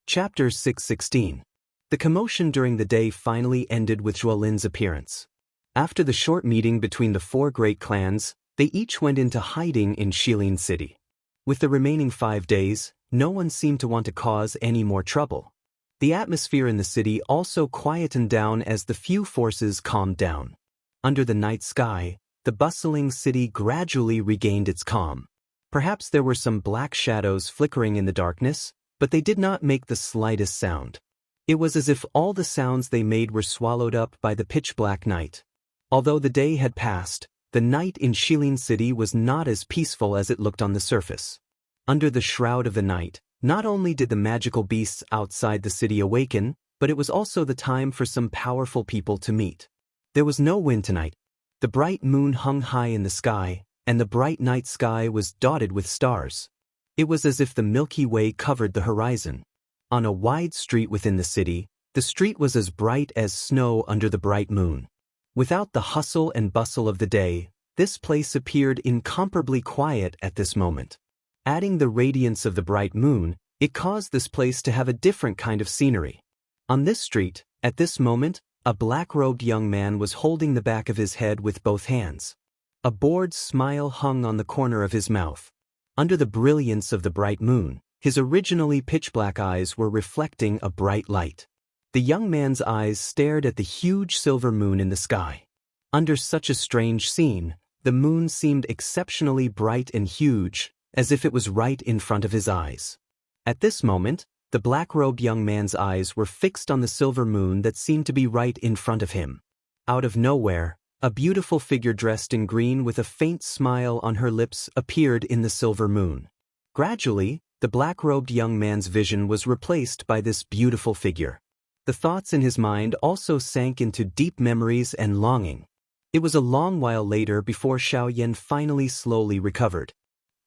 Chapter 616. The commotion during the day finally ended with Zhuolin's appearance. After the short meeting between the four great clans, they each went into hiding in Shilin City. With the remaining 5 days, no one seemed to want to cause any more trouble. The atmosphere in the city also quietened down as the few forces calmed down. Under the night sky, the bustling city gradually regained its calm. Perhaps there were some black shadows flickering in the darkness, but they did not make the slightest sound. It was as if all the sounds they made were swallowed up by the pitch-black night. Although the day had passed, the night in Shilin City was not as peaceful as it looked on the surface. Under the shroud of the night, not only did the magical beasts outside the city awaken, but it was also the time for some powerful people to meet. There was no wind tonight. The bright moon hung high in the sky, and the bright night sky was dotted with stars. It was as if the Milky Way covered the horizon. On a wide street within the city, the street was as bright as snow under the bright moon. Without the hustle and bustle of the day, this place appeared incomparably quiet at this moment. Adding the radiance of the bright moon, it caused this place to have a different kind of scenery. On this street, at this moment, a black-robed young man was holding the back of his head with both hands. A bored smile hung on the corner of his mouth. Under the brilliance of the bright moon, his originally pitch-black eyes were reflecting a bright light. The young man's eyes stared at the huge silver moon in the sky. Under such a strange scene, the moon seemed exceptionally bright and huge, as if it was right in front of his eyes. At this moment, the black-robed young man's eyes were fixed on the silver moon that seemed to be right in front of him. Out of nowhere, a beautiful figure dressed in green with a faint smile on her lips appeared in the silver moon. Gradually, the black-robed young man's vision was replaced by this beautiful figure. The thoughts in his mind also sank into deep memories and longing. It was a long while later before Xiaoyan finally slowly recovered.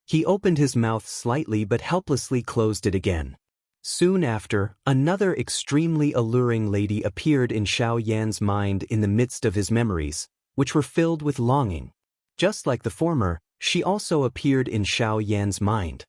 He opened his mouth slightly but helplessly closed it again. Soon after, another extremely alluring lady appeared in Xiaoyan's mind in the midst of his memories, which were filled with longing. Just like the former, she also appeared in Xiaoyan's mind.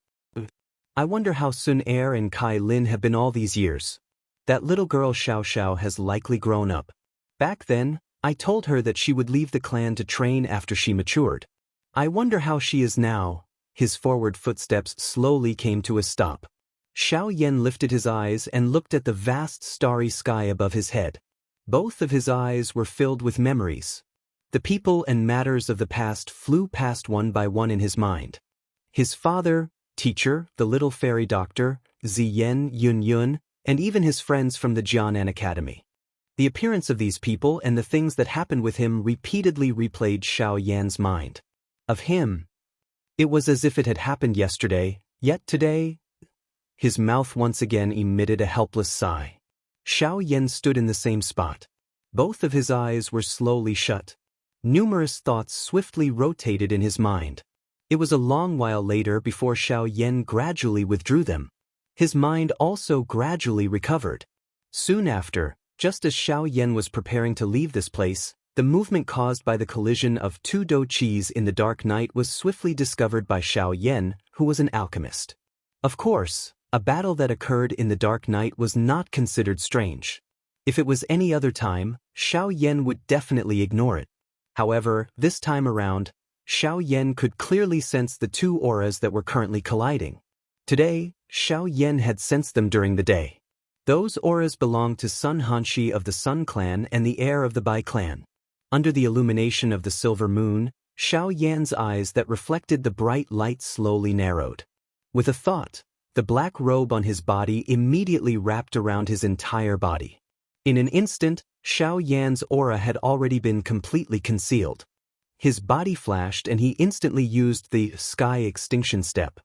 I wonder how Sun Er and Kai Lin have been all these years. That little girl Xiao has likely grown up. Back then, I told her that she would leave the clan to train after she matured. I wonder how she is now. His forward footsteps slowly came to a stop. Xiaoyan lifted his eyes and looked at the vast starry sky above his head. Both of his eyes were filled with memories. The people and matters of the past flew past one by one in his mind. His father, teacher, the little fairy doctor, Ziyan Yun, and even his friends from the Jianan Academy. The appearance of these people and the things that happened with him repeatedly replayed Xiaoyan's mind. Of him, it was as if it had happened yesterday, yet today. His mouth once again emitted a helpless sigh. Xiaoyan stood in the same spot. Both of his eyes were slowly shut. Numerous thoughts swiftly rotated in his mind. It was a long while later before Xiaoyan gradually withdrew them. His mind also gradually recovered. Soon after, just as Xiaoyan was preparing to leave this place, the movement caused by the collision of two douqis in the dark night was swiftly discovered by Xiaoyan, who was an alchemist. Of course, a battle that occurred in the dark night was not considered strange. If it was any other time, Xiaoyan would definitely ignore it. However, this time around, Xiaoyan could clearly sense the two auras that were currently colliding. Today, Xiaoyan had sensed them during the day. Those auras belonged to Sun Hanshi of the Sun Clan and the heir of the Bai Clan. Under the illumination of the silver moon, Xiaoyan's eyes that reflected the bright light slowly narrowed. With a thought, the black robe on his body immediately wrapped around his entire body. In an instant, Xiaoyan's aura had already been completely concealed. His body flashed and he instantly used the sky extinction step.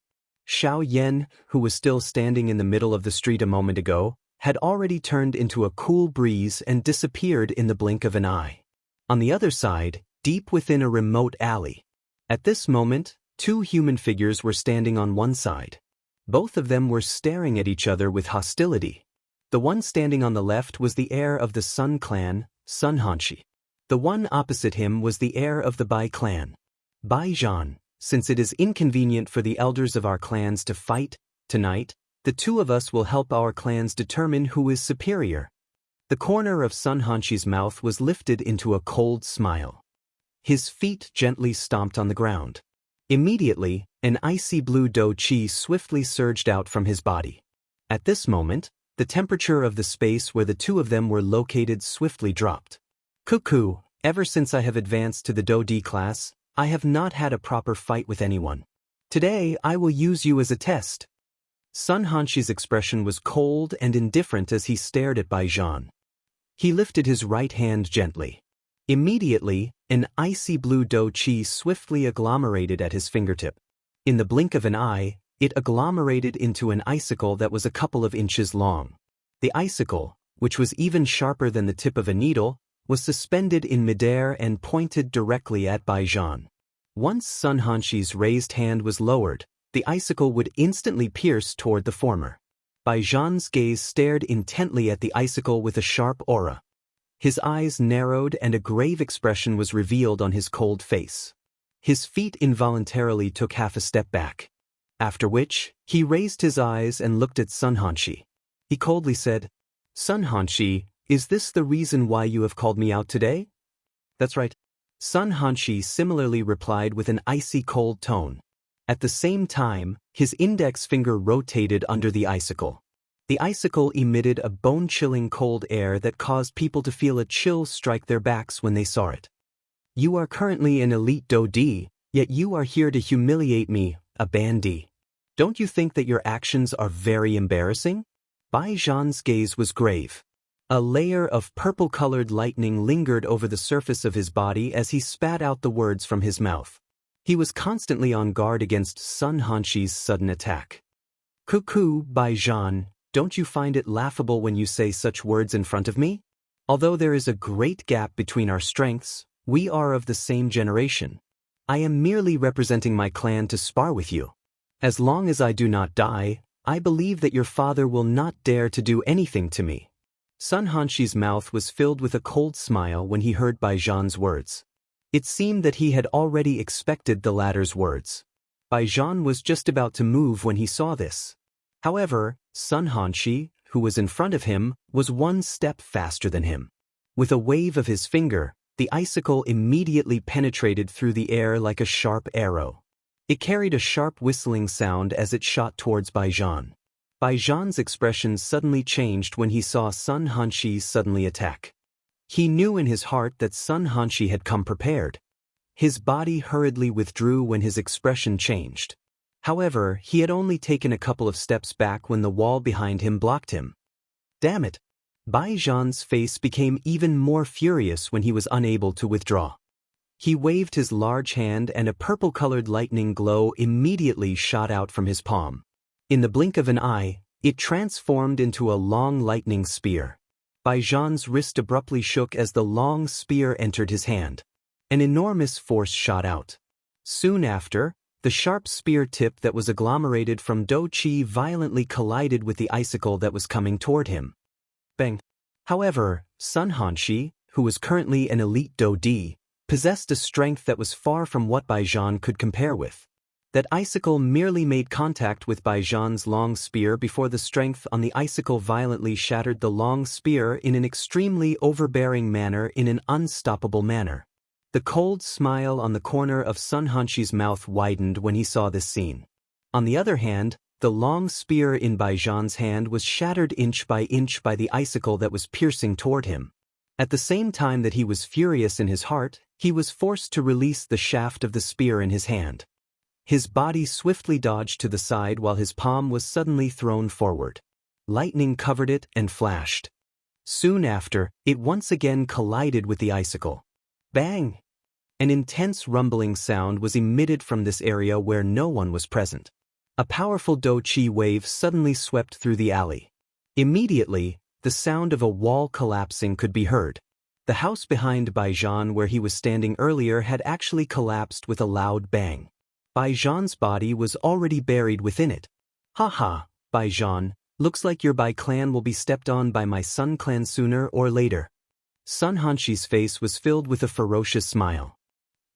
Xiaoyan, who was still standing in the middle of the street a moment ago, had already turned into a cool breeze and disappeared in the blink of an eye. On the other side, deep within a remote alley. At this moment, two human figures were standing on one side. Both of them were staring at each other with hostility. The one standing on the left was the heir of the Sun Clan, Sun Hanshi. The one opposite him was the heir of the Bai Clan. Bai Zhan, since it is inconvenient for the elders of our clans to fight tonight, The two of us will help our clans determine who is superior. The corner of Sun Hanshi's mouth was lifted into a cold smile. His feet gently stomped on the ground. Immediately, an icy blue do chi swiftly surged out from his body. At this moment, the temperature of the space where the two of them were located swiftly dropped. Cuckoo, ever since I have advanced to the Do D class, I have not had a proper fight with anyone. Today, I will use you as a test. Sun Hanshi's expression was cold and indifferent as he stared at Bai Zhan. He lifted his right hand gently. Immediately, an icy blue do chi swiftly agglomerated at his fingertip. In the blink of an eye, it agglomerated into an icicle that was a couple of inches long. The icicle, which was even sharper than the tip of a needle, was suspended in midair and pointed directly at Bai Zhan. Once Sun Hanshi's raised hand was lowered, the icicle would instantly pierce toward the former. Bai Zhan's gaze stared intently at the icicle with a sharp aura. His eyes narrowed and a grave expression was revealed on his cold face. His feet involuntarily took half a step back. After which, he raised his eyes and looked at Sun Hanshi. He coldly said, "Sun Hanshi, is this the reason why you have called me out today?" "That's right." Sun Hanshi similarly replied with an icy cold tone. At the same time, his index finger rotated under the icicle. The icicle emitted a bone-chilling cold air that caused people to feel a chill strike their backs when they saw it. "You are currently an elite Do D, yet you are here to humiliate me, a Bandi. Don't you think that your actions are very embarrassing?" Bai Zhan's gaze was grave. A layer of purple-colored lightning lingered over the surface of his body as he spat out the words from his mouth. He was constantly on guard against Sun Hanshi's sudden attack. "Cuckoo, Bai Zhan, don't you find it laughable when you say such words in front of me? Although there is a great gap between our strengths, we are of the same generation. I am merely representing my clan to spar with you. As long as I do not die, I believe that your father will not dare to do anything to me." Sun Hanshi's mouth was filled with a cold smile when he heard Bai Zhan's words. It seemed that he had already expected the latter's words. Bai Zhan was just about to move when he saw this. However, Sun Hanshi, who was in front of him, was one step faster than him. With a wave of his finger, the icicle immediately penetrated through the air like a sharp arrow. It carried a sharp whistling sound as it shot towards Bai Zhan. Bai Zhan's expression suddenly changed when he saw Sun Hanshi suddenly attack. He knew in his heart that Sun Hanshi had come prepared. His body hurriedly withdrew when his expression changed. However, he had only taken a couple of steps back when the wall behind him blocked him. Damn it! Bai Zhan's face became even more furious when he was unable to withdraw. He waved his large hand and a purple-colored lightning glow immediately shot out from his palm. In the blink of an eye, it transformed into a long lightning spear. Bai Zhan's wrist abruptly shook as the long spear entered his hand. An enormous force shot out. Soon after, the sharp spear tip that was agglomerated from Do Chi violently collided with the icicle that was coming toward him. Bang! However, Sun Hanshi, who was currently an elite Do D, possessed a strength that was far from what Bai Zhan could compare with. That icicle merely made contact with Bai Zhan's long spear before the strength on the icicle violently shattered the long spear in an extremely overbearing manner in an unstoppable manner. The cold smile on the corner of Sun Hanshi's mouth widened when he saw this scene. On the other hand, the long spear in Bai Zhan's hand was shattered inch by the icicle that was piercing toward him. At the same time that he was furious in his heart, he was forced to release the shaft of the spear in his hand. His body swiftly dodged to the side while his palm was suddenly thrown forward. Lightning covered it and flashed. Soon after, it once again collided with the icicle. Bang! An intense rumbling sound was emitted from this area where no one was present. A powerful Do Chi wave suddenly swept through the alley. Immediately, the sound of a wall collapsing could be heard. The house behind Bai Zhan where he was standing earlier had actually collapsed with a loud bang. Bai Zhan's body was already buried within it. "Ha, Bai Zhan, looks like your Bai clan will be stepped on by my Sun clan sooner or later." Sun Hanshi's face was filled with a ferocious smile.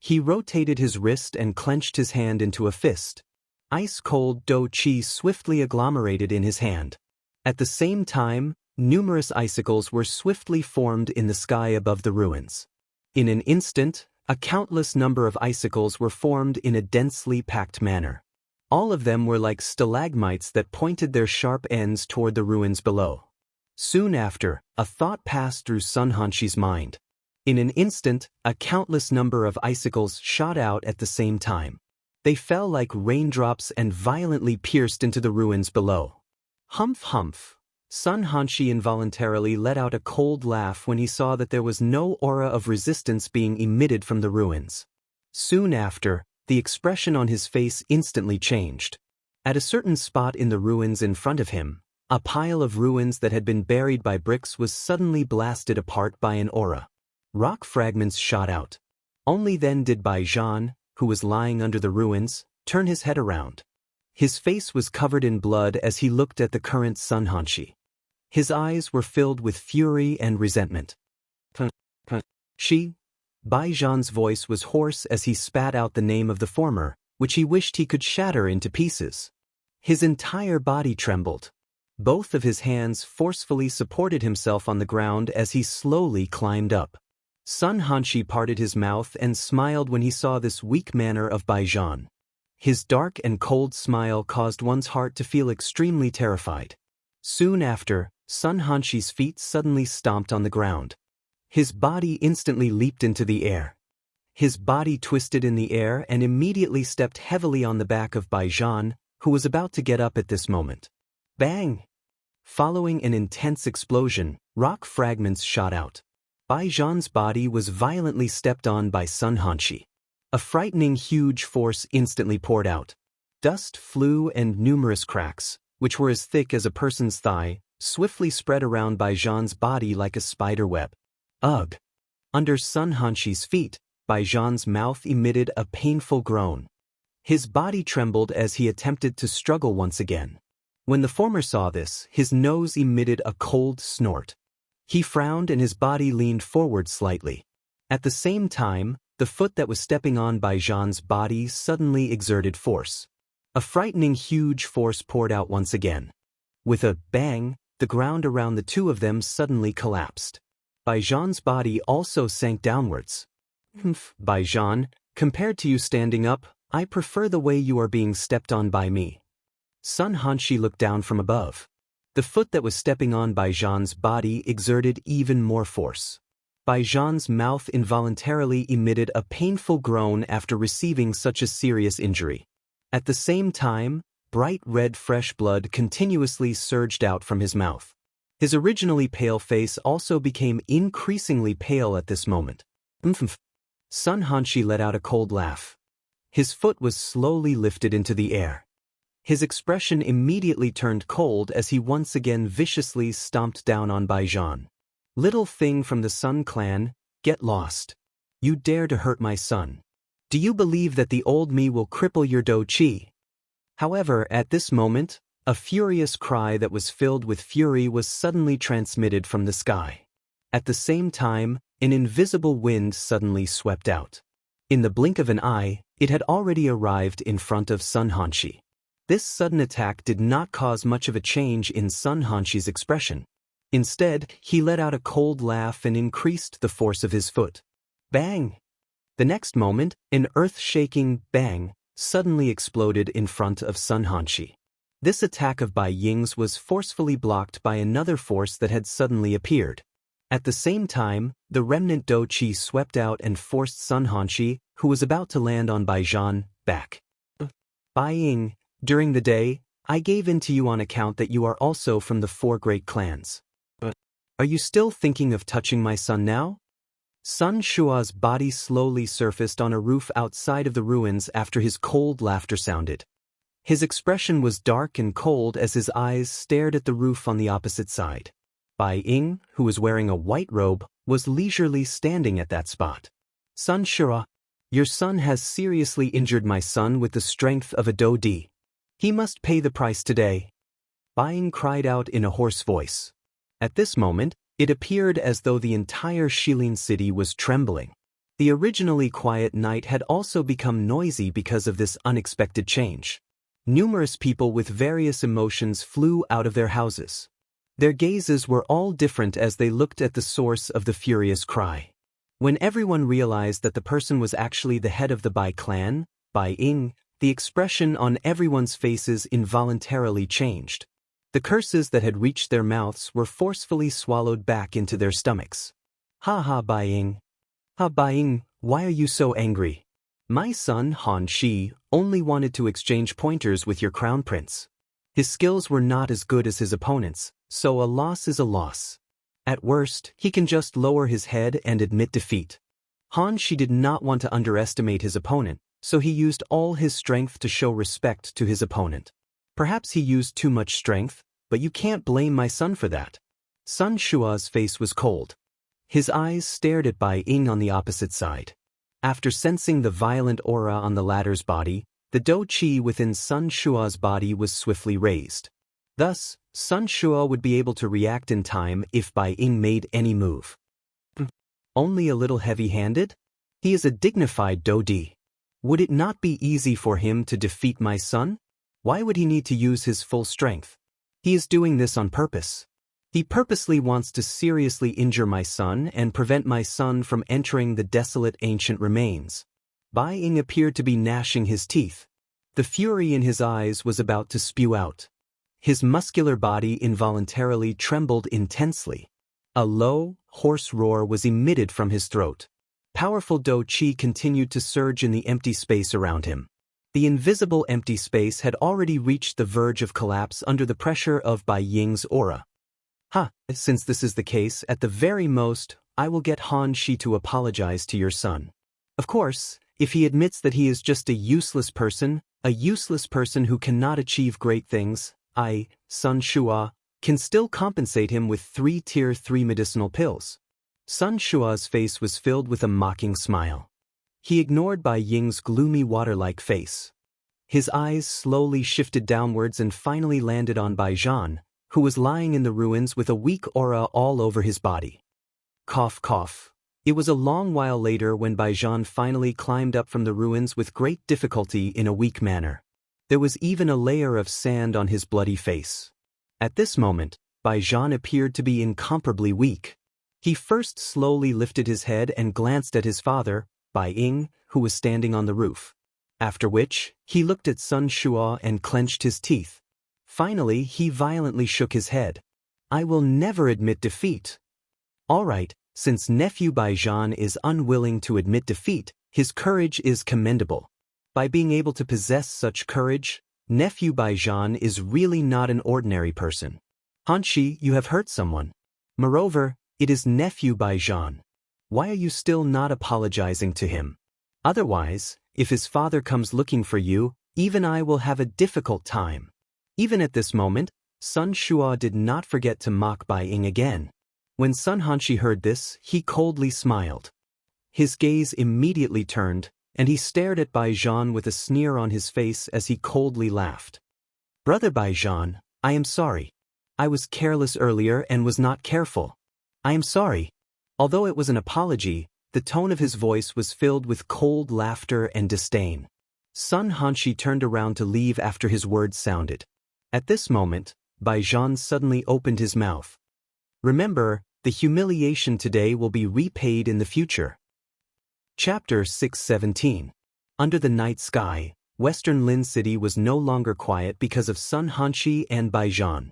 He rotated his wrist and clenched his hand into a fist. Ice-cold do-chi swiftly agglomerated in his hand. At the same time, numerous icicles were swiftly formed in the sky above the ruins. In an instant, a countless number of icicles were formed in a densely packed manner. All of them were like stalagmites that pointed their sharp ends toward the ruins below. Soon after, a thought passed through Xianxia's mind. In an instant, a countless number of icicles shot out at the same time. They fell like raindrops and violently pierced into the ruins below. Humph humph. Xianxia involuntarily let out a cold laugh when he saw that there was no aura of resistance being emitted from the ruins. Soon after, the expression on his face instantly changed. At a certain spot in the ruins in front of him, a pile of ruins that had been buried by bricks was suddenly blasted apart by an aura. Rock fragments shot out. Only then did Baijian, who was lying under the ruins, turn his head around. His face was covered in blood as he looked at the current Xianxia. His eyes were filled with fury and resentment. Baijian's voice was hoarse as he spat out the name of the former, which he wished he could shatter into pieces. His entire body trembled. Both of his hands forcefully supported himself on the ground as he slowly climbed up. Xianxia parted his mouth and smiled when he saw this weak manner of Baijian. His dark and cold smile caused one's heart to feel extremely terrified. Soon after, Xianxia's feet suddenly stomped on the ground. His body instantly leaped into the air. His body twisted in the air and immediately stepped heavily on the back of Baijian, who was about to get up at this moment. Bang! Following an intense explosion, rock fragments shot out. Baijian's body was violently stepped on by Xianxia. A frightening huge force instantly poured out. Dust flew and numerous cracks, which were as thick as a person's thigh, swiftly spread around Baijian's body like a spider web. Ugh! Under Xianxia's feet, Baijian's mouth emitted a painful groan. His body trembled as he attempted to struggle once again. When the former saw this, his nose emitted a cold snort. He frowned and his body leaned forward slightly. At the same time, the foot that was stepping on Baijian's body suddenly exerted force. A frightening huge force poured out once again. With a bang, the ground around the two of them suddenly collapsed. Baijian's body also sank downwards. Baijian, compared to you standing up, I prefer the way you are being stepped on by me. Xianxia looked down from above. The foot that was stepping on Baijian's body exerted even more force. Baijian's mouth involuntarily emitted a painful groan after receiving such a serious injury. At the same time, bright red fresh blood continuously surged out from his mouth. His originally pale face also became increasingly pale at this moment. Xianxia let out a cold laugh. His foot was slowly lifted into the air. His expression immediately turned cold as he once again viciously stomped down on Baijian. Little thing from the Sun clan, get lost. You dare to hurt my son. Do you believe that the old me will cripple your do-chi? However, at this moment, a furious cry that was filled with fury was suddenly transmitted from the sky. At the same time, an invisible wind suddenly swept out. In the blink of an eye, it had already arrived in front of Xianxia. This sudden attack did not cause much of a change in Xianxia's expression. Instead, he let out a cold laugh and increased the force of his foot. Bang! The next moment, an earth-shaking bang suddenly exploded in front of Xianxia. This attack of Bai Ying's was forcefully blocked by another force that had suddenly appeared. At the same time, the remnant do-chi swept out and forced Xianxia, who was about to land on Baijian, back. Bai Ying, during the day, I gave in to you on account that you are also from the 4 great clans. But are you still thinking of touching my son now? Sun Shua's body slowly surfaced on a roof outside of the ruins after his cold laughter sounded. His expression was dark and cold as his eyes stared at the roof on the opposite side. Bai Ying, who was wearing a white robe, was leisurely standing at that spot. Sun Shua, your son has seriously injured my son with the strength of a do-di. He must pay the price today. Bai Ying cried out in a hoarse voice. At this moment, it appeared as though the entire Shilin city was trembling. The originally quiet night had also become noisy because of this unexpected change. Numerous people with various emotions flew out of their houses. Their gazes were all different as they looked at the source of the furious cry. When everyone realized that the person was actually the head of the Bai clan, Bai Ying, the expression on everyone's faces involuntarily changed. The curses that had reached their mouths were forcefully swallowed back into their stomachs. Ha ha, Bai Ying. Ha Bai Ying, why are you so angry? My son Han Shi only wanted to exchange pointers with your crown prince. His skills were not as good as his opponents, so a loss is a loss. At worst, he can just lower his head and admit defeat. Han Shi did not want to underestimate his opponent, so he used all his strength to show respect to his opponent. Perhaps he used too much strength, but you can't blame my son for that. Sun Shua's face was cold. His eyes stared at Bai Ying on the opposite side. After sensing the violent aura on the latter's body, the Dou Qi within Sun Shua's body was swiftly raised. Thus, Sun Shua would be able to react in time if Bai Ying made any move. Only a little heavy-handed? He is a dignified Dou Di. Would it not be easy for him to defeat my son? Why would he need to use his full strength? He is doing this on purpose. He purposely wants to seriously injure my son and prevent my son from entering the desolate ancient remains. Bai Ying appeared to be gnashing his teeth. The fury in his eyes was about to spew out. His muscular body involuntarily trembled intensely. A low, hoarse roar was emitted from his throat. Powerful Dou Qi continued to surge in the empty space around him. The invisible empty space had already reached the verge of collapse under the pressure of Bai Ying's aura. Since this is the case, at the very most, I will get Han Shi to apologize to your son. Of course, if he admits that he is just a useless person who cannot achieve great things, Sun Shua, can still compensate him with 3 Tier 3 medicinal pills. Sun Shua's face was filled with a mocking smile. He ignored Bai Ying's gloomy water-like face. His eyes slowly shifted downwards and finally landed on Bai Zhan, who was lying in the ruins with a weak aura all over his body. Cough cough. It was a long while later when Bai Zhan finally climbed up from the ruins with great difficulty in a weak manner. There was even a layer of sand on his bloody face. At this moment, Bai Zhan appeared to be incomparably weak. He first slowly lifted his head and glanced at his father, Bai Ying, who was standing on the roof. After which, he looked at Sun Shua and clenched his teeth. Finally, he violently shook his head. I will never admit defeat. All right, since nephew Bai Zhan is unwilling to admit defeat, his courage is commendable. By being able to possess such courage, nephew Bai Zhan is really not an ordinary person. Han Shi, you have hurt someone. Moreover, it is nephew Bai Zhan. Why are you still not apologizing to him? Otherwise, if his father comes looking for you, even I will have a difficult time. Even at this moment, Sun Shua did not forget to mock Bai Ying again. When Sun Hanshi heard this, he coldly smiled. His gaze immediately turned, and he stared at Bai Zhan with a sneer on his face as he coldly laughed. Brother Bai Zhan, I am sorry. I was careless earlier and was not careful. I am sorry. Although it was an apology, the tone of his voice was filled with cold laughter and disdain. Sun Hanshi turned around to leave after his words sounded. At this moment, Bai Zhan suddenly opened his mouth. Remember, the humiliation today will be repaid in the future. Chapter 617. Under the night sky, Western Lin City was no longer quiet because of Sun Hanshi and Bai Zhan.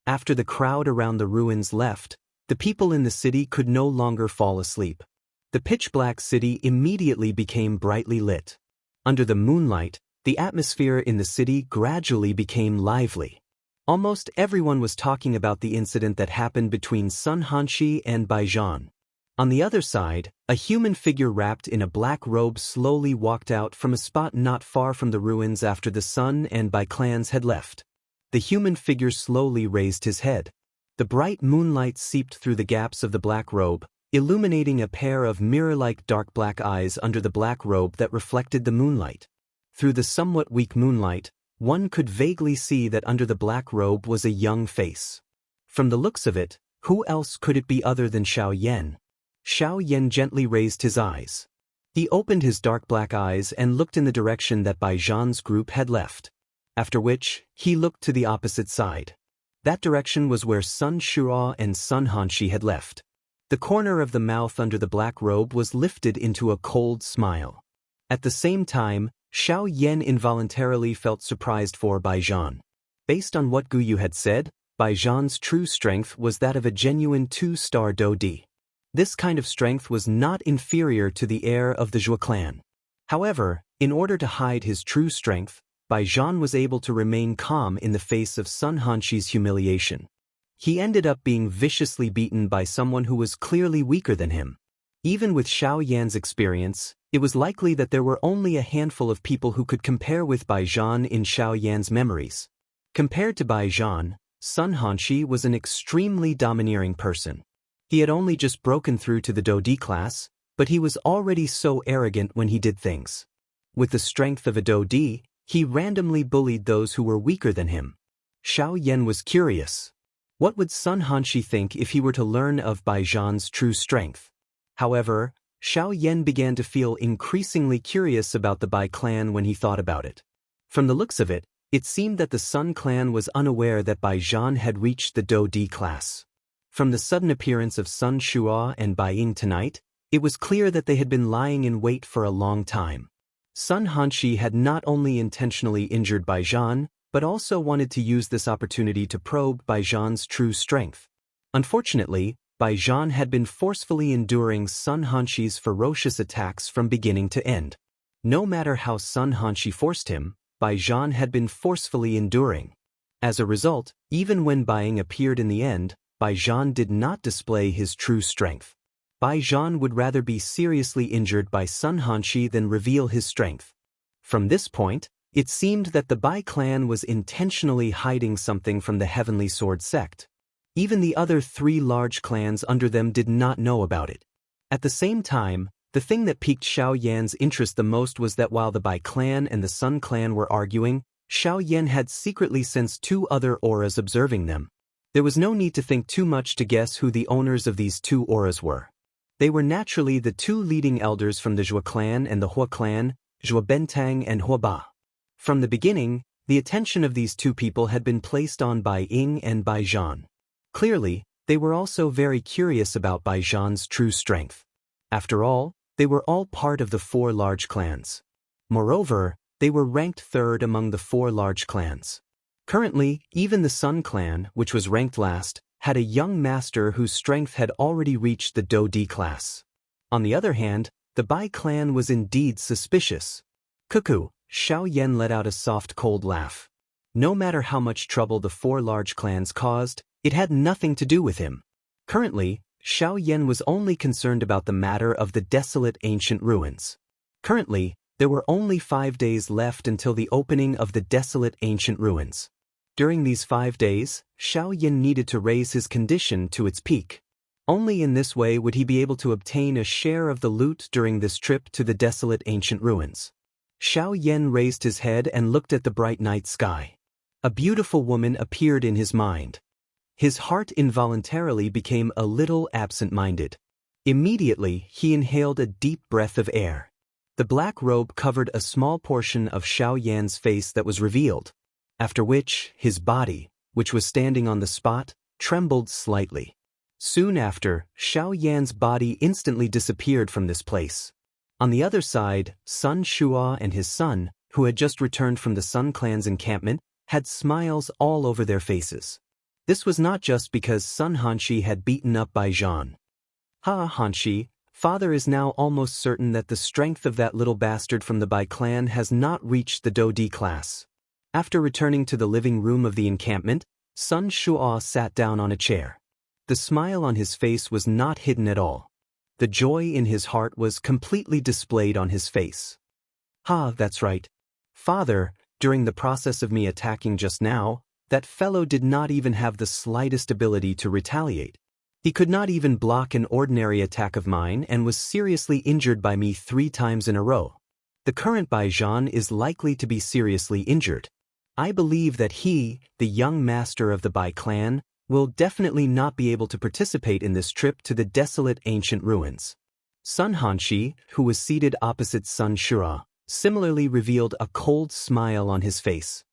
After the crowd around the ruins left, the people in the city could no longer fall asleep. The pitch-black city immediately became brightly lit. Under the moonlight, the atmosphere in the city gradually became lively. Almost everyone was talking about the incident that happened between Sun Hanshi and Bai Zhan. On the other side, a human figure wrapped in a black robe slowly walked out from a spot not far from the ruins after the Sun and Bai clans had left. The human figure slowly raised his head. The bright moonlight seeped through the gaps of the black robe, illuminating a pair of mirror-like dark black eyes under the black robe that reflected the moonlight. Through the somewhat weak moonlight, one could vaguely see that under the black robe was a young face. From the looks of it, who else could it be other than Xiao Yan? Xiao Yan gently raised his eyes. He opened his dark black eyes and looked in the direction that Bai Zhan's group had left. after which, he looked to the opposite side. That direction was where Sun Shura and Sun Hanshi had left. The corner of the mouth under the black robe was lifted into a cold smile. At the same time, Xiao Yan involuntarily felt surprised for Bai Zhan. Based on what Gu Yu had said, Bai Zhan's true strength was that of a genuine 2-star Dodi. This kind of strength was not inferior to the heir of the Zhuo clan. However, in order to hide his true strength, Bai Zhan was able to remain calm in the face of Sun Hanshi's humiliation. He ended up being viciously beaten by someone who was clearly weaker than him. Even with Xiao Yan's experience, it was likely that there were only a handful of people who could compare with Bai Zhan in Xiao Yan's memories. Compared to Bai Zhan, Sun Hanshi was an extremely domineering person. He had only just broken through to the Dodi class, but he was already so arrogant when he did things. With the strength of a Dodi, he randomly bullied those who were weaker than him. Xiao Yan was curious. What would Sun Hanshi think if he were to learn of Bai Zhan's true strength? However, Xiao Yan began to feel increasingly curious about the Bai clan when he thought about it. From the looks of it, it seemed that the Sun clan was unaware that Bai Zhan had reached the Dodi class. From the sudden appearance of Sun Shua and Bai Ying tonight, it was clear that they had been lying in wait for a long time. Sun Hanshi had not only intentionally injured Bai Zhan, but also wanted to use this opportunity to probe Bai Zhan's true strength. Unfortunately, Bai Zhan had been forcefully enduring Sun Hanshi's ferocious attacks from beginning to end. No matter how Sun Hanshi forced him, Bai Zhan had been forcefully enduring. As a result, even when Bai Ying appeared in the end, Bai Zhan did not display his true strength. Bai Zhan would rather be seriously injured by Sun Hanshi than reveal his strength. From this point, it seemed that the Bai clan was intentionally hiding something from the Heavenly Sword sect. Even the other 3 large clans under them did not know about it. At the same time, the thing that piqued Xiao Yan's interest the most was that while the Bai clan and the Sun clan were arguing, Xiao Yan had secretly sensed 2 other auras observing them. There was no need to think too much to guess who the owners of these 2 auras were. They were naturally the 2 leading elders from the Zhuo clan and the Hua clan, Zhuo Bentang and Hua Ba. From the beginning, the attention of these 2 people had been placed on Bai Ying and Bai Zhan. Clearly, they were also very curious about Bai Zhan's true strength. After all, they were all part of the 4 large clans. Moreover, they were ranked 3rd among the 4 large clans. Currently, even the Sun clan, which was ranked last, had a young master whose strength had already reached the Dodi class. On the other hand, the Bai clan was indeed suspicious. Cuckoo, Xiao Yan let out a soft cold laugh. No matter how much trouble the 4 large clans caused, it had nothing to do with him. Currently, Xiao Yan was only concerned about the matter of the desolate ancient ruins. Currently, there were only 5 days left until the opening of the desolate ancient ruins. During these 5 days, Xiao Yan needed to raise his condition to its peak. Only in this way would he be able to obtain a share of the loot during this trip to the desolate ancient ruins. Xiao Yan raised his head and looked at the bright night sky. A beautiful woman appeared in his mind. His heart involuntarily became a little absent-minded. Immediately, he inhaled a deep breath of air. The black robe covered a small portion of Xiao Yan's face that was revealed, after which, his body, which was standing on the spot, trembled slightly. Soon after, Xiao Yan's body instantly disappeared from this place. On the other side, Sun Shua and his son, who had just returned from the Sun clan's encampment, had smiles all over their faces. This was not just because Sun Hanshi had beaten up Bai Zhan. Ha Hanshi, father is now almost certain that the strength of that little bastard from the Bai clan has not reached the Dodi class. After returning to the living room of the encampment, Sun Shua sat down on a chair. The smile on his face was not hidden at all. The joy in his heart was completely displayed on his face. Ha, that's right. Father, during the process of me attacking just now, that fellow did not even have the slightest ability to retaliate. He could not even block an ordinary attack of mine and was seriously injured by me 3 times in a row. The current Bai Zhan is likely to be seriously injured. I believe that he, the young master of the Bai clan, will definitely not be able to participate in this trip to the desolate ancient ruins. Sun Hanshi, who was seated opposite Sun Shura, similarly revealed a cold smile on his face.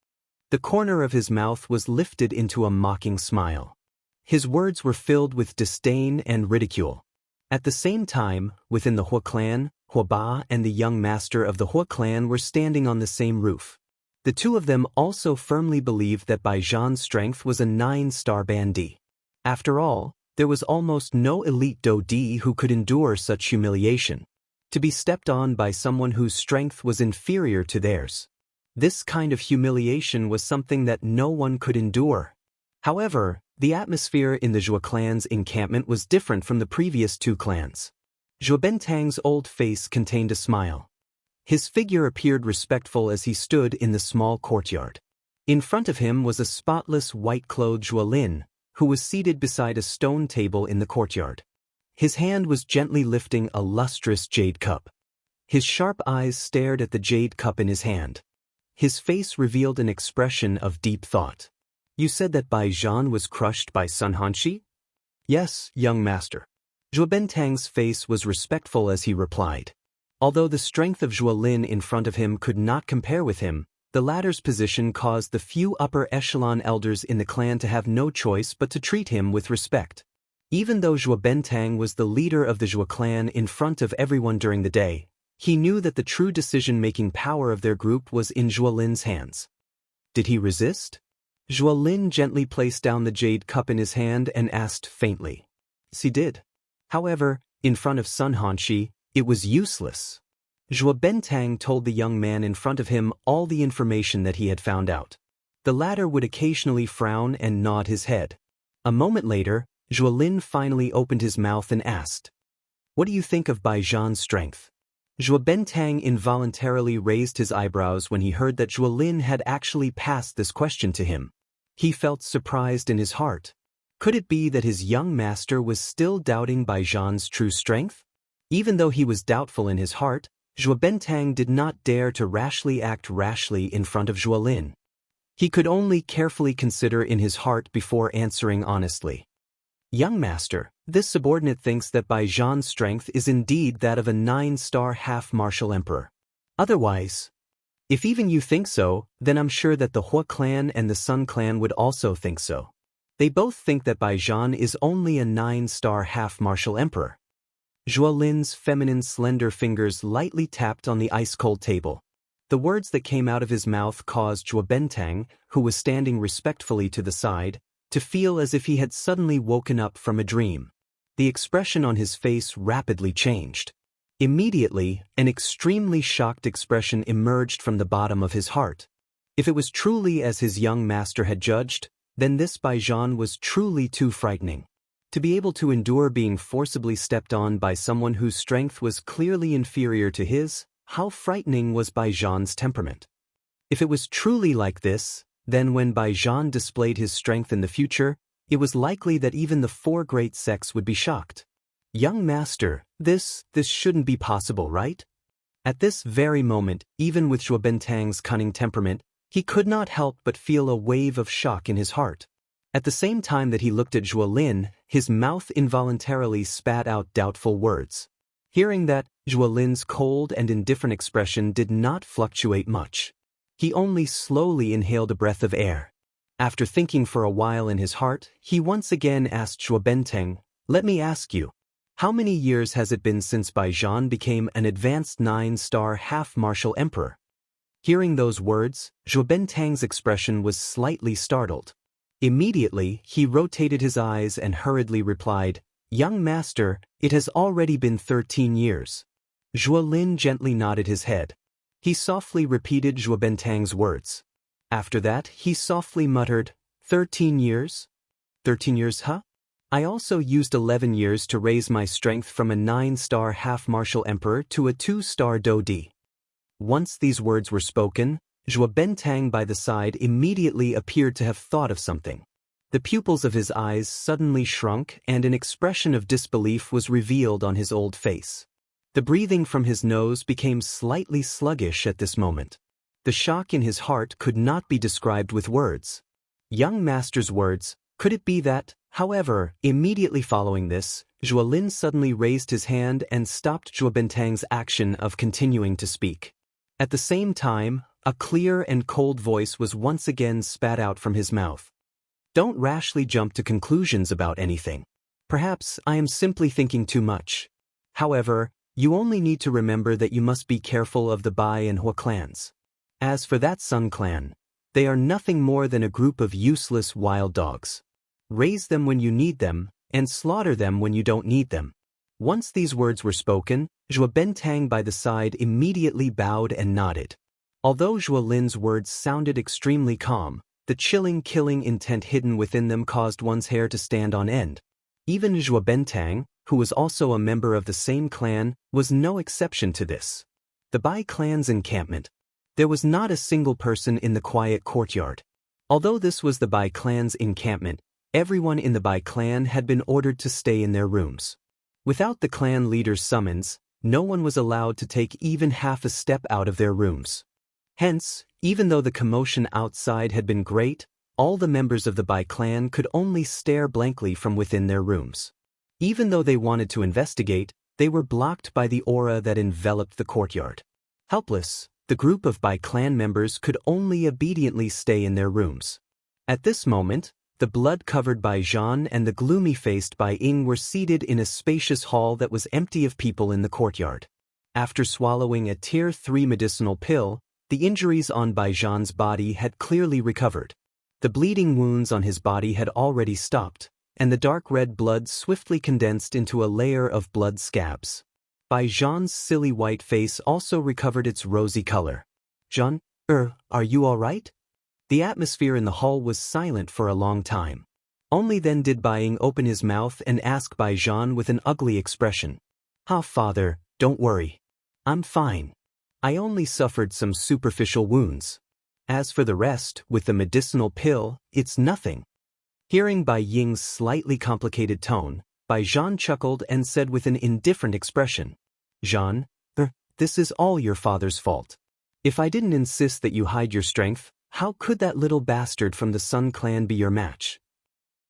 The corner of his mouth was lifted into a mocking smile. His words were filled with disdain and ridicule. At the same time, within the Hua clan, Hua Ba and the young master of the Hua clan were standing on the same roof. The two of them also firmly believed that Bai Zhan's strength was a 9-star bandi. After all, there was almost no elite Dodi who could endure such humiliation. To be stepped on by someone whose strength was inferior to theirs. This kind of humiliation was something that no one could endure. However, the atmosphere in the Zhou clan's encampment was different from the previous two clans. Zhou Bentang's old face contained a smile. His figure appeared respectful as he stood in the small courtyard. In front of him was a spotless white-clothed Zhou Lin, who was seated beside a stone table in the courtyard. His hand was gently lifting a lustrous jade cup. His sharp eyes stared at the jade cup in his hand. His face revealed an expression of deep thought. You said that Bai Zhan was crushed by Sun Hanshi? Yes, young master. Zhou Bentang's face was respectful as he replied. Although the strength of Zhou Lin in front of him could not compare with him, the latter's position caused the few upper echelon elders in the clan to have no choice but to treat him with respect. Even though Zhou Bentang was the leader of the Zhou clan in front of everyone during the day, he knew that the true decision-making power of their group was in Zhou Lin's hands. Did he resist? Zhou Lin gently placed down the jade cup in his hand and asked faintly. He did. However, in front of Sun Hanshi, it was useless. Zhou Bentang told the young man in front of him all the information that he had found out. The latter would occasionally frown and nod his head. A moment later, Zhou Lin finally opened his mouth and asked, What do you think of Bai Zhan's strength? Zhou Bentang involuntarily raised his eyebrows when he heard that Zhou Lin had actually passed this question to him. He felt surprised in his heart. Could it be that his young master was still doubting Bai Zhan's true strength? Even though he was doubtful in his heart, Zhou Bentang did not dare to act rashly in front of Zhou Lin. He could only carefully consider in his heart before answering honestly. Young master, this subordinate thinks that Bai Zhan's strength is indeed that of a 9-star half-martial emperor. Otherwise, if even you think so, then I'm sure that the Hua clan and the Sun clan would also think so. They both think that Bai Zhan is only a 9-star half-martial emperor. Zhou Lin's feminine slender fingers lightly tapped on the ice-cold table. The words that came out of his mouth caused Zhou Bentang, who was standing respectfully to the side, to feel as if he had suddenly woken up from a dream. The expression on his face rapidly changed. Immediately, an extremely shocked expression emerged from the bottom of his heart. If it was truly as his young master had judged, then this Bai Zhan was truly too frightening. To be able to endure being forcibly stepped on by someone whose strength was clearly inferior to his, how frightening was Bai Zhan's temperament? If it was truly like this, then when Bai Zhan displayed his strength in the future, it was likely that even the 4 great sects would be shocked. Young master, this shouldn't be possible, right? At this very moment, even with Zhou Bentang's cunning temperament, he could not help but feel a wave of shock in his heart. At the same time that he looked at Zhou Lin, his mouth involuntarily spat out doubtful words. Hearing that, Zhou Lin's cold and indifferent expression did not fluctuate much. He only slowly inhaled a breath of air. After thinking for a while in his heart, he once again asked Zhou Bentang, Let me ask you, how many years has it been since Bai Zhan became an advanced 9-star half-martial emperor? Hearing those words, Zhou Bentang's expression was slightly startled. Immediately, he rotated his eyes and hurriedly replied, Young master, it has already been 13 years. Zhou Lin gently nodded his head. He softly repeated Zhou Bentang's words. After that, he softly muttered, 13 years? 13 years, huh? I also used 11 years to raise my strength from a 9-star half-martial emperor to a 2-star Dodi. Once these words were spoken, Zhou Bentang by the side immediately appeared to have thought of something. The pupils of his eyes suddenly shrunk and an expression of disbelief was revealed on his old face. The breathing from his nose became slightly sluggish at this moment. The shock in his heart could not be described with words. Young master's words, could it be that? However, immediately following this, Zhou Lin suddenly raised his hand and stopped Zhou Bentang's action of continuing to speak. At the same time, A clear and cold voice was once again spat out from his mouth. Don't rashly jump to conclusions about anything. Perhaps I am simply thinking too much. However, you only need to remember that you must be careful of the Bai and Hua clans. As for that Sun clan, they are nothing more than a group of useless wild dogs. Raise them when you need them, and slaughter them when you don't need them. Once these words were spoken, Zhuo Bentang by the side immediately bowed and nodded. Although Zhuo Lin's words sounded extremely calm, the chilling killing intent hidden within them caused one's hair to stand on end. Even Zhuo Bentang, who was also a member of the same clan, was no exception to this. The Bai clan's encampment. There was not a single person in the quiet courtyard. Although this was the Bai clan's encampment, everyone in the Bai clan had been ordered to stay in their rooms. Without the clan leader's summons, no one was allowed to take even half a step out of their rooms. Hence, even though the commotion outside had been great, all the members of the Bai clan could only stare blankly from within their rooms. Even though they wanted to investigate, they were blocked by the aura that enveloped the courtyard. Helpless, the group of Bai clan members could only obediently stay in their rooms. At this moment, the blood-covered Bai Zhan and the gloomy-faced Bai Ying were seated in a spacious hall that was empty of people in the courtyard. After swallowing a Tier 3 medicinal pill, the injuries on Bai Zhan's body had clearly recovered. The bleeding wounds on his body had already stopped, and the dark red blood swiftly condensed into a layer of blood scabs. Bai Zhan's silly white face also recovered its rosy color. Zhan, are you all right? The atmosphere in the hall was silent for a long time. Only then did Bai Ying open his mouth and ask Bai Zhan with an ugly expression. Father, don't worry. I'm fine. I only suffered some superficial wounds. As for the rest, with the medicinal pill, it's nothing. Hearing Bai Ying's slightly complicated tone, Bai Zhan chuckled and said with an indifferent expression, Zhan, this is all your father's fault. If I didn't insist that you hide your strength, how could that little bastard from the Sun clan be your match?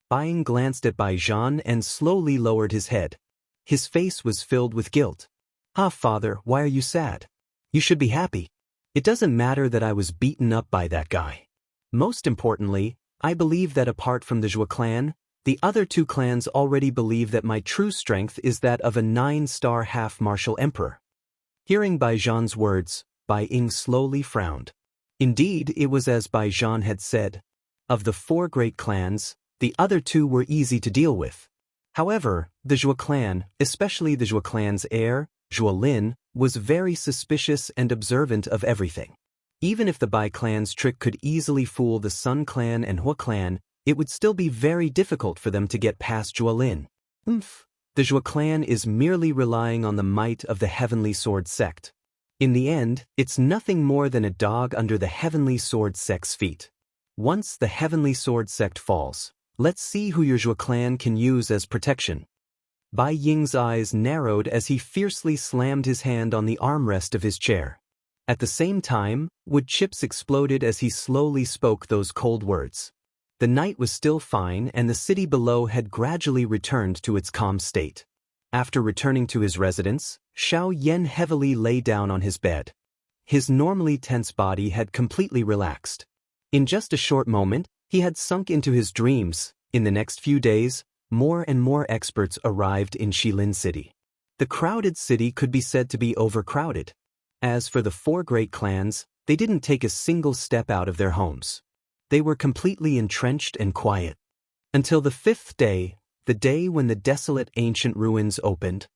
Bai Ying glanced at Bai Zhan and slowly lowered his head. His face was filled with guilt. Father, why are you sad? You should be happy. It doesn't matter that I was beaten up by that guy. Most importantly, I believe that apart from the Zhuo clan, the other two clans already believe that my true strength is that of a 9-star half-martial emperor. Hearing Bai Zhan's words, Bai Ying slowly frowned. Indeed, it was as Bai Zhan had said. Of the 4 great clans, the other 2 were easy to deal with. However, the Zhuo clan, especially the Zhuo clan's heir, Zhuo Lin, was very suspicious and observant of everything. Even if the Bai clan's trick could easily fool the Sun clan and Hua clan, it would still be very difficult for them to get past Zhuo Lin. The Zhuo clan is merely relying on the might of the Heavenly Sword sect. In the end, it's nothing more than a dog under the Heavenly Sword sect's feet. Once the Heavenly Sword sect falls, let's see who your Zhuo clan can use as protection. Bai Ying's eyes narrowed as he fiercely slammed his hand on the armrest of his chair. At the same time, wood chips exploded as he slowly spoke those cold words. The night was still fine and the city below had gradually returned to its calm state. After returning to his residence, Xiao Yan heavily lay down on his bed. His normally tense body had completely relaxed. In just a short moment, he had sunk into his dreams. In the next few days, more and more experts arrived in Shilin City. The crowded city could be said to be overcrowded. As for the 4 great clans, they didn't take a single step out of their homes. They were completely entrenched and quiet. Until the 5th day, the day when the desolate ancient ruins opened.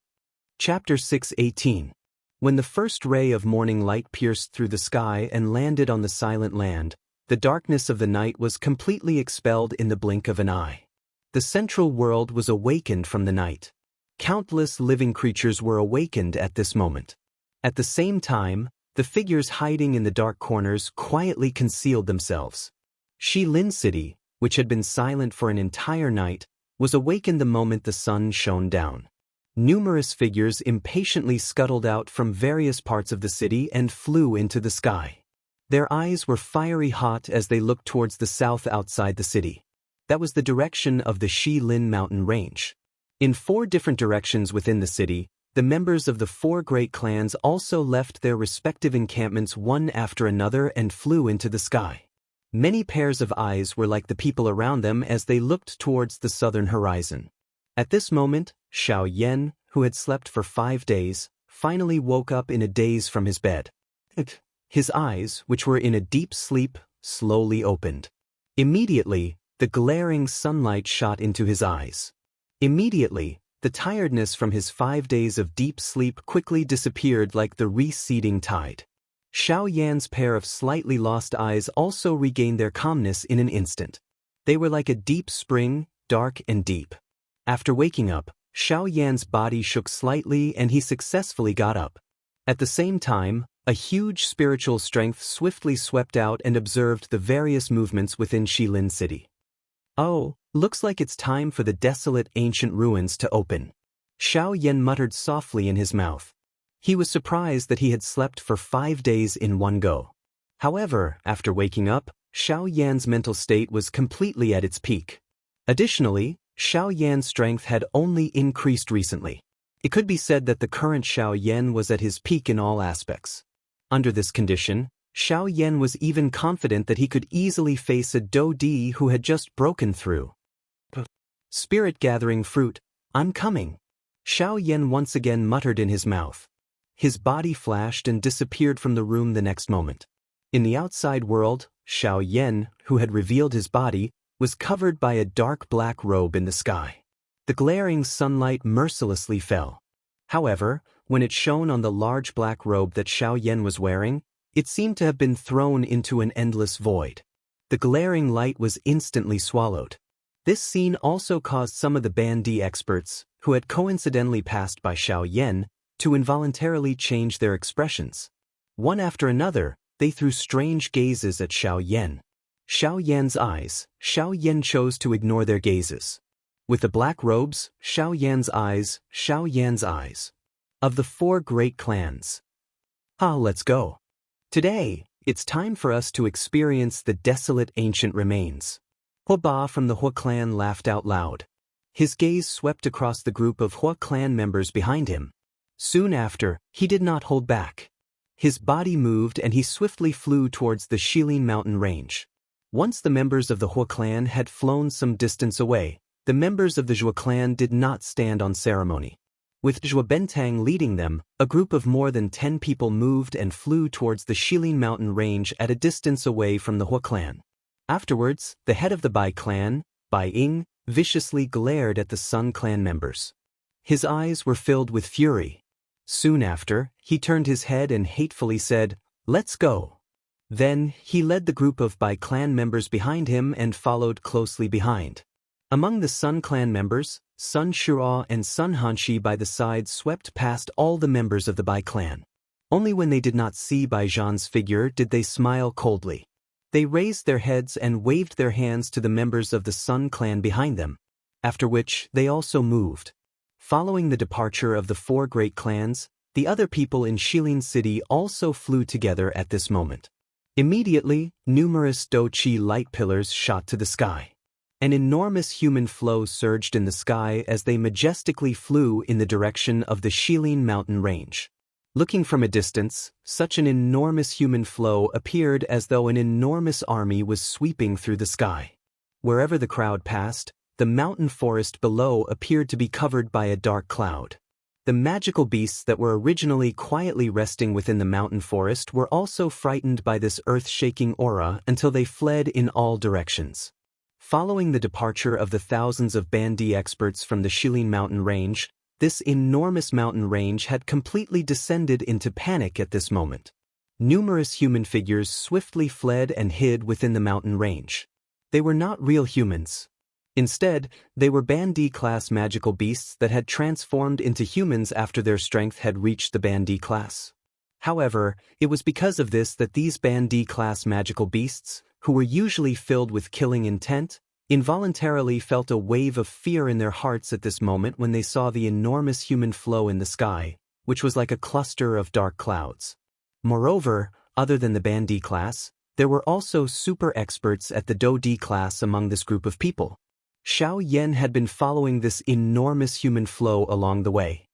Chapter 6:18. When the first ray of morning light pierced through the sky and landed on the silent land, the darkness of the night was completely expelled in the blink of an eye. The central world was awakened from the night. Countless living creatures were awakened at this moment. At the same time, the figures hiding in the dark corners quietly concealed themselves. Shilin City, which had been silent for an entire night, was awakened the moment the sun shone down. Numerous figures impatiently scuttled out from various parts of the city and flew into the sky. Their eyes were fiery hot as they looked towards the south outside the city. That was the direction of the Shilin mountain range. In 4 different directions within the city, the members of the four great clans also left their respective encampments one after another and flew into the sky. Many pairs of eyes were like the people around them as they looked towards the southern horizon. At this moment, Xianxia, who had slept for 5 days, finally woke up in a daze from his bed. His eyes, which were in a deep sleep, slowly opened. Immediately, the glaring sunlight shot into his eyes. Immediately, the tiredness from his 5 days of deep sleep quickly disappeared like the receding tide. Xiaoyan's pair of slightly lost eyes also regained their calmness in an instant. They were like a deep spring, dark and deep. After waking up, Xiaoyan's body shook slightly and he successfully got up. At the same time, a huge spiritual strength swiftly swept out and observed the various movements within Shilin City. "Oh, looks like it's time for the desolate ancient ruins to open," Xiaoyan muttered softly in his mouth. He was surprised that he had slept for 5 days in one go. However, after waking up, Xiaoyan's mental state was completely at its peak. Additionally, Xiaoyan's strength had only increased recently. It could be said that the current Xiaoyan was at his peak in all aspects. Under this condition, Xiaoyan was even confident that he could easily face a Dodi who had just broken through. "Spirit gathering fruit, I'm coming," Xiaoyan once again muttered in his mouth. His body flashed and disappeared from the room the next moment. In the outside world, Xiaoyan, who had revealed his body, was covered by a dark black robe in the sky. The glaring sunlight mercilessly fell. However, when it shone on the large black robe that Xiaoyan was wearing, it seemed to have been thrown into an endless void. The glaring light was instantly swallowed. This scene also caused some of the Bandi experts, who had coincidentally passed by Xiaoyan, to involuntarily change their expressions. One after another, they threw strange gazes at Xiaoyan. Xiaoyan's eyes, Xiaoyan chose to ignore their gazes. With the black robes, Xiaoyan's eyes. Of the four great clans. Let's go. Today, it's time for us to experience the desolate ancient remains. Hua from the Hua clan laughed out loud. His gaze swept across the group of Hua clan members behind him. Soon after, he did not hold back. His body moved and he swiftly flew towards the Shilin mountain range. Once the members of the Hua clan had flown some distance away, the members of the Zhua clan did not stand on ceremony. With Zhua Bentang leading them, a group of more than 10 people moved and flew towards the Shilin mountain range at a distance away from the Hua clan. Afterwards, the head of the Bai clan, Bai Ying, viciously glared at the Sun clan members. His eyes were filled with fury. Soon after, he turned his head and hatefully said, "Let's go." Then, he led the group of Bai clan members behind him and followed closely behind. Among the Sun clan members, Sun Shura and Sun Hanshi by the side swept past all the members of the Bai clan. Only when they did not see Bai Zhan's figure did they smile coldly. They raised their heads and waved their hands to the members of the Sun clan behind them, after which they also moved. Following the departure of the four great clans, the other people in Shilin City also flew together at this moment. Immediately, numerous Do-Chi light pillars shot to the sky. An enormous human flow surged in the sky as they majestically flew in the direction of the Shilin mountain range. Looking from a distance, such an enormous human flow appeared as though an enormous army was sweeping through the sky. Wherever the crowd passed, the mountain forest below appeared to be covered by a dark cloud. The magical beasts that were originally quietly resting within the mountain forest were also frightened by this earth-shaking aura until they fled in all directions. Following the departure of the thousands of Bandi experts from the Shilin mountain range, this enormous mountain range had completely descended into panic at this moment. Numerous human figures swiftly fled and hid within the mountain range. They were not real humans. Instead, they were Bandi-class magical beasts that had transformed into humans after their strength had reached the Bandi class. However, it was because of this that these Bandi-class magical beasts, who were usually filled with killing intent, involuntarily felt a wave of fear in their hearts at this moment when they saw the enormous human flow in the sky, which was like a cluster of dark clouds. Moreover, other than the Bandi class, there were also super experts at the Do-Di class among this group of people. Xiaoyan had been following this enormous human flow along the way.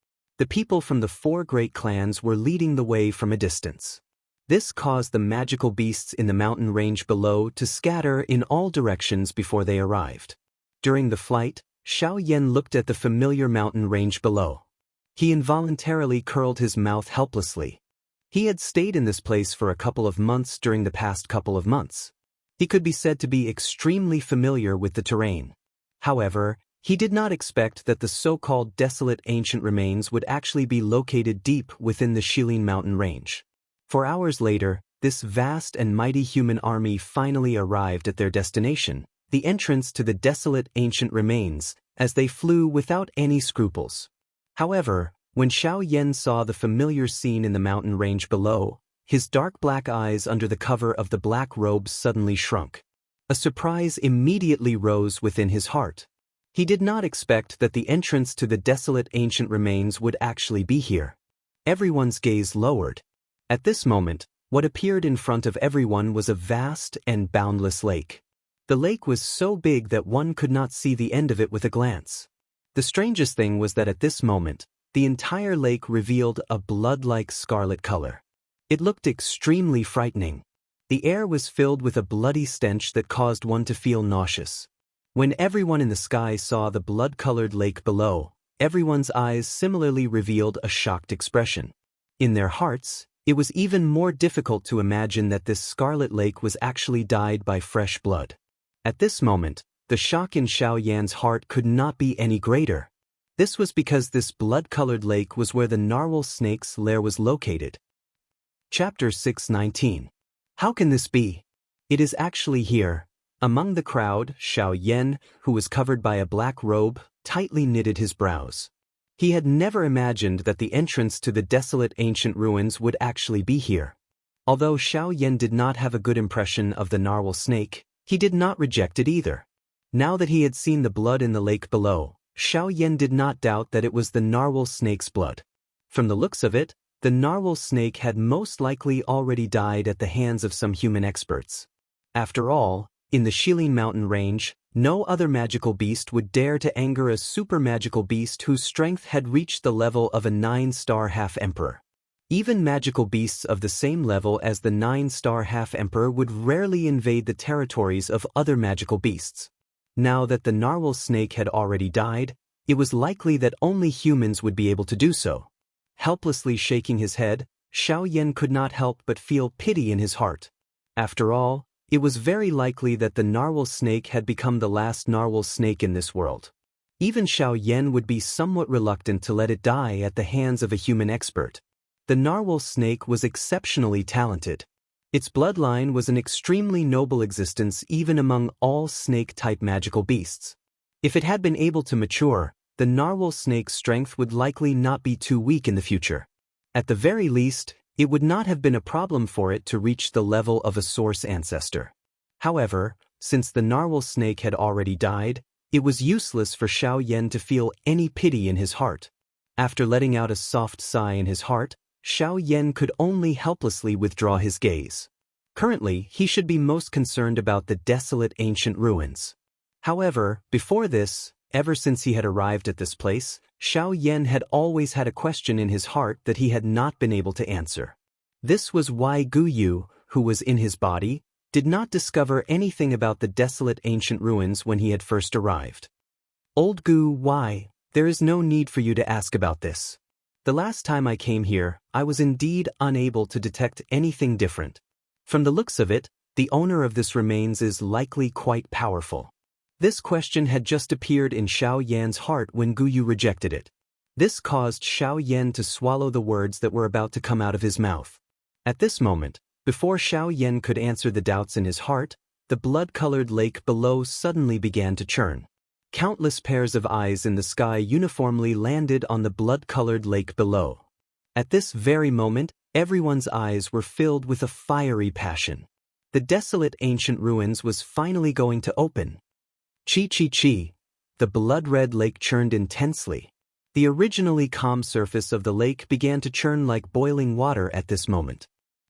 The people from the 4 great clans were leading the way from a distance. This caused the magical beasts in the mountain range below to scatter in all directions before they arrived. During the flight, Xiaoyan looked at the familiar mountain range below. He involuntarily curled his mouth helplessly. He had stayed in this place for a couple of months during the past couple of months. He could be said to be extremely familiar with the terrain. However, he did not expect that the so-called desolate ancient remains would actually be located deep within the Shilin mountain range. 4 hours later, this vast and mighty human army finally arrived at their destination, the entrance to the desolate ancient remains, as they flew without any scruples. However, when Xiaoyan saw the familiar scene in the mountain range below, his dark black eyes under the cover of the black robes suddenly shrunk. A surprise immediately rose within his heart. He did not expect that the entrance to the desolate ancient remains would actually be here. Everyone's gaze lowered. At this moment, what appeared in front of everyone was a vast and boundless lake. The lake was so big that one could not see the end of it with a glance. The strangest thing was that at this moment, the entire lake revealed a blood-like scarlet color. It looked extremely frightening. The air was filled with a bloody stench that caused one to feel nauseous. When everyone in the sky saw the blood-colored lake below, everyone's eyes similarly revealed a shocked expression. In their hearts, it was even more difficult to imagine that this scarlet lake was actually dyed by fresh blood. At this moment, the shock in Xiaoyan's heart could not be any greater. This was because this blood-colored lake was where the narwhal snake's lair was located. Chapter 619. How can this be? It is actually here. Among the crowd, Xiaoyan, who was covered by a black robe, tightly knitted his brows. He had never imagined that the entrance to the desolate ancient ruins would actually be here. Although Xiaoyan did not have a good impression of the narwhal snake, he did not reject it either. Now that he had seen the blood in the lake below, Xiaoyan did not doubt that it was the narwhal snake's blood. From the looks of it, the narwhal snake had most likely already died at the hands of some human experts. After all, in the Shilin mountain range, no other magical beast would dare to anger a super magical beast whose strength had reached the level of a 9-star half-emperor. Even magical beasts of the same level as the 9-star half-emperor would rarely invade the territories of other magical beasts. Now that the narwhal snake had already died, it was likely that only humans would be able to do so. Helplessly shaking his head, Xiaoyan could not help but feel pity in his heart. After all, it was very likely that the narwhal snake had become the last narwhal snake in this world. Even Xiaoyan would be somewhat reluctant to let it die at the hands of a human expert. The narwhal snake was exceptionally talented. Its bloodline was an extremely noble existence even among all snake-type magical beasts. If it had been able to mature, the narwhal snake's strength would likely not be too weak in the future. At the very least, it would not have been a problem for it to reach the level of a source ancestor. However, since the narwhal snake had already died, it was useless for Xiaoyan to feel any pity in his heart. After letting out a soft sigh in his heart, Xiaoyan could only helplessly withdraw his gaze. Currently, he should be most concerned about the desolate ancient ruins. However, before this, ever since he had arrived at this place, Xiaoyan had always had a question in his heart that he had not been able to answer. This was why Guyu, who was in his body, did not discover anything about the desolate ancient ruins when he had first arrived. Old Gu, why? There is no need for you to ask about this. The last time I came here, I was indeed unable to detect anything different. From the looks of it, the owner of this remains is likely quite powerful. This question had just appeared in Xiaoyan's heart when Guyu rejected it. This caused Xiaoyan to swallow the words that were about to come out of his mouth. At this moment, before Xiaoyan could answer the doubts in his heart, the blood-colored lake below suddenly began to churn. Countless pairs of eyes in the sky uniformly landed on the blood-colored lake below. At this very moment, everyone's eyes were filled with a fiery passion. The desolate ancient ruins was finally going to open. Chi. The blood-red lake churned intensely. The originally calm surface of the lake began to churn like boiling water at this moment.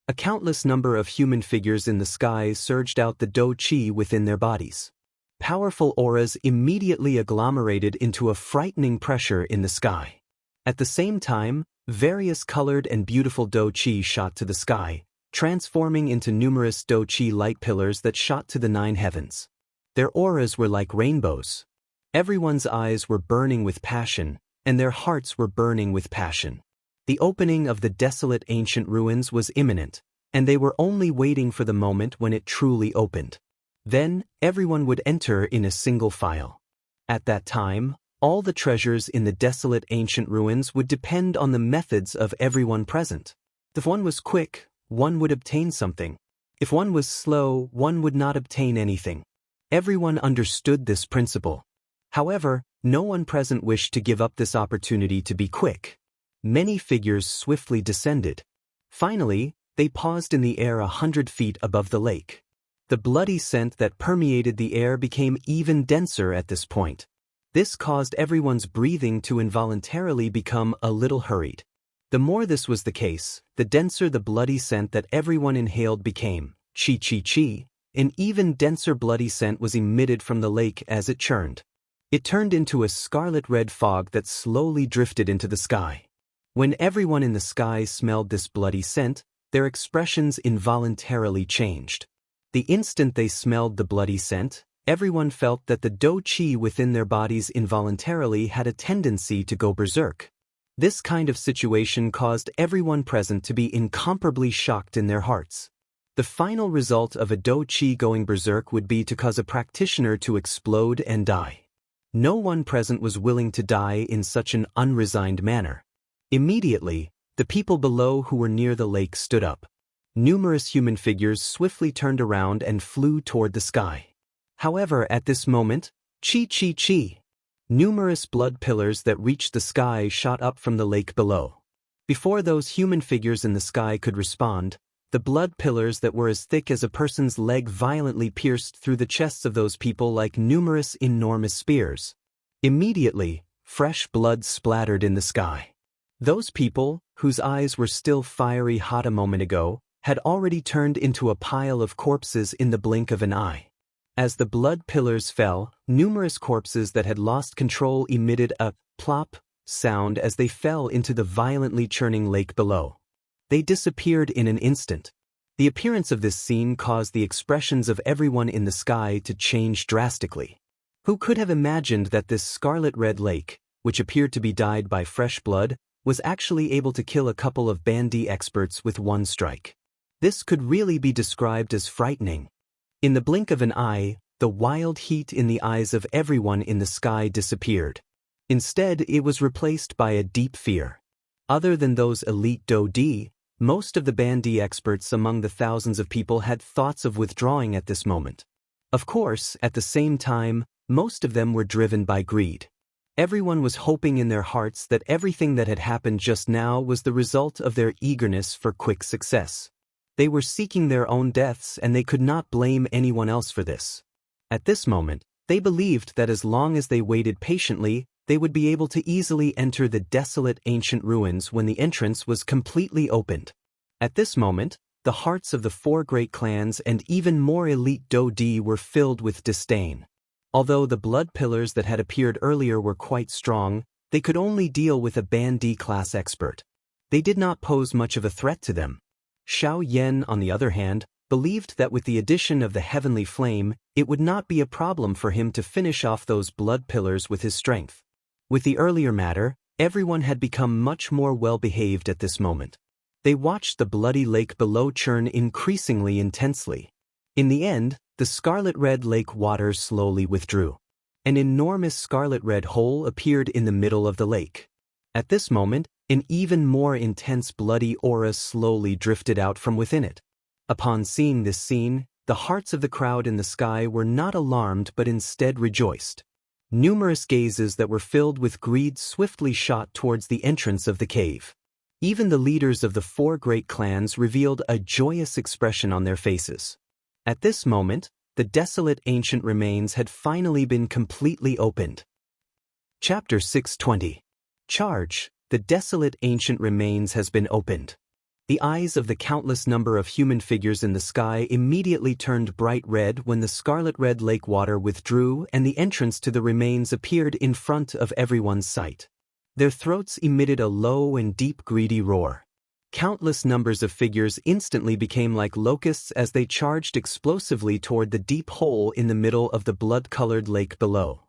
A countless number of human figures in the sky surged out the do chi within their bodies. Powerful auras immediately agglomerated into a frightening pressure in the sky. At the same time, various colored and beautiful Do-Chi shot to the sky, transforming into numerous Do-Chi light pillars that shot to the 9 heavens. Their auras were like rainbows. Everyone's eyes were burning with passion, and their hearts were burning with passion. The opening of the desolate ancient ruins was imminent, and they were only waiting for the moment when it truly opened. Then, everyone would enter in a single file. At that time, all the treasures in the desolate ancient ruins would depend on the methods of everyone present. If one was quick, one would obtain something. If one was slow, one would not obtain anything. Everyone understood this principle. However, no one present wished to give up this opportunity to be quick. Many figures swiftly descended. Finally, they paused in the air 100 feet above the lake. The bloody scent that permeated the air became even denser at this point. This caused everyone's breathing to involuntarily become a little hurried. The more this was the case, the denser the bloody scent that everyone inhaled became. Chi. An even denser bloody scent was emitted from the lake as it churned. It turned into a scarlet-red fog that slowly drifted into the sky. When everyone in the sky smelled this bloody scent, their expressions involuntarily changed. The instant they smelled the bloody scent, everyone felt that the Do-Chi within their bodies involuntarily had a tendency to go berserk. This kind of situation caused everyone present to be incomparably shocked in their hearts. The final result of a Do-Chi going berserk would be to cause a practitioner to explode and die. No one present was willing to die in such an unresigned manner. Immediately, the people below who were near the lake stood up. Numerous human figures swiftly turned around and flew toward the sky. However, at this moment, Chi. Numerous blood pillars that reached the sky shot up from the lake below. Before those human figures in the sky could respond, the blood pillars that were as thick as a person's leg violently pierced through the chests of those people like numerous enormous spears. Immediately, fresh blood splattered in the sky. Those people, whose eyes were still fiery hot a moment ago, had already turned into a pile of corpses in the blink of an eye. As the blood pillars fell, numerous corpses that had lost control emitted a plop sound as they fell into the violently churning lake below. They disappeared in an instant. The appearance of this scene caused the expressions of everyone in the sky to change drastically. Who could have imagined that this scarlet-red lake, which appeared to be dyed by fresh blood, was actually able to kill a couple of bandy experts with one strike? This could really be described as frightening. In the blink of an eye, the wild heat in the eyes of everyone in the sky disappeared. Instead, it was replaced by a deep fear. Other than those elite Do-Di, most of the bandy experts among the thousands of people had thoughts of withdrawing at this moment. Of course, at the same time, most of them were driven by greed. Everyone was hoping in their hearts that everything that had happened just now was the result of their eagerness for quick success. They were seeking their own deaths and they could not blame anyone else for this. At this moment, they believed that as long as they waited patiently, they would be able to easily enter the desolate ancient ruins when the entrance was completely opened. At this moment, the hearts of the 4 great clans and even more elite Do-Di were filled with disdain. Although the blood pillars that had appeared earlier were quite strong, they could only deal with a bandy class expert. They did not pose much of a threat to them. Xiao Yan, on the other hand, believed that with the addition of the heavenly flame, it would not be a problem for him to finish off those blood pillars with his strength. With the earlier matter, everyone had become much more well-behaved at this moment. They watched the bloody lake below churn increasingly intensely. In the end, the scarlet-red lake water slowly withdrew. An enormous scarlet-red hole appeared in the middle of the lake. At this moment, an even more intense bloody aura slowly drifted out from within it. Upon seeing this scene, the hearts of the crowd in the sky were not alarmed but instead rejoiced. Numerous gazes that were filled with greed swiftly shot towards the entrance of the cave. Even the leaders of the 4 great clans revealed a joyous expression on their faces. At this moment, the desolate ancient remains had finally been completely opened. Chapter 620. Charge, the desolate ancient remains has been opened. The eyes of the countless number of human figures in the sky immediately turned bright red when the scarlet-red lake water withdrew and the entrance to the remains appeared in front of everyone's sight. Their throats emitted a low and deep greedy roar. Countless numbers of figures instantly became like locusts as they charged explosively toward the deep hole in the middle of the blood-colored lake below.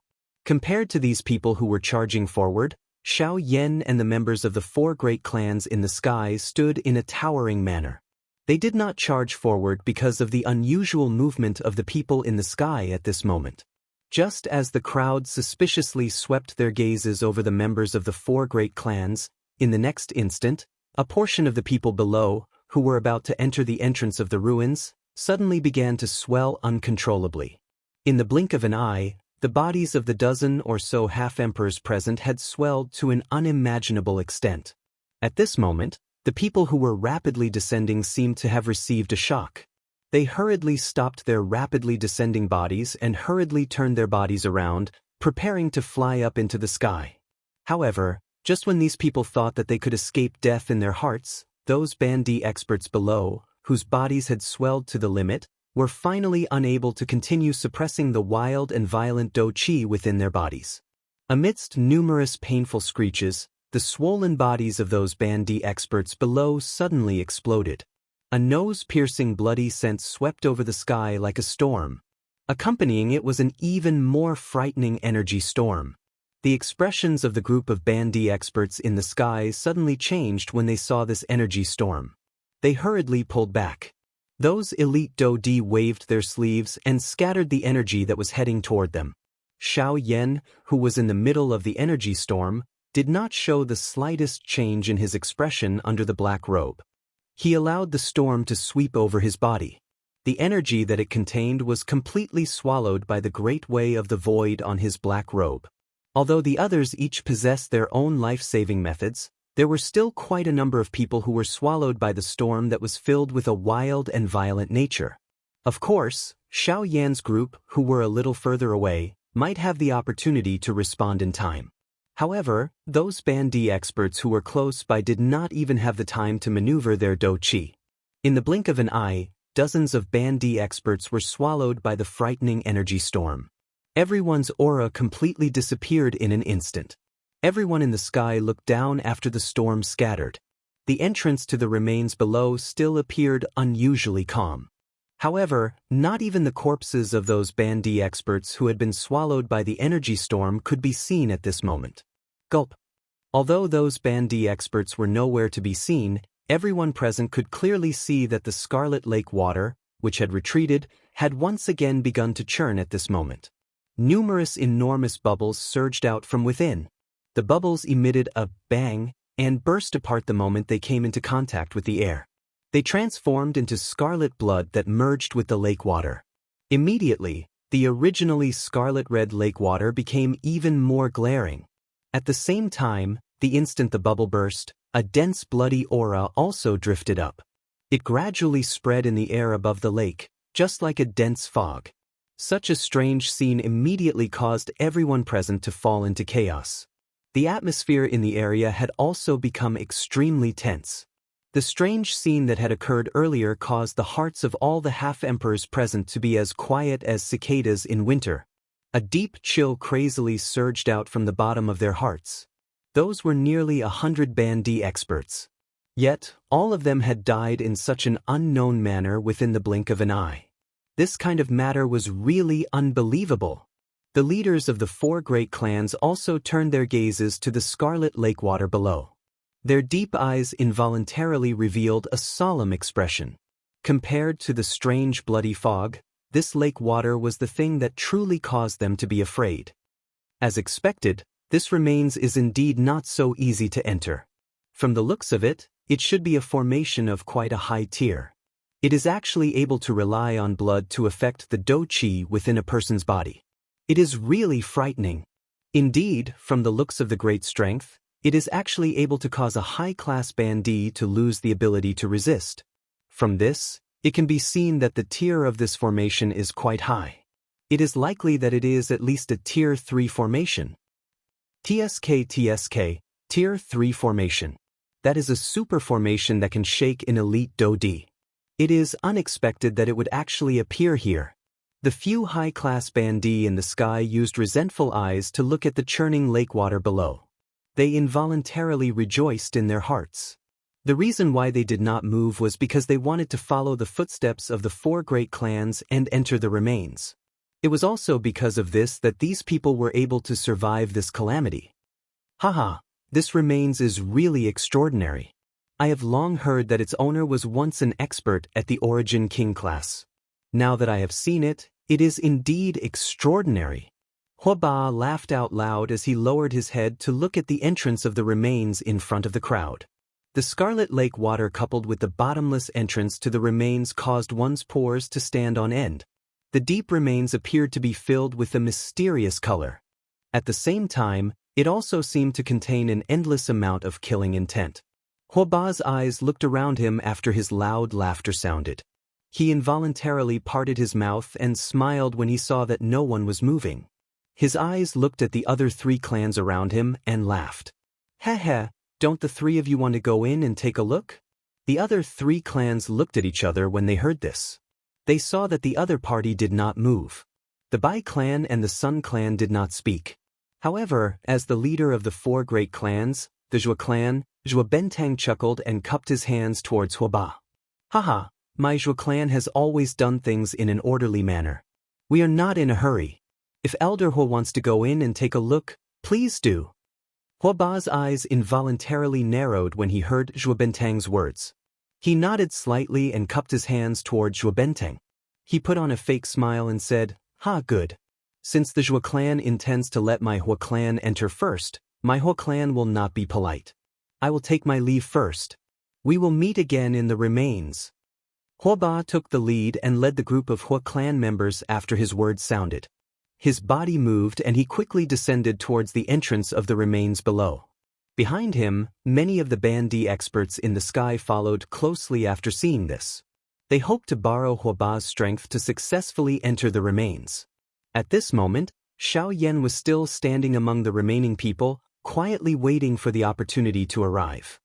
Compared to these people who were charging forward, Xiao Yan and the members of the four great clans in the sky stood in a towering manner. They did not charge forward because of the unusual movement of the people in the sky at this moment. Just as the crowd suspiciously swept their gazes over the members of the four great clans, in the next instant, a portion of the people below, who were about to enter the entrance of the ruins, suddenly began to swell uncontrollably. In the blink of an eye, the bodies of the dozen or so half-emperors present had swelled to an unimaginable extent. At this moment, the people who were rapidly descending seemed to have received a shock. They hurriedly stopped their rapidly descending bodies and hurriedly turned their bodies around, preparing to fly up into the sky. However, just when these people thought that they could escape death in their hearts, those Bandi experts below, whose bodies had swelled to the limit, were finally unable to continue suppressing the wild and violent Do Qi within their bodies. Amidst numerous painful screeches, the swollen bodies of those Bandi experts below suddenly exploded. A nose-piercing bloody scent swept over the sky like a storm. Accompanying it was an even more frightening energy storm. The expressions of the group of Bandi experts in the sky suddenly changed when they saw this energy storm. They hurriedly pulled back. Those elite Do-Di waved their sleeves and scattered the energy that was heading toward them. Xiao Yan, who was in the middle of the energy storm, did not show the slightest change in his expression under the black robe. He allowed the storm to sweep over his body. The energy that it contained was completely swallowed by the great way of the void on his black robe. Although the others each possessed their own life-saving methods, there were still quite a number of people who were swallowed by the storm that was filled with a wild and violent nature. Of course, Xiao Yan's group, who were a little further away, might have the opportunity to respond in time. However, those Bandi experts who were close by did not even have the time to maneuver their Do Qi. In the blink of an eye, dozens of Bandi experts were swallowed by the frightening energy storm. Everyone's aura completely disappeared in an instant. Everyone in the sky looked down after the storm scattered. The entrance to the remains below still appeared unusually calm. However, not even the corpses of those Bandi experts who had been swallowed by the energy storm could be seen at this moment. Gulp. Although those Bandi experts were nowhere to be seen, everyone present could clearly see that the Scarlet Lake water, which had retreated, had once again begun to churn at this moment. Numerous enormous bubbles surged out from within. The bubbles emitted a bang and burst apart the moment they came into contact with the air. They transformed into scarlet blood that merged with the lake water. Immediately, the originally scarlet-red lake water became even more glaring. At the same time, the instant the bubble burst, a dense bloody aura also drifted up. It gradually spread in the air above the lake, just like a dense fog. Such a strange scene immediately caused everyone present to fall into chaos. The atmosphere in the area had also become extremely tense. The strange scene that had occurred earlier caused the hearts of all the half-emperors present to be as quiet as cicadas in winter. A deep chill crazily surged out from the bottom of their hearts. Those were nearly 100 Bandi experts. Yet, all of them had died in such an unknown manner within the blink of an eye. This kind of matter was really unbelievable. The leaders of the four great clans also turned their gazes to the scarlet lake water below. Their deep eyes involuntarily revealed a solemn expression. Compared to the strange bloody fog, this lake water was the thing that truly caused them to be afraid. As expected, this remains is indeed not so easy to enter. From the looks of it, it should be a formation of quite a high tier. It is actually able to rely on blood to affect the Do Qi within a person's body. It is really frightening. Indeed, from the looks of the great strength, it is actually able to cause a high-class Bandi to lose the ability to resist. From this, it can be seen that the tier of this formation is quite high. It is likely that it is at least a Tier 3 formation. TSK, Tier 3 formation. That is a super formation that can shake an elite Do-Di. It is unexpected that it would actually appear here. The few high-class Bandi in the sky used resentful eyes to look at the churning lake water below. they involuntarily rejoiced in their hearts. The reason why they did not move was because they wanted to follow the footsteps of the 4 great clans and enter the remains. It was also because of this that these people were able to survive this calamity. Haha, this remains is really extraordinary. I have long heard that its owner was once an expert at the Origin King class. Now that I have seen it, it is indeed extraordinary. Huoba laughed out loud as he lowered his head to look at the entrance of the remains in front of the crowd. The Scarlet Lake water coupled with the bottomless entrance to the remains caused one's pores to stand on end. The deep remains appeared to be filled with a mysterious color. At the same time, it also seemed to contain an endless amount of killing intent. Huoba's eyes looked around him after his loud laughter sounded. He involuntarily parted his mouth and smiled when he saw that no one was moving. His eyes looked at the other 3 clans around him and laughed. Heh, don't the 3 of you want to go in and take a look? The other 3 clans looked at each other when they heard this. They saw that the other party did not move. The Bai clan and the Sun clan did not speak. However, as the leader of the 4 great clans, the Zhua clan, Zhua Bentang chuckled and cupped his hands towards Huoba. Haha, my Zhua clan has always done things in an orderly manner. We are not in a hurry. If Elder Huo wants to go in and take a look, please do. Huoba's eyes involuntarily narrowed when he heard Zhua Bentang's words. He nodded slightly and cupped his hands toward Zhua Bentang. He put on a fake smile and said, "Ha, good. Since the Zhua clan intends to let my Huo clan enter first, my Huo clan will not be polite. I will take my leave first. We will meet again in the remains." Huoba took the lead and led the group of Huo clan members after his words sounded. His body moved and he quickly descended towards the entrance of the remains below. Behind him, many of the Bandi experts in the sky followed closely after seeing this. They hoped to borrow Huoba's strength to successfully enter the remains. At this moment, Xiao Yan was still standing among the remaining people, quietly waiting for the opportunity to arrive.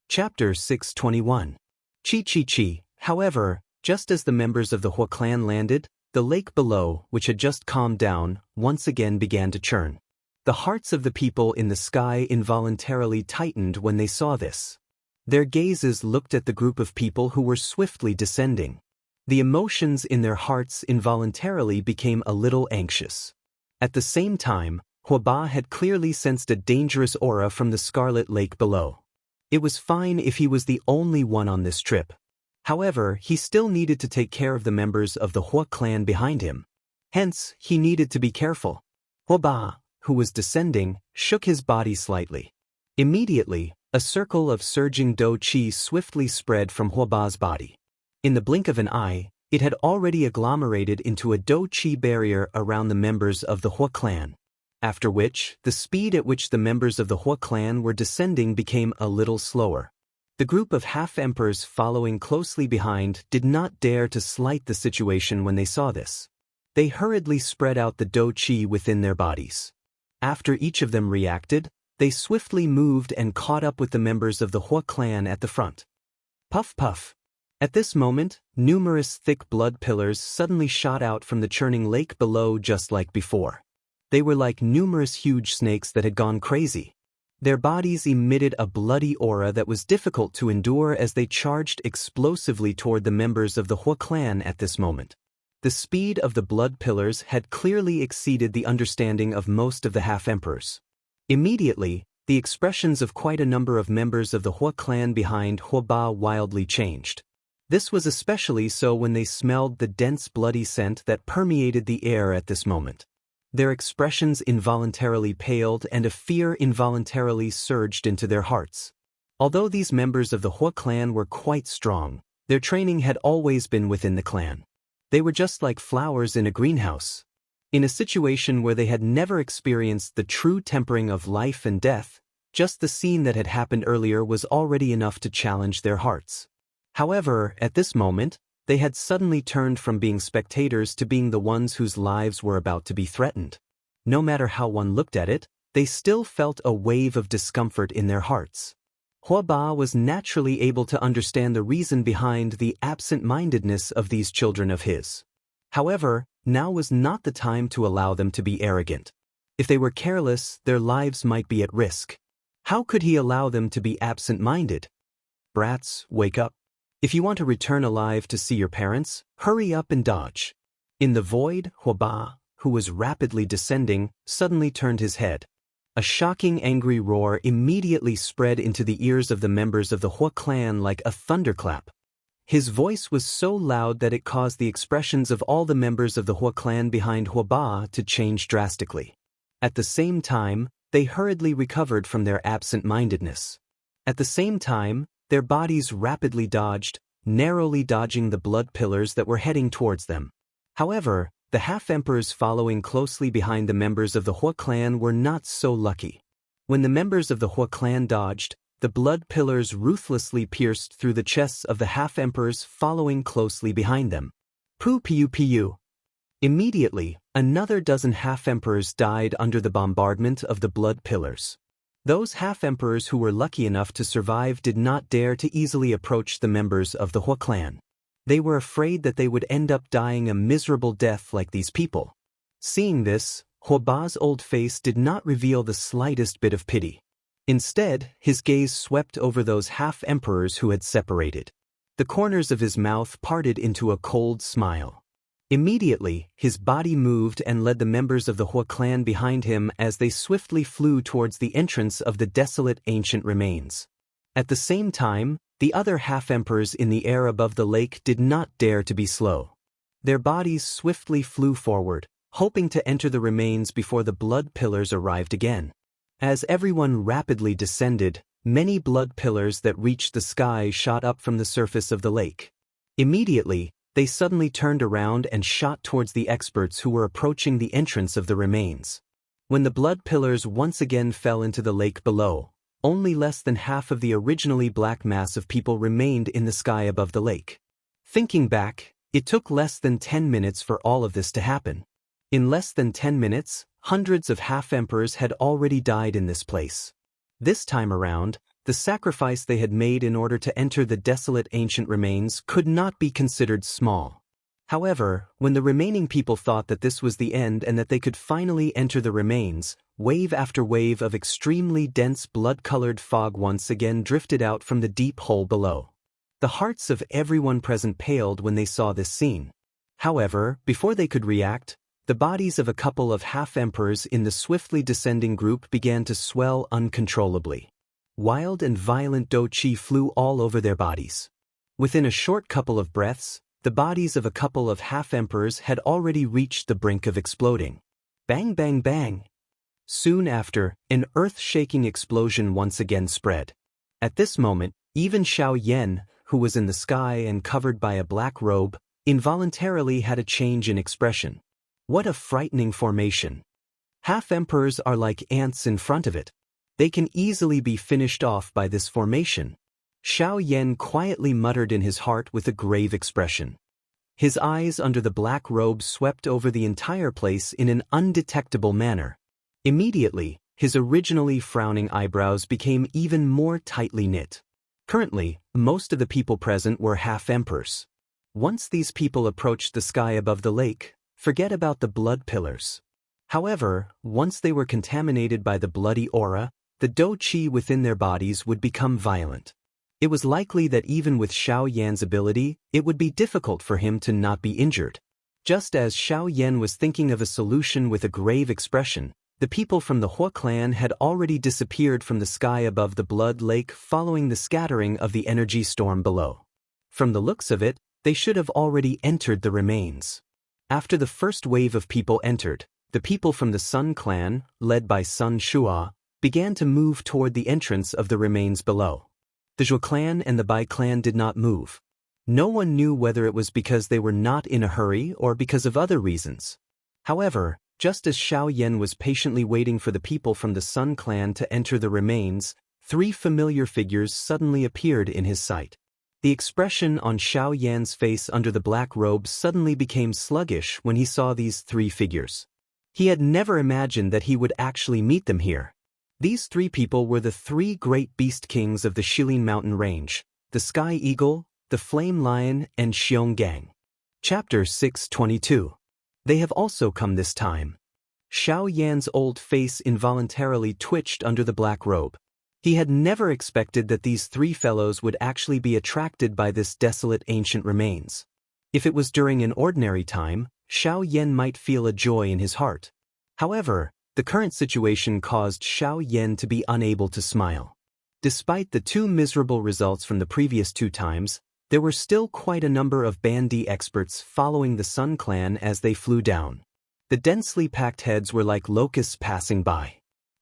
Chapter 621. Chi. However, just as the members of the Huo clan landed, the lake below, which had just calmed down, once again began to churn. The hearts of the people in the sky involuntarily tightened when they saw this. Their gazes looked at the group of people who were swiftly descending. The emotions in their hearts involuntarily became a little anxious. At the same time, Huoba had clearly sensed a dangerous aura from the Scarlet Lake below. It was fine if he was the only one on this trip. However, he still needed to take care of the members of the Huo clan behind him. Hence, he needed to be careful. Huoba, who was descending, shook his body slightly. Immediately, a circle of surging dou qi swiftly spread from Huoba's body. In the blink of an eye, it had already agglomerated into a dou qi barrier around the members of the Huo clan. After which, the speed at which the members of the Huo clan were descending became a little slower. The group of half-emperors following closely behind did not dare to slight the situation when they saw this. They hurriedly spread out the dou qi within their bodies. After each of them reacted, they swiftly moved and caught up with the members of the Huo clan at the front. Puff puff. At this moment, numerous thick blood pillars suddenly shot out from the churning lake below just like before. They were like numerous huge snakes that had gone crazy. Their bodies emitted a bloody aura that was difficult to endure as they charged explosively toward the members of the Huo clan at this moment. The speed of the blood pillars had clearly exceeded the understanding of most of the half-emperors. Immediately, the expressions of quite a number of members of the Huo clan behind Huoba wildly changed. This was especially so when they smelled the dense bloody scent that permeated the air at this moment. Their expressions involuntarily paled and a fear involuntarily surged into their hearts. Although these members of the Huo clan were quite strong, their training had always been within the clan. They were just like flowers in a greenhouse. In a situation where they had never experienced the true tempering of life and death, just the scene that had happened earlier was already enough to challenge their hearts. However, at this moment, they had suddenly turned from being spectators to being the ones whose lives were about to be threatened. No matter how one looked at it, they still felt a wave of discomfort in their hearts. Huoba was naturally able to understand the reason behind the absent-mindedness of these children of his. However, now was not the time to allow them to be arrogant. If they were careless, their lives might be at risk. How could he allow them to be absent-minded? Brats, wake up. If you want to return alive to see your parents, hurry up and dodge. In the void, Huoba, who was rapidly descending, suddenly turned his head. A shocking angry roar immediately spread into the ears of the members of the Hua clan like a thunderclap. His voice was so loud that it caused the expressions of all the members of the Hua clan behind Huoba to change drastically. At the same time, they hurriedly recovered from their absent-mindedness. At the same time, their bodies rapidly dodged, narrowly dodging the blood pillars that were heading towards them. However, the half-emperors following closely behind the members of the Hua clan were not so lucky. When the members of the Hua clan dodged, the blood pillars ruthlessly pierced through the chests of the half-emperors following closely behind them. Pu. Immediately, another dozen half-emperors died under the bombardment of the blood pillars. Those half-emperors who were lucky enough to survive did not dare to easily approach the members of the Hua clan. They were afraid that they would end up dying a miserable death like these people. Seeing this, Huoba's old face did not reveal the slightest bit of pity. Instead, his gaze swept over those half-emperors who had separated. The corners of his mouth parted into a cold smile. Immediately, his body moved and led the members of the Hua clan behind him as they swiftly flew towards the entrance of the desolate ancient remains. At the same time, the other half-emperors in the air above the lake did not dare to be slow. Their bodies swiftly flew forward, hoping to enter the remains before the blood pillars arrived again. As everyone rapidly descended, many blood pillars that reached the sky shot up from the surface of the lake. Immediately, they suddenly turned around and shot towards the experts who were approaching the entrance of the remains. When the blood pillars once again fell into the lake below, only less than half of the originally black mass of people remained in the sky above the lake. Thinking back, it took less than 10 minutes for all of this to happen. In less than 10 minutes, hundreds of half-emperors had already died in this place. This time around, the sacrifice they had made in order to enter the desolate ancient remains could not be considered small. However, when the remaining people thought that this was the end and that they could finally enter the remains, wave after wave of extremely dense blood-colored fog once again drifted out from the deep hole below. The hearts of everyone present paled when they saw this scene. However, before they could react, the bodies of a couple of half-emperors in the swiftly descending group began to swell uncontrollably. Wild and violent do-chi flew all over their bodies. Within a short couple of breaths, the bodies of a couple of half-emperors had already reached the brink of exploding. Bang bang bang! Soon after, an earth-shaking explosion once again spread. At this moment, even Xianxia, who was in the sky and covered by a black robe, involuntarily had a change in expression. What a frightening formation! Half-emperors are like ants in front of it. They can easily be finished off by this formation. Xianxia quietly muttered in his heart with a grave expression. His eyes under the black robe swept over the entire place in an undetectable manner. Immediately, his originally frowning eyebrows became even more tightly knit. Currently, most of the people present were half-emperors. Once these people approached the sky above the lake, forget about the blood pillars. However, once they were contaminated by the bloody aura, the do-chi within their bodies would become violent. It was likely that even with Xianxia's ability, it would be difficult for him to not be injured. Just as Xianxia was thinking of a solution with a grave expression, the people from the Hua clan had already disappeared from the sky above the blood lake following the scattering of the energy storm below. From the looks of it, they should have already entered the remains. After the first wave of people entered, the people from the Sun clan, led by Sun Shua, began to move toward the entrance of the remains below. The Zhou clan and the Bai clan did not move. No one knew whether it was because they were not in a hurry or because of other reasons. However, just as Xianxia was patiently waiting for the people from the Sun clan to enter the remains, 3 familiar figures suddenly appeared in his sight. The expression on Xianxia's face under the black robe suddenly became sluggish when he saw these 3 figures. He had never imagined that he would actually meet them here. These 3 people were the 3 great beast kings of the Shilin mountain range, the Sky Eagle, the Flame Lion, and Xionggang. Chapter 622. They have also come this time. Xiaoyan's old face involuntarily twitched under the black robe. He had never expected that these three fellows would actually be attracted by this desolate ancient remains. If it was during an ordinary time, Xiao Yan might feel a joy in his heart. However, the current situation caused Xiao Yan to be unable to smile. Despite the two miserable results from the previous two times, there were still quite a number of Bandi experts following the Sun Clan as they flew down. The densely packed heads were like locusts passing by.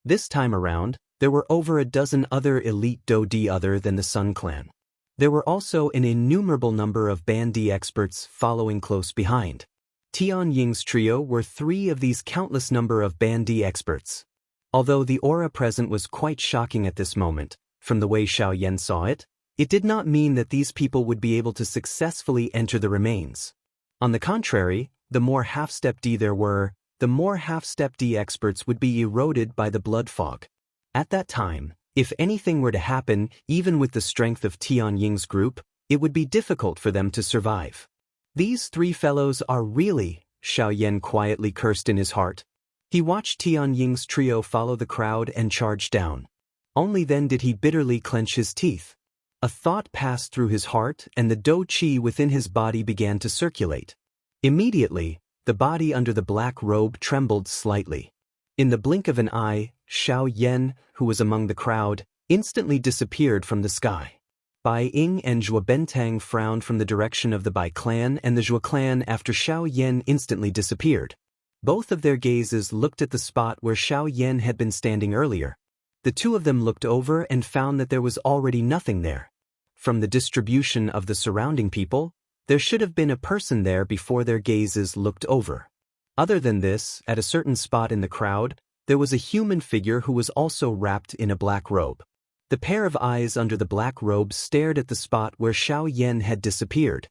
This time around, there were over a dozen other elite Dodi other than the Sun Clan. There were also an innumerable number of Bandi experts following close behind. Tian Ying's trio were three of these countless number of Bandi experts. Although the aura present was quite shocking at this moment, from the way Xiao Yan saw it, it did not mean that these people would be able to successfully enter the remains. On the contrary, the more half-step D there were, the more half-step D experts would be eroded by the blood fog. At that time, if anything were to happen, even with the strength of Tian Ying's group, it would be difficult for them to survive. These three fellows are really, Xiao Yan quietly cursed in his heart. He watched Tian Ying's trio follow the crowd and charge down. Only then did he bitterly clench his teeth. A thought passed through his heart and the Do Qi within his body began to circulate. Immediately, the body under the black robe trembled slightly. In the blink of an eye, Xiao Yan, who was among the crowd, instantly disappeared from the sky. Bai Ying and Zhuo Bentang frowned from the direction of the Bai clan and the Zhuo clan after Xiao Yan instantly disappeared. Both of their gazes looked at the spot where Xiao Yan had been standing earlier. The two of them looked over and found that there was already nothing there. From the distribution of the surrounding people, there should have been a person there before their gazes looked over. Other than this, at a certain spot in the crowd, there was a human figure who was also wrapped in a black robe. The pair of eyes under the black robe stared at the spot where Xiao Yan had disappeared.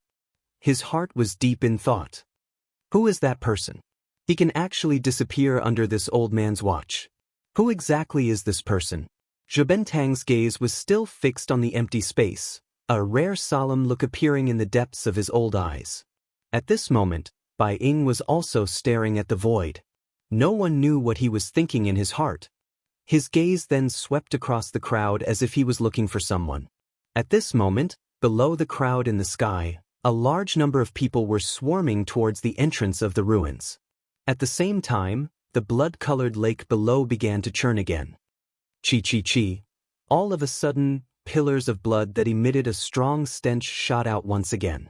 His heart was deep in thought. Who is that person? He can actually disappear under this old man's watch. Who exactly is this person? Zhuo Bentang's gaze was still fixed on the empty space, a rare solemn look appearing in the depths of his old eyes. At this moment, Bai Ying was also staring at the void. No one knew what he was thinking in his heart. His gaze then swept across the crowd as if he was looking for someone. At this moment, below the crowd in the sky, a large number of people were swarming towards the entrance of the ruins. At the same time, the blood-colored lake below began to churn again. Chi. All of a sudden, pillars of blood that emitted a strong stench shot out once again.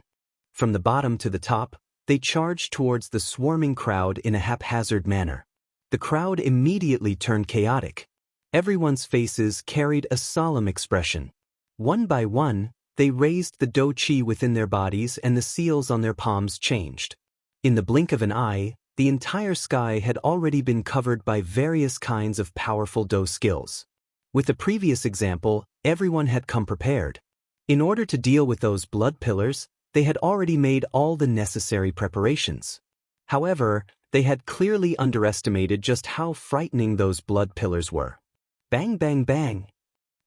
From the bottom to the top, they charged towards the swarming crowd in a haphazard manner. The crowd immediately turned chaotic. Everyone's faces carried a solemn expression. One by one, they raised the Do Qi within their bodies and the seals on their palms changed. In the blink of an eye, the entire sky had already been covered by various kinds of powerful Do skills. With the previous example, everyone had come prepared. In order to deal with those blood pillars, they had already made all the necessary preparations. However, they had clearly underestimated just how frightening those blood pillars were. Bang bang bang.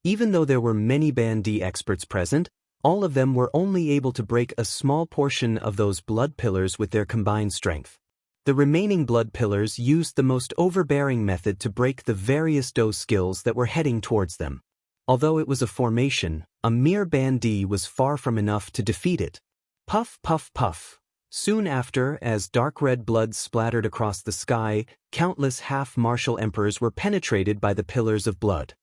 Even though there were many Bandi experts present, all of them were only able to break a small portion of those blood pillars with their combined strength. The remaining blood pillars used the most overbearing method to break the various Do skills that were heading towards them. Although it was a formation, a mere Bandi was far from enough to defeat it. Puff puff puff. Soon after, as dark red blood splattered across the sky, countless half-martial emperors were penetrated by the pillars of blood.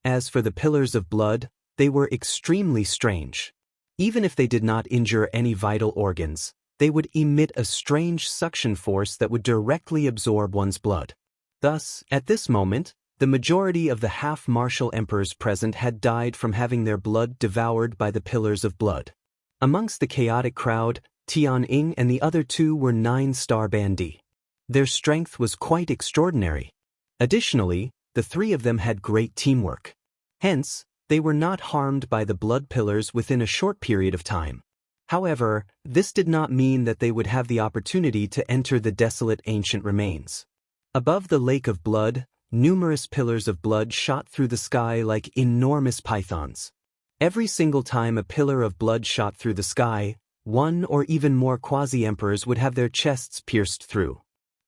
As for the pillars of blood, they were extremely strange. Even if they did not injure any vital organs, they would emit a strange suction force that would directly absorb one's blood. Thus, at this moment, the majority of the half-martial emperors present had died from having their blood devoured by the pillars of blood. Amongst the chaotic crowd, Tian Ying and the other two were 9-star Bandi. Their strength was quite extraordinary. Additionally, the three of them had great teamwork. Hence, they were not harmed by the blood pillars within a short period of time. However, this did not mean that they would have the opportunity to enter the desolate ancient remains. Above the lake of blood, numerous pillars of blood shot through the sky like enormous pythons. Every single time a pillar of blood shot through the sky, one or even more quasi-emperors would have their chests pierced through.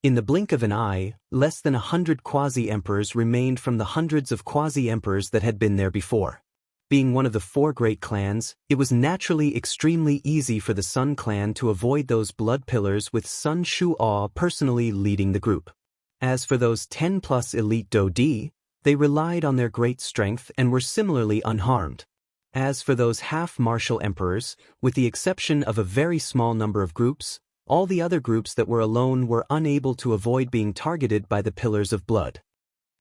In the blink of an eye, less than 100 quasi-emperors remained from the hundreds of quasi-emperors that had been there before. Being one of the four great clans, it was naturally extremely easy for the Sun clan to avoid those blood pillars with Sun Shu'ao personally leading the group. As for those 10+ elite Dodi, they relied on their great strength and were similarly unharmed. As for those half-martial emperors, with the exception of a very small number of groups, all the other groups that were alone were unable to avoid being targeted by the pillars of blood.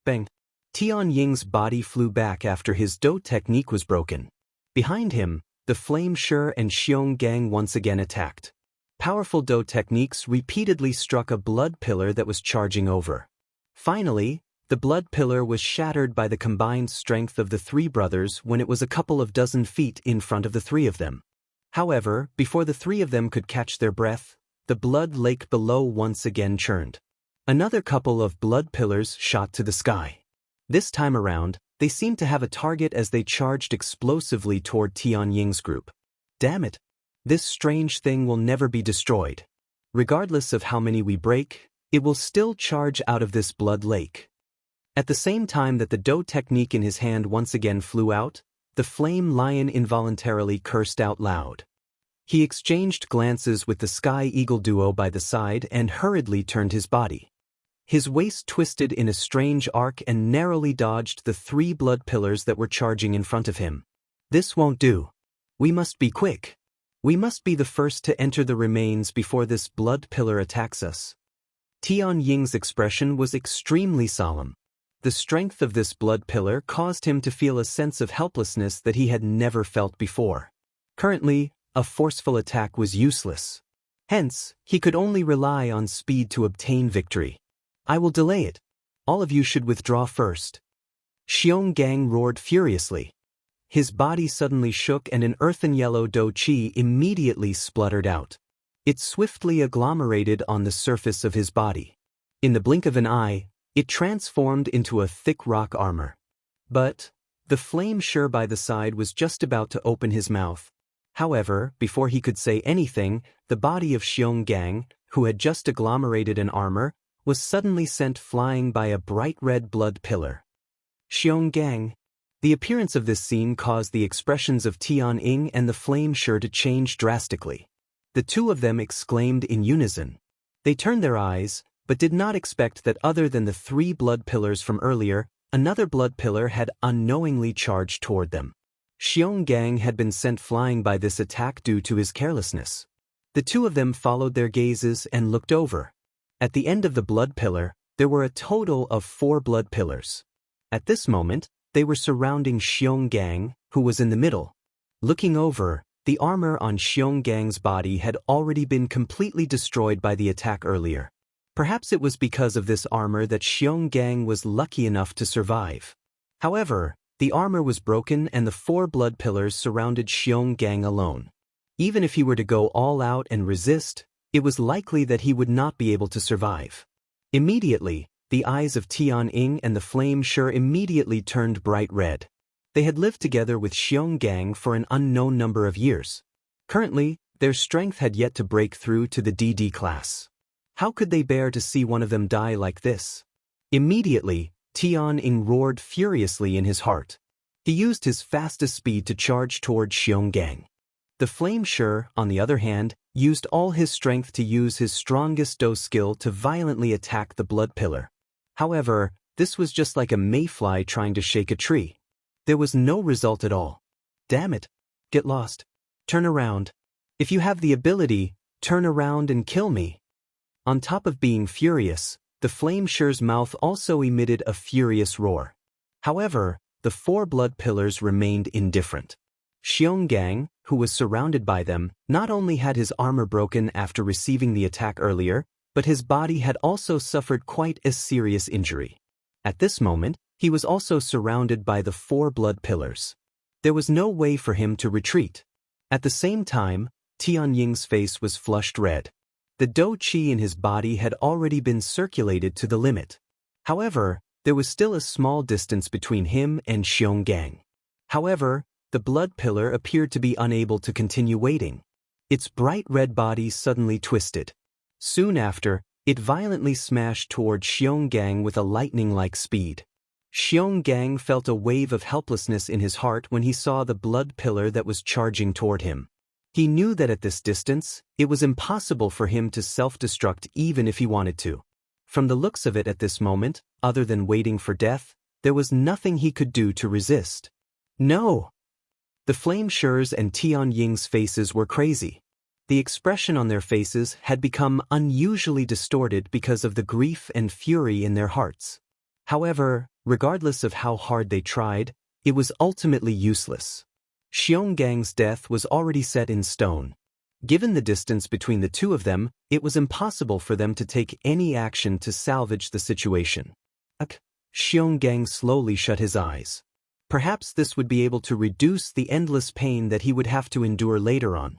Bang! Tian Ying's body flew back after his Do technique was broken. Behind him, the Flame Shi and Xiong Gang once again attacked. Powerful Do techniques repeatedly struck a blood pillar that was charging over. Finally, the blood pillar was shattered by the combined strength of the three brothers when it was a couple of dozen feet in front of the three of them. However, before the three of them could catch their breath, the blood lake below once again churned. Another couple of blood pillars shot to the sky. This time around, they seemed to have a target as they charged explosively toward Tian Ying's group. Damn it! This strange thing will never be destroyed. Regardless of how many we break, it will still charge out of this blood lake. At the same time that the Do technique in his hand once again flew out, the Flame Lion involuntarily cursed out loud. He exchanged glances with the Sky Eagle duo by the side and hurriedly turned his body. His waist twisted in a strange arc and narrowly dodged the three blood pillars that were charging in front of him. This won't do. We must be quick. We must be the first to enter the remains before this blood pillar attacks us. Tian Ying's expression was extremely solemn. The strength of this blood pillar caused him to feel a sense of helplessness that he had never felt before. Currently, a forceful attack was useless. Hence, he could only rely on speed to obtain victory. I will delay it. All of you should withdraw first. Xiong Gang roared furiously. His body suddenly shook and an earthen yellow Do Chi immediately spluttered out. It swiftly agglomerated on the surface of his body. In the blink of an eye, it transformed into a thick rock armor. But the Flame Shi by the side was just about to open his mouth. However, before he could say anything, the body of Xiong Gang, who had just agglomerated an armor, was suddenly sent flying by a bright red blood pillar. Xiong Gang. The appearance of this scene caused the expressions of Tian Ying and the Flame Shi to change drastically. The two of them exclaimed in unison. They turned their eyes, but did not expect that other than the three blood pillars from earlier, another blood pillar had unknowingly charged toward them. Xiong Gang had been sent flying by this attack due to his carelessness. The two of them followed their gazes and looked over. At the end of the blood pillar, there were a total of 4 blood pillars. At this moment, they were surrounding Xiong Gang, who was in the middle. Looking over, the armor on Xiong Gang's body had already been completely destroyed by the attack earlier. Perhaps it was because of this armor that Xiong Gang was lucky enough to survive. However, the armor was broken and the 4 blood pillars surrounded Xiong Gang alone. Even if he were to go all out and resist, it was likely that he would not be able to survive. Immediately, the eyes of Tian Ying and the Flame Shi immediately turned bright red. They had lived together with Xiong Gang for an unknown number of years. Currently, their strength had yet to break through to the DD class. How could they bear to see one of them die like this? Immediately, Tian Ying roared furiously in his heart. He used his fastest speed to charge toward Xiong Gang. The Flame Shi, on the other hand, used all his strength to use his strongest Do skill to violently attack the blood pillar. However, this was just like a mayfly trying to shake a tree. There was no result at all. Damn it. Get lost. Turn around. If you have the ability, turn around and kill me. On top of being furious, the Flame Shi's mouth also emitted a furious roar. However, the 4 blood pillars remained indifferent. Xiong Gang, who was surrounded by them, not only had his armor broken after receiving the attack earlier, but his body had also suffered quite a serious injury. At this moment, he was also surrounded by the 4 blood pillars. There was no way for him to retreat. At the same time, Tian Ying's face was flushed red. The Do Chi in his body had already been circulated to the limit. However, there was still a small distance between him and Xiong Gang. However, the blood pillar appeared to be unable to continue waiting. Its bright red body suddenly twisted. Soon after, It violently smashed toward Xionggang with a lightning-like speed. Xionggang felt a wave of helplessness in his heart when he saw the blood pillar that was charging toward him. He knew that at this distance, it was impossible for him to self-destruct even if he wanted to. From the looks of it at this moment, other than waiting for death, there was nothing he could do to resist. No! The Flameshers and Tian Ying's faces were crazy. The expression on their faces had become unusually distorted because of the grief and fury in their hearts. However, regardless of how hard they tried, it was ultimately useless. Xiongang's death was already set in stone. Given the distance between the two of them, it was impossible for them to take any action to salvage the situation. Xionggang slowly shut his eyes. Perhaps this would be able to reduce the endless pain that he would have to endure later on.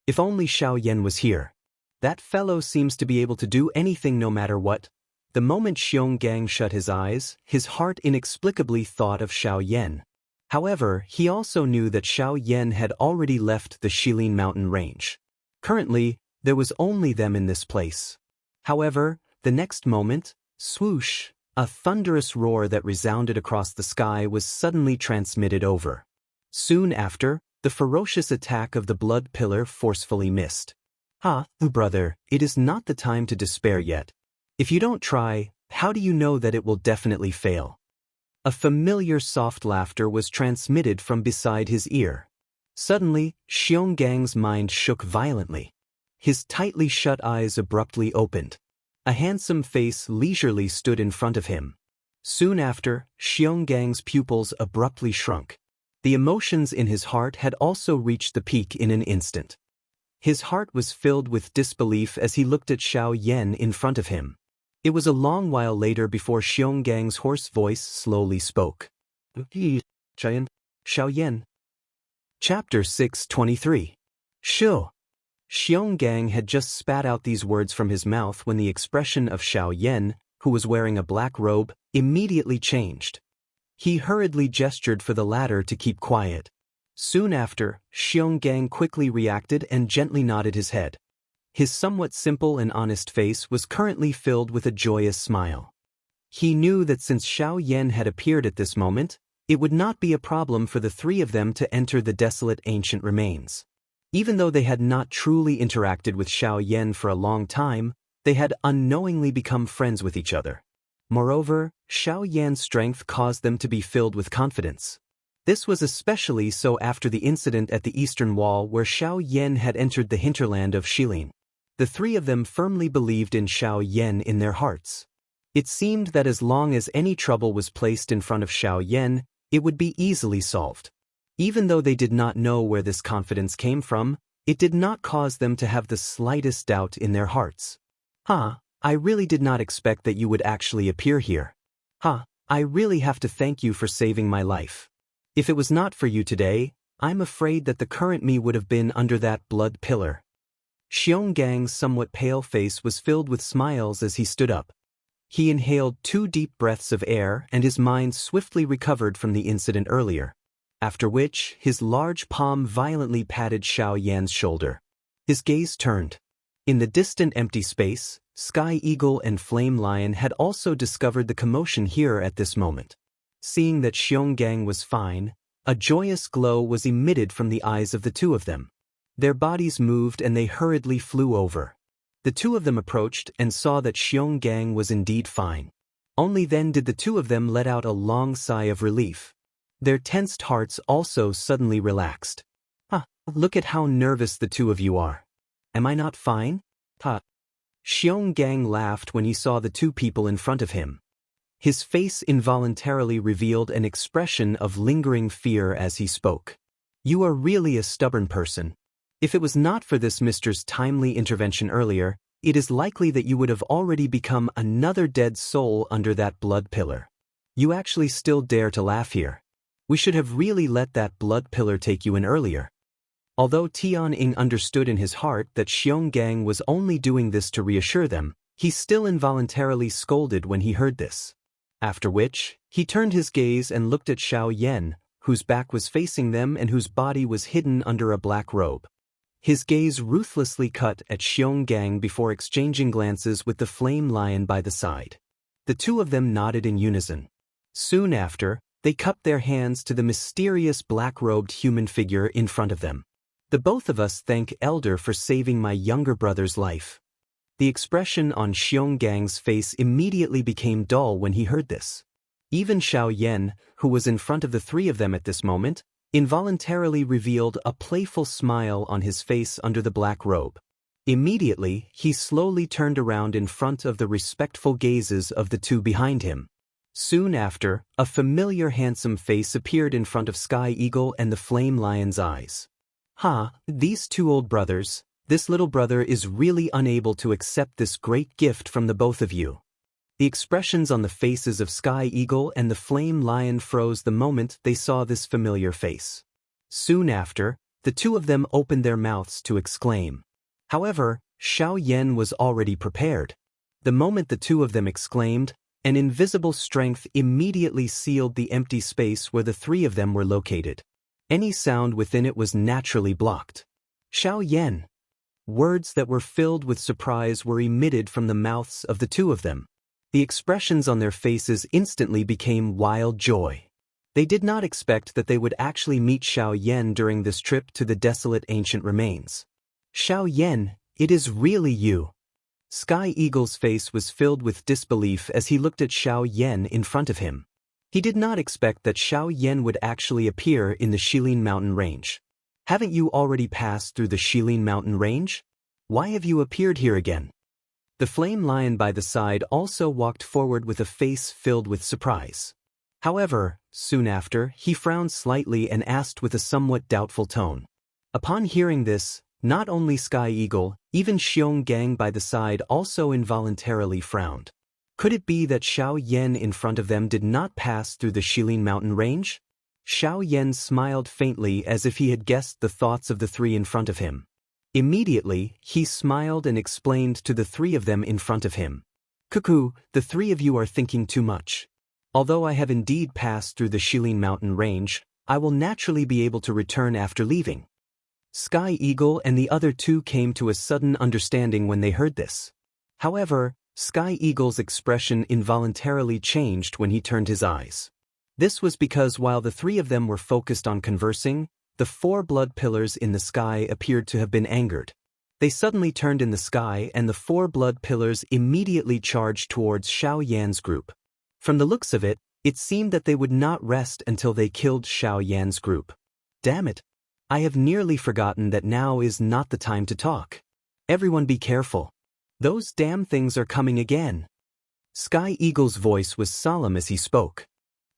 If only Xiaoyan was here. That fellow seems to be able to do anything no matter what. The moment Xionggang shut his eyes, his heart inexplicably thought of Xiaoyan. However, he also knew that Xiaoyan had already left the Shilin mountain range. Currently, there was only them in this place. However, the next moment, swoosh, a thunderous roar that resounded across the sky was suddenly transmitted over. Soon after, the ferocious attack of the blood pillar forcefully missed. Brother, it is not the time to despair yet. If you don't try, how do you know that it will definitely fail? A familiar soft laughter was transmitted from beside his ear. Suddenly, Xiongang's mind shook violently. His tightly shut eyes abruptly opened. A handsome face leisurely stood in front of him. Soon after, Xiongang's pupils abruptly shrunk. The emotions in his heart had also reached the peak in an instant. His heart was filled with disbelief as he looked at Xiaoyan in front of him. It was a long while later before Xiongang's hoarse voice slowly spoke. Xiaoyan. Chapter 623. Shu. Xionggang had just spat out these words from his mouth when the expression of Xiaoyan, who was wearing a black robe, immediately changed. He hurriedly gestured for the latter to keep quiet. Soon after, Xionggang quickly reacted and gently nodded his head. His somewhat simple and honest face was currently filled with a joyous smile. He knew that since Xiaoyan had appeared at this moment, it would not be a problem for the three of them to enter the desolate ancient remains. Even though they had not truly interacted with Xiaoyan for a long time, they had unknowingly become friends with each other. Moreover, Xiaoyan's strength caused them to be filled with confidence. This was especially so after the incident at the Eastern Wall where Xiaoyan had entered the hinterland of Shilin. The three of them firmly believed in Xiaoyan in their hearts. It seemed that as long as any trouble was placed in front of Xiaoyan, it would be easily solved. Even though they did not know where this confidence came from, it did not cause them to have the slightest doubt in their hearts. I really did not expect that you would actually appear here. I really have to thank you for saving my life. If it was not for you today, I'm afraid that the current me would have been under that blood pillar. Xiongang's somewhat pale face was filled with smiles as he stood up. He inhaled 2 deep breaths of air and his mind swiftly recovered from the incident earlier. After which, his large palm violently patted Xiaoyan's shoulder. His gaze turned. In the distant empty space, Sky Eagle and Flame Lion had also discovered the commotion here at this moment. Seeing that Xionggang was fine, a joyous glow was emitted from the eyes of the two of them. Their bodies moved and they hurriedly flew over. The two of them approached and saw that Xionggang was indeed fine. Only then did the two of them let out a long sigh of relief. Their tensed hearts also suddenly relaxed. Look at how nervous the two of you are. Am I not fine? Xionggang laughed when he saw the two people in front of him. His face involuntarily revealed an expression of lingering fear as he spoke. You are really a stubborn person. If it was not for this Mr.'s timely intervention earlier, it is likely that you would have already become another dead soul under that blood pillar. You actually still dare to laugh here. We should have really let that blood pillar take you in earlier. Although Tian Ying understood in his heart that Xionggang was only doing this to reassure them, he still involuntarily scolded when he heard this. After which, he turned his gaze and looked at Xiaoyan, whose back was facing them and whose body was hidden under a black robe. His gaze ruthlessly cut at Xianxia before exchanging glances with the flame lion by the side. The two of them nodded in unison. Soon after, they cupped their hands to the mysterious black-robed human figure in front of them. "The both of us thank Elder for saving my younger brother's life." The expression on Xianxia's face immediately became dull when he heard this. Even Xiaoyan, who was in front of the three of them at this moment, involuntarily revealed a playful smile on his face under the black robe. Immediately, he slowly turned around in front of the respectful gazes of the two behind him. Soon after, a familiar handsome face appeared in front of Sky Eagle and the Flame Lion's eyes. These two old brothers. This little brother is really unable to accept this great gift from the both of you." The expressions on the faces of Sky Eagle and the Flame Lion froze the moment they saw this familiar face. Soon after, the two of them opened their mouths to exclaim. However, Xiaoyan was already prepared. The moment the two of them exclaimed, an invisible strength immediately sealed the empty space where the three of them were located. Any sound within it was naturally blocked. "Xiaoyan!" Words that were filled with surprise were emitted from the mouths of the two of them. The expressions on their faces instantly became wild joy. They did not expect that they would actually meet Xiaoyan during this trip to the desolate ancient remains. "Xiaoyan, it is really you." Sky Eagle's face was filled with disbelief as he looked at Xiaoyan in front of him. He did not expect that Xiaoyan would actually appear in the Shilin Mountain Range. "Haven't you already passed through the Shilin Mountain Range? Why have you appeared here again?" The Flame Lion by the side also walked forward with a face filled with surprise. However, soon after, he frowned slightly and asked with a somewhat doubtful tone. Upon hearing this, not only Sky Eagle, even Xianxia by the side also involuntarily frowned. Could it be that Xiaoyan in front of them did not pass through the Shilin Mountain Range? Xiaoyan smiled faintly as if he had guessed the thoughts of the three in front of him. Immediately, he smiled and explained to the three of them in front of him. "Cuckoo, the three of you are thinking too much. Although I have indeed passed through the Shilin Mountain Range, I will naturally be able to return after leaving." Sky Eagle and the other two came to a sudden understanding when they heard this. However, Sky Eagle's expression involuntarily changed when he turned his eyes. This was because while the three of them were focused on conversing, the four blood pillars in the sky appeared to have been angered. They suddenly turned in the sky and the four blood pillars immediately charged towards Xiaoyan's group. From the looks of it, it seemed that they would not rest until they killed Xiaoyan's group. "Damn it! I have nearly forgotten that now is not the time to talk. Everyone be careful. Those damn things are coming again." Sky Eagle's voice was solemn as he spoke.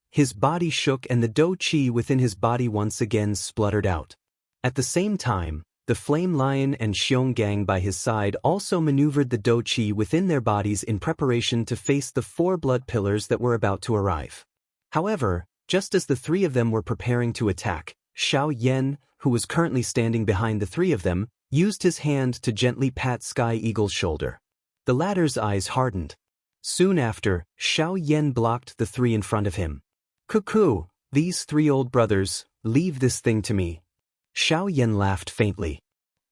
His body shook and the Do Chi within his body once again spluttered out. At the same time, the Flame Lion and Xianxia by his side also maneuvered the Do Chi within their bodies in preparation to face the four blood pillars that were about to arrive. However, just as the three of them were preparing to attack, Xiaoyan, who was currently standing behind the three of them, used his hand to gently pat Sky Eagle's shoulder. The latter's eyes hardened. Soon after, Xiaoyan blocked the three in front of him. "Cuckoo, these three old brothers, leave this thing to me." Xiaoyan laughed faintly.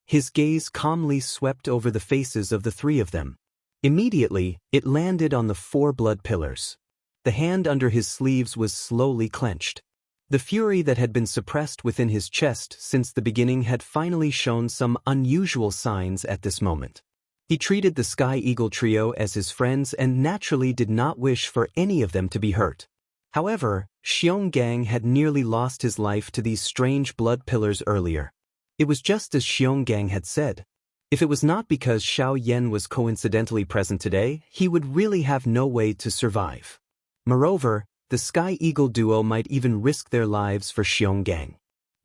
His gaze calmly swept over the faces of the three of them. Immediately, it landed on the four blood pillars. The hand under his sleeves was slowly clenched. The fury that had been suppressed within his chest since the beginning had finally shown some unusual signs at this moment. He treated the Sky Eagle trio as his friends and naturally did not wish for any of them to be hurt. However, Xianxia had nearly lost his life to these strange blood pillars earlier. It was just as Xianxia had said. If it was not because Xiaoyan was coincidentally present today, he would really have no way to survive. Moreover, the Sky Eagle duo might even risk their lives for Xianxia.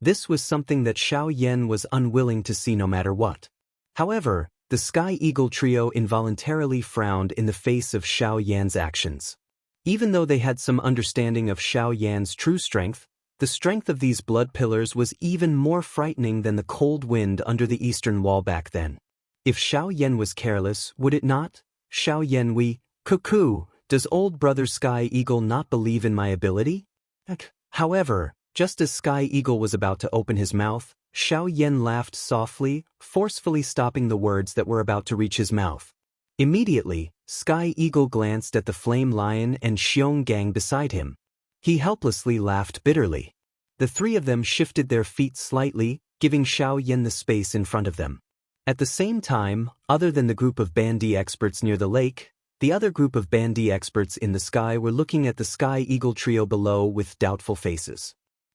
This was something that Xiaoyan was unwilling to see no matter what. However, the Sky Eagle trio involuntarily frowned in the face of Xiaoyan's actions. Even though they had some understanding of Xiaoyan's true strength, the strength of these blood pillars was even more frightening than the cold wind under the eastern wall back then. If Xiaoyan was careless, would it not? "Xiaoyan, cuckoo, does old brother Sky Eagle not believe in my ability?" However, just as Sky Eagle was about to open his mouth, Xiao Yan laughed softly, forcefully stopping the words that were about to reach his mouth. Immediately, Sky Eagle glanced at the Flame Lion and Xiong Gang beside him. He helplessly laughed bitterly. The three of them shifted their feet slightly, giving Xiao Yan the space in front of them. At the same time, other than the group of bandy experts near the lake, the other group of bandy experts in the sky were looking at the Sky Eagle trio below with doubtful faces.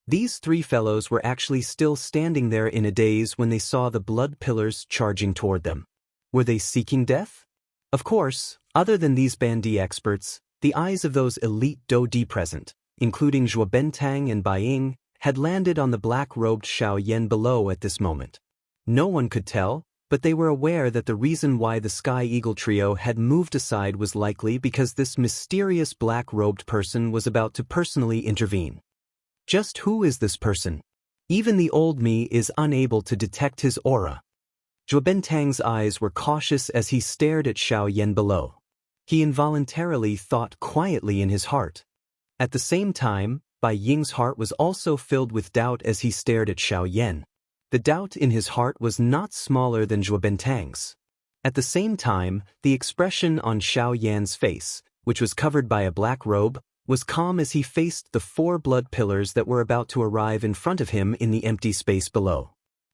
These three fellows were actually still standing there in a daze when they saw the blood pillars charging toward them. Were they seeking death? Of course, other than these bandy experts, the eyes of those elite Dodi present, including Zhuo Bentang and Bai Ying, had landed on the black-robed Xiao Yan below at this moment. No one could tell, but they were aware that the reason why the Sky Eagle trio had moved aside was likely because this mysterious black-robed person was about to personally intervene. Just who is this person? Even the old me is unable to detect his aura. Zhuo Bentang's eyes were cautious as he stared at Xiao Yan below. He involuntarily thought quietly in his heart. At the same time, Bai Ying's heart was also filled with doubt as he stared at Xiao Yan. The doubt in his heart was not smaller than Zhuo Bentang's. At the same time, the expression on Xiao Yan's face, which was covered by a black robe, was calm as he faced the four blood pillars that were about to arrive in front of him in the empty space below.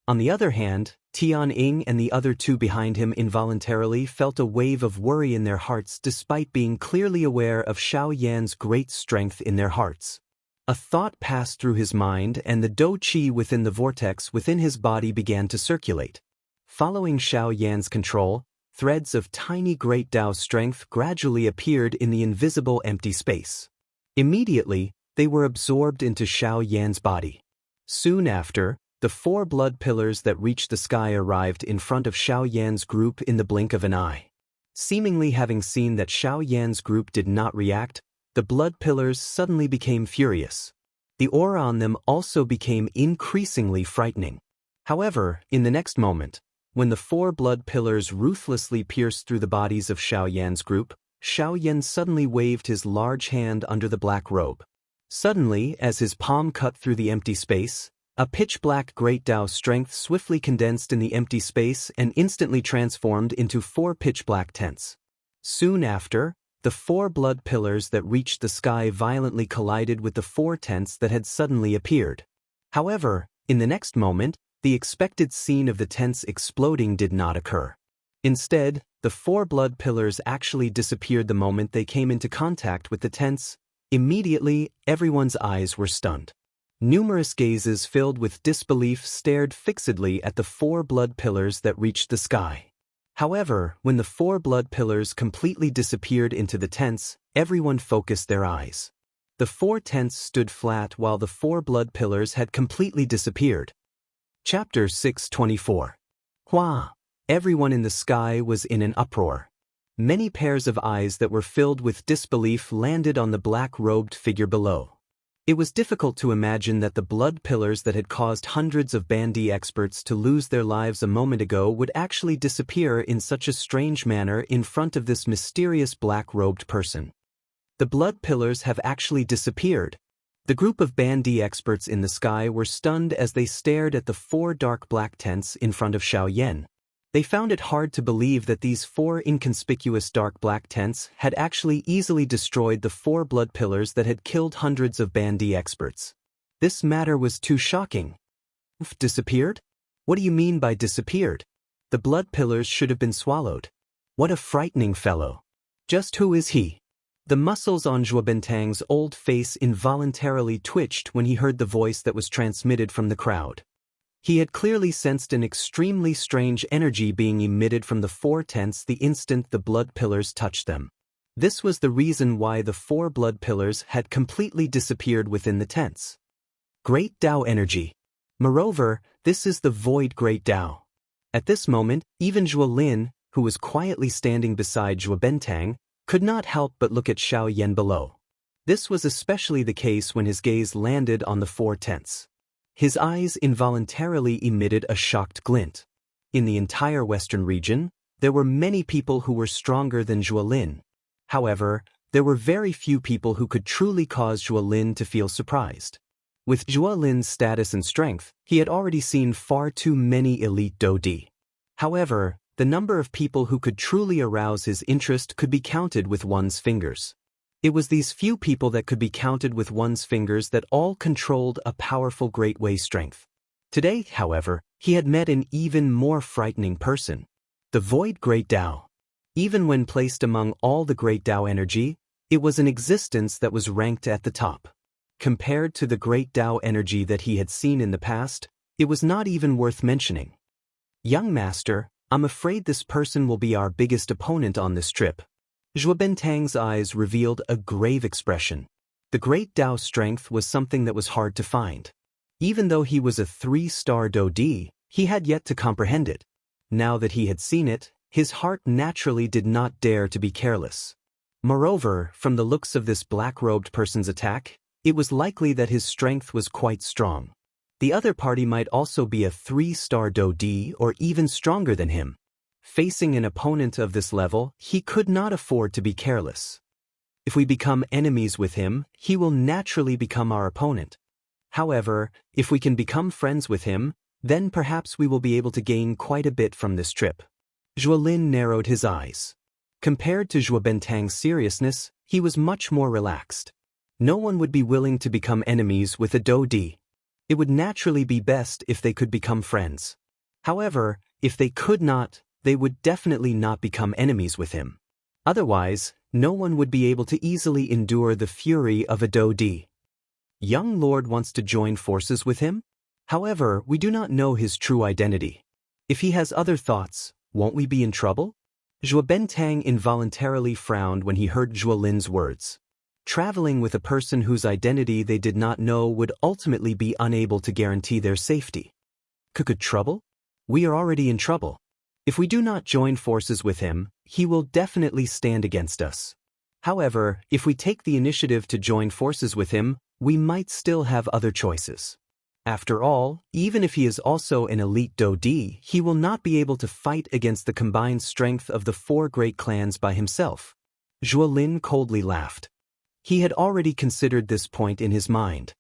On the other hand, Tian Ying and the other two behind him involuntarily felt a wave of worry in their hearts despite being clearly aware of Xiao Yan's great strength in their hearts. A thought passed through his mind and the Do Qi within the vortex within his body began to circulate. Following Xiao Yan's control, threads of tiny great Dao strength gradually appeared in the invisible empty space. Immediately, they were absorbed into Xiao Yan's body. Soon after, the four blood pillars that reached the sky arrived in front of Xiao Yan's group in the blink of an eye. Seemingly having seen that Xiao Yan's group did not react, the blood pillars suddenly became furious. The aura on them also became increasingly frightening. However, in the next moment, when the four blood pillars ruthlessly pierced through the bodies of Xiao Yan's group, Xiao Yan suddenly waved his large hand under the black robe. Suddenly, as his palm cut through the empty space, a pitch-black great Dao strength swiftly condensed in the empty space and instantly transformed into four pitch-black tents. Soon after, the four blood pillars that reached the sky violently collided with the four tents that had suddenly appeared. However, in the next moment, the expected scene of the tents exploding did not occur. Instead, the four blood pillars actually disappeared the moment they came into contact with the tents. Immediately, everyone's eyes were stunned. Numerous gazes filled with disbelief stared fixedly at the four blood pillars that reached the sky. However, when the four blood pillars completely disappeared into the tents, everyone focused their eyes. The four tents stood flat while the four blood pillars had completely disappeared. Chapter 624. Hua! Everyone in the sky was in an uproar. Many pairs of eyes that were filled with disbelief landed on the black-robed figure below. It was difficult to imagine that the blood pillars that had caused hundreds of bandy experts to lose their lives a moment ago would actually disappear in such a strange manner in front of this mysterious black-robed person. The blood pillars have actually disappeared. The group of bandy experts in the sky were stunned as they stared at the four dark black tents in front of Xiao Yan. They found it hard to believe that these four inconspicuous dark black tents had actually easily destroyed the four blood pillars that had killed hundreds of bandy experts. This matter was too shocking. Disappeared? What do you mean by disappeared? The blood pillars should have been swallowed. What a frightening fellow. Just who is he? The muscles on Zhuo Bentang's old face involuntarily twitched when he heard the voice that was transmitted from the crowd. He had clearly sensed an extremely strange energy being emitted from the four tents the instant the blood pillars touched them. This was the reason why the four blood pillars had completely disappeared within the tents. Great Dao energy. Moreover, this is the void Great Dao. At this moment, even Zhuo Lin, who was quietly standing beside Zhuo Bentang, could not help but look at Xiao Yan below. This was especially the case when his gaze landed on the four tents. His eyes involuntarily emitted a shocked glint. In the entire western region, there were many people who were stronger than Zhuo Lin. However, there were very few people who could truly cause Zhuo Lin to feel surprised. With Zhuo Lin's status and strength, he had already seen far too many elite Dodi. However, the number of people who could truly arouse his interest could be counted with one's fingers. It was these few people that could be counted with one's fingers that all controlled a powerful Great Way strength. Today, however, he had met an even more frightening person. The Void Great Tao. Even when placed among all the Great Tao energy, it was an existence that was ranked at the top. Compared to the Great Tao energy that he had seen in the past, it was not even worth mentioning. Young Master, I'm afraid this person will be our biggest opponent on this trip. Zhuo Bentang's eyes revealed a grave expression. The Great Tao strength was something that was hard to find. Even though he was a 3-star Dodi, he had yet to comprehend it. Now that he had seen it, his heart naturally did not dare to be careless. Moreover, from the looks of this black-robed person's attack, it was likely that his strength was quite strong. The other party might also be a 3-star Dodi or even stronger than him. Facing an opponent of this level, he could not afford to be careless. If we become enemies with him, he will naturally become our opponent. However, if we can become friends with him, then perhaps we will be able to gain quite a bit from this trip. Zhuo Lin narrowed his eyes. Compared to Zhuo Bentang's seriousness, he was much more relaxed. No one would be willing to become enemies with a Dodi. It would naturally be best if they could become friends. However, if they could not, they would definitely not become enemies with him. Otherwise, no one would be able to easily endure the fury of a Dodi. Young Lord wants to join forces with him? However, we do not know his true identity. If he has other thoughts, won't we be in trouble? Zhuo Bentang involuntarily frowned when he heard Zhuo Lin's words. Traveling with a person whose identity they did not know would ultimately be unable to guarantee their safety. Could trouble? We are already in trouble. If we do not join forces with him, he will definitely stand against us. However, if we take the initiative to join forces with him, we might still have other choices. After all, even if he is also an elite Dodi, he will not be able to fight against the combined strength of the 4 great clans by himself. Zhuo Lin coldly laughed. He had already considered this point in his mind.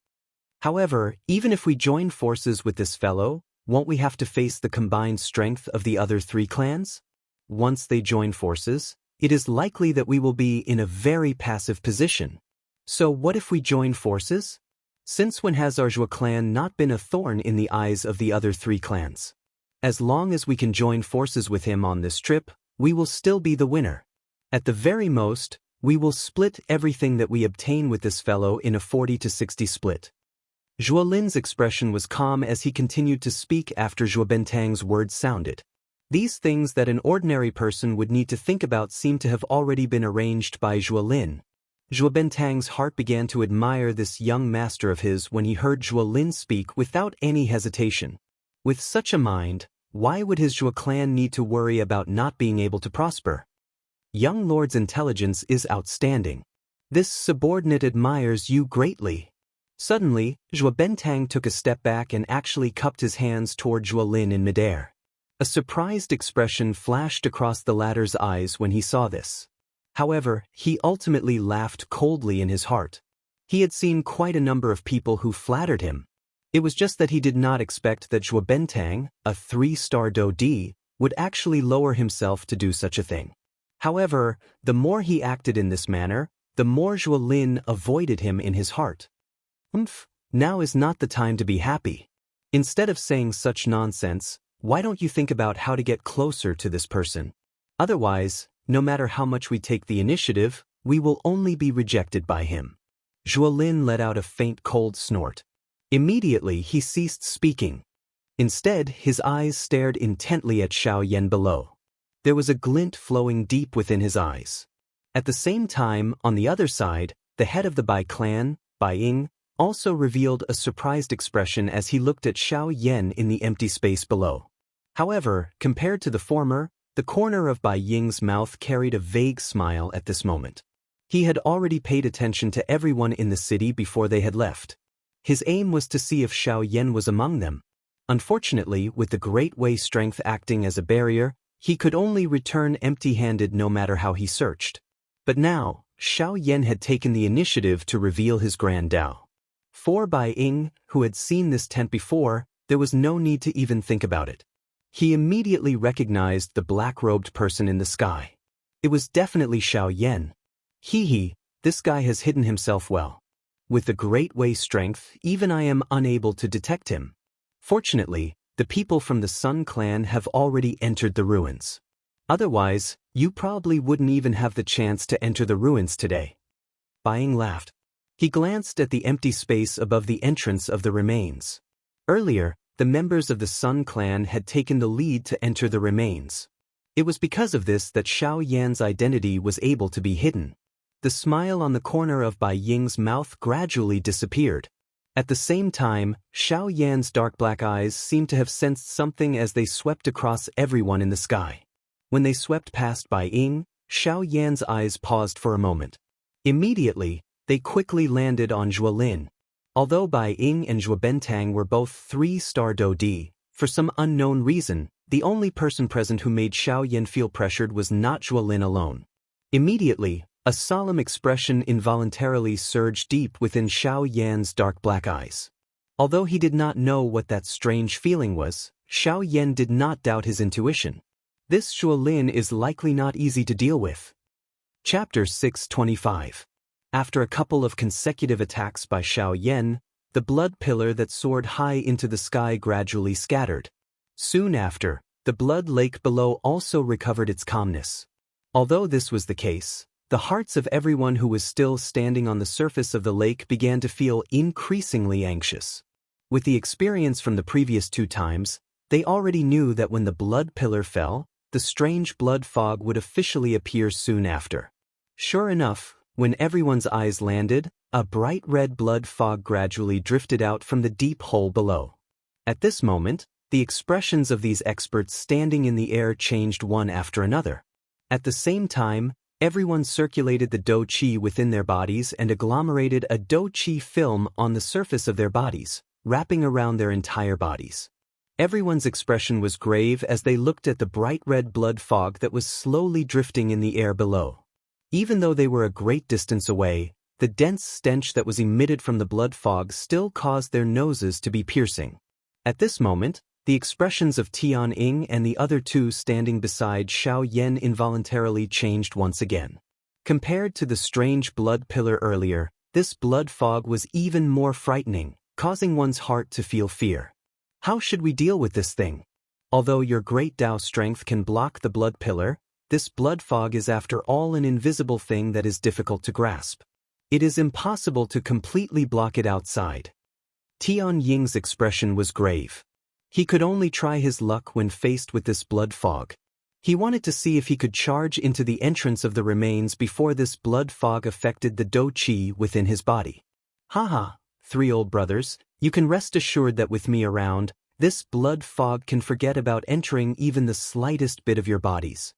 However, even if we join forces with this fellow, won't we have to face the combined strength of the other 3 clans? Once they join forces, it is likely that we will be in a very passive position. So what if we join forces? Since when has our Zhuo clan not been a thorn in the eyes of the other 3 clans? As long as we can join forces with him on this trip, we will still be the winner. At the very most, we will split everything that we obtain with this fellow in a 40-60 split. Zhuo Lin's expression was calm as he continued to speak after Zhuo Bentang's words sounded. These things that an ordinary person would need to think about seemed to have already been arranged by Zhuo Lin. Zhuo Bentang's heart began to admire this young master of his when he heard Zhuo Lin speak without any hesitation. With such a mind, why would his Zhuo clan need to worry about not being able to prosper? Young Lord's intelligence is outstanding. This subordinate admires you greatly. Suddenly, Zhuo Bentang took a step back and actually cupped his hands toward Zhuo Lin in midair. A surprised expression flashed across the latter's eyes when he saw this. However, he ultimately laughed coldly in his heart. He had seen quite a number of people who flattered him. It was just that he did not expect that Zhuo Bentang, a 3-star Dodi, would actually lower himself to do such a thing. However, the more he acted in this manner, the more Zhuo Lin avoided him in his heart. Now is not the time to be happy. Instead of saying such nonsense, why don't you think about how to get closer to this person? Otherwise, no matter how much we take the initiative, we will only be rejected by him. Zhuo Lin let out a faint cold snort. Immediately he ceased speaking. Instead, his eyes stared intently at Xianxia below. There was a glint flowing deep within his eyes. At the same time, on the other side, the head of the Bai clan, Bai Ying, also revealed a surprised expression as he looked at Xianxia in the empty space below. However, compared to the former, the corner of Bai Ying's mouth carried a vague smile at this moment. He had already paid attention to everyone in the city before they had left. His aim was to see if Xianxia was among them. Unfortunately, with the Great Way strength acting as a barrier, he could only return empty-handed no matter how he searched. But now, Xianxia had taken the initiative to reveal his Grand Tao. For Bai Ying, who had seen this tent before, there was no need to even think about it. He immediately recognized the black-robed person in the sky. It was definitely Xiao Yan. Hee, this guy has hidden himself well. With the Great Way strength, even I am unable to detect him. Fortunately, the people from the Sun clan have already entered the ruins. Otherwise, you probably wouldn't even have the chance to enter the ruins today. Bai Ying laughed. He glanced at the empty space above the entrance of the remains. Earlier, the members of the Sun clan had taken the lead to enter the remains. It was because of this that Xiao Yan's identity was able to be hidden. The smile on the corner of Bai Ying's mouth gradually disappeared. At the same time, Xiao Yan's dark black eyes seemed to have sensed something as they swept across everyone in the sky. When they swept past Bai Ying, Xiao Yan's eyes paused for a moment. Immediately, they quickly landed on Zhuolin. Although Bai Ying and Zhuo Bentang were both 3-star Dodi, for some unknown reason, the only person present who made Xiao Yan feel pressured was not Zhuolin alone. Immediately, a solemn expression involuntarily surged deep within Xiao Yan's dark black eyes. Although he did not know what that strange feeling was, Xiao Yan did not doubt his intuition. This Zhuolin is likely not easy to deal with. Chapter 625. After a couple of consecutive attacks by Xiao Yan, the blood pillar that soared high into the sky gradually scattered. Soon after, the blood lake below also recovered its calmness. Although this was the case, the hearts of everyone who was still standing on the surface of the lake began to feel increasingly anxious. With the experience from the previous 2 times, they already knew that when the blood pillar fell, the strange blood fog would officially appear soon after. Sure enough, when everyone's eyes landed, a bright red blood fog gradually drifted out from the deep hole below. At this moment, the expressions of these experts standing in the air changed one after another. At the same time, everyone circulated the Do Qi within their bodies and agglomerated a Do Qi film on the surface of their bodies, wrapping around their entire bodies. Everyone's expression was grave as they looked at the bright red blood fog that was slowly drifting in the air below. Even though they were a great distance away, the dense stench that was emitted from the blood fog still caused their noses to be piercing. At this moment, the expressions of Tian Ying and the other 2 standing beside Xiao Yan involuntarily changed once again. Compared to the strange blood pillar earlier, this blood fog was even more frightening, causing one's heart to feel fear. How should we deal with this thing? Although your great Dao strength can block the blood pillar, this blood fog is after all an invisible thing that is difficult to grasp. It is impossible to completely block it outside. Tian Ying's expression was grave. He could only try his luck when faced with this blood fog. He wanted to see if he could charge into the entrance of the remains before this blood fog affected the Do Qi within his body. Haha, 3 old brothers, you can rest assured that with me around, this blood fog can forget about entering even the slightest bit of your bodies.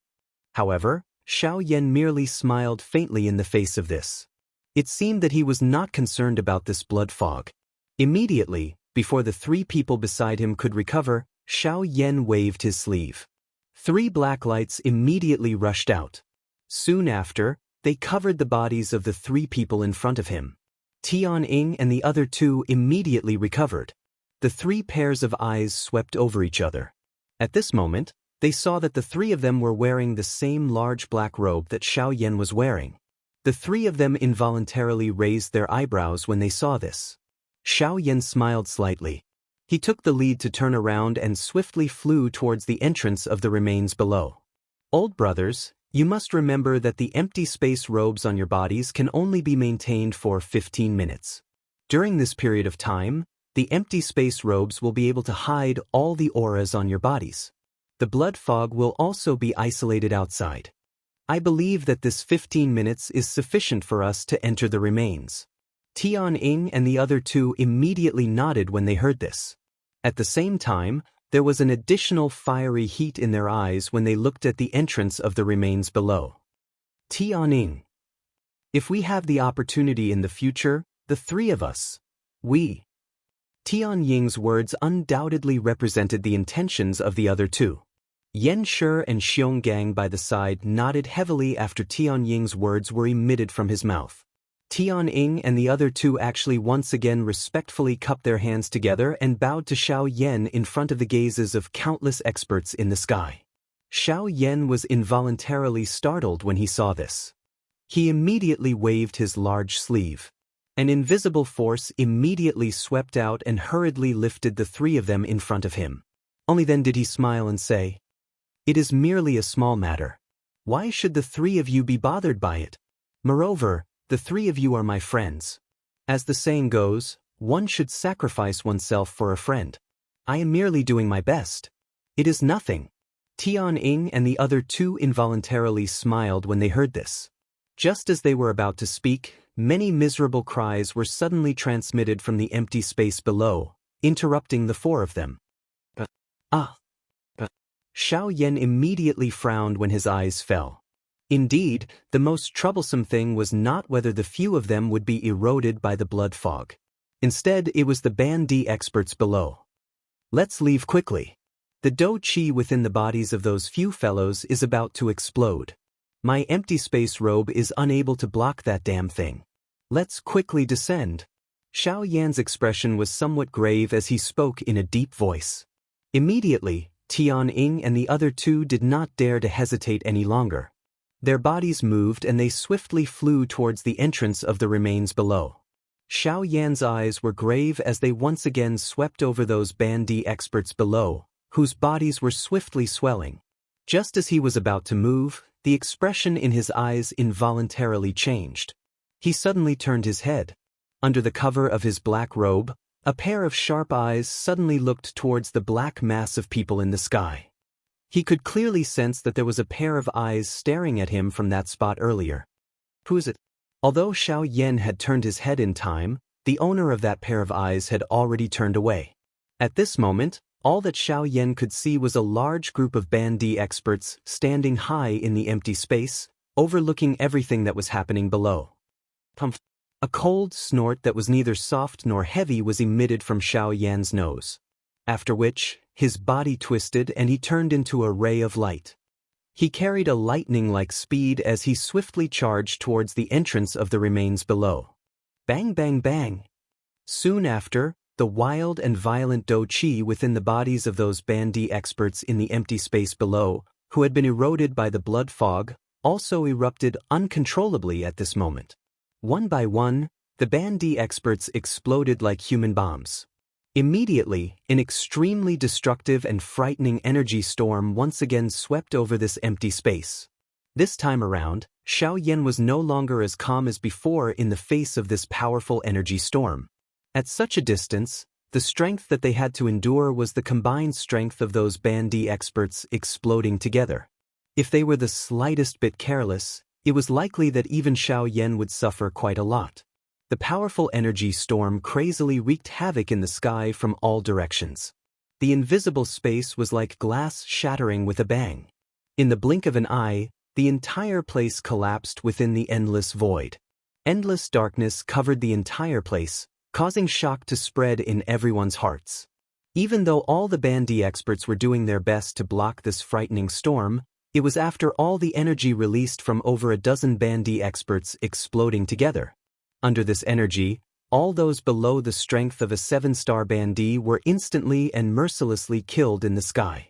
However, Xiao Yan merely smiled faintly in the face of this. It seemed that he was not concerned about this blood fog. Immediately, before the 3 people beside him could recover, Xiao Yan waved his sleeve. 3 black lights immediately rushed out. Soon after, they covered the bodies of the 3 people in front of him. Tian Ying and the other 2 immediately recovered. The 3 pairs of eyes swept over each other. At this moment, they saw that the 3 of them were wearing the same large black robe that Xiao Yan was wearing. The 3 of them involuntarily raised their eyebrows when they saw this. Xiao Yan smiled slightly. He took the lead to turn around and swiftly flew towards the entrance of the remains below. Old brothers, you must remember that the empty space robes on your bodies can only be maintained for 15 minutes. During this period of time, the empty space robes will be able to hide all the auras on your bodies. The blood fog will also be isolated outside. I believe that this 15 minutes is sufficient for us to enter the remains. Tian Ying and the other 2 immediately nodded when they heard this. At the same time, there was an additional fiery heat in their eyes when they looked at the entrance of the remains below. Tian Ying. If we have the opportunity in the future, the 3 of us, we. Tian Ying's words undoubtedly represented the intentions of the other 2. Yan Shi and Xiong Gang by the side nodded heavily after Tian Ying's words were emitted from his mouth. Tianying and the other two actually once again respectfully cupped their hands together and bowed to Xiao Yan in front of the gazes of countless experts in the sky. Xiao Yan was involuntarily startled when he saw this. He immediately waved his large sleeve. An invisible force immediately swept out and hurriedly lifted the three of them in front of him. Only then did he smile and say, "It is merely a small matter. Why should the three of you be bothered by it? Moreover, the three of you are my friends. As the saying goes, one should sacrifice oneself for a friend. I am merely doing my best. It is nothing." Tianying and the other two involuntarily smiled when they heard this. Just as they were about to speak, many miserable cries were suddenly transmitted from the empty space below, interrupting the four of them. Xiao Yan immediately frowned when his eyes fell. Indeed, the most troublesome thing was not whether the few of them would be eroded by the blood fog. Instead, it was the Ban Di experts below. "Let's leave quickly. The Do Chi within the bodies of those few fellows is about to explode. My empty space robe is unable to block that damn thing. Let's quickly descend." Xiao Yan's expression was somewhat grave as he spoke in a deep voice. Immediately, Tianying and the other two did not dare to hesitate any longer. Their bodies moved and they swiftly flew towards the entrance of the remains below. Xiao Yan's eyes were grave as they once again swept over those Ban Di experts below, whose bodies were swiftly swelling. Just as he was about to move, the expression in his eyes involuntarily changed. He suddenly turned his head. Under the cover of his black robe, a pair of sharp eyes suddenly looked towards the black mass of people in the sky. He could clearly sense that there was a pair of eyes staring at him from that spot earlier. Who is it? Although Xiao Yan had turned his head in time, the owner of that pair of eyes had already turned away. At this moment, all that Xiao Yan could see was a large group of Ban Di experts standing high in the empty space, overlooking everything that was happening below. A cold snort that was neither soft nor heavy was emitted from Xiao Yan's nose. After which, his body twisted and he turned into a ray of light. He carried a lightning-like speed as he swiftly charged towards the entrance of the remains below. Bang bang bang! Soon after, the wild and violent Do Chi within the bodies of those Ban Di experts in the empty space below, who had been eroded by the blood fog, also erupted uncontrollably at this moment. One by one, the Ban Di experts exploded like human bombs. Immediately, an extremely destructive and frightening energy storm once again swept over this empty space. This time around, Xiao Yan was no longer as calm as before in the face of this powerful energy storm. At such a distance, the strength that they had to endure was the combined strength of those Ban Di experts exploding together. If they were the slightest bit careless, it was likely that even Xiao Yan would suffer quite a lot. The powerful energy storm crazily wreaked havoc in the sky from all directions. The invisible space was like glass shattering with a bang. In the blink of an eye, the entire place collapsed within the endless void. Endless darkness covered the entire place, causing shock to spread in everyone's hearts. Even though all the Ban Di experts were doing their best to block this frightening storm, it was after all the energy released from over a dozen Ban Di experts exploding together. Under this energy, all those below the strength of a 7-star Ban Di were instantly and mercilessly killed in the sky.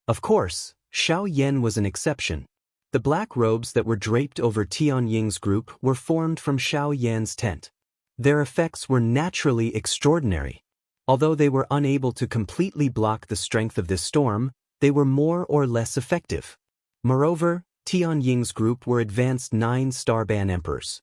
Of course, Xiao Yan was an exception. The black robes that were draped over Tianying's group were formed from Xiao Yan's tent. Their effects were naturally extraordinary. Although they were unable to completely block the strength of this storm, they were more or less effective. Moreover, Tianying's group were advanced 9-star Ban Emperors.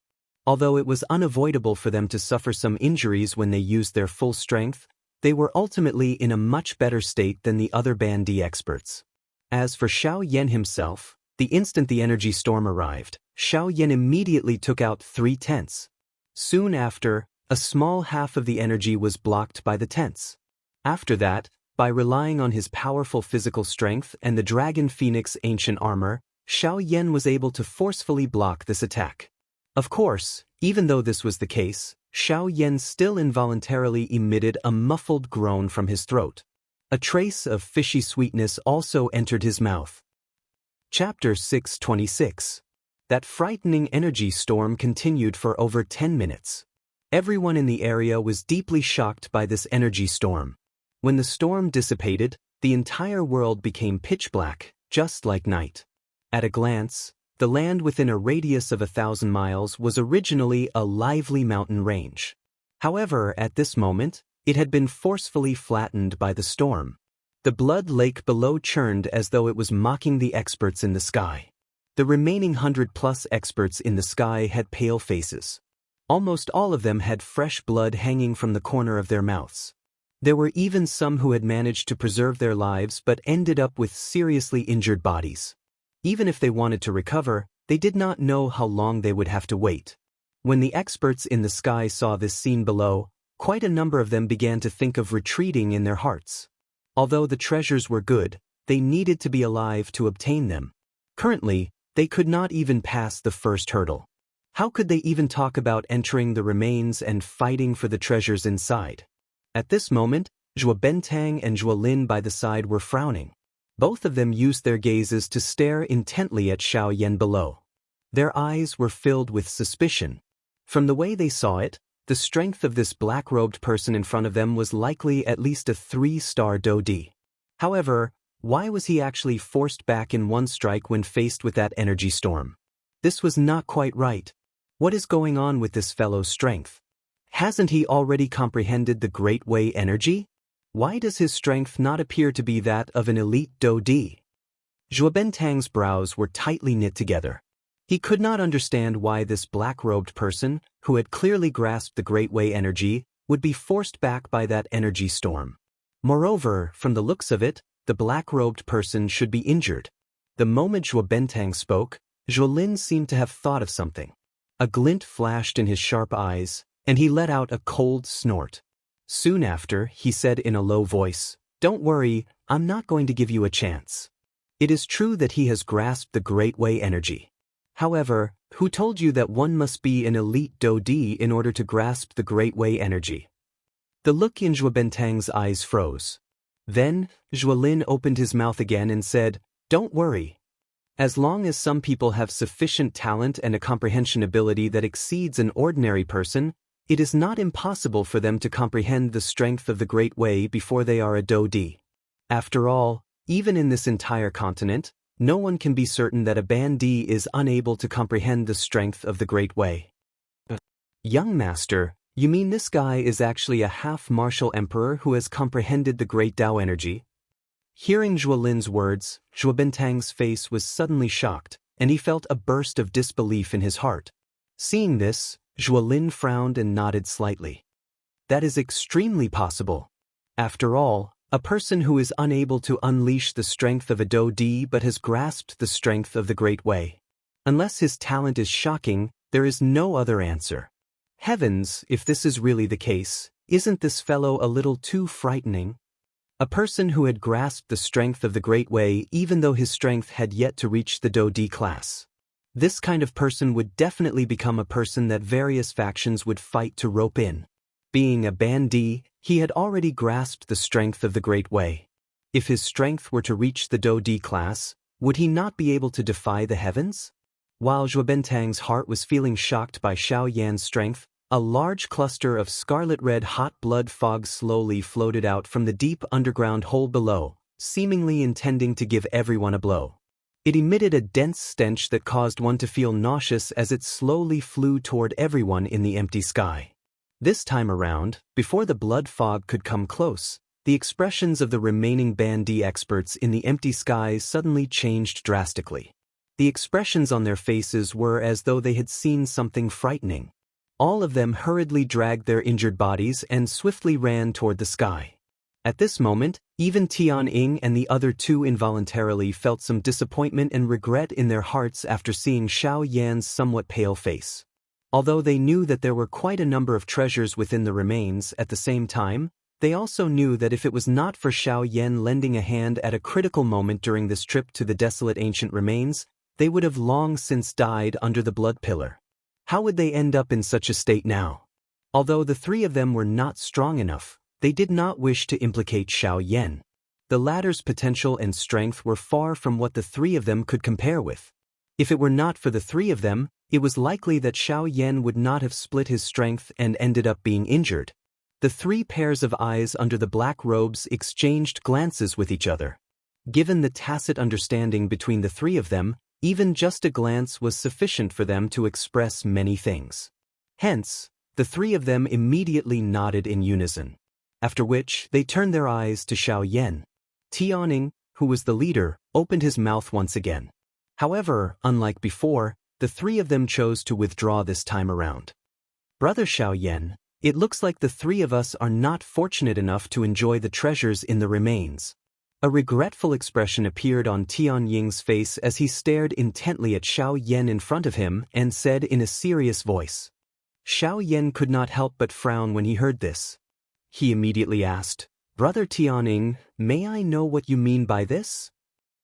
Although it was unavoidable for them to suffer some injuries when they used their full strength, they were ultimately in a much better state than the other Ban Di experts. As for Xiao Yan himself, the instant the energy storm arrived, Xiao Yan immediately took out 3 tents. Soon after, a small half of the energy was blocked by the tents. After that, by relying on his powerful physical strength and the Dragon Phoenix ancient armor, Xiao Yan was able to forcefully block this attack. Of course, even though this was the case, Xiao Yan still involuntarily emitted a muffled groan from his throat. A trace of fishy sweetness also entered his mouth. Chapter 626. That frightening energy storm continued for over 10 minutes. Everyone in the area was deeply shocked by this energy storm. When the storm dissipated, the entire world became pitch black, just like night. At a glance, the land within a radius of 1,000 miles was originally a lively mountain range. However, at this moment, it had been forcefully flattened by the storm. The blood lake below churned as though it was mocking the experts in the sky. The remaining 100+ experts in the sky had pale faces. Almost all of them had fresh blood hanging from the corner of their mouths. There were even some who had managed to preserve their lives but ended up with seriously injured bodies. Even if they wanted to recover, they did not know how long they would have to wait. When the experts in the sky saw this scene below, quite a number of them began to think of retreating in their hearts. Although the treasures were good, they needed to be alive to obtain them. Currently, they could not even pass the first hurdle. How could they even talk about entering the remains and fighting for the treasures inside? At this moment, Zhuo Bentang and Zhuo Lin by the side were frowning. Both of them used their gazes to stare intently at Xiaoyan below. Their eyes were filled with suspicion. From the way they saw it, the strength of this black-robed person in front of them was likely at least a 3-star Dodi. However, why was he actually forced back in one strike when faced with that energy storm? This was not quite right. What is going on with this fellow's strength? Hasn't he already comprehended the Great Way energy? Why does his strength not appear to be that of an elite Dodi? Zhuo Bentang's brows were tightly knit together. He could not understand why this black-robed person, who had clearly grasped the Great Way energy, would be forced back by that energy storm. Moreover, from the looks of it, the black-robed person should be injured. The moment Zhuo Bentang spoke, Zhuo Lin seemed to have thought of something. A glint flashed in his sharp eyes, and he let out a cold snort. Soon after, he said in a low voice, "Don't worry, I'm not going to give you a chance." It is true that he has grasped the Great Way energy. However, who told you that one must be an elite Dodi in order to grasp the Great Way energy? The look in Zhuo Bentang's eyes froze. Then, Zhuo Lin opened his mouth again and said, "Don't worry. As long as some people have sufficient talent and a comprehension ability that exceeds an ordinary person, it is not impossible for them to comprehend the strength of the Great Way before they are a Dodi. After all, even in this entire continent, no one can be certain that a Bandi is unable to comprehend the strength of the Great Way." "Young master, you mean this guy is actually a half-martial emperor who has comprehended the Great Tao energy?" Hearing Zhuo Lin's words, Zhuo Bentang's face was suddenly shocked, and he felt a burst of disbelief in his heart. Seeing this, Zhuo Lin frowned and nodded slightly. That is extremely possible. After all, a person who is unable to unleash the strength of a Dodi but has grasped the strength of the Great Way. Unless his talent is shocking, there is no other answer. Heavens, if this is really the case, isn't this fellow a little too frightening? A person who had grasped the strength of the Great Way even though his strength had yet to reach the Dodi class. This kind of person would definitely become a person that various factions would fight to rope in. Being a Bandi, he had already grasped the strength of the Great Way. If his strength were to reach the Dodi class, would he not be able to defy the heavens? While Zhuo Bentang's heart was feeling shocked by Xiaoyan's strength, a large cluster of scarlet-red hot blood fog slowly floated out from the deep underground hole below, seemingly intending to give everyone a blow. It emitted a dense stench that caused one to feel nauseous as it slowly flew toward everyone in the empty sky. This time around, before the blood fog could come close, the expressions of the remaining Bandi experts in the empty skies suddenly changed drastically. The expressions on their faces were as though they had seen something frightening. All of them hurriedly dragged their injured bodies and swiftly ran toward the sky. At this moment, even Tian Ying and the other two involuntarily felt some disappointment and regret in their hearts after seeing Xiao Yan's somewhat pale face. Although they knew that there were quite a number of treasures within the remains at the same time, they also knew that if it was not for Xiao Yan lending a hand at a critical moment during this trip to the desolate ancient remains, they would have long since died under the blood pillar. How would they end up in such a state now? Although the three of them were not strong enough, they did not wish to implicate Xiao Yan. The latter's potential and strength were far from what the three of them could compare with. If it were not for the three of them, it was likely that Xiaoyan would not have split his strength and ended up being injured. The three pairs of eyes under the black robes exchanged glances with each other. Given the tacit understanding between the three of them, even just a glance was sufficient for them to express many things. Hence, the three of them immediately nodded in unison, after which they turned their eyes to Xiaoyan. Tianning, who was the leader, opened his mouth once again. However, unlike before, the three of them chose to withdraw this time around. Brother Xiaoyan, it looks like the three of us are not fortunate enough to enjoy the treasures in the remains. A regretful expression appeared on Tianying's face as he stared intently at Xiaoyan in front of him and said in a serious voice. Xiaoyan could not help but frown when he heard this. He immediately asked, "Brother Tianning, may I know what you mean by this?"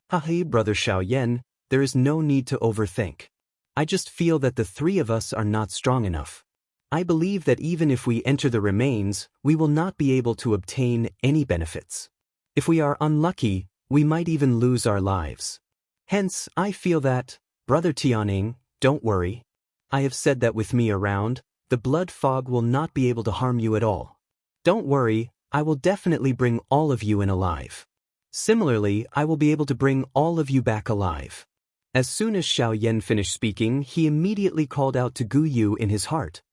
"Hey, Brother Xiaoyan, there is no need to overthink. I just feel that the three of us are not strong enough. I believe that even if we enter the remains, we will not be able to obtain any benefits. If we are unlucky, we might even lose our lives. Hence, I feel that, Brother Tianning, don't worry. I have said that with me around, the blood fog will not be able to harm you at all. Don't worry, I will definitely bring all of you in alive. Similarly, I will be able to bring all of you back alive." As soon as Xiaoyan finished speaking, he immediately called out to Gu Yu in his heart.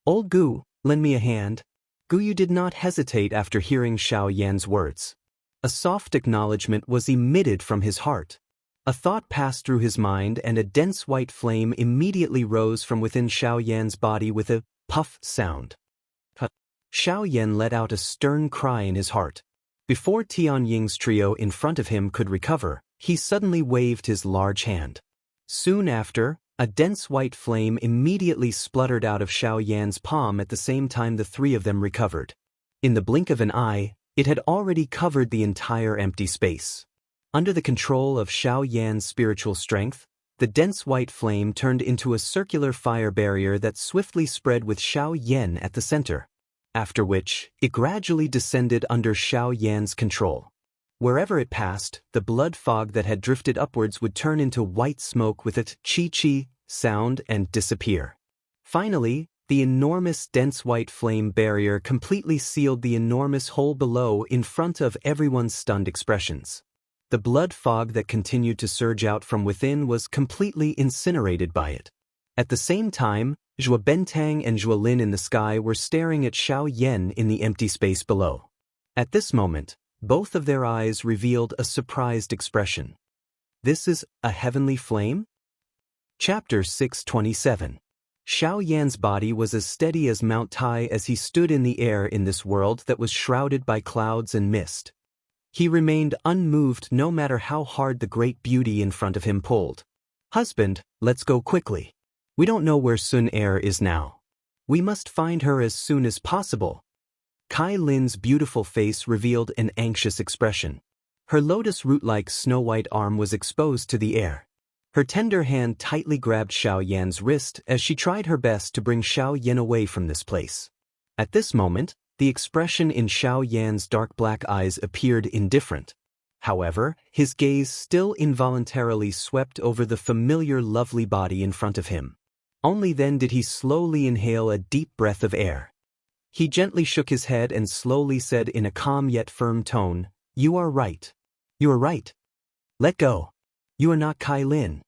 "Old Gu, lend me a hand." Gu Yu did not hesitate after hearing Xiaoyan's words. A soft acknowledgement was emitted from his heart. A thought passed through his mind and a dense white flame immediately rose from within Xiaoyan's body with a puff sound. Xiaoyan let out a stern cry in his heart. Before Tianying's trio in front of him could recover, he suddenly waved his large hand. Soon after, a dense white flame immediately spluttered out of Xiaoyan's palm at the same time the three of them recovered. In the blink of an eye, it had already covered the entire empty space. Under the control of Xiaoyan's spiritual strength, the dense white flame turned into a circular fire barrier that swiftly spread with Xiaoyan at the center, after which it gradually descended under Xiaoyan's control. Wherever it passed, the blood fog that had drifted upwards would turn into white smoke with a chi-chi sound and disappear. Finally, the enormous dense white flame barrier completely sealed the enormous hole below in front of everyone's stunned expressions. The blood fog that continued to surge out from within was completely incinerated by it. At the same time, Zhuo Bentang and Zhuo Lin in the sky were staring at Xiaoyan in the empty space below. At this moment, both of their eyes revealed a surprised expression. "This is a heavenly flame?" Chapter 627. Xiaoyan's body was as steady as Mount Tai as he stood in the air in this world that was shrouded by clouds and mist. He remained unmoved no matter how hard the great beauty in front of him pulled. "Husband, let's go quickly. We don't know where Sun Er is now. We must find her as soon as possible." Kai Lin's beautiful face revealed an anxious expression. Her lotus root-like snow-white arm was exposed to the air. Her tender hand tightly grabbed Xiaoyan's wrist as she tried her best to bring Xiaoyan away from this place. At this moment, the expression in Xiaoyan's dark black eyes appeared indifferent. However, his gaze still involuntarily swept over the familiar lovely body in front of him. Only then did he slowly inhale a deep breath of air. He gently shook his head and slowly said in a calm yet firm tone, "You are right. You are right. Let go. You are not Kai Lin."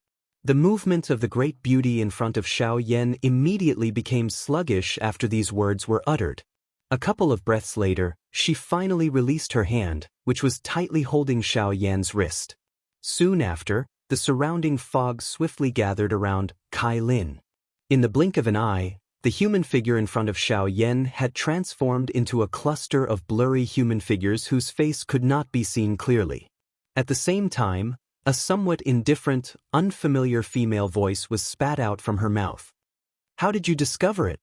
The movement of the great beauty in front of Xiaoyan immediately became sluggish after these words were uttered. A couple of breaths later, she finally released her hand, which was tightly holding Xiaoyan's wrist. Soon after, the surrounding fog swiftly gathered around Kai Lin. In the blink of an eye, the human figure in front of Xiaoyan had transformed into a cluster of blurry human figures whose face could not be seen clearly. At the same time, a somewhat indifferent, unfamiliar female voice was spat out from her mouth. "How did you discover it?"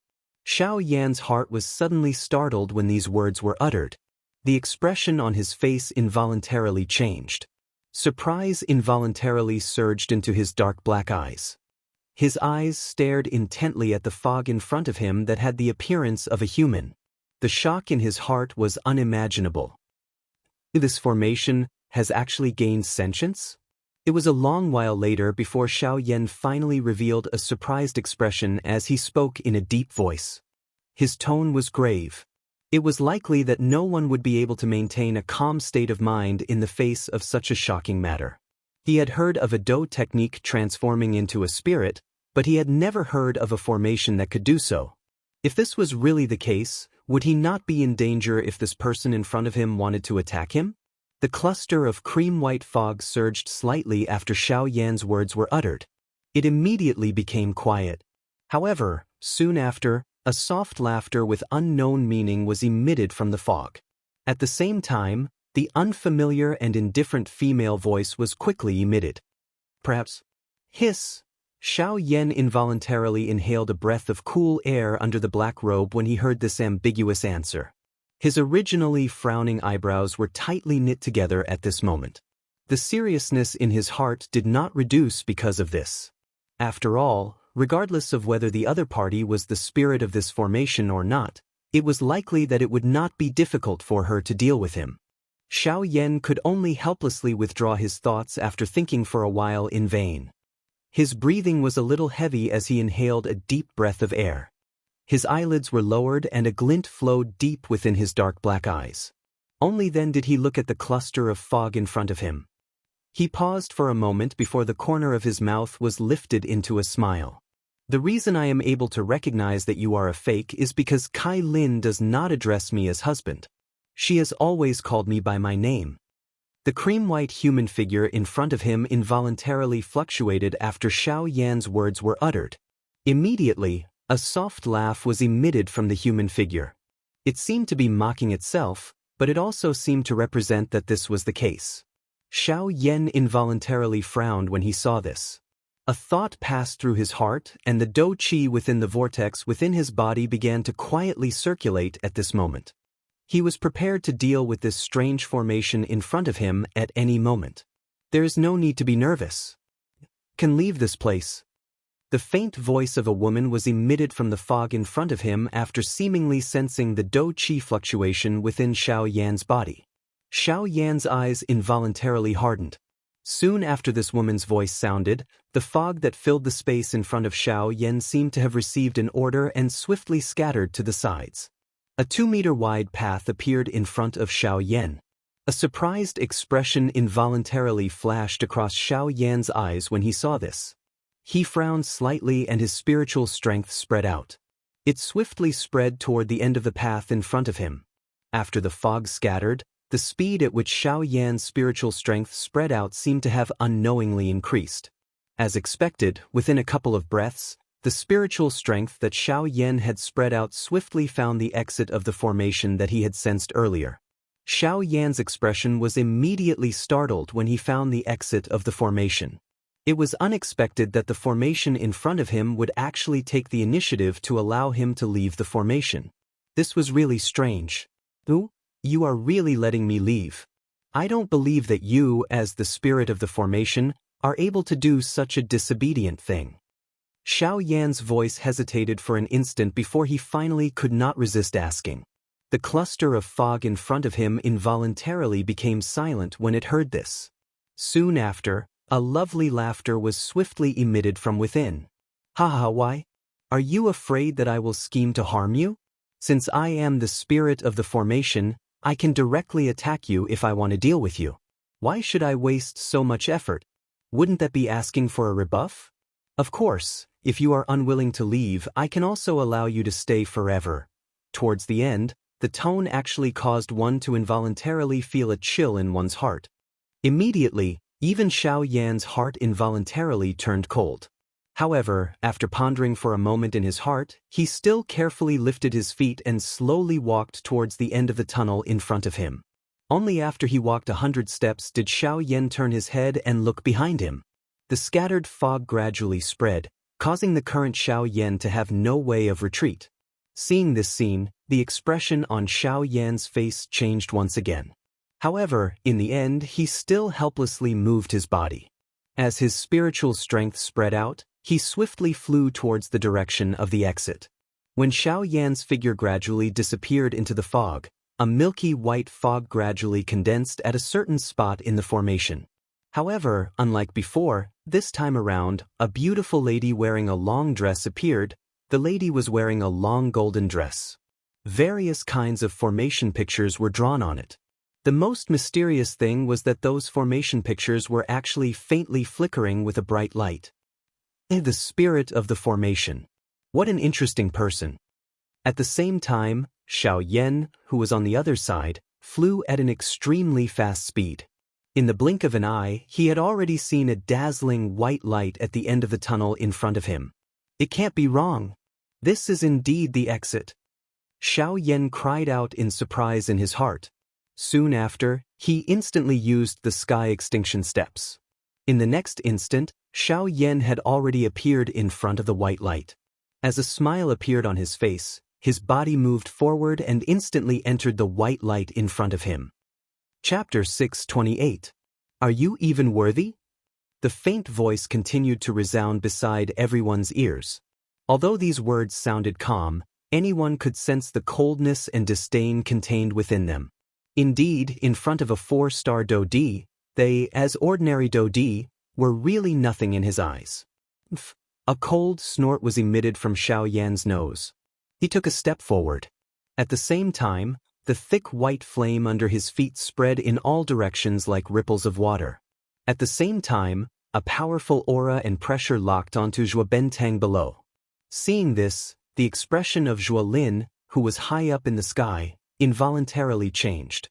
Xiaoyan's heart was suddenly startled when these words were uttered. The expression on his face involuntarily changed. Surprise involuntarily surged into his dark black eyes. His eyes stared intently at the fog in front of him that had the appearance of a human. The shock in his heart was unimaginable. This formation has actually gained sentience? It was a long while later before Xiao Yan finally revealed a surprised expression as he spoke in a deep voice. His tone was grave. It was likely that no one would be able to maintain a calm state of mind in the face of such a shocking matter. He had heard of a Do technique transforming into a spirit, but he had never heard of a formation that could do so. If this was really the case, would he not be in danger if this person in front of him wanted to attack him? The cluster of cream-white fog surged slightly after Xiao Yan's words were uttered. It immediately became quiet. However, soon after, a soft laughter with unknown meaning was emitted from the fog. At the same time, the unfamiliar and indifferent female voice was quickly emitted. Perhaps. Hiss. Xiao Yan involuntarily inhaled a breath of cool air under the black robe when he heard this ambiguous answer. His originally frowning eyebrows were tightly knit together at this moment. The seriousness in his heart did not reduce because of this. After all, regardless of whether the other party was the spirit of this formation or not, it was likely that it would not be difficult for her to deal with him. Xiao Yan could only helplessly withdraw his thoughts after thinking for a while in vain. His breathing was a little heavy as he inhaled a deep breath of air. His eyelids were lowered and a glint flowed deep within his dark black eyes. Only then did he look at the cluster of fog in front of him. He paused for a moment before the corner of his mouth was lifted into a smile. The reason I am able to recognize that you are a fake is because Kai Lin does not address me as husband. She has always called me by my name. The cream-white human figure in front of him involuntarily fluctuated after Xiao Yan's words were uttered. Immediately, a soft laugh was emitted from the human figure. It seemed to be mocking itself, but it also seemed to represent that this was the case. Xiao Yan involuntarily frowned when he saw this. A thought passed through his heart, and the Do Qi within the vortex within his body began to quietly circulate at this moment. He was prepared to deal with this strange formation in front of him at any moment. There is no need to be nervous. Can leave this place. The faint voice of a woman was emitted from the fog in front of him after seemingly sensing the Do Qi fluctuation within Xiao Yan's body. Xiao Yan's eyes involuntarily hardened. Soon after this woman's voice sounded, the fog that filled the space in front of Xiao Yan seemed to have received an order and swiftly scattered to the sides. A 2-meter-wide path appeared in front of Xiao Yan. A surprised expression involuntarily flashed across Xiao Yan's eyes when he saw this. He frowned slightly and his spiritual strength spread out. It swiftly spread toward the end of the path in front of him. After the fog scattered, the speed at which Xiao Yan's spiritual strength spread out seemed to have unknowingly increased. As expected, within a couple of breaths, the spiritual strength that Xiao Yan had spread out swiftly found the exit of the formation that he had sensed earlier. Xiao Yan's expression was immediately startled when he found the exit of the formation. It was unexpected that the formation in front of him would actually take the initiative to allow him to leave the formation. This was really strange. Ooh, you are really letting me leave. I don't believe that you, as the spirit of the formation, are able to do such a disobedient thing. Xiao Yan's voice hesitated for an instant before he finally could not resist asking. The cluster of fog in front of him involuntarily became silent when it heard this. Soon after, a lovely laughter was swiftly emitted from within. Ha ha, why? Are you afraid that I will scheme to harm you? Since I am the spirit of the formation, I can directly attack you if I want to deal with you. Why should I waste so much effort? Wouldn't that be asking for a rebuff? Of course, if you are unwilling to leave, I can also allow you to stay forever. Towards the end, the tone actually caused one to involuntarily feel a chill in one's heart. Immediately, even Xiao Yan's heart involuntarily turned cold. However, after pondering for a moment in his heart, he still carefully lifted his feet and slowly walked towards the end of the tunnel in front of him. Only after he walked 100 steps did Xiao Yan turn his head and look behind him. The scattered fog gradually spread, causing the current Xiao Yan to have no way of retreat. Seeing this scene, the expression on Xiao Yan's face changed once again. However, in the end, he still helplessly moved his body. As his spiritual strength spread out, he swiftly flew towards the direction of the exit. When Xiao Yan's figure gradually disappeared into the fog, a milky white fog gradually condensed at a certain spot in the formation. However, unlike before, this time around, a beautiful lady wearing a long dress appeared. The lady was wearing a long golden dress. Various kinds of formation pictures were drawn on it. The most mysterious thing was that those formation pictures were actually faintly flickering with a bright light. The spirit of the formation. What an interesting person. At the same time, Xianxia, who was on the other side, flew at an extremely fast speed. In the blink of an eye, he had already seen a dazzling white light at the end of the tunnel in front of him. It can't be wrong. This is indeed the exit. Xianxia cried out in surprise in his heart. Soon after, he instantly used the sky extinction steps. In the next instant, Xianxia had already appeared in front of the white light. As a smile appeared on his face, his body moved forward and instantly entered the white light in front of him. Chapter 6:28. Are you even worthy? The faint voice continued to resound beside everyone's ears. Although these words sounded calm, anyone could sense the coldness and disdain contained within them. Indeed, in front of a 4-star Dodi, they, as ordinary Dodi, were really nothing in his eyes. A cold snort was emitted from Xiaoyan's nose. He took a step forward. At the same time, the thick white flame under his feet spread in all directions like ripples of water. At the same time, a powerful aura and pressure locked onto Zhuo Bentang below. Seeing this, the expression of Zhuo Lin, who was high up in the sky, involuntarily changed.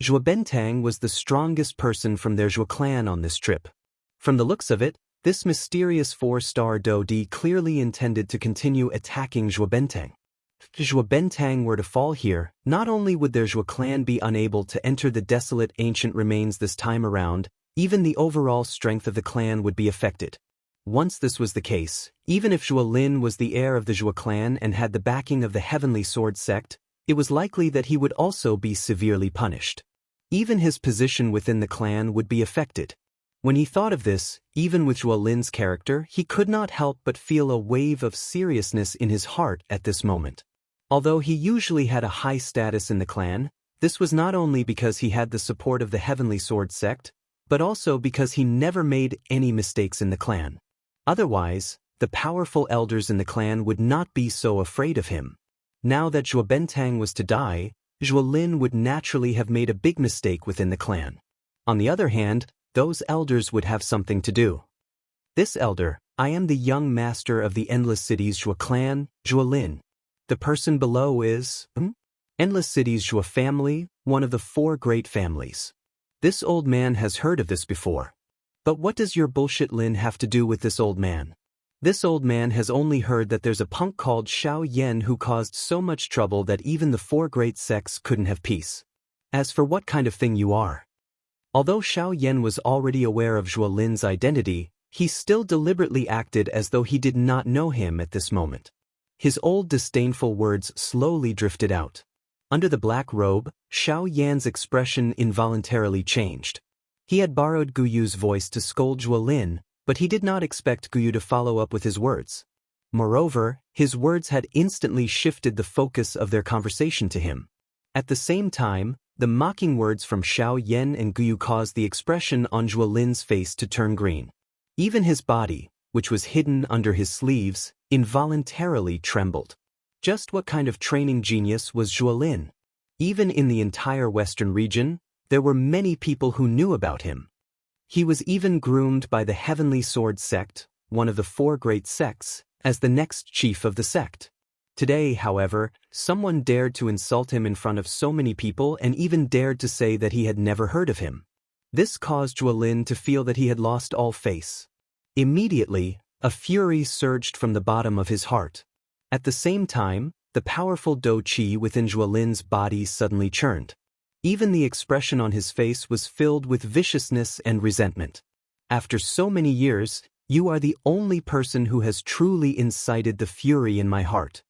Zhuo Bentang was the strongest person from their Zhuo clan on this trip. From the looks of it, this mysterious 4-star Dodi clearly intended to continue attacking Zhuo Bentang. If Zhuo Bentang were to fall here, not only would their Zhuo clan be unable to enter the desolate ancient remains this time around, even the overall strength of the clan would be affected. Once this was the case, even if Zhuo Lin was the heir of the Zhuo clan and had the backing of the Heavenly Sword sect, it was likely that he would also be severely punished. Even his position within the clan would be affected. When he thought of this, even with Zhuo Lin's character, he could not help but feel a wave of seriousness in his heart at this moment. Although he usually had a high status in the clan, this was not only because he had the support of the Heavenly Sword sect, but also because he never made any mistakes in the clan. Otherwise, the powerful elders in the clan would not be so afraid of him. Now that Zhuo Bentang was to die, Zhuo Lin would naturally have made a big mistake within the clan. On the other hand, those elders would have something to do. This elder, I am the young master of the Endless City's Zhuo clan, Zhuo Lin. The person below is, Endless City's Zhuo family, one of the 4 great families. This old man has heard of this before. But what does your bullshit Lin have to do with this old man? This old man has only heard that there's a punk called Xiaoyan who caused so much trouble that even the 4 great sects couldn't have peace. As for what kind of thing you are. Although Xiaoyan was already aware of Zhuo Lin's identity, he still deliberately acted as though he did not know him at this moment. His old disdainful words slowly drifted out. Under the black robe, Xiaoyan's expression involuntarily changed. He had borrowed Guyu's voice to scold Zhuo Lin, but he did not expect Guyu to follow up with his words. Moreover, his words had instantly shifted the focus of their conversation to him. At the same time, the mocking words from Xiaoyan and Guyu caused the expression on Zhuo Lin's face to turn green. Even his body, which was hidden under his sleeves, involuntarily trembled. Just what kind of training genius was Zhuo Lin? Even in the entire Western region, there were many people who knew about him. He was even groomed by the Heavenly Sword sect, one of the 4 great sects, as the next chief of the sect. Today, however, someone dared to insult him in front of so many people and even dared to say that he had never heard of him. This caused Zhuo Lin to feel that he had lost all face. Immediately, a fury surged from the bottom of his heart. At the same time, the powerful Do Qi within Zhuo Lin's body suddenly churned. Even the expression on his face was filled with viciousness and resentment. After so many years, you are the only person who has truly incited the fury in my heart.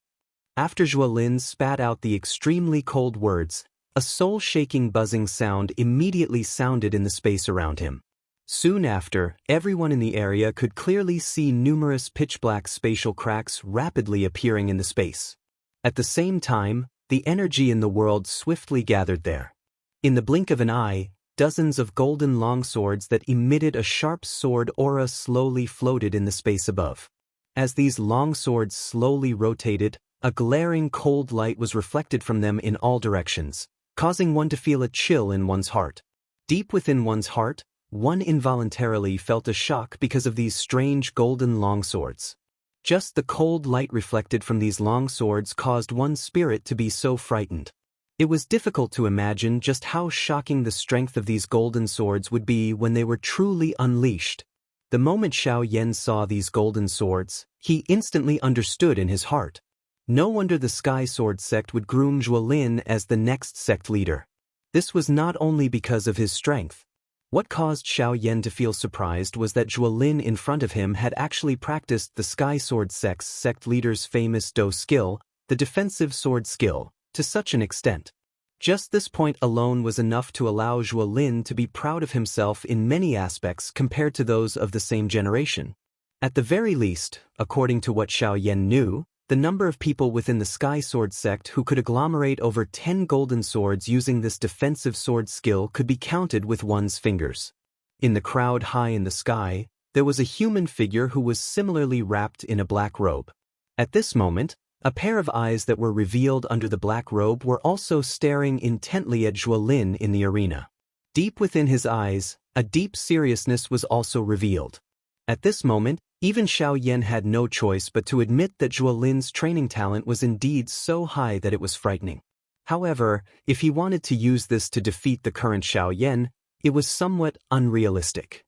After Zhuo Lin spat out the extremely cold words, a soul-shaking buzzing sound immediately sounded in the space around him. Soon after, everyone in the area could clearly see numerous pitch-black spatial cracks rapidly appearing in the space. At the same time, the energy in the world swiftly gathered there. In the blink of an eye, dozens of golden longswords that emitted a sharp sword aura slowly floated in the space above. As these longswords slowly rotated, a glaring cold light was reflected from them in all directions, causing one to feel a chill in one's heart. Deep within one's heart, one involuntarily felt a shock because of these strange golden longswords. Just the cold light reflected from these longswords caused one's spirit to be so frightened. It was difficult to imagine just how shocking the strength of these golden swords would be when they were truly unleashed. The moment Xiaoyan saw these golden swords, he instantly understood in his heart. No wonder the Sky Sword sect would groom Zhuolin as the next sect leader. This was not only because of his strength. What caused Xiaoyan to feel surprised was that Zhuolin in front of him had actually practiced the Sky Sword sect's sect leader's famous Do skill, the defensive sword skill, to such an extent. Just this point alone was enough to allow Zhuolin to be proud of himself in many aspects compared to those of the same generation. At the very least, according to what Xiaoyan knew, the number of people within the Sky Sword sect who could agglomerate over 10 golden swords using this defensive sword skill could be counted with one's fingers. In the crowd high in the sky, there was a human figure who was similarly wrapped in a black robe. At this moment, a pair of eyes that were revealed under the black robe were also staring intently at Zhuolin in the arena. Deep within his eyes, a deep seriousness was also revealed. At this moment, even Xiaoyan had no choice but to admit that Zhuolin's training talent was indeed so high that it was frightening. However, if he wanted to use this to defeat the current Xiaoyan, it was somewhat unrealistic.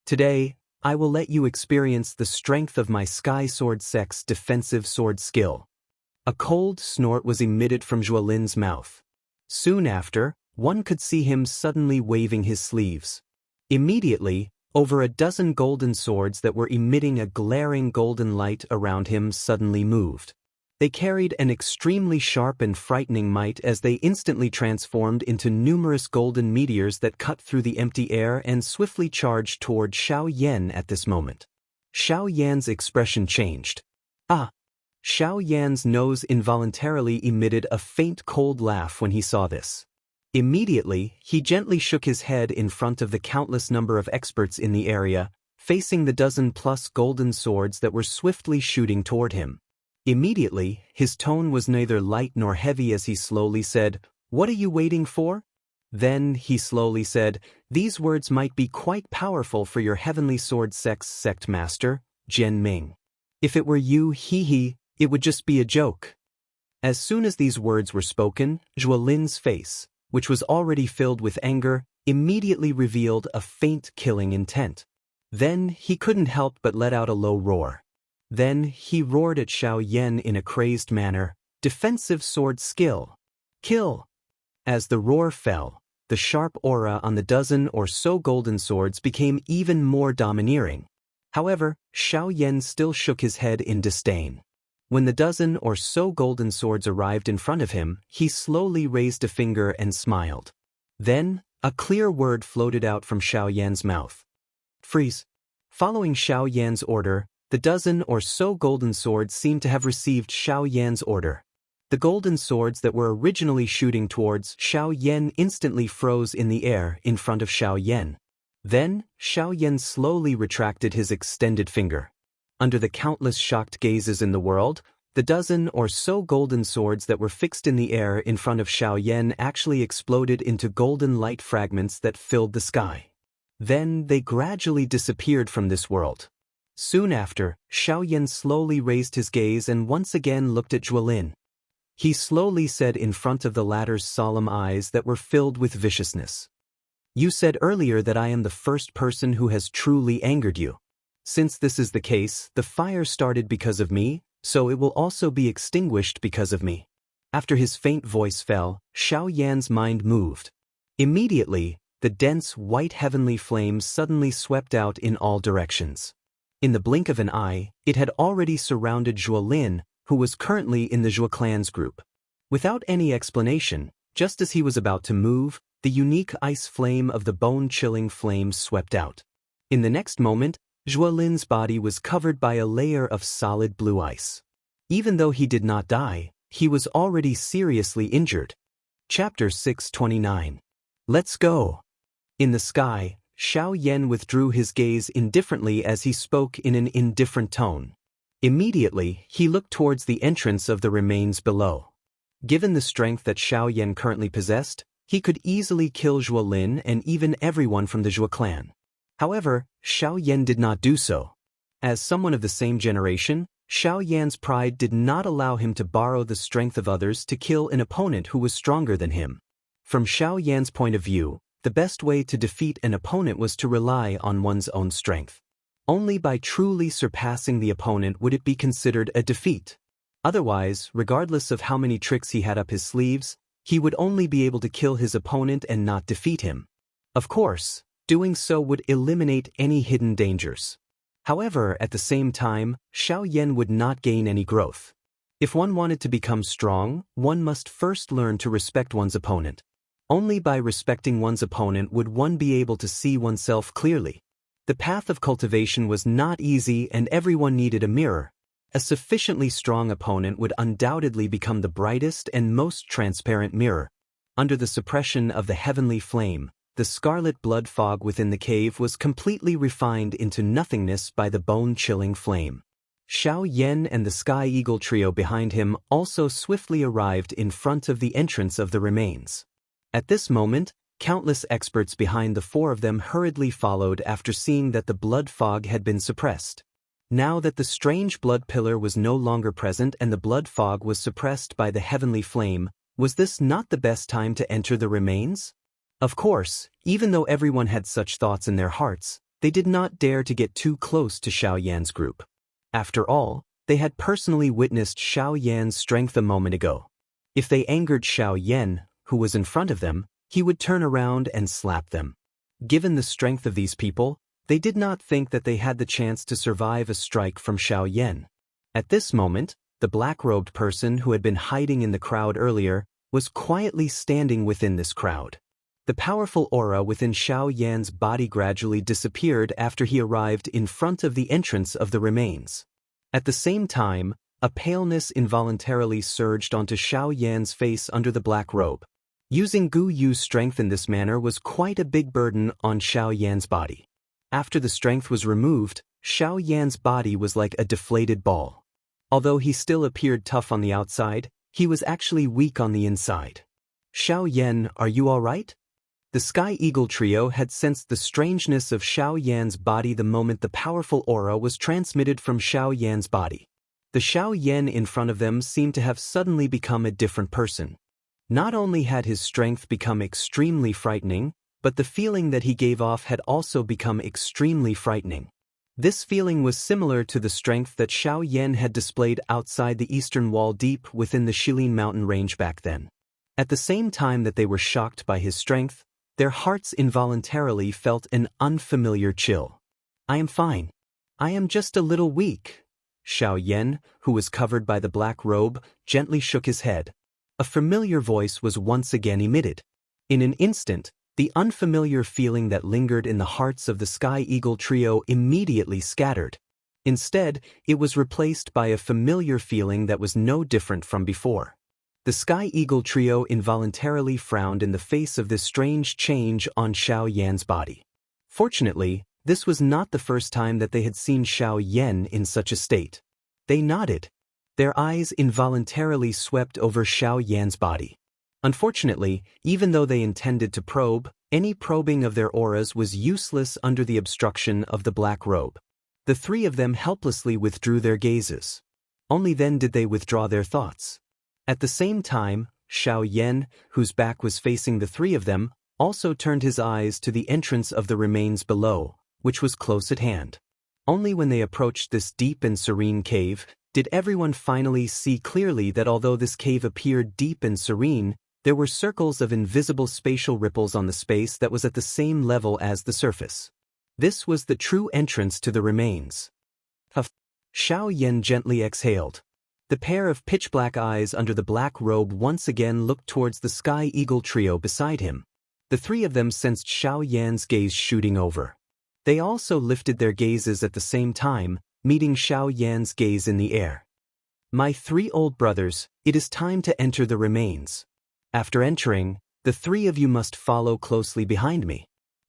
Today, I will let you experience the strength of my Sky Sword sect's defensive sword skill. A cold snort was emitted from Zhuolin's mouth. Soon after, one could see him suddenly waving his sleeves. Immediately, over a dozen golden swords that were emitting a glaring golden light around him suddenly moved. They carried an extremely sharp and frightening might as they instantly transformed into numerous golden meteors that cut through the empty air and swiftly charged toward Xiaoyan at this moment. Xiaoyan's expression changed. Xiaoyan's nose involuntarily emitted a faint cold laugh when he saw this. Immediately, he gently shook his head in front of the countless number of experts in the area, facing the dozen-plus golden swords that were swiftly shooting toward him. Immediately, his tone was neither light nor heavy as he slowly said, "What are you waiting for?" Then, he slowly said, "These words might be quite powerful for your Heavenly Sword sect's sect master, Jian Ming. If it were you, it would just be a joke." As soon as these words were spoken, Zhuolin's face, which was already filled with anger, immediately revealed a faint killing intent. Then he couldn't help but let out a low roar. Then he roared at Xiaoyan in a crazed manner, "Defensive sword skill. Kill!" As the roar fell, the sharp aura on the dozen or so golden swords became even more domineering. However, Xiaoyan still shook his head in disdain. When the dozen or so golden swords arrived in front of him, he slowly raised a finger and smiled. Then, a clear word floated out from Xiaoyan's mouth. "Freeze." Following Xiaoyan's order, the dozen or so golden swords seemed to have received Xiaoyan's order. The golden swords that were originally shooting towards Xiaoyan instantly froze in the air in front of Xiaoyan. Then, Xiaoyan slowly retracted his extended finger. Under the countless shocked gazes in the world, the dozen or so golden swords that were fixed in the air in front of Xiaoyan actually exploded into golden light fragments that filled the sky. Then they gradually disappeared from this world. Soon after, Xiaoyan slowly raised his gaze and once again looked at Zhuolin. He slowly said in front of the latter's solemn eyes that were filled with viciousness, "You said earlier that I am the first person who has truly angered you. Since this is the case, the fire started because of me, so it will also be extinguished because of me." After his faint voice fell, Xiaoyan's mind moved. Immediately, the dense white heavenly flame suddenly swept out in all directions. In the blink of an eye, it had already surrounded Zhuolin, who was currently in the Zhuo clan's group. Without any explanation, just as he was about to move, the unique ice flame of the bone-chilling flame swept out. In the next moment, Zhuolin's body was covered by a layer of solid blue ice. Even though he did not die, he was already seriously injured. Chapter 629. Let's go. In the sky, Xiao Yan withdrew his gaze indifferently as he spoke in an indifferent tone. Immediately, he looked towards the entrance of the remains below. Given the strength that Xiao Yan currently possessed, he could easily kill Zhuo Lin and even everyone from the Zhuo clan. However, Xiao Yan did not do so. As someone of the same generation, Xiao Yan's pride did not allow him to borrow the strength of others to kill an opponent who was stronger than him. From Xiao Yan's point of view, the best way to defeat an opponent was to rely on one's own strength. Only by truly surpassing the opponent would it be considered a defeat. Otherwise, regardless of how many tricks he had up his sleeves, he would only be able to kill his opponent and not defeat him. Of course, doing so would eliminate any hidden dangers. However, at the same time, Xiao Yan would not gain any growth. If one wanted to become strong, one must first learn to respect one's opponent. Only by respecting one's opponent would one be able to see oneself clearly. The path of cultivation was not easy and everyone needed a mirror. A sufficiently strong opponent would undoubtedly become the brightest and most transparent mirror. Under the suppression of the heavenly flame, the scarlet blood fog within the cave was completely refined into nothingness by the bone-chilling flame. Xiao Yan and the Sky Eagle trio behind him also swiftly arrived in front of the entrance of the remains. At this moment, countless experts behind the four of them hurriedly followed after seeing that the blood fog had been suppressed. Now that the strange blood pillar was no longer present and the blood fog was suppressed by the heavenly flame, was this not the best time to enter the remains? Of course, even though everyone had such thoughts in their hearts, they did not dare to get too close to Xiao Yan's group. After all, they had personally witnessed Xiao Yan's strength a moment ago. If they angered Xiao Yan, who was in front of them, he would turn around and slap them. Given the strength of these people, they did not think that they had the chance to survive a strike from Xiao Yan. At this moment, the black-robed person who had been hiding in the crowd earlier was quietly standing within this crowd. The powerful aura within Xiao Yan's body gradually disappeared after he arrived in front of the entrance of the remains. At the same time, a paleness involuntarily surged onto Xiao Yan's face under the black robe. Using Gu Yu's strength in this manner was quite a big burden on Xiao Yan's body. After the strength was removed, Xiao Yan's body was like a deflated ball. Although he still appeared tough on the outside, he was actually weak on the inside. Xiao Yan, are you all right? The Sky Eagle trio had sensed the strangeness of Xiao Yan's body the moment the powerful aura was transmitted from Xiao Yan's body. The Xiao Yan in front of them seemed to have suddenly become a different person. Not only had his strength become extremely frightening, but the feeling that he gave off had also become extremely frightening. This feeling was similar to the strength that Xiao Yan had displayed outside the eastern wall deep within the Shilin mountain range back then. At the same time that they were shocked by his strength, their hearts involuntarily felt an unfamiliar chill. I am fine. I am just a little weak. Xiao Yan, who was covered by the black robe, gently shook his head. A familiar voice was once again emitted. In an instant, the unfamiliar feeling that lingered in the hearts of the Sky Eagle trio immediately scattered. Instead, it was replaced by a familiar feeling that was no different from before. The Sky Eagle trio involuntarily frowned in the face of this strange change on Xiao Yan's body. Fortunately, this was not the first time that they had seen Xiao Yan in such a state. They nodded. Their eyes involuntarily swept over Xiao Yan's body. Unfortunately, even though they intended to probe, any probing of their auras was useless under the obstruction of the black robe. The three of them helplessly withdrew their gazes. Only then did they withdraw their thoughts. At the same time, Xiao Yan, whose back was facing the three of them, also turned his eyes to the entrance of the remains below, which was close at hand. Only when they approached this deep and serene cave, did everyone finally see clearly that although this cave appeared deep and serene, there were circles of invisible spatial ripples on the space that was at the same level as the surface. This was the true entrance to the remains. Xiao Yan gently exhaled. The pair of pitch-black eyes under the black robe once again looked towards the Sky Eagle trio beside him. The three of them sensed Xiao Yan's gaze shooting over. They also lifted their gazes at the same time, meeting Xiao Yan's gaze in the air. My three old brothers, it is time to enter the remains. After entering, the three of you must follow closely behind me.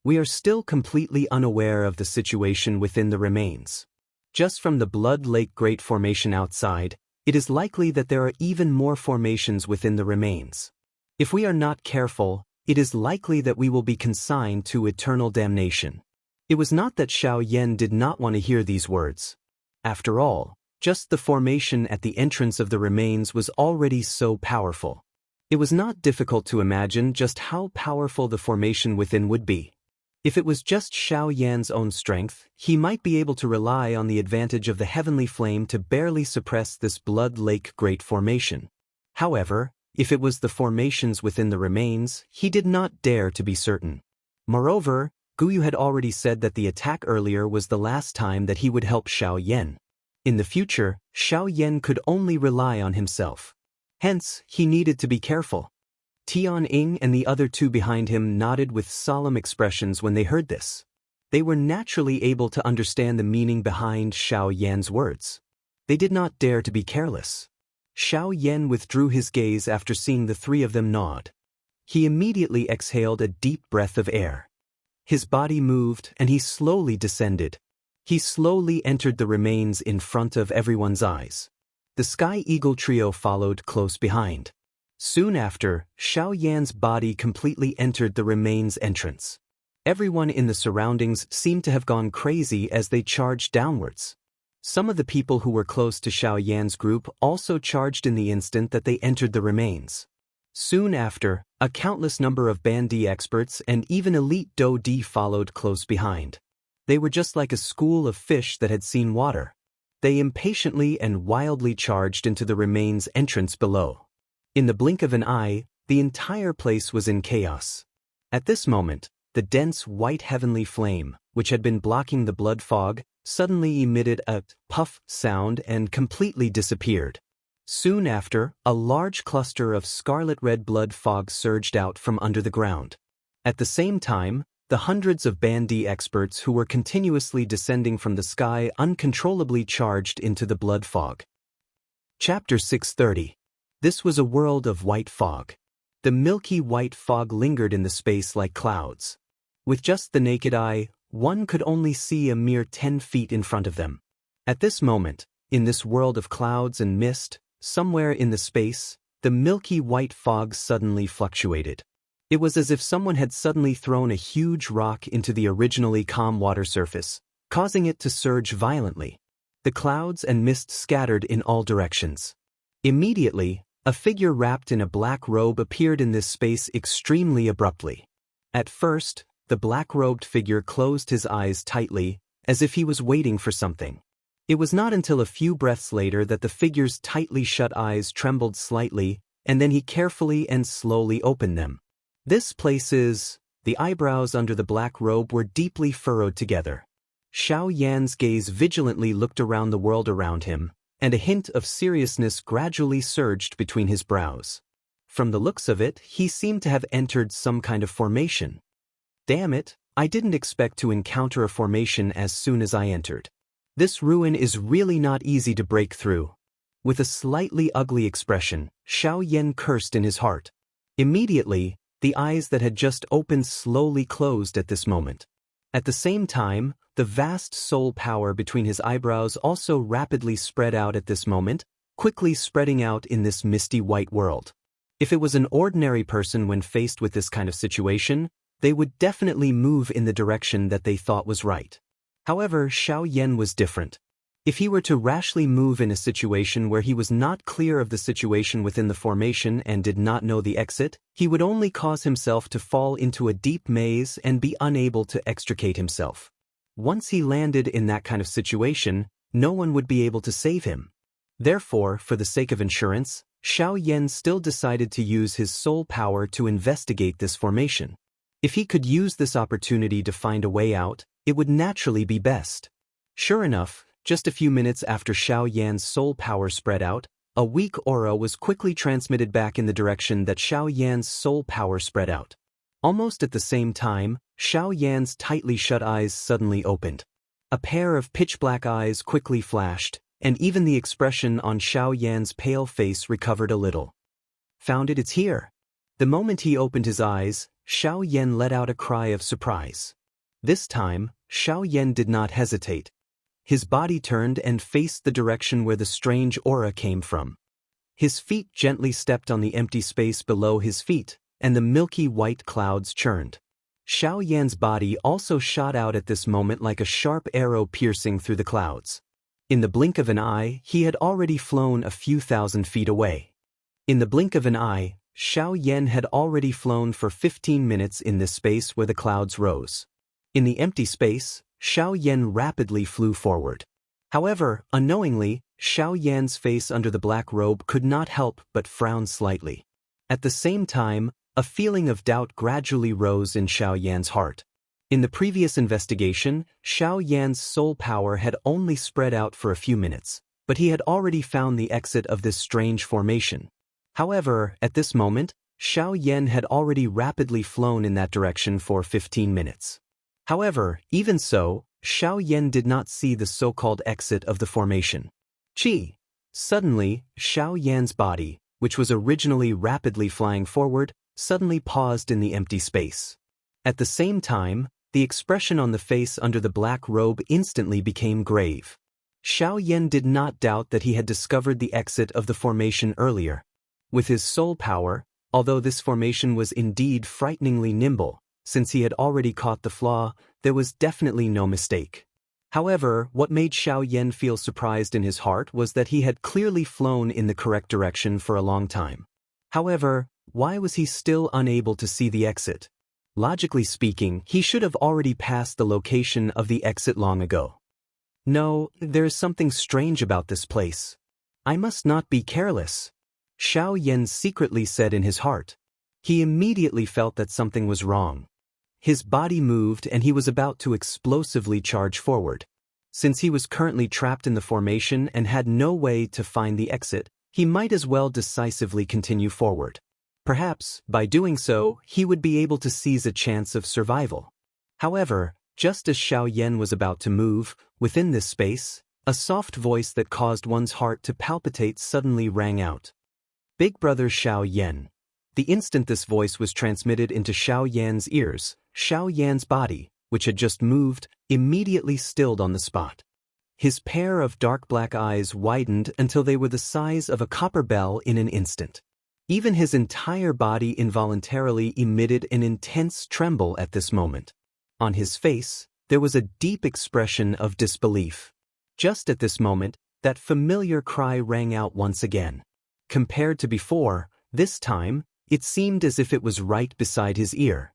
We are still completely unaware of the situation within the remains. Just from the Blood Lake Great Formation outside, it is likely that there are even more formations within the remains. If we are not careful, it is likely that we will be consigned to eternal damnation. It was not that Xiaoyan did not want to hear these words. After all, just the formation at the entrance of the remains was already so powerful. It was not difficult to imagine just how powerful the formation within would be. If it was just Xiaoyan's own strength, he might be able to rely on the advantage of the heavenly flame to barely suppress this Blood Lake Great Formation. However, if it was the formations within the remains, he did not dare to be certain. Moreover, Guyu had already said that the attack earlier was the last time that he would help Xiaoyan. In the future, Xiaoyan could only rely on himself. Hence, he needed to be careful. Tianying and the other two behind him nodded with solemn expressions when they heard this. They were naturally able to understand the meaning behind Xiaoyan's words. They did not dare to be careless. Xiaoyan withdrew his gaze after seeing the three of them nod. He immediately exhaled a deep breath of air. His body moved and he slowly descended. He slowly entered the remains in front of everyone's eyes. The Sky Eagle trio followed close behind. Soon after, Xiaoyan's body completely entered the remains entrance. Everyone in the surroundings seemed to have gone crazy as they charged downwards. Some of the people who were close to Xiaoyan's group also charged in the instant that they entered the remains. Soon after, a countless number of Bandi experts and even elite Do Di followed close behind. They were just like a school of fish that had seen water. They impatiently and wildly charged into the remains entrance below. In the blink of an eye, the entire place was in chaos. At this moment, the dense white heavenly flame, which had been blocking the blood fog, suddenly emitted a puff sound and completely disappeared. Soon after, a large cluster of scarlet-red blood fog surged out from under the ground. At the same time, the hundreds of Bandi experts who were continuously descending from the sky uncontrollably charged into the blood fog. Chapter 630. This was a world of white fog. The milky white fog lingered in the space like clouds. With just the naked eye, one could only see a mere 10 feet in front of them. At this moment, in this world of clouds and mist, somewhere in the space, the milky white fog suddenly fluctuated. It was as if someone had suddenly thrown a huge rock into the originally calm water surface, causing it to surge violently. The clouds and mist scattered in all directions. Immediately, a figure wrapped in a black robe appeared in this space extremely abruptly. At first, the black-robed figure closed his eyes tightly, as if he was waiting for something. It was not until a few breaths later that the figure's tightly shut eyes trembled slightly, and then he carefully and slowly opened them. This place is... The eyebrows under the black robe were deeply furrowed together. Xiaoyan's gaze vigilantly looked around the world around him, and a hint of seriousness gradually surged between his brows. From the looks of it, he seemed to have entered some kind of formation. Damn it, I didn't expect to encounter a formation as soon as I entered. This ruin is really not easy to break through. With a slightly ugly expression, Xiaoyan cursed in his heart. Immediately, the eyes that had just opened slowly closed at this moment. At the same time, the vast soul power between his eyebrows also rapidly spread out at this moment, quickly spreading out in this misty white world. If it was an ordinary person when faced with this kind of situation, they would definitely move in the direction that they thought was right. However, Xiaoyan was different. If he were to rashly move in a situation where he was not clear of the situation within the formation and did not know the exit, he would only cause himself to fall into a deep maze and be unable to extricate himself. Once he landed in that kind of situation, no one would be able to save him. Therefore, for the sake of insurance, Xiaoyan still decided to use his soul power to investigate this formation. If he could use this opportunity to find a way out, it would naturally be best. Sure enough, just a few minutes after Xiaoyan's soul power spread out, a weak aura was quickly transmitted back in the direction that Xiaoyan's soul power spread out. Almost at the same time, Xiaoyan's tightly shut eyes suddenly opened. A pair of pitch-black eyes quickly flashed, and even the expression on Xiaoyan's pale face recovered a little. Found it, it's here. The moment he opened his eyes, Xiao Yan let out a cry of surprise. This time, Xiao Yan did not hesitate. His body turned and faced the direction where the strange aura came from. His feet gently stepped on the empty space below his feet, and the milky white clouds churned. Xiao Yan's body also shot out at this moment like a sharp arrow piercing through the clouds. In the blink of an eye, he had already flown a few thousand feet away. In the blink of an eye, Xiao Yan had already flown for 15 minutes in this space where the clouds rose. In the empty space, Xiao Yan rapidly flew forward. However, unknowingly, Xiao Yan's face under the black robe could not help but frown slightly. At the same time, a feeling of doubt gradually rose in Xiao Yan's heart. In the previous investigation, Xiao Yan's soul power had only spread out for a few minutes, but he had already found the exit of this strange formation. However, at this moment, Xiao Yan had already rapidly flown in that direction for 15 minutes. However, even so, Xiao Yan did not see the so-called exit of the formation. Chi! Suddenly, Xiao Yan's body, which was originally rapidly flying forward, suddenly paused in the empty space. At the same time, the expression on the face under the black robe instantly became grave. Xiao Yan did not doubt that he had discovered the exit of the formation earlier. With his soul power, although this formation was indeed frighteningly nimble, since he had already caught the flaw, there was definitely no mistake. However, what made Xiao Yan feel surprised in his heart was that he had clearly flown in the correct direction for a long time. However, why was he still unable to see the exit? Logically speaking, he should have already passed the location of the exit long ago. No, there is something strange about this place. I must not be careless, Xiao Yan secretly said in his heart. He immediately felt that something was wrong. His body moved and he was about to explosively charge forward. Since he was currently trapped in the formation and had no way to find the exit, he might as well decisively continue forward. Perhaps, by doing so, he would be able to seize a chance of survival. However, just as Xiao Yan was about to move, within this space, a soft voice that caused one's heart to palpitate suddenly rang out. Big Brother Xiao Yan. The instant this voice was transmitted into Xiao Yan's ears, Xiao Yan's body, which had just moved, immediately stilled on the spot. His pair of dark black eyes widened until they were the size of a copper bell in an instant. Even his entire body involuntarily emitted an intense tremble at this moment. On his face, there was a deep expression of disbelief. Just at this moment, that familiar cry rang out once again. Compared to before, this time, it seemed as if it was right beside his ear.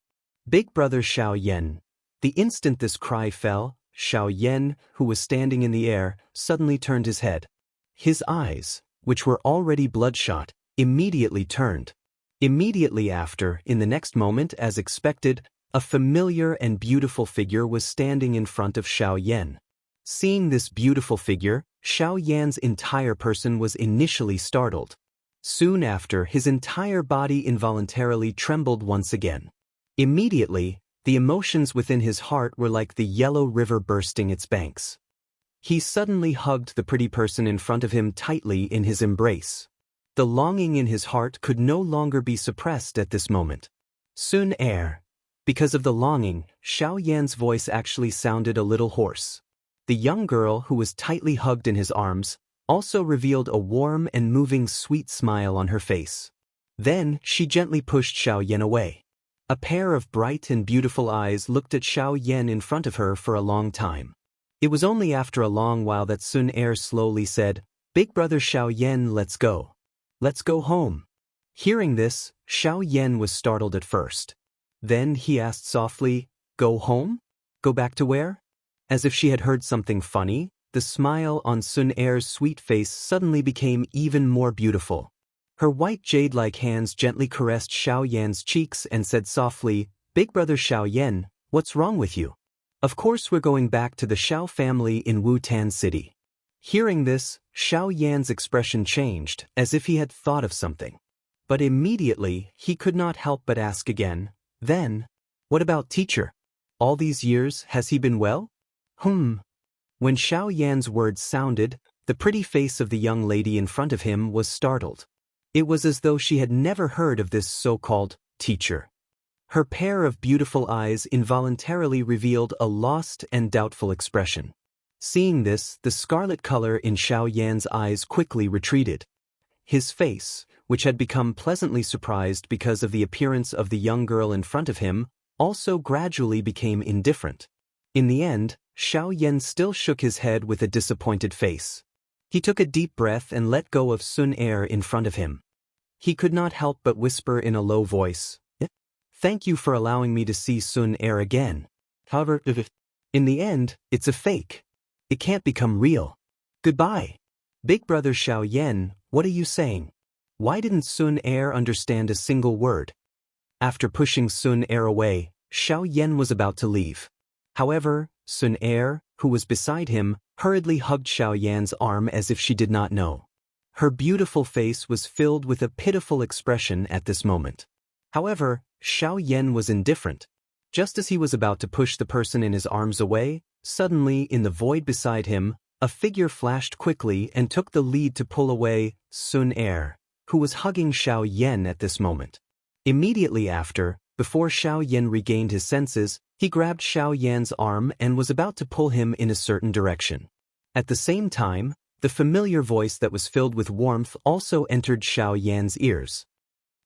Big Brother Xiao Yan. The instant this cry fell, Xiao Yan, who was standing in the air, suddenly turned his head. His eyes, which were already bloodshot, immediately turned. Immediately after, in the next moment, as expected, a familiar and beautiful figure was standing in front of Xiao Yan. Seeing this beautiful figure, Xiao Yan's entire person was initially startled. Soon after, his entire body involuntarily trembled once again. Immediately, the emotions within his heart were like the yellow river bursting its banks. He suddenly hugged the pretty person in front of him tightly in his embrace. The longing in his heart could no longer be suppressed at this moment. Soon ere. Because of the longing, Xiao Yan's voice actually sounded a little hoarse. The young girl who was tightly hugged in his arms also revealed a warm and moving sweet smile on her face. Then, she gently pushed Xiao Yan away. A pair of bright and beautiful eyes looked at Xiao Yan in front of her for a long time. It was only after a long while that Sun Er slowly said, "Big Brother Xiao Yan, let's go. Let's go home." Hearing this, Xiao Yan was startled at first. Then he asked softly, "Go home? Go back to where?" As if she had heard something funny, the smile on Sun Er's sweet face suddenly became even more beautiful. Her white jade-like hands gently caressed Xiao Yan's cheeks and said softly, "Big Brother Xiao Yan, what's wrong with you? Of course we're going back to the Xiao family in Wutan City." Hearing this, Xiao Yan's expression changed, as if he had thought of something. But immediately, he could not help but ask again, "Then, what about teacher? All these years, has he been well?" When Xiao Yan's words sounded, the pretty face of the young lady in front of him was startled. It was as though she had never heard of this so-called teacher. Her pair of beautiful eyes involuntarily revealed a lost and doubtful expression. Seeing this, the scarlet color in Xiaoyan's eyes quickly retreated. His face, which had become pleasantly surprised because of the appearance of the young girl in front of him, also gradually became indifferent. In the end, Xiaoyan still shook his head with a disappointed face. He took a deep breath and let go of Sun Er in front of him. He could not help but whisper in a low voice, "Thank you for allowing me to see Sun Er again. However, in the end, it's a fake. It can't become real. Goodbye." "Big brother Xiaoyan, what are you saying? Why didn't Sun Er understand a single word?" After pushing Sun Er away, Xiaoyan was about to leave. However, Sun Er, who was beside him, hurriedly hugged Xiaoyan's arm as if she did not know. Her beautiful face was filled with a pitiful expression at this moment. However, Xiaoyan was indifferent. Just as he was about to push the person in his arms away, suddenly in the void beside him, a figure flashed quickly and took the lead to pull away Sun Er, who was hugging Xiaoyan at this moment. Immediately after, before Xiaoyan regained his senses, he grabbed Xiaoyan's arm and was about to pull him in a certain direction. At the same time, the familiar voice that was filled with warmth also entered Xiaoyan's ears.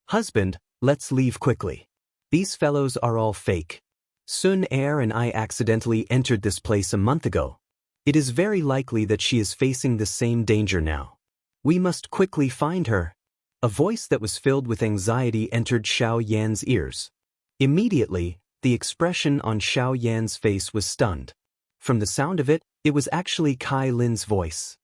"Husband, let's leave quickly. These fellows are all fake. Sun Er and I accidentally entered this place a month ago. It is very likely that she is facing the same danger now. We must quickly find her." A voice that was filled with anxiety entered Xiaoyan's ears. Immediately, the expression on Xiaoyan's face was stunned. From the sound of it, it was actually Kai Lin's voice.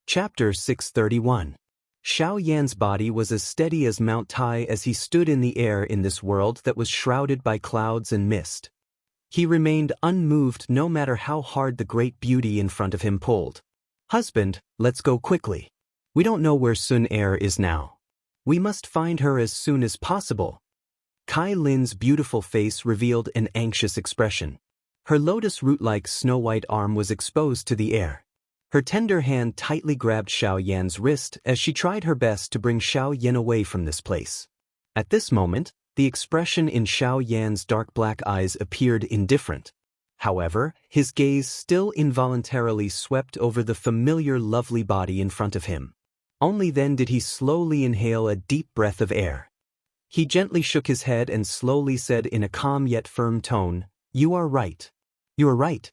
Chapter 631. Xiaoyan's body was as steady as Mount Tai as he stood in the air in this world that was shrouded by clouds and mist. He remained unmoved no matter how hard the great beauty in front of him pulled. "Husband, let's go quickly. We don't know where Sun Er is now. We must find her as soon as possible." Kai Lin's beautiful face revealed an anxious expression. Her lotus root-like snow-white arm was exposed to the air. Her tender hand tightly grabbed Xiaoyan's wrist as she tried her best to bring Xiaoyan away from this place. At this moment, the expression in Xiaoyan's dark black eyes appeared indifferent. However, his gaze still involuntarily swept over the familiar lovely body in front of him. Only then did he slowly inhale a deep breath of air. He gently shook his head and slowly said in a calm yet firm tone, "You are right. You are right.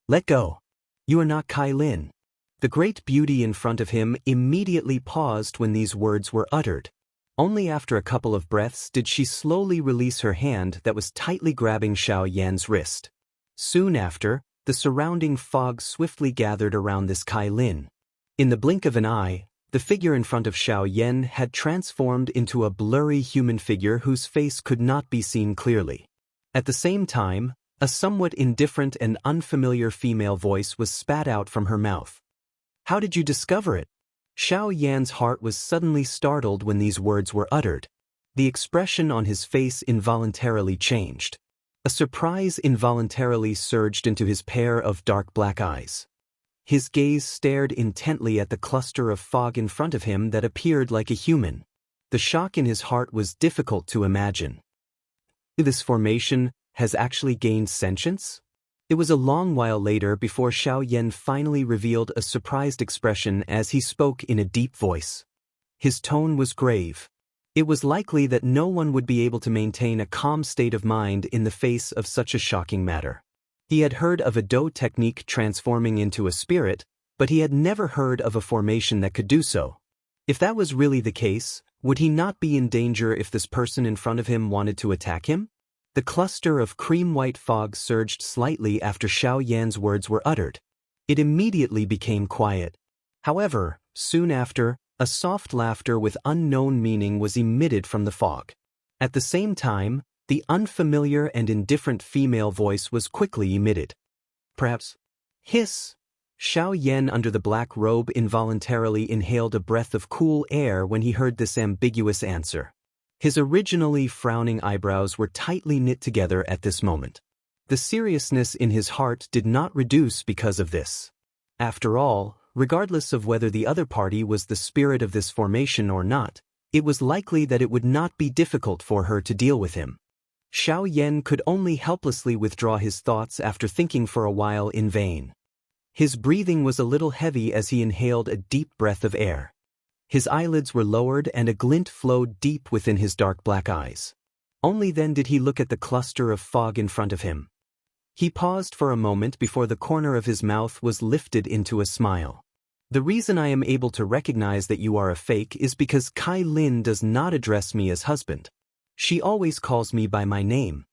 Let go. You are not Kai Lin." The great beauty in front of him immediately paused when these words were uttered. Only after a couple of breaths did she slowly release her hand that was tightly grabbing Xiaoyan's wrist. Soon after, the surrounding fog swiftly gathered around this Kai Lin. In the blink of an eye, the figure in front of Xiaoyan had transformed into a blurry human figure whose face could not be seen clearly. At the same time, a somewhat indifferent and unfamiliar female voice was spat out from her mouth. "How did you discover it?" Xiaoyan's heart was suddenly startled when these words were uttered. The expression on his face involuntarily changed. A surprise involuntarily surged into his pair of dark black eyes. His gaze stared intently at the cluster of fog in front of him that appeared like a human. The shock in his heart was difficult to imagine. This formation has actually gained sentience? It was a long while later before Xiaoyan finally revealed a surprised expression as he spoke in a deep voice. His tone was grave. It was likely that no one would be able to maintain a calm state of mind in the face of such a shocking matter. He had heard of a Do technique transforming into a spirit, but he had never heard of a formation that could do so. If that was really the case, would he not be in danger if this person in front of him wanted to attack him? The cluster of cream-white fog surged slightly after Xiaoyan's words were uttered. It immediately became quiet. However, soon after, a soft laughter with unknown meaning was emitted from the fog. At the same time, the unfamiliar and indifferent female voice was quickly emitted. Perhaps. Hiss! Xiaoyan under the black robe involuntarily inhaled a breath of cool air when he heard this ambiguous answer. His originally frowning eyebrows were tightly knit together at this moment. The seriousness in his heart did not reduce because of this. After all, regardless of whether the other party was the spirit of this formation or not, it was likely that it would not be difficult for her to deal with him. Xiao Yan could only helplessly withdraw his thoughts after thinking for a while in vain. His breathing was a little heavy as he inhaled a deep breath of air. His eyelids were lowered and a glint flowed deep within his dark black eyes. Only then did he look at the cluster of fog in front of him. He paused for a moment before the corner of his mouth was lifted into a smile. The reason I am able to recognize that you are a fake is because Kai Lin does not address me as husband. She always calls me by my name.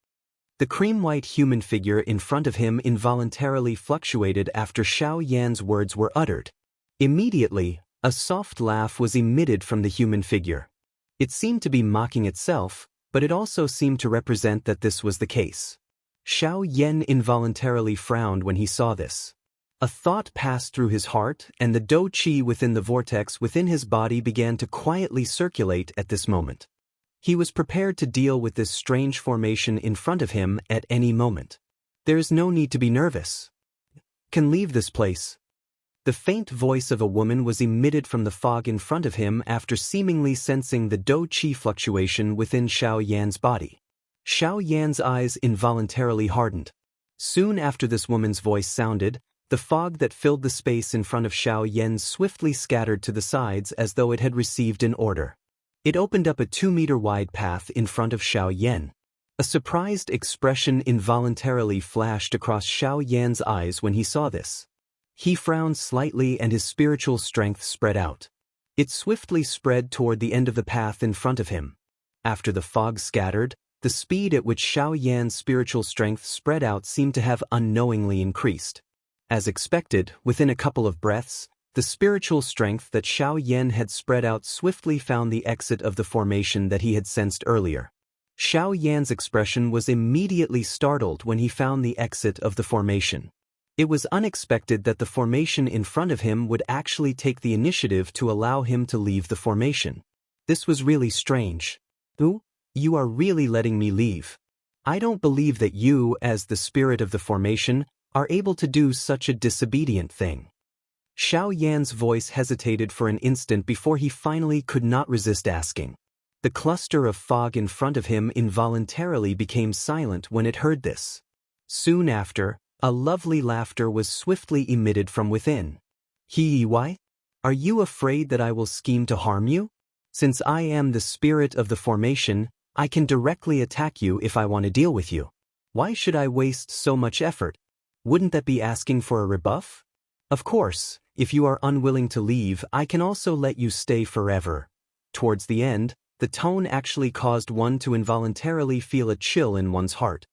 The cream-white human figure in front of him involuntarily fluctuated after Xiao Yan's words were uttered. Immediately, a soft laugh was emitted from the human figure. It seemed to be mocking itself, but it also seemed to represent that this was the case. Xiao Yan involuntarily frowned when he saw this. A thought passed through his heart, and the dou qi within the vortex within his body began to quietly circulate at this moment. He was prepared to deal with this strange formation in front of him at any moment. There is no need to be nervous. Can leave this place. The faint voice of a woman was emitted from the fog in front of him after seemingly sensing the dou qi fluctuation within Xiao Yan's body. Xiao Yan's eyes involuntarily hardened. Soon after this woman's voice sounded, the fog that filled the space in front of Xiao Yan swiftly scattered to the sides as though it had received an order. It opened up a 2-meter-wide path in front of Xiao Yan. A surprised expression involuntarily flashed across Xiao Yan's eyes when he saw this. He frowned slightly and his spiritual strength spread out. It swiftly spread toward the end of the path in front of him. After the fog scattered, the speed at which Xiao Yan's spiritual strength spread out seemed to have unknowingly increased. As expected, within a couple of breaths, the spiritual strength that Xiao Yan had spread out swiftly found the exit of the formation that he had sensed earlier. Xiao Yan's expression was immediately startled when he found the exit of the formation. It was unexpected that the formation in front of him would actually take the initiative to allow him to leave the formation. This was really strange. You are really letting me leave. I don't believe that you, as the spirit of the formation, are able to do such a disobedient thing. Xiao Yan's voice hesitated for an instant before he finally could not resist asking. The cluster of fog in front of him involuntarily became silent when it heard this. Soon after, a lovely laughter was swiftly emitted from within. Why? Are you afraid that I will scheme to harm you? Since I am the spirit of the formation, I can directly attack you if I want to deal with you. Why should I waste so much effort? Wouldn't that be asking for a rebuff? Of course, if you are unwilling to leave, I can also let you stay forever. Towards the end, the tone actually caused one to involuntarily feel a chill in one's heart.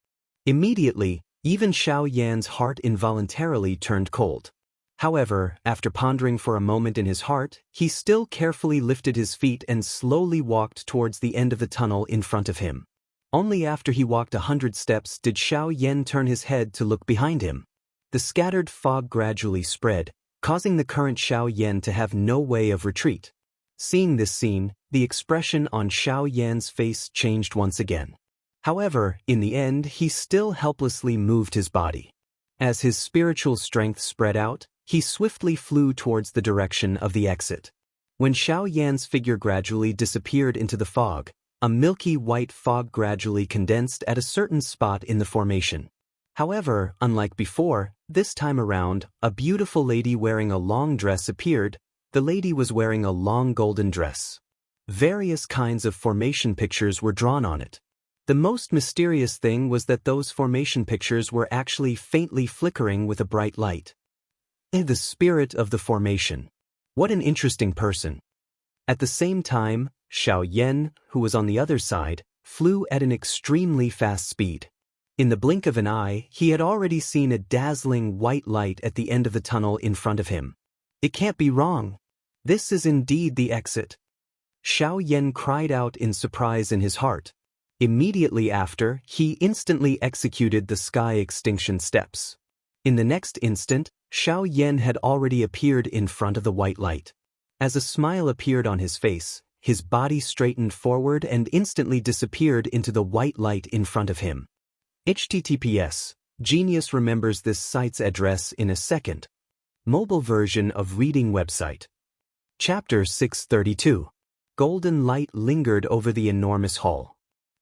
Immediately, even Xiao Yan's heart involuntarily turned cold. However, after pondering for a moment in his heart, he still carefully lifted his feet and slowly walked towards the end of the tunnel in front of him. Only after he walked 100 steps did Xiao Yan turn his head to look behind him. The scattered fog gradually spread, causing the current Xiao Yan to have no way of retreat. Seeing this scene, the expression on Xiao Yan's face changed once again. However, in the end, he still helplessly moved his body. As his spiritual strength spread out, he swiftly flew towards the direction of the exit. When Xiao Yan's figure gradually disappeared into the fog, a milky white fog gradually condensed at a certain spot in the formation. However, unlike before, this time around, a beautiful lady wearing a long dress appeared. The lady was wearing a long golden dress. Various kinds of formation pictures were drawn on it. The most mysterious thing was that those formation pictures were actually faintly flickering with a bright light. The spirit of the formation. What an interesting person. At the same time, Xiao Yan, who was on the other side, flew at an extremely fast speed. In the blink of an eye, he had already seen a dazzling white light at the end of the tunnel in front of him. It can't be wrong. This is indeed the exit. Xiao Yan cried out in surprise in his heart. Immediately after, he instantly executed the sky extinction steps. In the next instant, Xiao Yan had already appeared in front of the white light. As a smile appeared on his face, his body straightened forward and instantly disappeared into the white light in front of him. HTTPS. Genius remembers this site's address in a second. Mobile version of reading website. Chapter 632. Golden light lingered over the enormous hall.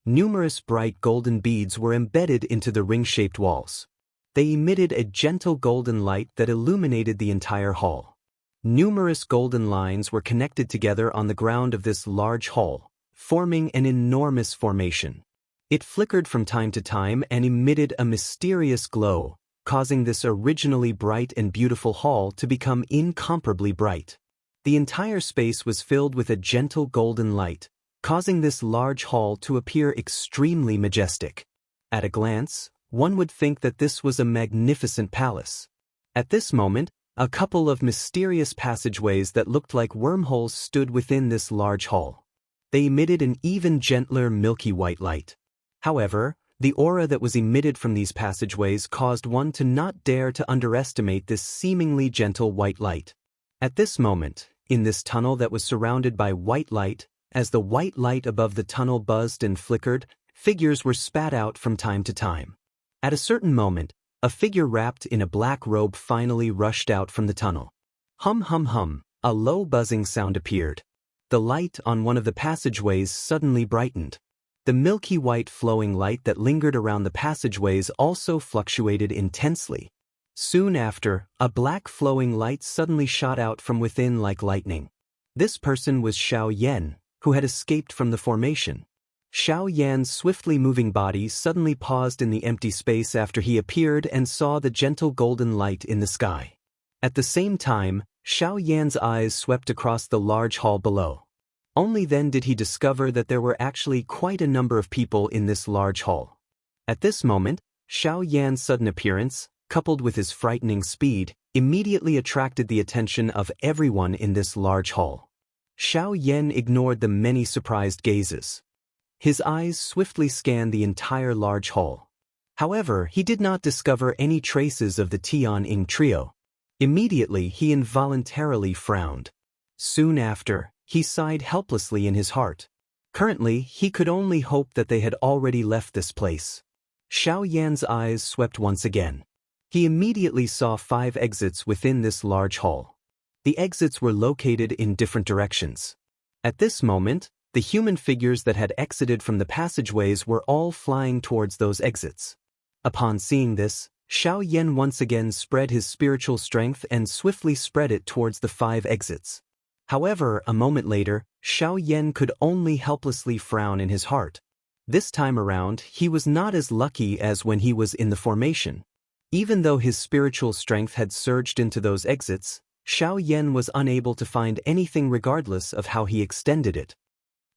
Numerous bright golden beads were embedded into the ring-shaped walls. They emitted a gentle golden light that illuminated the entire hall. Numerous golden lines were connected together on the ground of this large hall, forming an enormous formation. It flickered from time to time and emitted a mysterious glow, causing this originally bright and beautiful hall to become incomparably bright. The entire space was filled with a gentle golden light, causing this large hall to appear extremely majestic. At a glance, one would think that this was a magnificent palace. At this moment, a couple of mysterious passageways that looked like wormholes stood within this large hall. They emitted an even gentler milky white light. However, the aura that was emitted from these passageways caused one to not dare to underestimate this seemingly gentle white light. At this moment, in this tunnel that was surrounded by white light, as the white light above the tunnel buzzed and flickered, figures were spat out from time to time. At a certain moment, a figure wrapped in a black robe finally rushed out from the tunnel. Hum hum hum, a low buzzing sound appeared. The light on one of the passageways suddenly brightened. The milky white flowing light that lingered around the passageways also fluctuated intensely. Soon after, a black flowing light suddenly shot out from within like lightning. This person was Xiao Yan, who had escaped from the formation. Xiao Yan's swiftly moving body suddenly paused in the empty space after he appeared and saw the gentle golden light in the sky. At the same time, Xiao Yan's eyes swept across the large hall below. Only then did he discover that there were actually quite a number of people in this large hall. At this moment, Xiao Yan's sudden appearance, coupled with his frightening speed, immediately attracted the attention of everyone in this large hall. Xiao Yan ignored the many surprised gazes. His eyes swiftly scanned the entire large hall. However, he did not discover any traces of the Tian-Ing trio. Immediately, he involuntarily frowned. Soon after, he sighed helplessly in his heart. Currently, he could only hope that they had already left this place. Xiao Yan's eyes swept once again. He immediately saw 5 exits within this large hall. The exits were located in different directions. At this moment, the human figures that had exited from the passageways were all flying towards those exits. Upon seeing this, Xiao Yan once again spread his spiritual strength and swiftly spread it towards the 5 exits. However, a moment later, Xiao Yan could only helplessly frown in his heart. This time around, he was not as lucky as when he was in the formation. Even though his spiritual strength had surged into those exits, Xiao Yan was unable to find anything regardless of how he extended it.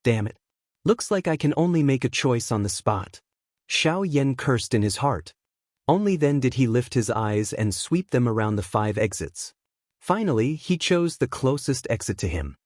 Damn it. Looks like I can only make a choice on the spot. Xiao Yan cursed in his heart. Only then did he lift his eyes and sweep them around the 5 exits. Finally, he chose the closest exit to him.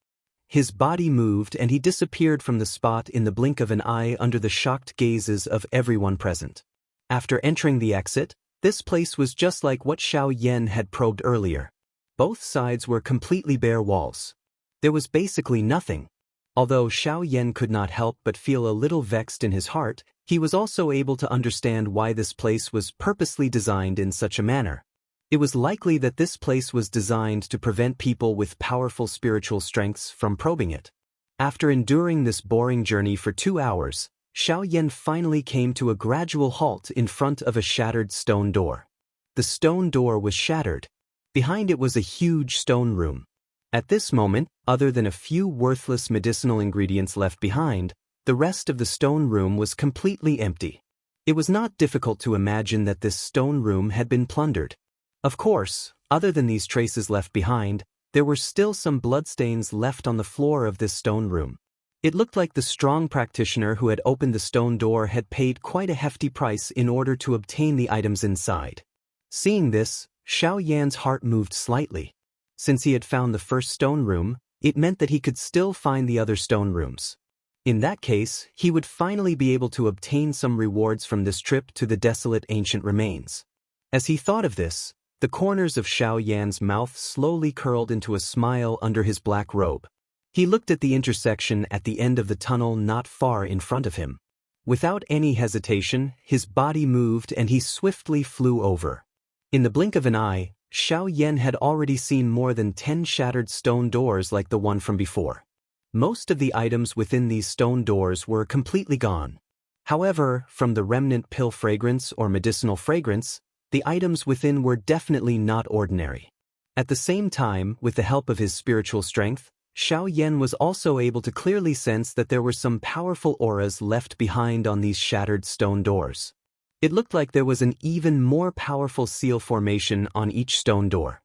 His body moved and he disappeared from the spot in the blink of an eye under the shocked gazes of everyone present. After entering the exit, this place was just like what Xiao Yan had probed earlier. Both sides were completely bare walls. There was basically nothing. Although Xiao Yan could not help but feel a little vexed in his heart, he was also able to understand why this place was purposely designed in such a manner. It was likely that this place was designed to prevent people with powerful spiritual strengths from probing it. After enduring this boring journey for 2 hours, Xiao Yan finally came to a gradual halt in front of a shattered stone door. The stone door was shattered. Behind it was a huge stone room. At this moment, other than a few worthless medicinal ingredients left behind, the rest of the stone room was completely empty. It was not difficult to imagine that this stone room had been plundered. Of course, other than these traces left behind, there were still some bloodstains left on the floor of this stone room. It looked like the strong practitioner who had opened the stone door had paid quite a hefty price in order to obtain the items inside. Seeing this, Xiao Yan's heart moved slightly. Since he had found the first stone room, it meant that he could still find the other stone rooms. In that case, he would finally be able to obtain some rewards from this trip to the desolate ancient remains. As he thought of this, the corners of Xiao Yan's mouth slowly curled into a smile under his black robe. He looked at the intersection at the end of the tunnel not far in front of him. Without any hesitation, his body moved and he swiftly flew over. In the blink of an eye, Xiao Yan had already seen more than 10 shattered stone doors like the one from before. Most of the items within these stone doors were completely gone. However, from the remnant pill fragrance or medicinal fragrance, the items within were definitely not ordinary. At the same time, with the help of his spiritual strength, Xiaoyan was also able to clearly sense that there were some powerful auras left behind on these shattered stone doors. It looked like there was an even more powerful seal formation on each stone door.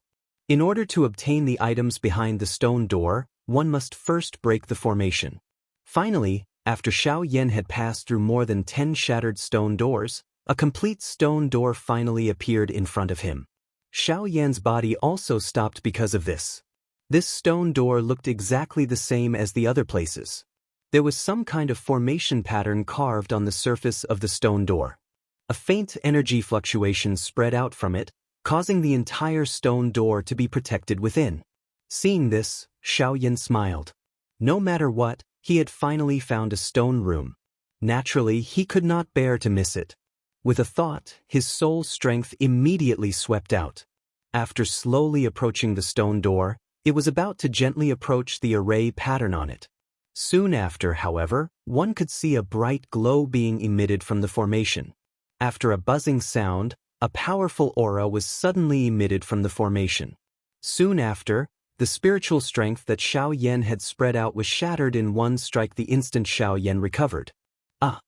In order to obtain the items behind the stone door, one must first break the formation. Finally, after Xiaoyan had passed through more than 10 shattered stone doors, a complete stone door finally appeared in front of him. Xiaoyan's body also stopped because of this. This stone door looked exactly the same as the other places. There was some kind of formation pattern carved on the surface of the stone door. A faint energy fluctuation spread out from it, causing the entire stone door to be protected within. Seeing this, Xiaoyan smiled. No matter what, he had finally found a stone room. Naturally, he could not bear to miss it. With a thought, his soul strength immediately swept out. After slowly approaching the stone door, it was about to gently approach the array pattern on it. Soon after, however, one could see a bright glow being emitted from the formation. After a buzzing sound, a powerful aura was suddenly emitted from the formation. Soon after, the spiritual strength that Xiaoyan had spread out was shattered in one strike the instant Xiaoyan recovered. Ah!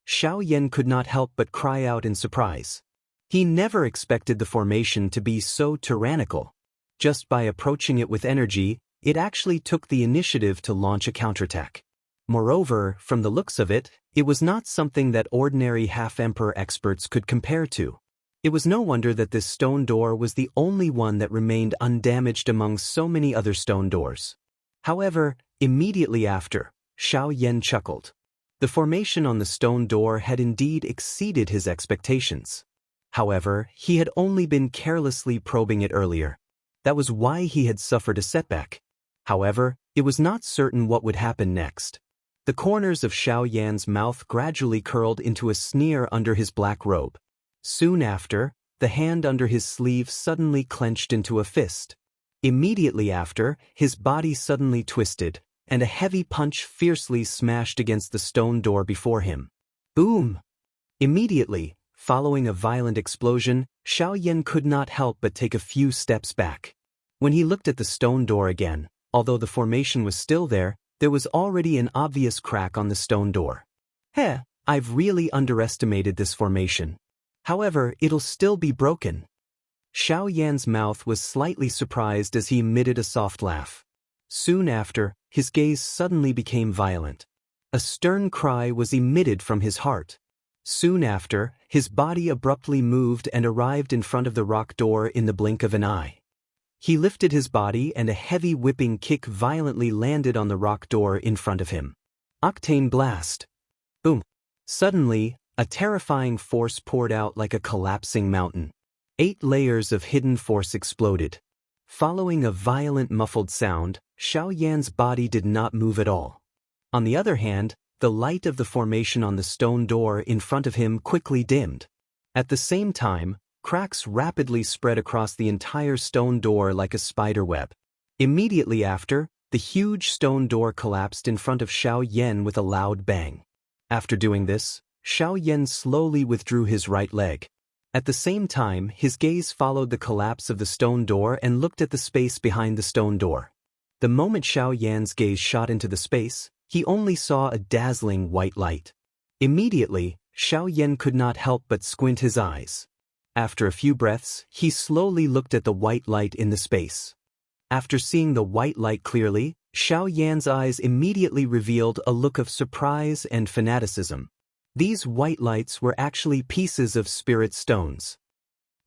Xiaoyan could not help but cry out in surprise. He never expected the formation to be so tyrannical. Just by approaching it with energy, it actually took the initiative to launch a counterattack. Moreover, from the looks of it, it was not something that ordinary half-emperor experts could compare to. It was no wonder that this stone door was the only one that remained undamaged among so many other stone doors. However, immediately after, Xiaoyan chuckled. The formation on the stone door had indeed exceeded his expectations. However, he had only been carelessly probing it earlier. That was why he had suffered a setback. However, it was not certain what would happen next. The corners of Xiaoyan's mouth gradually curled into a sneer under his black robe. Soon after, the hand under his sleeve suddenly clenched into a fist. Immediately after, his body suddenly twisted, and a heavy punch fiercely smashed against the stone door before him. Boom! Immediately, following a violent explosion, Xiaoyan could not help but take a few steps back. When he looked at the stone door again, although the formation was still there was already an obvious crack on the stone door. I've really underestimated this formation. However, it'll still be broken. Xiaoyan's mouth was slightly surprised as he emitted a soft laugh. Soon after, his gaze suddenly became violent. A stern cry was emitted from his heart. Soon after, his body abruptly moved and arrived in front of the rock door in the blink of an eye. He lifted his body and a heavy whipping kick violently landed on the rock door in front of him. Octane blast. Boom. Suddenly, a terrifying force poured out like a collapsing mountain. 8 layers of hidden force exploded. Following a violent muffled sound, Xiaoyan's body did not move at all. On the other hand, the light of the formation on the stone door in front of him quickly dimmed. At the same time, cracks rapidly spread across the entire stone door like a spider web. Immediately after, the huge stone door collapsed in front of Xiaoyan with a loud bang. After doing this, Xiaoyan slowly withdrew his right leg. At the same time, his gaze followed the collapse of the stone door and looked at the space behind the stone door. The moment Xiaoyan's gaze shot into the space, he only saw a dazzling white light. Immediately, Xiaoyan could not help but squint his eyes. After a few breaths, he slowly looked at the white light in the space. After seeing the white light clearly, Xiaoyan's eyes immediately revealed a look of surprise and fanaticism. These white lights were actually pieces of spirit stones.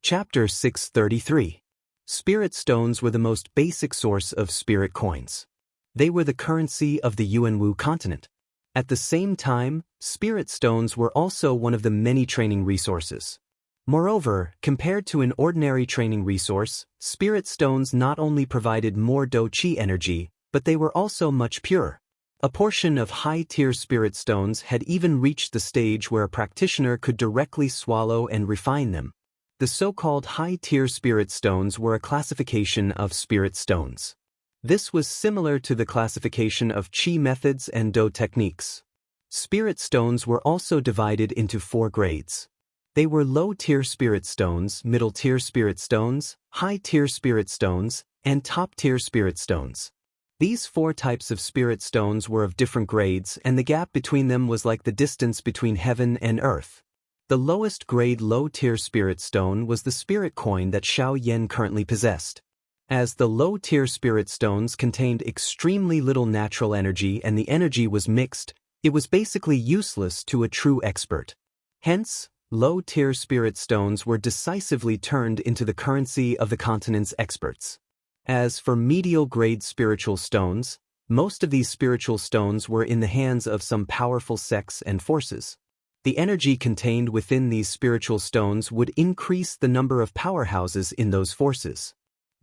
Chapter 633. Spirit stones were the most basic source of spirit coins. They were the currency of the Yuanwu continent. At the same time, spirit stones were also one of the many training resources. Moreover, compared to an ordinary training resource, spirit stones not only provided more do-chi energy, but they were also much purer. A portion of high-tier spirit stones had even reached the stage where a practitioner could directly swallow and refine them. The so-called high-tier spirit stones were a classification of spirit stones. This was similar to the classification of chi methods and do techniques. Spirit stones were also divided into 4 grades. They were low-tier spirit stones, middle-tier spirit stones, high-tier spirit stones, and top-tier spirit stones. These 4 types of spirit stones were of different grades, and the gap between them was like the distance between heaven and earth. The lowest grade low-tier spirit stone was the spirit coin that Xiaoyan currently possessed. As the low-tier spirit stones contained extremely little natural energy and the energy was mixed, it was basically useless to a true expert. Hence, low-tier spirit stones were decisively turned into the currency of the continent's experts. As for medial-grade spiritual stones, most of these spiritual stones were in the hands of some powerful sects and forces. The energy contained within these spiritual stones would increase the number of powerhouses in those forces.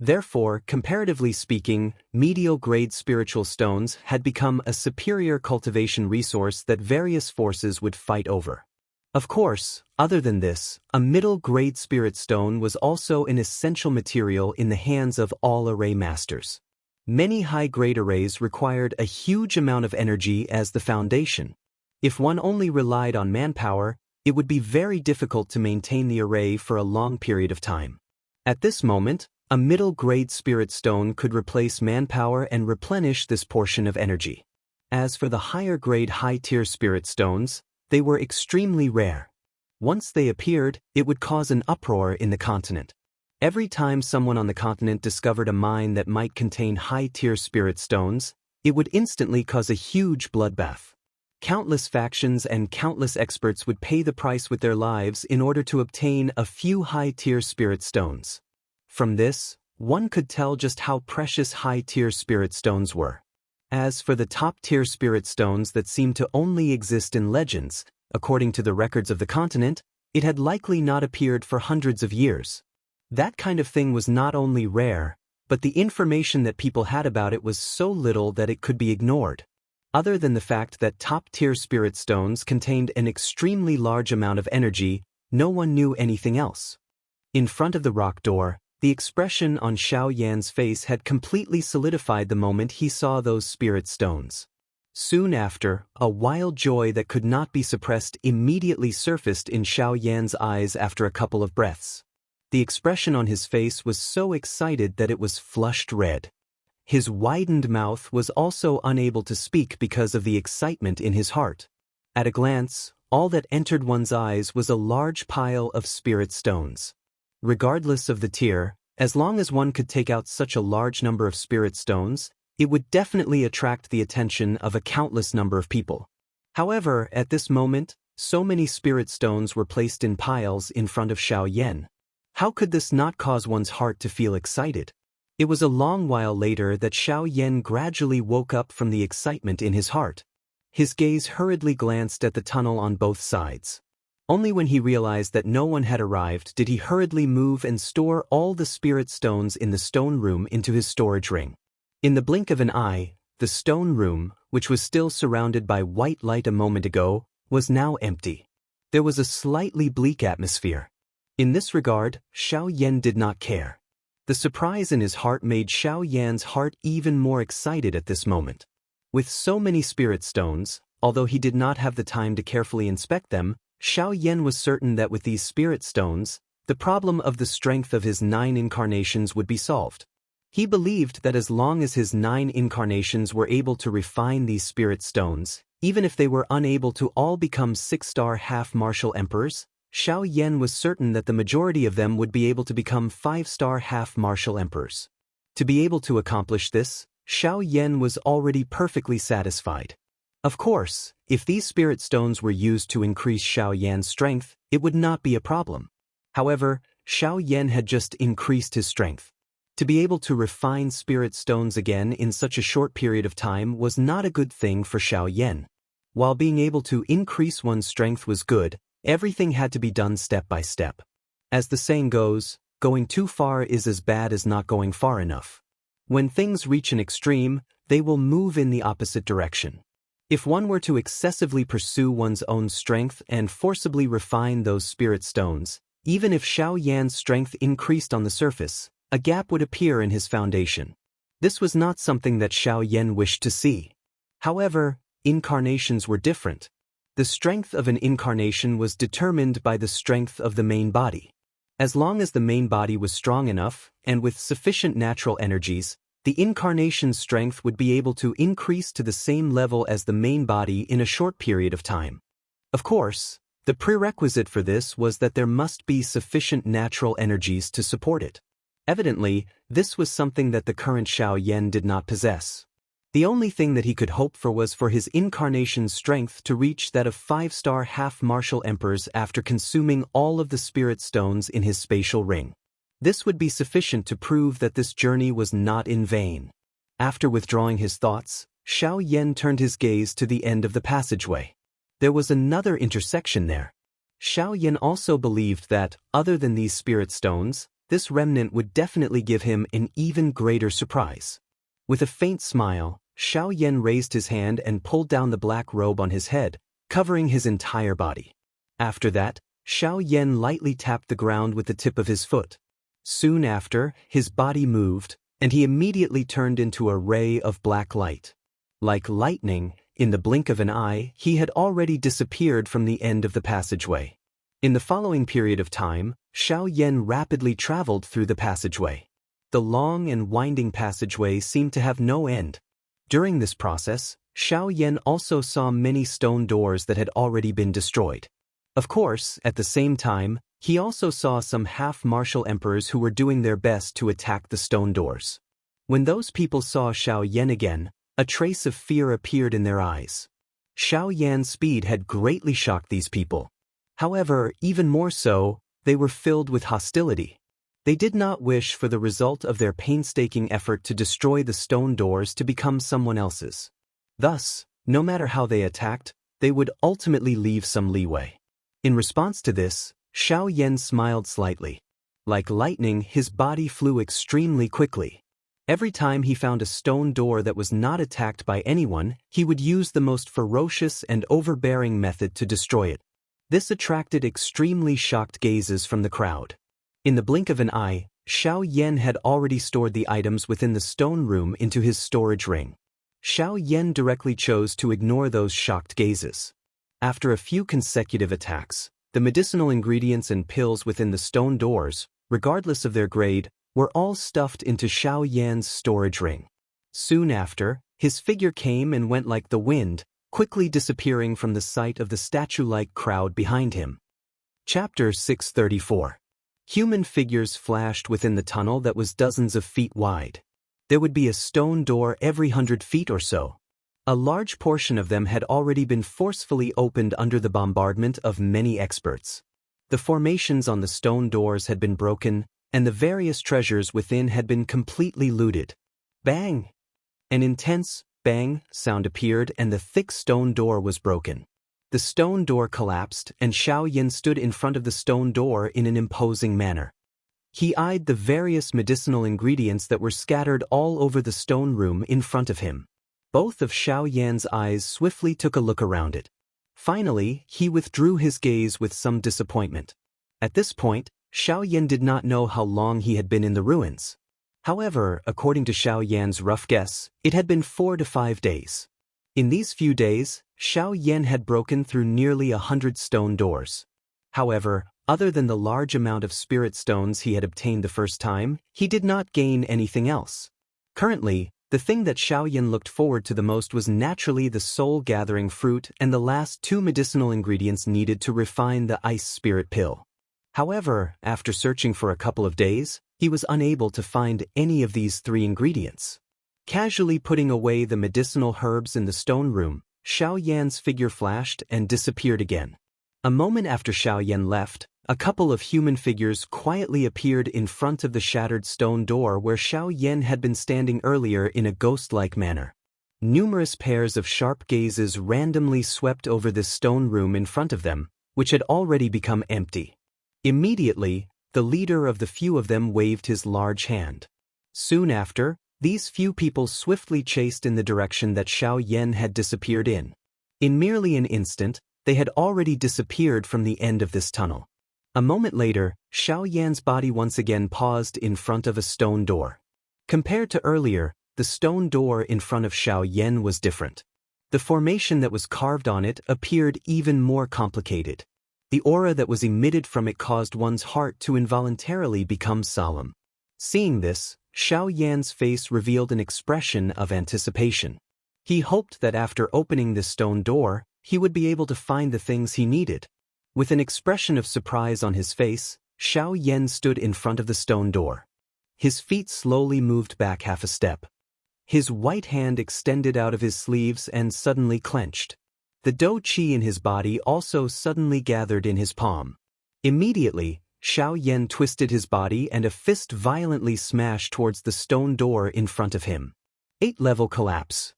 Therefore, comparatively speaking, medial-grade spiritual stones had become a superior cultivation resource that various forces would fight over. Of course, other than this, a middle-grade spirit stone was also an essential material in the hands of all array masters. Many high-grade arrays required a huge amount of energy as the foundation. If one only relied on manpower, it would be very difficult to maintain the array for a long period of time. At this moment, a middle-grade spirit stone could replace manpower and replenish this portion of energy. As for the higher-grade high-tier spirit stones, they were extremely rare. Once they appeared, it would cause an uproar in the continent. Every time someone on the continent discovered a mine that might contain high-tier spirit stones, it would instantly cause a huge bloodbath. Countless factions and countless experts would pay the price with their lives in order to obtain a few high-tier spirit stones. From this, one could tell just how precious high-tier spirit stones were. As for the top-tier spirit stones that seemed to only exist in legends, according to the records of the continent, it had likely not appeared for hundreds of years. That kind of thing was not only rare, but the information that people had about it was so little that it could be ignored. Other than the fact that top-tier spirit stones contained an extremely large amount of energy, no one knew anything else. In front of the rock door, the expression on Xiaoyan's face had completely solidified the moment he saw those spirit stones. Soon after, a wild joy that could not be suppressed immediately surfaced in Xiaoyan's eyes after a couple of breaths. The expression on his face was so excited that it was flushed red. His widened mouth was also unable to speak because of the excitement in his heart. At a glance, all that entered one's eyes was a large pile of spirit stones. Regardless of the tier, as long as one could take out such a large number of spirit stones, it would definitely attract the attention of a countless number of people. However, at this moment, so many spirit stones were placed in piles in front of Xiaoyan. How could this not cause one's heart to feel excited? It was a long while later that Xiaoyan gradually woke up from the excitement in his heart. His gaze hurriedly glanced at the tunnel on both sides. Only when he realized that no one had arrived did he hurriedly move and store all the spirit stones in the stone room into his storage ring. In the blink of an eye, the stone room, which was still surrounded by white light a moment ago, was now empty. There was a slightly bleak atmosphere. In this regard, Xiaoyan did not care. The surprise in his heart made Xiaoyan's heart even more excited at this moment. With so many spirit stones, although he did not have the time to carefully inspect them, Xiaoyan was certain that with these spirit stones, the problem of the strength of his 9 incarnations would be solved. He believed that as long as his 9 incarnations were able to refine these spirit stones, even if they were unable to all become 6-star half-martial emperors, Xiaoyan was certain that the majority of them would be able to become 5-star half-martial emperors. To be able to accomplish this, Xiaoyan was already perfectly satisfied. Of course, if these spirit stones were used to increase Xiaoyan's strength, it would not be a problem. However, Xiaoyan had just increased his strength. To be able to refine spirit stones again in such a short period of time was not a good thing for Xiaoyan. While being able to increase one's strength was good, everything had to be done step by step. As the saying goes, going too far is as bad as not going far enough. When things reach an extreme, they will move in the opposite direction. If one were to excessively pursue one's own strength and forcibly refine those spirit stones, even if Xiaoyan's strength increased on the surface, a gap would appear in his foundation. This was not something that Xiaoyan wished to see. However, incarnations were different. The strength of an incarnation was determined by the strength of the main body. As long as the main body was strong enough, and with sufficient natural energies, the incarnation's strength would be able to increase to the same level as the main body in a short period of time. Of course, the prerequisite for this was that there must be sufficient natural energies to support it. Evidently, this was something that the current Xiaoyan did not possess. The only thing that he could hope for was for his incarnation's strength to reach that of 5-star half-martial emperors after consuming all of the spirit stones in his spatial ring. This would be sufficient to prove that this journey was not in vain. After withdrawing his thoughts, Xiaoyan turned his gaze to the end of the passageway. There was another intersection there. Xiaoyan also believed that, other than these spirit stones, this remnant would definitely give him an even greater surprise. With a faint smile, Xiaoyan raised his hand and pulled down the black robe on his head, covering his entire body. After that, Xiaoyan lightly tapped the ground with the tip of his foot. Soon after, his body moved, and he immediately turned into a ray of black light. Like lightning, in the blink of an eye, he had already disappeared from the end of the passageway. In the following period of time, Xiaoyan rapidly traveled through the passageway. The long and winding passageway seemed to have no end. During this process, Xiaoyan also saw many stone doors that had already been destroyed. Of course, at the same time, he also saw some half-martial emperors who were doing their best to attack the stone doors. When those people saw Xiaoyan again, a trace of fear appeared in their eyes. Xiaoyan's speed had greatly shocked these people. However, even more so, they were filled with hostility. They did not wish for the result of their painstaking effort to destroy the stone doors to become someone else's. Thus, no matter how they attacked, they would ultimately leave some leeway. In response to this, Xiaoyan smiled slightly. Like lightning, his body flew extremely quickly. Every time he found a stone door that was not attacked by anyone, he would use the most ferocious and overbearing method to destroy it. This attracted extremely shocked gazes from the crowd. In the blink of an eye, Xiaoyan had already stored the items within the stone room into his storage ring. Xiaoyan directly chose to ignore those shocked gazes. After a few consecutive attacks, the medicinal ingredients and pills within the stone doors, regardless of their grade, were all stuffed into Xiaoyan's storage ring. Soon after, his figure came and went like the wind, quickly disappearing from the sight of the statue-like crowd behind him. Chapter 634. Human figures flashed within the tunnel that was dozens of feet wide. There would be a stone door every 100 feet or so. A large portion of them had already been forcefully opened under the bombardment of many experts. The formations on the stone doors had been broken, and the various treasures within had been completely looted. Bang! An intense bang sound appeared and the thick stone door was broken. The stone door collapsed and Xiaoyan stood in front of the stone door in an imposing manner. He eyed the various medicinal ingredients that were scattered all over the stone room in front of him. Both of Xiaoyan's eyes swiftly took a look around it. Finally, he withdrew his gaze with some disappointment. At this point, Xiaoyan did not know how long he had been in the ruins. However, according to Xiaoyan's rough guess, it had been 4 to 5 days. In these few days, Xiaoyan had broken through nearly 100 stone doors. However, other than the large amount of spirit stones he had obtained the first time, he did not gain anything else. Currently, the thing that Xiaoyan looked forward to the most was naturally the soul-gathering fruit and the last 2 medicinal ingredients needed to refine the ice spirit pill. However, after searching for a couple of days, he was unable to find any of these 3 ingredients. Casually putting away the medicinal herbs in the stone room, Xiaoyan's figure flashed and disappeared again. A moment after Xiaoyan left, a couple of human figures quietly appeared in front of the shattered stone door where Xiaoyan had been standing earlier in a ghost-like manner. Numerous pairs of sharp gazes randomly swept over this stone room in front of them, which had already become empty. Immediately, the leader of the few of them waved his large hand. Soon after, these few people swiftly chased in the direction that Xiaoyan had disappeared in. In merely an instant, they had already disappeared from the end of this tunnel. A moment later, Xiaoyan's body once again paused in front of a stone door. Compared to earlier, the stone door in front of Xiaoyan was different. The formation that was carved on it appeared even more complicated. The aura that was emitted from it caused one's heart to involuntarily become solemn. Seeing this, Xiao Yan's face revealed an expression of anticipation. He hoped that after opening this stone door, he would be able to find the things he needed. With an expression of surprise on his face, Xiao Yan stood in front of the stone door. His feet slowly moved back half a step. His white hand extended out of his sleeves and suddenly clenched. The dou qi in his body also suddenly gathered in his palm. Immediately, Xiao Yan twisted his body and a fist violently smashed towards the stone door in front of him. 8-level collapse.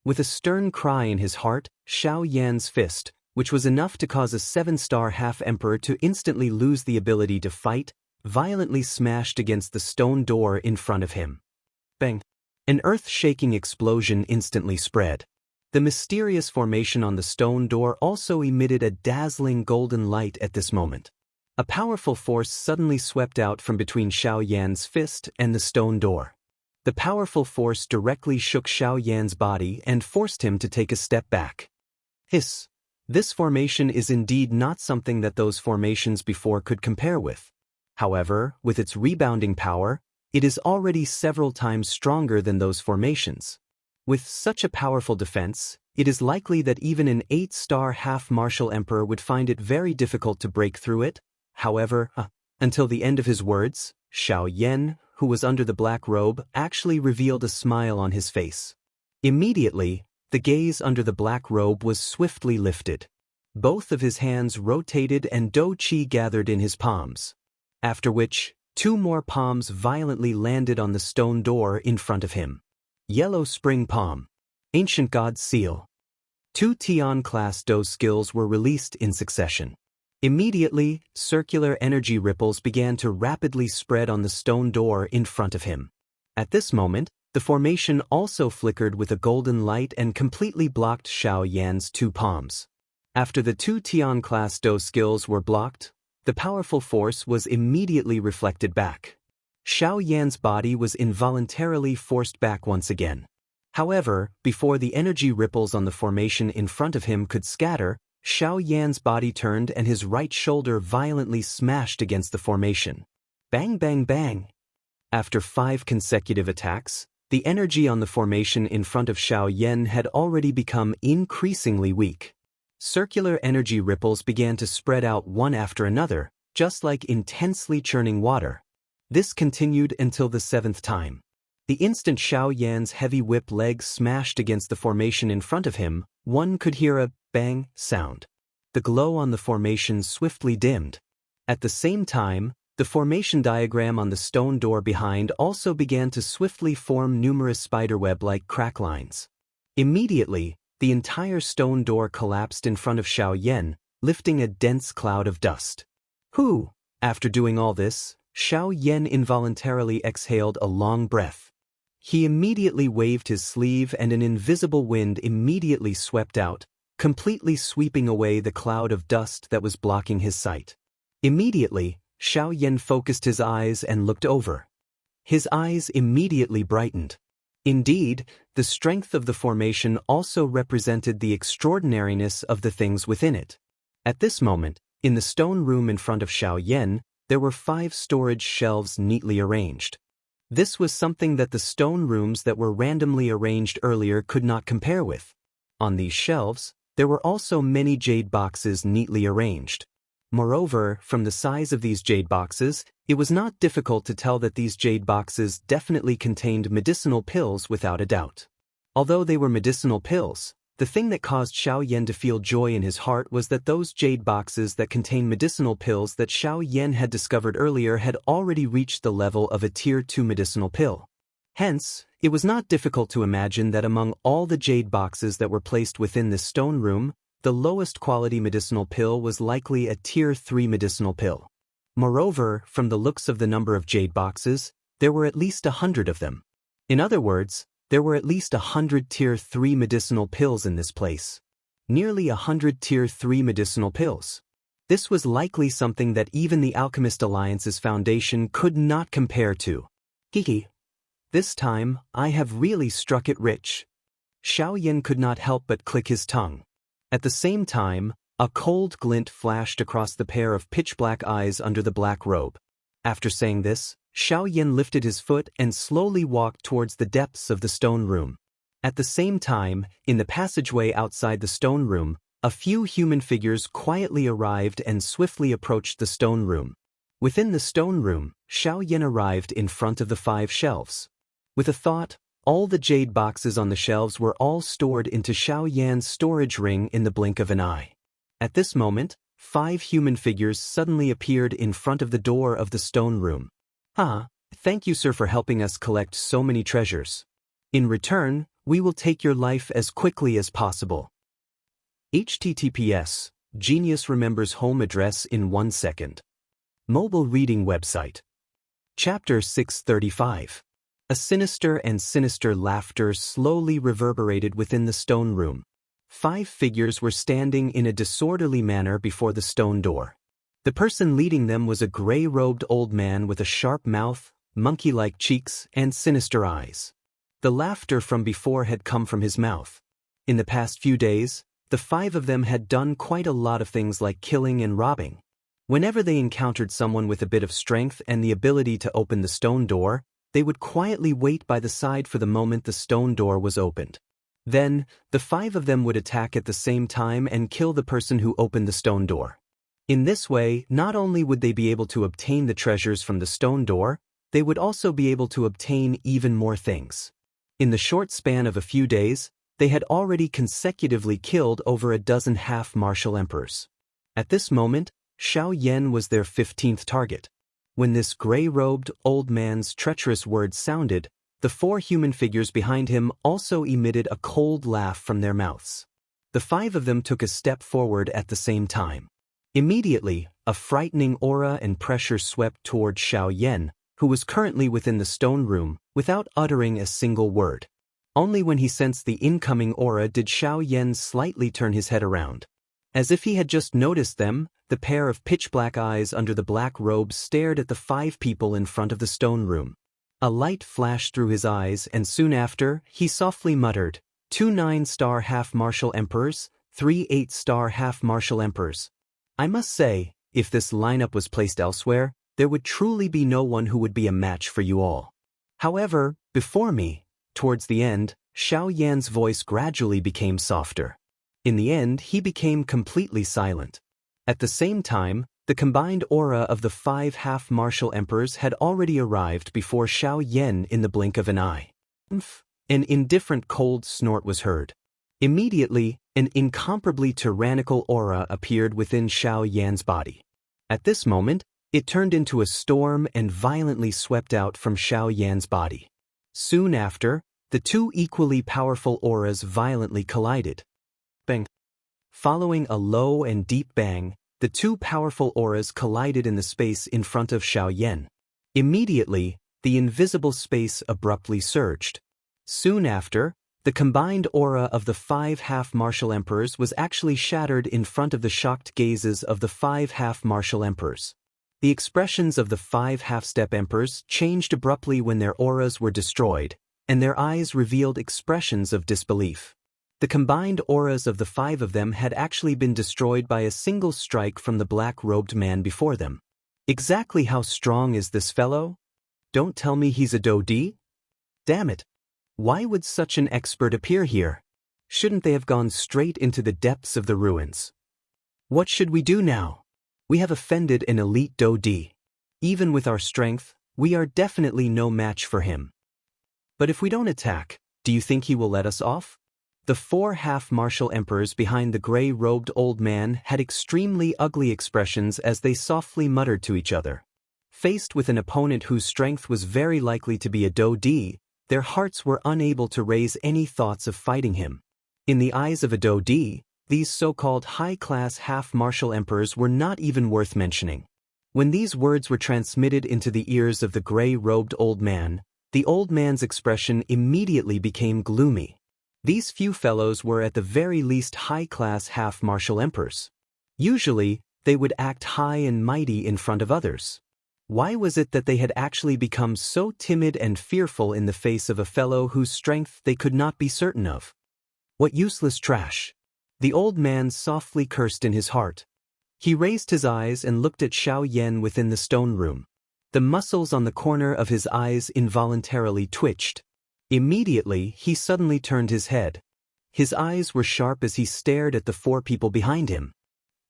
With a stern cry in his heart, Xiao Yan's fist, which was enough to cause a 7-star half-emperor to instantly lose the ability to fight, violently smashed against the stone door in front of him. Bang! An earth-shaking explosion instantly spread. The mysterious formation on the stone door also emitted a dazzling golden light at this moment. A powerful force suddenly swept out from between Xiao Yan's fist and the stone door. The powerful force directly shook Xiao Yan's body and forced him to take a step back. Hiss! This formation is indeed not something that those formations before could compare with. However, with its rebounding power, it is already several times stronger than those formations. With such a powerful defense, it is likely that even an 8-star half-martial emperor would find it very difficult to break through it. However, until the end of his words, Xiao Yan, who was under the black robe, actually revealed a smile on his face. Immediately, the gaze under the black robe was swiftly lifted. Both of his hands rotated and dou qi gathered in his palms. After which, 2 more palms violently landed on the stone door in front of him. Yellow Spring Palm. Ancient God's Seal. 2 Tian-class dou skills were released in succession. Immediately, circular energy ripples began to rapidly spread on the stone door in front of him. At this moment, the formation also flickered with a golden light and completely blocked Xiao Yan's 2 palms. After the 2 Tian-class dou skills were blocked, the powerful force was immediately reflected back. Xiao Yan's body was involuntarily forced back once again. However, before the energy ripples on the formation in front of him could scatter, Xiao Yan's body turned and his right shoulder violently smashed against the formation. Bang bang bang! After 5 consecutive attacks, the energy on the formation in front of Xiao Yan had already become increasingly weak. Circular energy ripples began to spread out one after another, just like intensely churning water. This continued until the 7th time. The instant Xiao Yan's heavy whip legs smashed against the formation in front of him, one could hear a bang sound. The glow on the formation swiftly dimmed. At the same time, the formation diagram on the stone door behind also began to swiftly form numerous spiderweb-like crack lines. Immediately, the entire stone door collapsed in front of Xiao Yan, lifting a dense cloud of dust. Whew! After doing all this, Xiao Yan involuntarily exhaled a long breath. He immediately waved his sleeve and an invisible wind immediately swept out, completely sweeping away the cloud of dust that was blocking his sight. Immediately, Xiao Yan focused his eyes and looked over. His eyes immediately brightened. Indeed, the strength of the formation also represented the extraordinariness of the things within it. At this moment, in the stone room in front of Xiao Yan, there were 5 storage shelves neatly arranged. This was something that the stone rooms that were randomly arranged earlier could not compare with. On these shelves, there were also many jade boxes neatly arranged. Moreover, from the size of these jade boxes, it was not difficult to tell that these jade boxes definitely contained medicinal pills without a doubt. Although they were medicinal pills, the thing that caused Xiao Yan to feel joy in his heart was that those jade boxes that contained medicinal pills that Xiao Yan had discovered earlier had already reached the level of a Tier 2 medicinal pill. Hence, it was not difficult to imagine that among all the jade boxes that were placed within this stone room, the lowest quality medicinal pill was likely a Tier 3 medicinal pill. Moreover, from the looks of the number of jade boxes, there were at least 100 of them. In other words, there were at least 100 Tier 3 medicinal pills in this place. Nearly 100 Tier 3 medicinal pills. This was likely something that even the Alchemist Alliance's foundation could not compare to. Kiki. This time, I have really struck it rich. Xiaoyan could not help but click his tongue. At the same time, a cold glint flashed across the pair of pitch-black eyes under the black robe. After saying this, Xiaoyan lifted his foot and slowly walked towards the depths of the stone room. At the same time, in the passageway outside the stone room, a few human figures quietly arrived and swiftly approached the stone room. Within the stone room, Xiaoyan arrived in front of the 5 shelves. With a thought, all the jade boxes on the shelves were all stored into Xiaoyan's storage ring in the blink of an eye. At this moment, 5 human figures suddenly appeared in front of the door of the stone room. Thank you, sir, for helping us collect so many treasures. In return, we will take your life as quickly as possible. https: Genius remembers home address in 1 second. Mobile reading website. Chapter 635. A sinister and sinister laughter slowly reverberated within the stone room. 5 figures were standing in a disorderly manner before the stone door. The person leading them was a gray-robed old man with a sharp mouth, monkey-like cheeks, and sinister eyes. The laughter from before had come from his mouth. In the past few days, the 5 of them had done quite a lot of things like killing and robbing. Whenever they encountered someone with a bit of strength and the ability to open the stone door, they would quietly wait by the side for the moment the stone door was opened. Then, the 5 of them would attack at the same time and kill the person who opened the stone door. In this way, not only would they be able to obtain the treasures from the stone door, they would also be able to obtain even more things. In the short span of a few days, they had already consecutively killed over a dozen half-martial emperors. At this moment, Xiaoyan was their 15th target. When this gray-robed old man's treacherous words sounded, the 4 human figures behind him also emitted a cold laugh from their mouths. The 5 of them took a step forward at the same time. Immediately, a frightening aura and pressure swept toward Xiaoyan, who was currently within the stone room, without uttering a single word. Only when he sensed the incoming aura did Xiaoyan slightly turn his head around. As if he had just noticed them, the pair of pitch-black eyes under the black robes stared at the 5 people in front of the stone room. A light flashed through his eyes, and soon after, he softly muttered, 2 9-star half-martial emperors, 3 8-star half-martial emperors. I must say, if this lineup was placed elsewhere, there would truly be no one who would be a match for you all. However, before me, towards the end, Xiaoyan's voice gradually became softer. In the end, he became completely silent. At the same time, the combined aura of the 5 half-martial emperors had already arrived before Xiaoyan in the blink of an eye. An indifferent cold snort was heard. Immediately, an incomparably tyrannical aura appeared within Xiaoyan's body. At this moment, it turned into a storm and violently swept out from Xiaoyan's body. Soon after, the 2 equally powerful auras violently collided. Bang! Following a low and deep bang, the 2 powerful auras collided in the space in front of Xiaoyan. Immediately, the invisible space abruptly surged. Soon after, the combined aura of the 5 half-martial emperors was actually shattered in front of the shocked gazes of the 5 half-martial emperors. The expressions of the 5 half-step emperors changed abruptly when their auras were destroyed, and their eyes revealed expressions of disbelief. The combined auras of the 5 of them had actually been destroyed by a single strike from the black-robed man before them. Exactly how strong is this fellow? Don't tell me he's a Dodi? Damn it! Why would such an expert appear here? Shouldn't they have gone straight into the depths of the ruins? What should we do now? We have offended an elite Dodi. Even with our strength, we are definitely no match for him. But if we don't attack, do you think he will let us off? The 4 half-martial emperors behind the gray-robed old man had extremely ugly expressions as they softly muttered to each other. Faced with an opponent whose strength was very likely to be a Dodi, their hearts were unable to raise any thoughts of fighting him. In the eyes of a Dodi, these so-called high-class half-martial emperors were not even worth mentioning. When these words were transmitted into the ears of the gray-robed old man, the old man's expression immediately became gloomy. These few fellows were at the very least high-class half-martial emperors. Usually, they would act high and mighty in front of others. Why was it that they had actually become so timid and fearful in the face of a fellow whose strength they could not be certain of? What useless trash! The old man softly cursed in his heart. He raised his eyes and looked at Xiaoyan within the stone room. The muscles on the corner of his eyes involuntarily twitched. Immediately, he suddenly turned his head. His eyes were sharp as he stared at the four people behind him.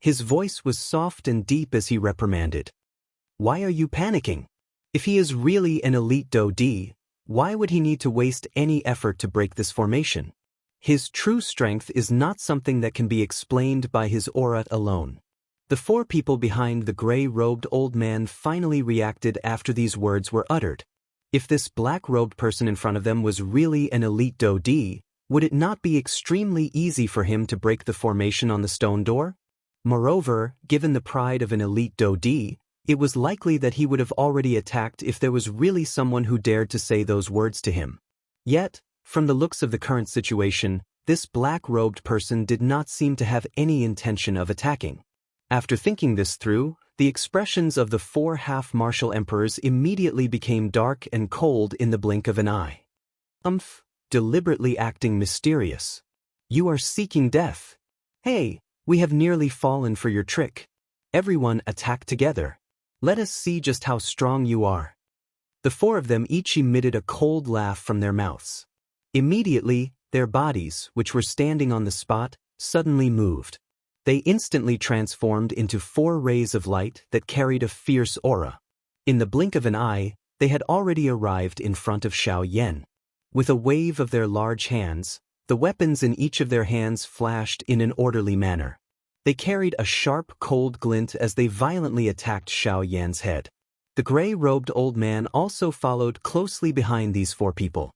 His voice was soft and deep as he reprimanded. Why are you panicking? If he is really an elite Do-D, why would he need to waste any effort to break this formation? His true strength is not something that can be explained by his aura alone. The four people behind the gray-robed old man finally reacted after these words were uttered. If this black-robed person in front of them was really an elite Do-D, would it not be extremely easy for him to break the formation on the stone door? Moreover, given the pride of an elite Do-D, it was likely that he would have already attacked if there was really someone who dared to say those words to him. Yet, from the looks of the current situation, this black-robed person did not seem to have any intention of attacking. After thinking this through, the expressions of the four half-martial emperors immediately became dark and cold in the blink of an eye. Deliberately acting mysterious. You are seeking death. Hey, we have nearly fallen for your trick. Everyone attack together. Let us see just how strong you are. The four of them each emitted a cold laugh from their mouths. Immediately, their bodies, which were standing on the spot, suddenly moved. They instantly transformed into four rays of light that carried a fierce aura. In the blink of an eye, they had already arrived in front of Xiaoyan. With a wave of their large hands, the weapons in each of their hands flashed in an orderly manner. They carried a sharp, cold glint as they violently attacked Xiaoyan's head. The gray-robed old man also followed closely behind these four people.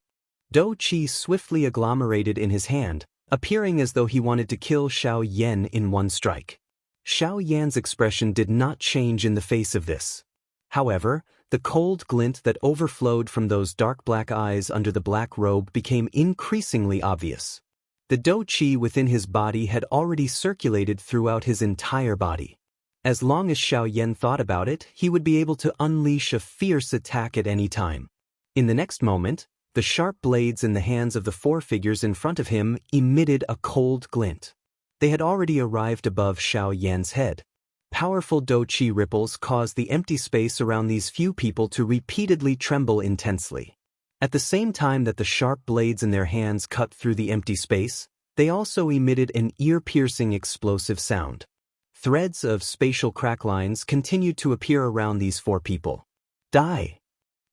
Do-Chi swiftly agglomerated in his hand, appearing as though he wanted to kill Xiaoyan in one strike. Xiaoyan's expression did not change in the face of this. However, the cold glint that overflowed from those dark black eyes under the black robe became increasingly obvious. The Do-Chi within his body had already circulated throughout his entire body. As long as Xiaoyan thought about it, he would be able to unleash a fierce attack at any time. In the next moment, the sharp blades in the hands of the four figures in front of him emitted a cold glint. They had already arrived above Xiaoyan's head. Powerful Do-Chi ripples caused the empty space around these few people to repeatedly tremble intensely. At the same time that the sharp blades in their hands cut through the empty space, they also emitted an ear-piercing explosive sound. Threads of spatial crack lines continued to appear around these four people. Die!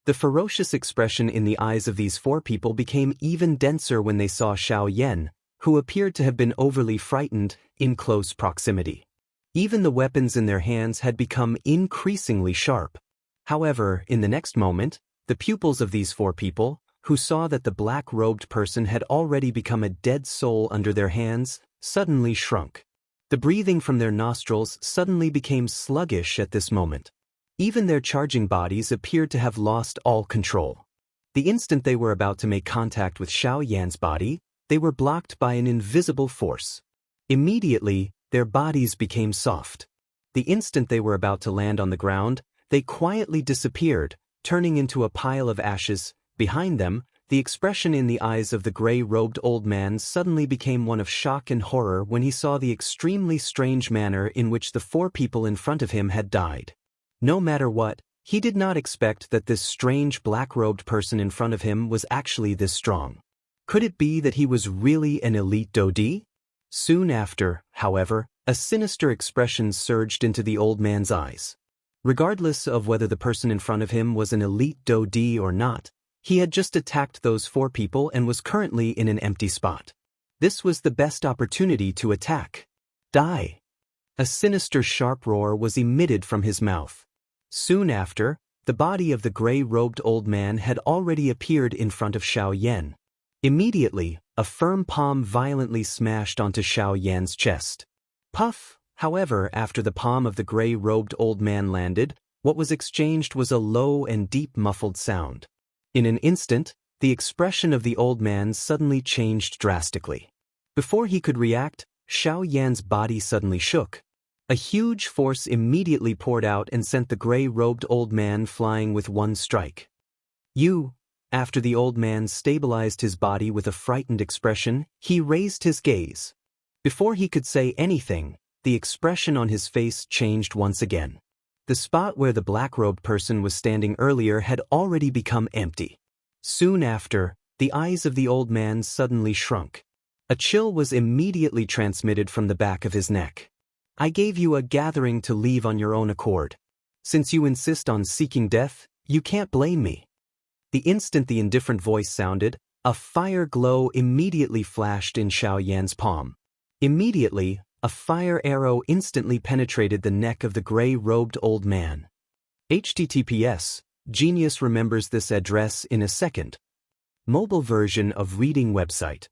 The ferocious expression in the eyes of these four people became even denser when they saw Xiaoyan, who appeared to have been overly frightened, in close proximity. Even the weapons in their hands had become increasingly sharp. However, in the next moment, the pupils of these four people, who saw that the black-robed person had already become a dead soul under their hands, suddenly shrunk. The breathing from their nostrils suddenly became sluggish at this moment. Even their charging bodies appeared to have lost all control. The instant they were about to make contact with Xiaoyan's body, they were blocked by an invisible force. Immediately, their bodies became soft. The instant they were about to land on the ground, they quietly disappeared, turning into a pile of ashes. Behind them, the expression in the eyes of the gray-robed old man suddenly became one of shock and horror when he saw the extremely strange manner in which the four people in front of him had died. No matter what, he did not expect that this strange black-robed person in front of him was actually this strong. Could it be that he was really an elite Do-D? Soon after, however, a sinister expression surged into the old man's eyes. Regardless of whether the person in front of him was an elite Do-D or not, he had just attacked those four people and was currently in an empty spot. This was the best opportunity to attack. Die! A sinister sharp roar was emitted from his mouth. Soon after, the body of the gray-robed old man had already appeared in front of Xiaoyan. Immediately, a firm palm violently smashed onto Xiaoyan's chest. Puff! However, after the palm of the gray-robed old man landed, what was exchanged was a low and deep muffled sound. In an instant, the expression of the old man suddenly changed drastically. Before he could react, Xiaoyan's body suddenly shook. A huge force immediately poured out and sent the gray-robed old man flying with one strike. You! After the old man stabilized his body with a frightened expression, he raised his gaze. Before he could say anything, the expression on his face changed once again. The spot where the black-robed person was standing earlier had already become empty. Soon after, the eyes of the old man suddenly shrunk. A chill was immediately transmitted from the back of his neck. I gave you a gathering to leave on your own accord. Since you insist on seeking death, you can't blame me. The instant the indifferent voice sounded, a fire glow immediately flashed in Xiaoyan's palm. Immediately, a fire arrow instantly penetrated the neck of the gray-robed old man. HTTPS, Genius remembers this address in a second. Mobile version of reading website.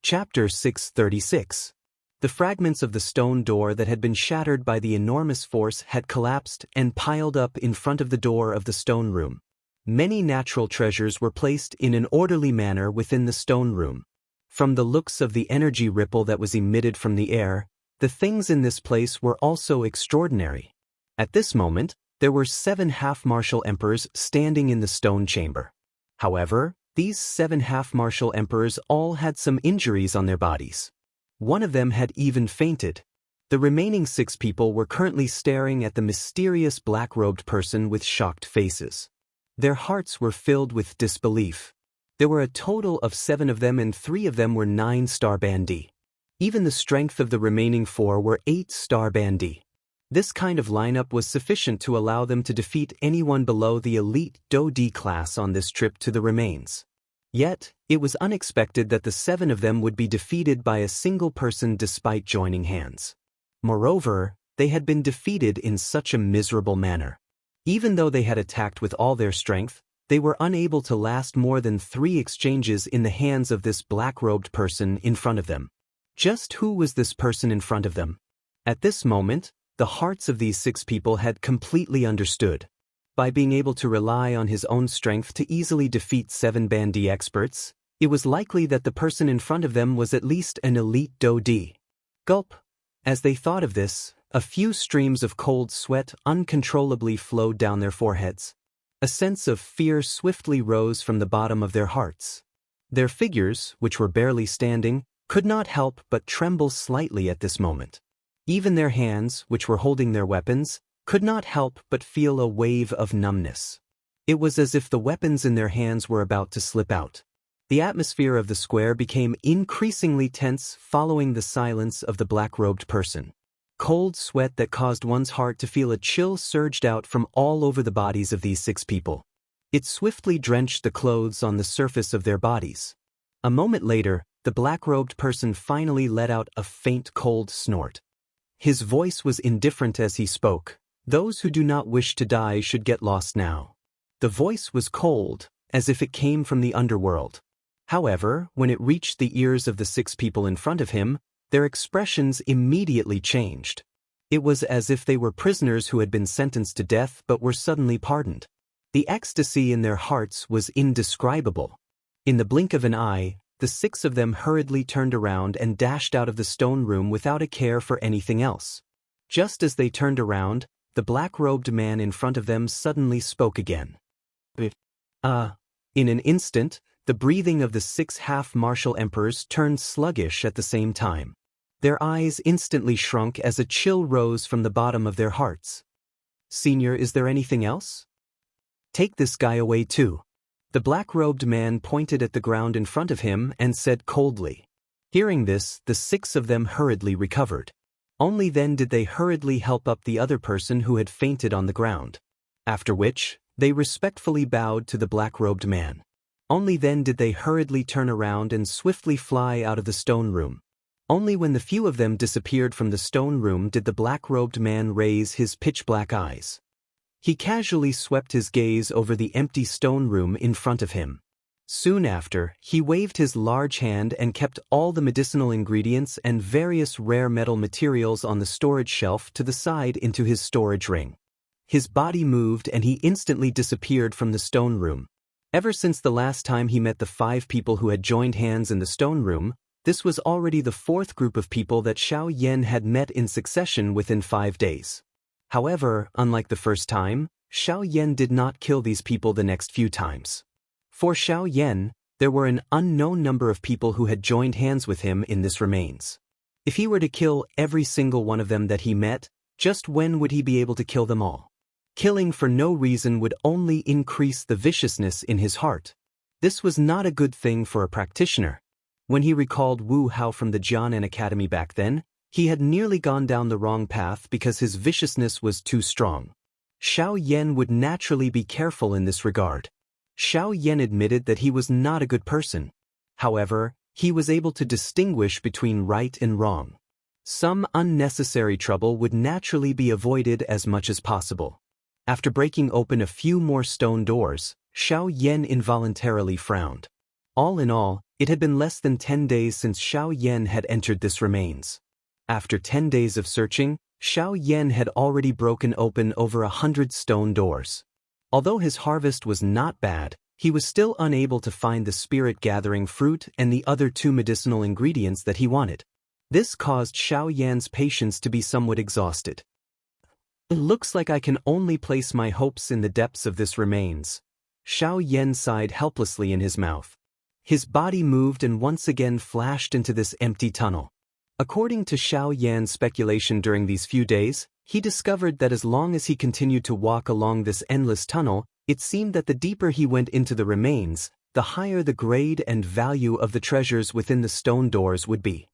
Chapter 636. The fragments of the stone door that had been shattered by the enormous force had collapsed and piled up in front of the door of the stone room. Many natural treasures were placed in an orderly manner within the stone room. From the looks of the energy ripple that was emitted from the air, the things in this place were also extraordinary. At this moment, there were 7 half-martial emperors standing in the stone chamber. However, these 7 half-martial emperors all had some injuries on their bodies. One of them had even fainted. The remaining 6 people were currently staring at the mysterious black-robed person with shocked faces. Their hearts were filled with disbelief. There were a total of 7 of them and 3 of them were 9-star bandits. Even the strength of the remaining 4 were 8-star bandits. This kind of lineup was sufficient to allow them to defeat anyone below the elite Do-D class on this trip to the remains. Yet, it was unexpected that the 7 of them would be defeated by a single person despite joining hands. Moreover, they had been defeated in such a miserable manner. Even though they had attacked with all their strength, they were unable to last more than 3 exchanges in the hands of this black-robed person in front of them. Just who was this person in front of them? At this moment, the hearts of these 6 people had completely understood. By being able to rely on his own strength to easily defeat 7 bandit experts, it was likely that the person in front of them was at least an elite Do-D. Gulp. As they thought of this, a few streams of cold sweat uncontrollably flowed down their foreheads. A sense of fear swiftly rose from the bottom of their hearts. Their figures, which were barely standing, could not help but tremble slightly at this moment. Even their hands, which were holding their weapons, could not help but feel a wave of numbness. It was as if the weapons in their hands were about to slip out. The atmosphere of the square became increasingly tense following the silence of the black-robed person. Cold sweat that caused one's heart to feel a chill surged out from all over the bodies of these 6 people. It swiftly drenched the clothes on the surface of their bodies. A moment later, the black-robed person finally let out a faint cold snort. His voice was indifferent as he spoke. Those who do not wish to die should get lost now. The voice was cold, as if it came from the underworld. However, when it reached the ears of the 6 people in front of him, their expressions immediately changed. It was as if they were prisoners who had been sentenced to death but were suddenly pardoned. The ecstasy in their hearts was indescribable. In the blink of an eye, the 6 of them hurriedly turned around and dashed out of the stone room without a care for anything else. Just as they turned around, the black-robed man in front of them suddenly spoke again. In an instant, the breathing of the 6 half-martial emperors turned sluggish at the same time. Their eyes instantly shrunk as a chill rose from the bottom of their hearts. "Senior, is there anything else? Take this guy away too." The black-robed man pointed at the ground in front of him and said coldly. Hearing this, the 6 of them hurriedly recovered. Only then did they hurriedly help up the other person who had fainted on the ground. After which, they respectfully bowed to the black-robed man. Only then did they hurriedly turn around and swiftly fly out of the stone room. Only when the few of them disappeared from the stone room did the black-robed man raise his pitch-black eyes. He casually swept his gaze over the empty stone room in front of him. Soon after, he waved his large hand and kept all the medicinal ingredients and various rare metal materials on the storage shelf to the side into his storage ring. His body moved and he instantly disappeared from the stone room. Ever since the last time he met the 5 people who had joined hands in the stone room, this was already the 4th group of people that Xiaoyan had met in succession within 5 days. However, unlike the first time, Xiaoyan did not kill these people the next few times. For Xiao Yan, there were an unknown number of people who had joined hands with him in this remains. If he were to kill every single one of them that he met, just when would he be able to kill them all? Killing for no reason would only increase the viciousness in his heart. This was not a good thing for a practitioner. When he recalled Wu Hao from the Jianan Academy back then, he had nearly gone down the wrong path because his viciousness was too strong. Xiao Yan would naturally be careful in this regard. Xiao Yan admitted that he was not a good person. However, he was able to distinguish between right and wrong. Some unnecessary trouble would naturally be avoided as much as possible. After breaking open a few more stone doors, Xiao Yan involuntarily frowned. All in all, it had been less than 10 days since Xiao Yan had entered this remains. After 10 days of searching, Xiao Yan had already broken open over 100 stone doors. Although his harvest was not bad, he was still unable to find the spirit-gathering fruit and the other 2 medicinal ingredients that he wanted. This caused Xiao Yan's patience to be somewhat exhausted. It looks like I can only place my hopes in the depths of this remains. Xiao Yan sighed helplessly in his mouth. His body moved and once again flashed into this empty tunnel. According to Xiao Yan's speculation during these few days, he discovered that as long as he continued to walk along this endless tunnel, it seemed that the deeper he went into the remains, the higher the grade and value of the treasures within the stone doors would be.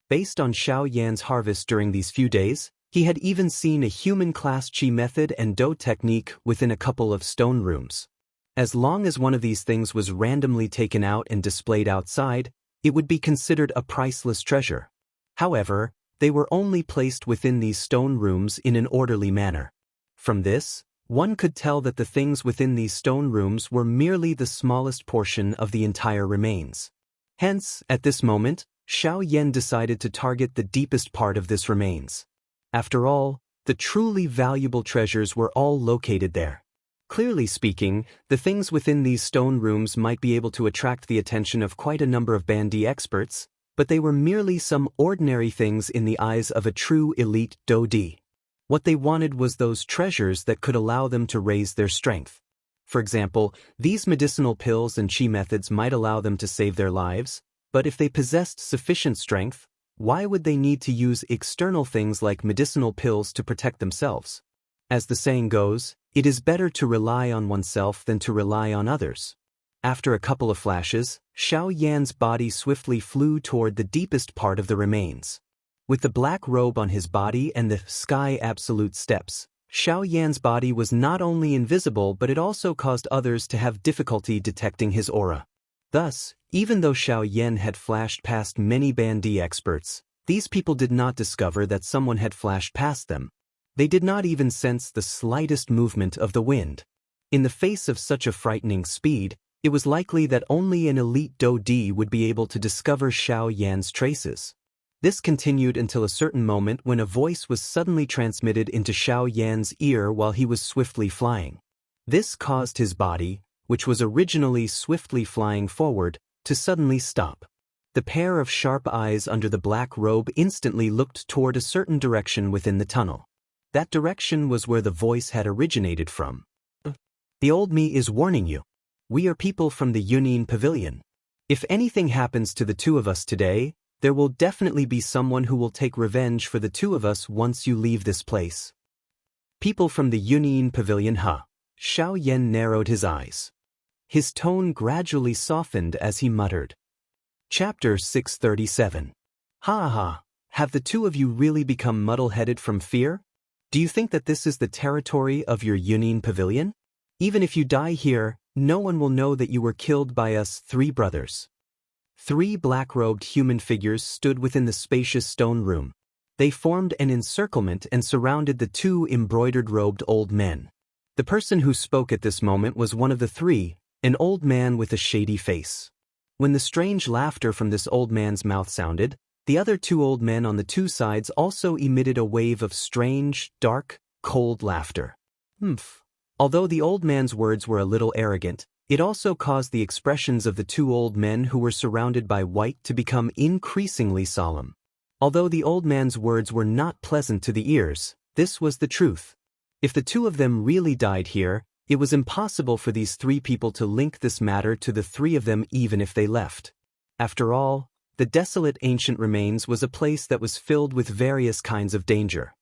Based on Xiao Yan's harvest during these few days, he had even seen a human class Qi method and Do technique within a couple of stone rooms. As long as one of these things was randomly taken out and displayed outside, it would be considered a priceless treasure. However, they were only placed within these stone rooms in an orderly manner. From this, one could tell that the things within these stone rooms were merely the smallest portion of the entire remains. Hence, at this moment, Xiao Yan decided to target the deepest part of this remains. After all, the truly valuable treasures were all located there. Clearly speaking, the things within these stone rooms might be able to attract the attention of quite a number of Bandi experts, but they were merely some ordinary things in the eyes of a true elite Dodi. What they wanted was those treasures that could allow them to raise their strength. For example, these medicinal pills and Qi methods might allow them to save their lives, but if they possessed sufficient strength, why would they need to use external things like medicinal pills to protect themselves? As the saying goes, it is better to rely on oneself than to rely on others. After a couple of flashes, Xiao Yan's body swiftly flew toward the deepest part of the remains. With the black robe on his body and the sky absolute steps, Xiao Yan's body was not only invisible but it also caused others to have difficulty detecting his aura. Thus, even though Xiao Yan had flashed past many Bandi experts, these people did not discover that someone had flashed past them. They did not even sense the slightest movement of the wind. In the face of such a frightening speed, it was likely that only an elite Dodi would be able to discover Xiao Yan's traces. This continued until a certain moment when a voice was suddenly transmitted into Xiao Yan's ear while he was swiftly flying. This caused his body, which was originally swiftly flying forward, to suddenly stop. The pair of sharp eyes under the black robe instantly looked toward a certain direction within the tunnel. That direction was where the voice had originated from. The old me is warning you. We are people from the Yunin Pavilion. If anything happens to the 2 of us today, there will definitely be someone who will take revenge for the 2 of us once you leave this place. People from the Yunin Pavilion, huh? Xiao Yan narrowed his eyes. His tone gradually softened as he muttered. Chapter 637. Ha ha, have the 2 of you really become muddle-headed from fear? Do you think that this is the territory of your Yunin Pavilion? Even if you die here, no one will know that you were killed by us 3 brothers. 3 black-robed human figures stood within the spacious stone room. They formed an encirclement and surrounded the 2 embroidered-robed old men. The person who spoke at this moment was one of the 3, an old man with a shady face. When the strange laughter from this old man's mouth sounded, the other 2 old men on the 2 sides also emitted a wave of strange, dark, cold laughter. Although the old man's words were a little arrogant, it also caused the expressions of the 2 old men who were surrounded by white to become increasingly solemn. Although the old man's words were not pleasant to the ears, this was the truth. If the 2 of them really died here, It was impossible for these three people to link this matter to the three of them even if they left. After all, the desolate ancient remains was a place that was filled with various kinds of danger.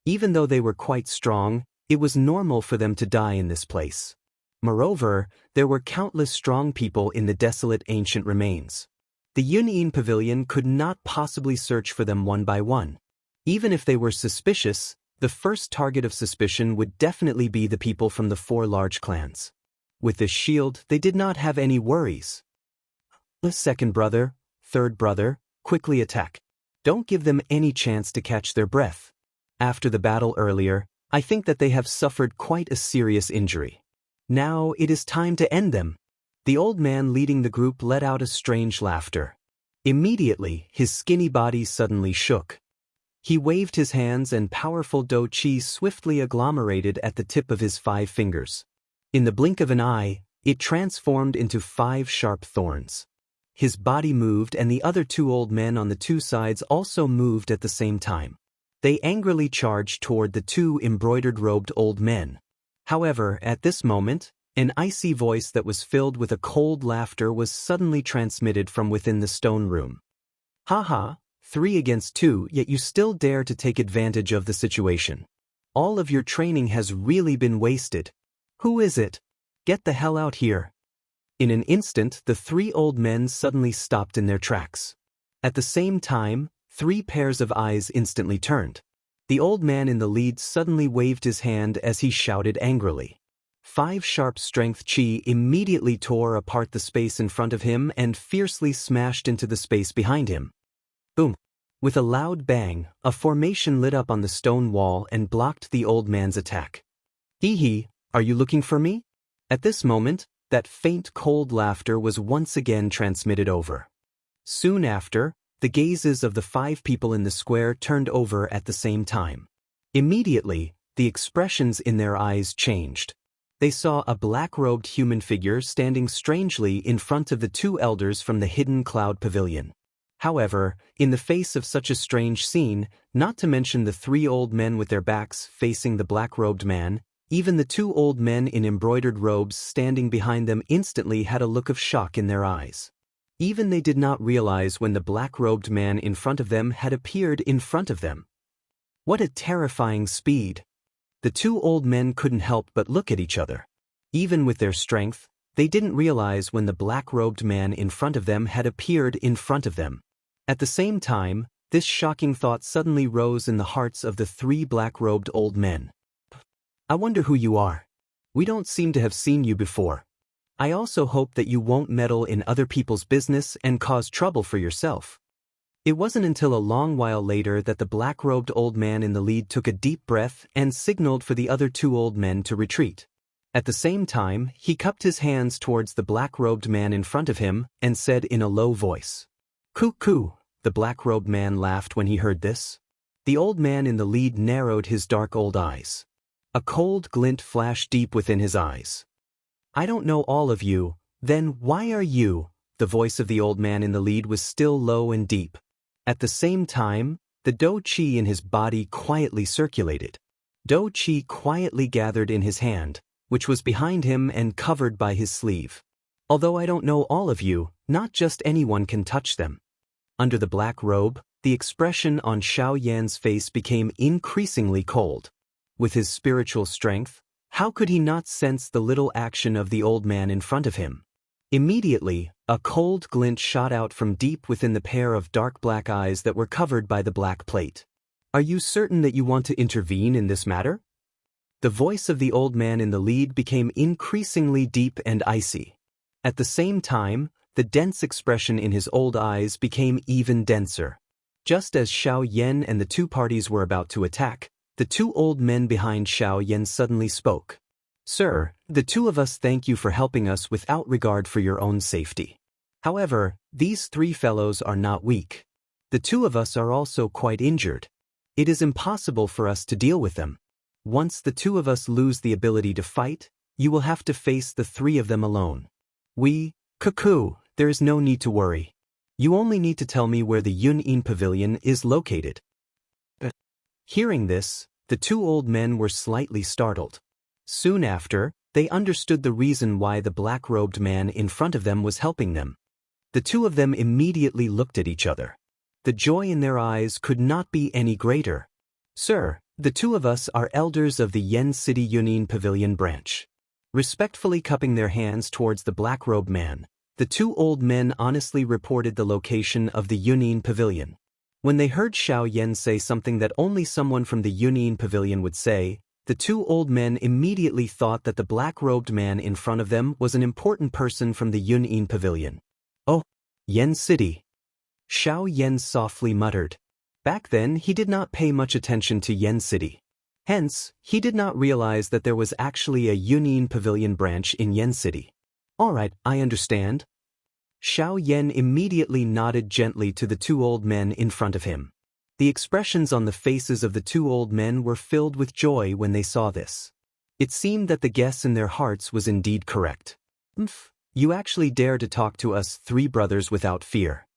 Even though they were quite strong, it was normal for them to die in this place. Moreover, there were countless strong people in the desolate ancient remains. The Yunyin Pavilion could not possibly search for them one by one. Even if they were suspicious, the first target of suspicion would definitely be the people from the four large clans. With this shield, they did not have any worries. The second brother, third brother, quickly attack. Don't give them any chance to catch their breath. After the battle earlier, I think that they have suffered quite a serious injury. Now it is time to end them. The old man leading the group let out a strange laughter. Immediately, his skinny body suddenly shook. He waved his hands and powerful Do Chi swiftly agglomerated at the tip of his 5 fingers. In the blink of an eye, it transformed into 5 sharp thorns. His body moved and the other 2 old men on the 2 sides also moved at the same time. They angrily charged toward the 2 embroidered-robed old men. However, at this moment, an icy voice that was filled with a cold laughter was suddenly transmitted from within the stone room. Haha, 3 against 2, yet you still dare to take advantage of the situation. All of your training has really been wasted. Who is it? Get the hell out here. In an instant, the 3 old men suddenly stopped in their tracks. At the same time, 3 pairs of eyes instantly turned. The old man in the lead suddenly waved his hand as he shouted angrily. 5 sharp strength chi immediately tore apart the space in front of him and fiercely smashed into the space behind him. Boom! With a loud bang, a formation lit up on the stone wall and blocked the old man's attack. Hee hee, are you looking for me? At this moment, that faint cold laughter was once again transmitted over. Soon after, the gazes of the 5 people in the square turned over at the same time. Immediately, the expressions in their eyes changed. They saw a black-robed human figure standing strangely in front of the 2 elders from the hidden cloud pavilion. However, in the face of such a strange scene, not to mention the 3 old men with their backs facing the black-robed man, even the 2 old men in embroidered robes standing behind them instantly had a look of shock in their eyes. Even they did not realize when the black-robed man in front of them had appeared in front of them. What a terrifying speed! The 2 old men couldn't help but look at each other. Even with their strength, they didn't realize when the black-robed man in front of them had appeared in front of them. At the same time, this shocking thought suddenly rose in the hearts of the 3 black-robed old men. I wonder who you are. We don't seem to have seen you before. I also hope that you won't meddle in other people's business and cause trouble for yourself. It wasn't until a long while later that the black-robed old man in the lead took a deep breath and signaled for the other 2 old men to retreat. At the same time, he cupped his hands towards the black-robed man in front of him and said in a low voice, "Cuckoo!" The black-robed man laughed when he heard this. The old man in the lead narrowed his dark old eyes. A cold glint flashed deep within his eyes. I don't know all of you, then why are you? The voice of the old man in the lead was still low and deep. At the same time, the Do Chi in his body quietly circulated. Do Chi quietly gathered in his hand, which was behind him and covered by his sleeve. Although I don't know all of you, not just anyone can touch them. Under the black robe, the expression on Xiao Yan's face became increasingly cold. With his spiritual strength, how could he not sense the little action of the old man in front of him? Immediately, a cold glint shot out from deep within the pair of dark black eyes that were covered by the black plate. Are you certain that you want to intervene in this matter? The voice of the old man in the lead became increasingly deep and icy. At the same time, the dense expression in his old eyes became even denser. Just as Xiao Yan and the 2 parties were about to attack, the 2 old men behind Xiao Yan suddenly spoke. Sir, the 2 of us thank you for helping us without regard for your own safety. However, these 3 fellows are not weak. The 2 of us are also quite injured. It is impossible for us to deal with them. Once the 2 of us lose the ability to fight, you will have to face the 3 of them alone. Cuckoo, there is no need to worry. You only need to tell me where the Yunyin Pavilion is located. Hearing this, the 2 old men were slightly startled. Soon after, they understood the reason why the black-robed man in front of them was helping them. The two of them immediately looked at each other. The joy in their eyes could not be any greater. "Sir, the two of us are elders of the Yen City Union Pavilion branch." Respectfully cupping their hands towards the black-robed man, the two old men honestly reported the location of the Union Pavilion. When they heard Xiaoyan say something that only someone from the Union Pavilion would say, the two old men immediately thought that the black-robed man in front of them was an important person from the Union Pavilion. "Oh, Yen City," Xiaoyan softly muttered. Back then he did not pay much attention to Yen City. Hence, he did not realize that there was actually a Union Pavilion branch in Yen City. "All right, I understand." Xiaoyan immediately nodded gently to the two old men in front of him. The expressions on the faces of the two old men were filled with joy when they saw this. It seemed that the guess in their hearts was indeed correct. You actually dare to talk to us three brothers without fear."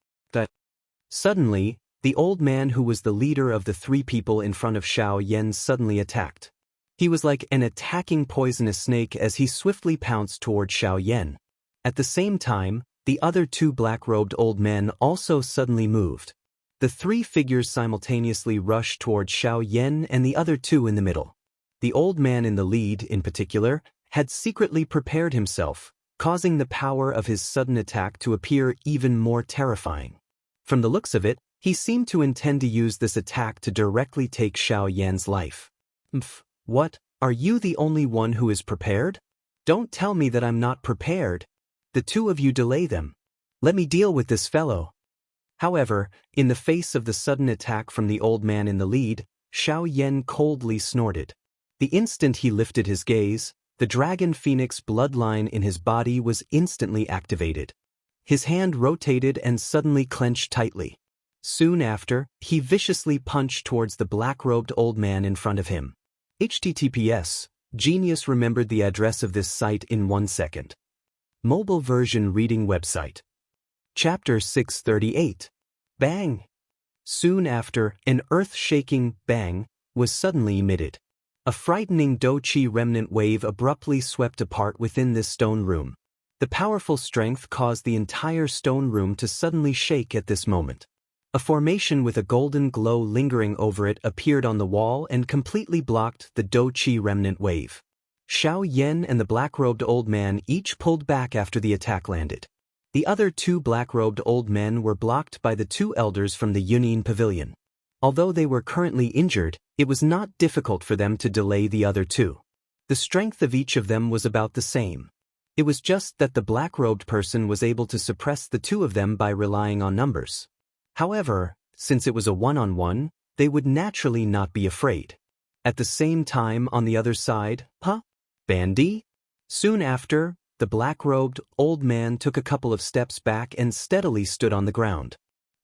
Suddenly, the old man who was the leader of the three people in front of Xiaoyan suddenly attacked. He was like an attacking poisonous snake as he swiftly pounced toward Xiaoyan. At the same time, the other two black-robed old men also suddenly moved. The three figures simultaneously rushed toward Xiaoyan and the other two in the middle. The old man in the lead, in particular, had secretly prepared himself, causing the power of his sudden attack to appear even more terrifying. From the looks of it, he seemed to intend to use this attack to directly take Xiaoyan's life. What? Are you the only one who is prepared? Don't tell me that I'm not prepared. The two of you delay them. Let me deal with this fellow." However, in the face of the sudden attack from the old man in the lead, Xiaoyan coldly snorted. The instant he lifted his gaze, the dragon phoenix bloodline in his body was instantly activated. His hand rotated and suddenly clenched tightly. Soon after, he viciously punched towards the black-robed old man in front of him. HTTPS, Genius remembered the address of this site in 1 second. Mobile version reading website. Chapter 638. Bang! Soon after, an earth-shaking bang was suddenly emitted. A frightening Do-Chi remnant wave abruptly swept apart within this stone room. The powerful strength caused the entire stone room to suddenly shake at this moment. A formation with a golden glow lingering over it appeared on the wall and completely blocked the Do-Chi remnant wave. Xiaoyan and the black-robed old man each pulled back after the attack landed. The other two black-robed old men were blocked by the two elders from the Union Pavilion. Although they were currently injured, it was not difficult for them to delay the other two. The strength of each of them was about the same. It was just that the black-robed person was able to suppress the two of them by relying on numbers. However, since it was a one-on-one, they would naturally not be afraid. At the same time on the other side, Bandy? Soon after, the black-robed old man took a couple of steps back and steadily stood on the ground.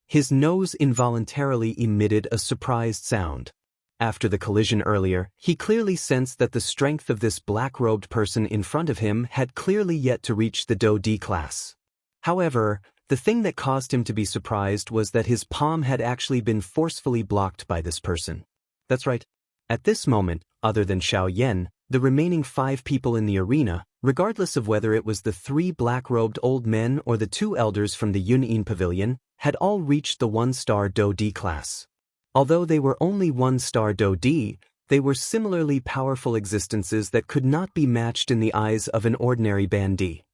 His nose involuntarily emitted a surprised sound. After the collision earlier, he clearly sensed that the strength of this black-robed person in front of him had clearly yet to reach the Do-D class. However, the thing that caused him to be surprised was that his palm had actually been forcefully blocked by this person. That's right. At this moment, other than Xiaoyan, the remaining 5 people in the arena, regardless of whether it was the 3 black-robed old men or the 2 elders from the Union Pavilion, had all reached the 1-star Do-D class. Although they were only 1-star Do-D, they were similarly powerful existences that could not be matched in the eyes of an ordinary Bandi.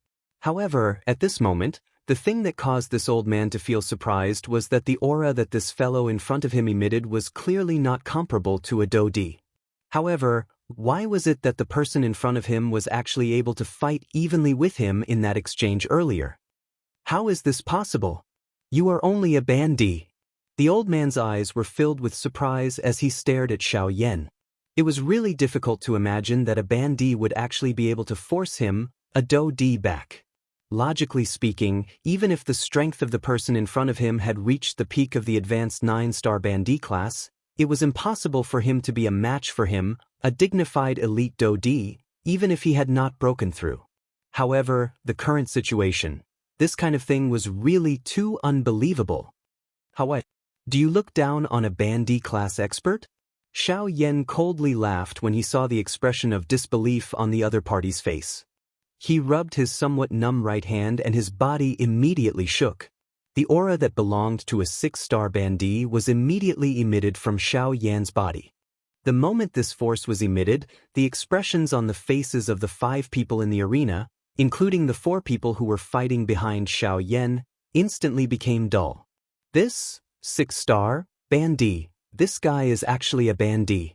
However, at this moment, the thing that caused this old man to feel surprised was that the aura that this fellow in front of him emitted was clearly not comparable to a Do-D. However, why was it that the person in front of him was actually able to fight evenly with him in that exchange earlier? How is this possible? You are only a Bandi. The old man's eyes were filled with surprise as he stared at Xiaoyan. It was really difficult to imagine that a Bandi would actually be able to force him, a Do-D, back. Logically speaking, even if the strength of the person in front of him had reached the peak of the advanced 9-star Bandi class, it was impossible for him to be a match for him, a dignified elite Do-D, even if he had not broken through. However, the current situation, this kind of thing was really too unbelievable. Do you look down on a Bandi class expert? Xiao Yan coldly laughed when he saw the expression of disbelief on the other party's face. He rubbed his somewhat numb right hand and his body immediately shook. The aura that belonged to a 6-star bandit was immediately emitted from Xiao Yan's body. The moment this force was emitted, the expressions on the faces of the 5 people in the arena, including the 4 people who were fighting behind Xiao Yan, instantly became dull. This 6-star bandit, this guy is actually a bandit.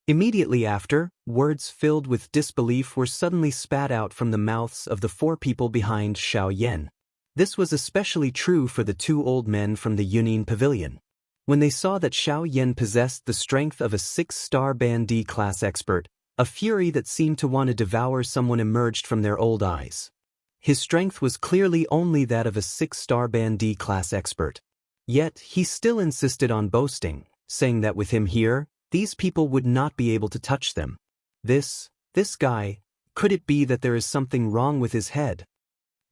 Immediately after, words filled with disbelief were suddenly spat out from the mouths of the 4 people behind Xiao Yan. This was especially true for the 2 old men from the Yunin Pavilion. When they saw that Xiao Yan possessed the strength of a 6-star bandit class expert, a fury that seemed to want to devour someone emerged from their old eyes. His strength was clearly only that of a 6-star bandit class expert. Yet, he still insisted on boasting, saying that with him here, these people would not be able to touch them. This guy, could it be that there is something wrong with his head?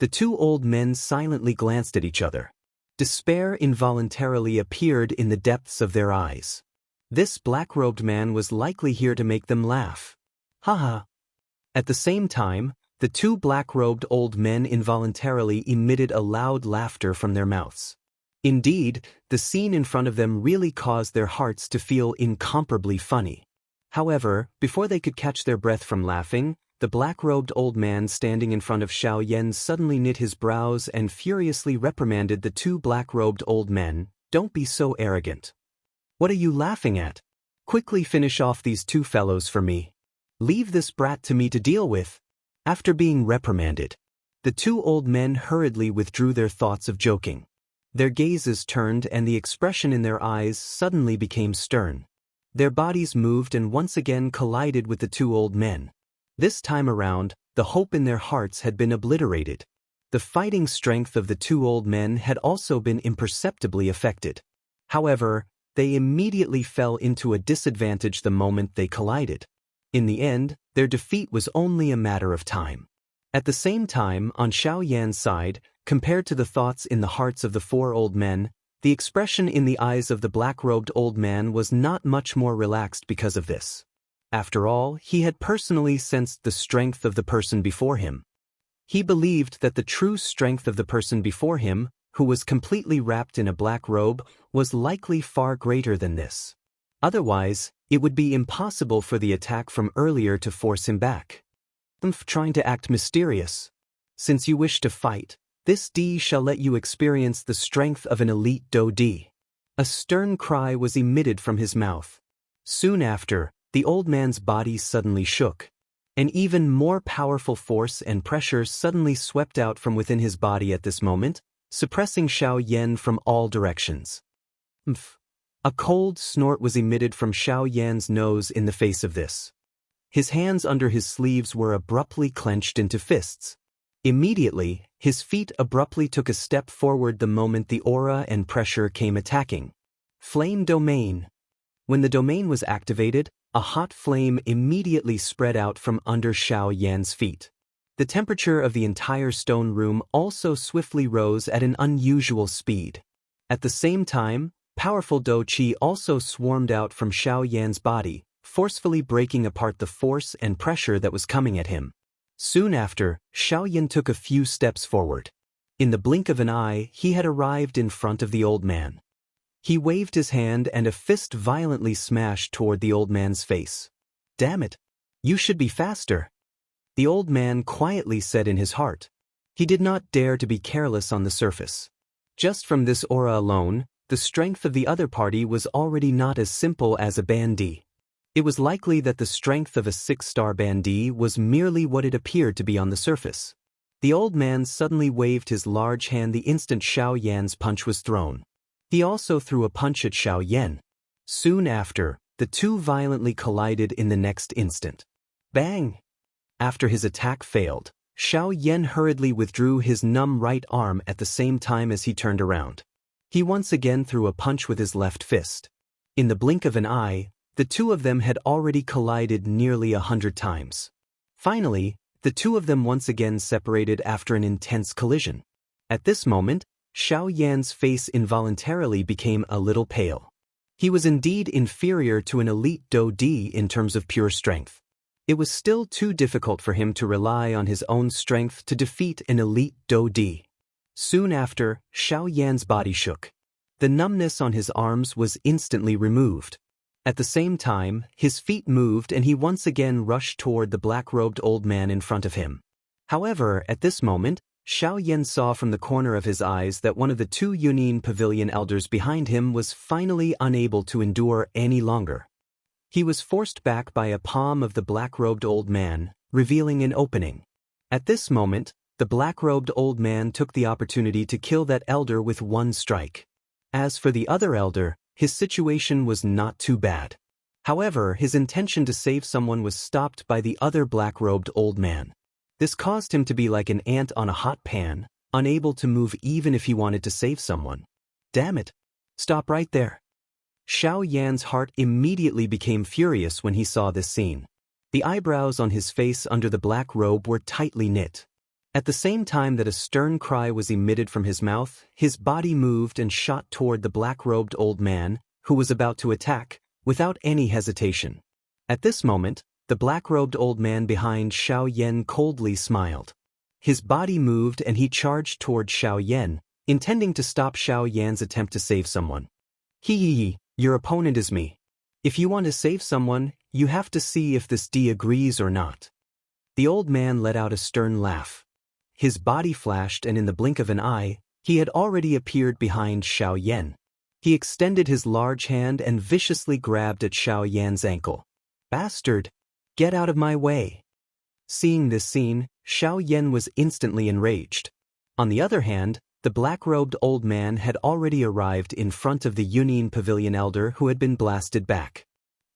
The 2 old men silently glanced at each other. Despair involuntarily appeared in the depths of their eyes. This black-robed man was likely here to make them laugh. Haha. At the same time, the 2 black-robed old men involuntarily emitted a loud laughter from their mouths. Indeed, the scene in front of them really caused their hearts to feel incomparably funny. However, before they could catch their breath from laughing, the black-robed old man standing in front of Xiao Yan suddenly knit his brows and furiously reprimanded the 2 black-robed old men. Don't be so arrogant. What are you laughing at? Quickly finish off these 2 fellows for me. Leave this brat to me to deal with. After being reprimanded, the 2 old men hurriedly withdrew their thoughts of joking. Their gazes turned and the expression in their eyes suddenly became stern. Their bodies moved and once again collided with the 2 old men. This time around, the hope in their hearts had been obliterated. The fighting strength of the 2 old men had also been imperceptibly affected. However, they immediately fell into a disadvantage the moment they collided. In the end, their defeat was only a matter of time. At the same time, on Xiao Yan's side, compared to the thoughts in the hearts of the 4 old men, the expression in the eyes of the black-robed old man was not much more relaxed because of this. After all, he had personally sensed the strength of the person before him. He believed that the true strength of the person before him, who was completely wrapped in a black robe, was likely far greater than this. Otherwise, it would be impossible for the attack from earlier to force him back. Trying to act mysterious. Since you wish to fight, this D shall let you experience the strength of an elite Do D. A stern cry was emitted from his mouth. Soon after, the old man's body suddenly shook. An even more powerful force and pressure suddenly swept out from within his body at this moment, suppressing Xiao Yan from all directions. A cold snort was emitted from Xiao Yan's nose in the face of this. His hands under his sleeves were abruptly clenched into fists. Immediately, his feet abruptly took a step forward the moment the aura and pressure came attacking. Flame Domain. When the domain was activated, a hot flame immediately spread out from under Xiao Yan's feet. The temperature of the entire stone room also swiftly rose at an unusual speed. At the same time, powerful Do Qi also swarmed out from Xiao Yan's body, forcefully breaking apart the force and pressure that was coming at him. Soon after, Xiao Yan took a few steps forward. In the blink of an eye, he had arrived in front of the old man. He waved his hand and a fist violently smashed toward the old man's face. Damn it! You should be faster. The old man quietly said in his heart. He did not dare to be careless on the surface. Just from this aura alone, the strength of the other party was already not as simple as a bandit. It was likely that the strength of a 6-star bandit was merely what it appeared to be on the surface. The old man suddenly waved his large hand the instant Xiao Yan's punch was thrown. He also threw a punch at Xiao Yan. Soon after, the 2 violently collided in the next instant. Bang! After his attack failed, Xiao Yan hurriedly withdrew his numb right arm at the same time as he turned around. He once again threw a punch with his left fist. In the blink of an eye, the 2 of them had already collided nearly 100 times. Finally, the 2 of them once again separated after an intense collision. At this moment, Xiao Yan's face involuntarily became a little pale. He was indeed inferior to an elite Do Di in terms of pure strength. It was still too difficult for him to rely on his own strength to defeat an elite Do Di. Soon after, Xiao Yan's body shook. The numbness on his arms was instantly removed. At the same time, his feet moved and he once again rushed toward the black-robed old man in front of him. However, at this moment, Xiao Yan saw from the corner of his eyes that one of the two Yunin Pavilion elders behind him was finally unable to endure any longer. He was forced back by a palm of the black-robed old man, revealing an opening. At this moment, the black-robed old man took the opportunity to kill that elder with one strike. As for the other elder, his situation was not too bad. However, his intention to save someone was stopped by the other black-robed old man. This caused him to be like an ant on a hot pan, unable to move even if he wanted to save someone. Damn it! Stop right there. Xiao Yan's heart immediately became furious when he saw this scene. The eyebrows on his face under the black robe were tightly knit. At the same time that a stern cry was emitted from his mouth, his body moved and shot toward the black-robed old man, who was about to attack, without any hesitation. At this moment, the black-robed old man behind Xiao Yan coldly smiled. His body moved and he charged toward Xiao Yan, intending to stop Xiao Yan's attempt to save someone. Hee, your opponent is me. If you want to save someone, you have to see if this D agrees or not. The old man let out a stern laugh. His body flashed and in the blink of an eye, he had already appeared behind Xiao Yan. He extended his large hand and viciously grabbed at Xiao Yan's ankle. Bastard! Get out of my way! Seeing this scene, Xiao Yan was instantly enraged. On the other hand, the black-robed old man had already arrived in front of the Yunin Pavilion elder who had been blasted back.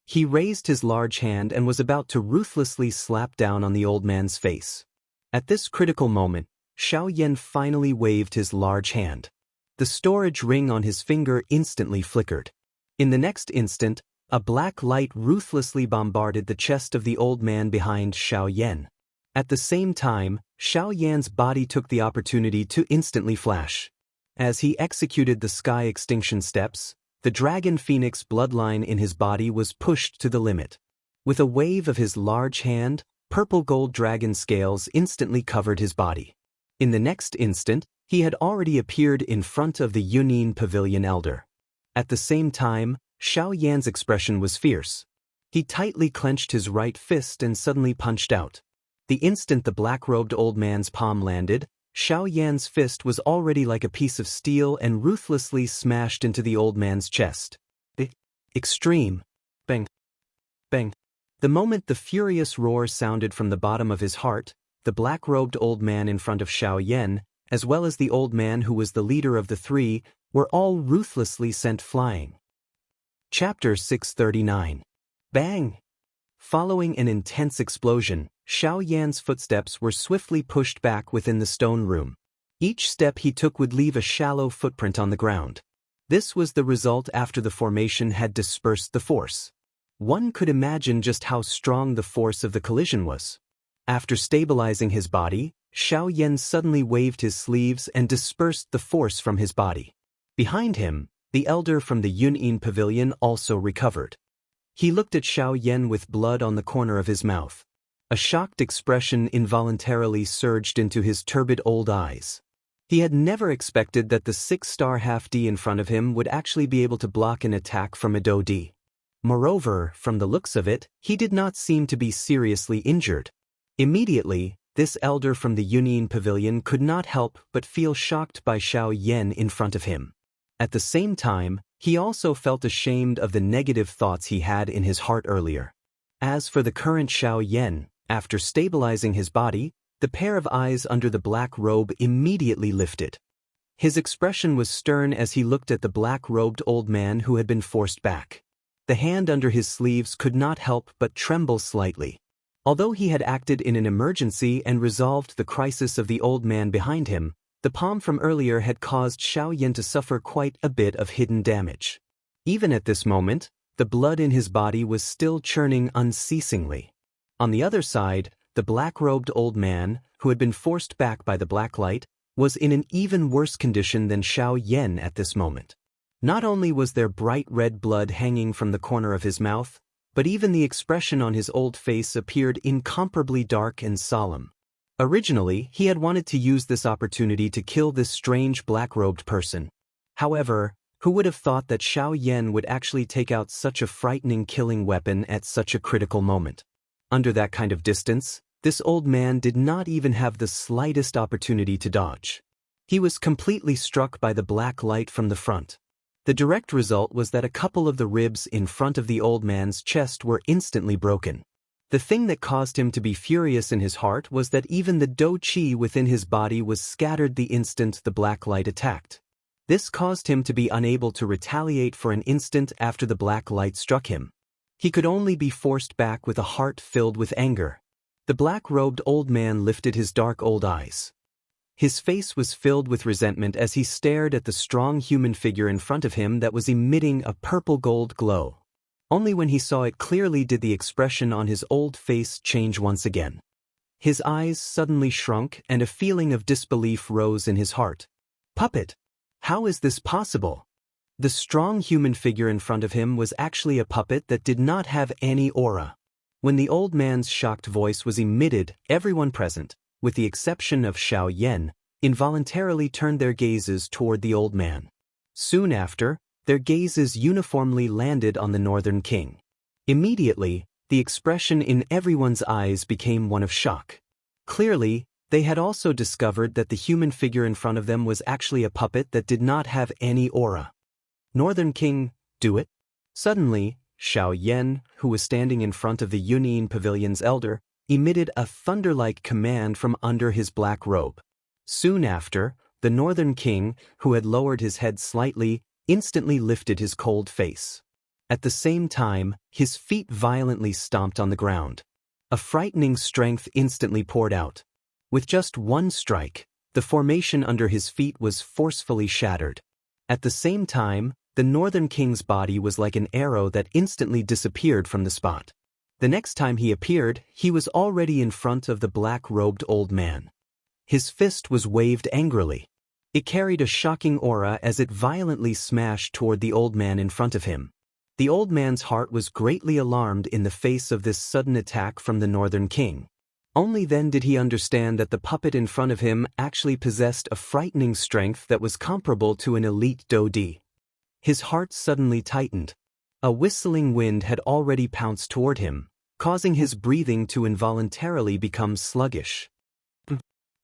He raised his large hand and was about to ruthlessly slap down on the old man's face. At this critical moment, Xiao Yan finally waved his large hand. The storage ring on his finger instantly flickered. In the next instant, a black light ruthlessly bombarded the chest of the old man behind Xiao Yan. At the same time, Xiao Yan's body took the opportunity to instantly flash. As he executed the sky extinction steps, the dragon phoenix bloodline in his body was pushed to the limit. With a wave of his large hand, purple gold dragon scales instantly covered his body. In the next instant, he had already appeared in front of the Yunin Pavilion elder. At the same time, Xiao Yan's expression was fierce. He tightly clenched his right fist and suddenly punched out. The instant the black-robed old man's palm landed, Xiao Yan's fist was already like a piece of steel and ruthlessly smashed into the old man's chest. Extreme. Bang. Bang. The moment the furious roar sounded from the bottom of his heart, the black-robed old man in front of Xiao Yan, as well as the old man who was the leader of the three, were all ruthlessly sent flying. Chapter 639. Bang! Following an intense explosion, Xiao Yan's footsteps were swiftly pushed back within the stone room. Each step he took would leave a shallow footprint on the ground. This was the result after the formation had dispersed the force. One could imagine just how strong the force of the collision was. After stabilizing his body, Xiao Yan suddenly waved his sleeves and dispersed the force from his body. Behind him, the elder from the Yunin Pavilion also recovered. He looked at Xiao Yan with blood on the corner of his mouth. A shocked expression involuntarily surged into his turbid old eyes. He had never expected that the 6-star half-D in front of him would actually be able to block an attack from a Do Di. Moreover, from the looks of it, he did not seem to be seriously injured. Immediately, this elder from the Yunin Pavilion could not help but feel shocked by Xiao Yan in front of him. At the same time, he also felt ashamed of the negative thoughts he had in his heart earlier. As for the current Xiao Yan, after stabilizing his body, the pair of eyes under the black robe immediately lifted. His expression was stern as he looked at the black-robed old man who had been forced back. The hand under his sleeves could not help but tremble slightly. Although he had acted in an emergency and resolved the crisis of the old man behind him, the palm from earlier had caused Xiao Yan to suffer quite a bit of hidden damage. Even at this moment, the blood in his body was still churning unceasingly. On the other side, the black-robed old man, who had been forced back by the black light, was in an even worse condition than Xiao Yan at this moment. Not only was there bright red blood hanging from the corner of his mouth, but even the expression on his old face appeared incomparably dark and solemn. Originally, he had wanted to use this opportunity to kill this strange black-robed person. However, who would have thought that Xiao Yan would actually take out such a frightening killing weapon at such a critical moment? Under that kind of distance, this old man did not even have the slightest opportunity to dodge. He was completely struck by the black light from the front. The direct result was that a couple of the ribs in front of the old man's chest were instantly broken. The thing that caused him to be furious in his heart was that even the dou qi within his body was scattered the instant the black light attacked. This caused him to be unable to retaliate for an instant after the black light struck him. He could only be forced back with a heart filled with anger. The black-robed old man lifted his dark old eyes. His face was filled with resentment as he stared at the strong human figure in front of him that was emitting a purple-gold glow. Only when he saw it clearly did the expression on his old face change once again. His eyes suddenly shrunk and a feeling of disbelief rose in his heart. Puppet! How is this possible? The strong human figure in front of him was actually a puppet that did not have any aura. When the old man's shocked voice was emitted, everyone present, with the exception of Xiao Yan, involuntarily turned their gazes toward the old man. Soon after, their gazes uniformly landed on the Northern King. Immediately, the expression in everyone's eyes became one of shock. Clearly, they had also discovered that the human figure in front of them was actually a puppet that did not have any aura. Northern King, do it? Suddenly, Xiao Yan, who was standing in front of the Yunyin Pavilion's elder, emitted a thunder-like command from under his black robe. Soon after, the Northern King, who had lowered his head slightly, instantly lifted his cold face. At the same time, his feet violently stomped on the ground. A frightening strength instantly poured out. With just one strike, the formation under his feet was forcefully shattered. At the same time, the Northern King's body was like an arrow that instantly disappeared from the spot. The next time he appeared, he was already in front of the black-robed old man. His fist was waved angrily. It carried a shocking aura as it violently smashed toward the old man in front of him. The old man's heart was greatly alarmed in the face of this sudden attack from the Northern King. Only then did he understand that the puppet in front of him actually possessed a frightening strength that was comparable to an elite dodi. His heart suddenly tightened. A whistling wind had already pounced toward him, causing his breathing to involuntarily become sluggish.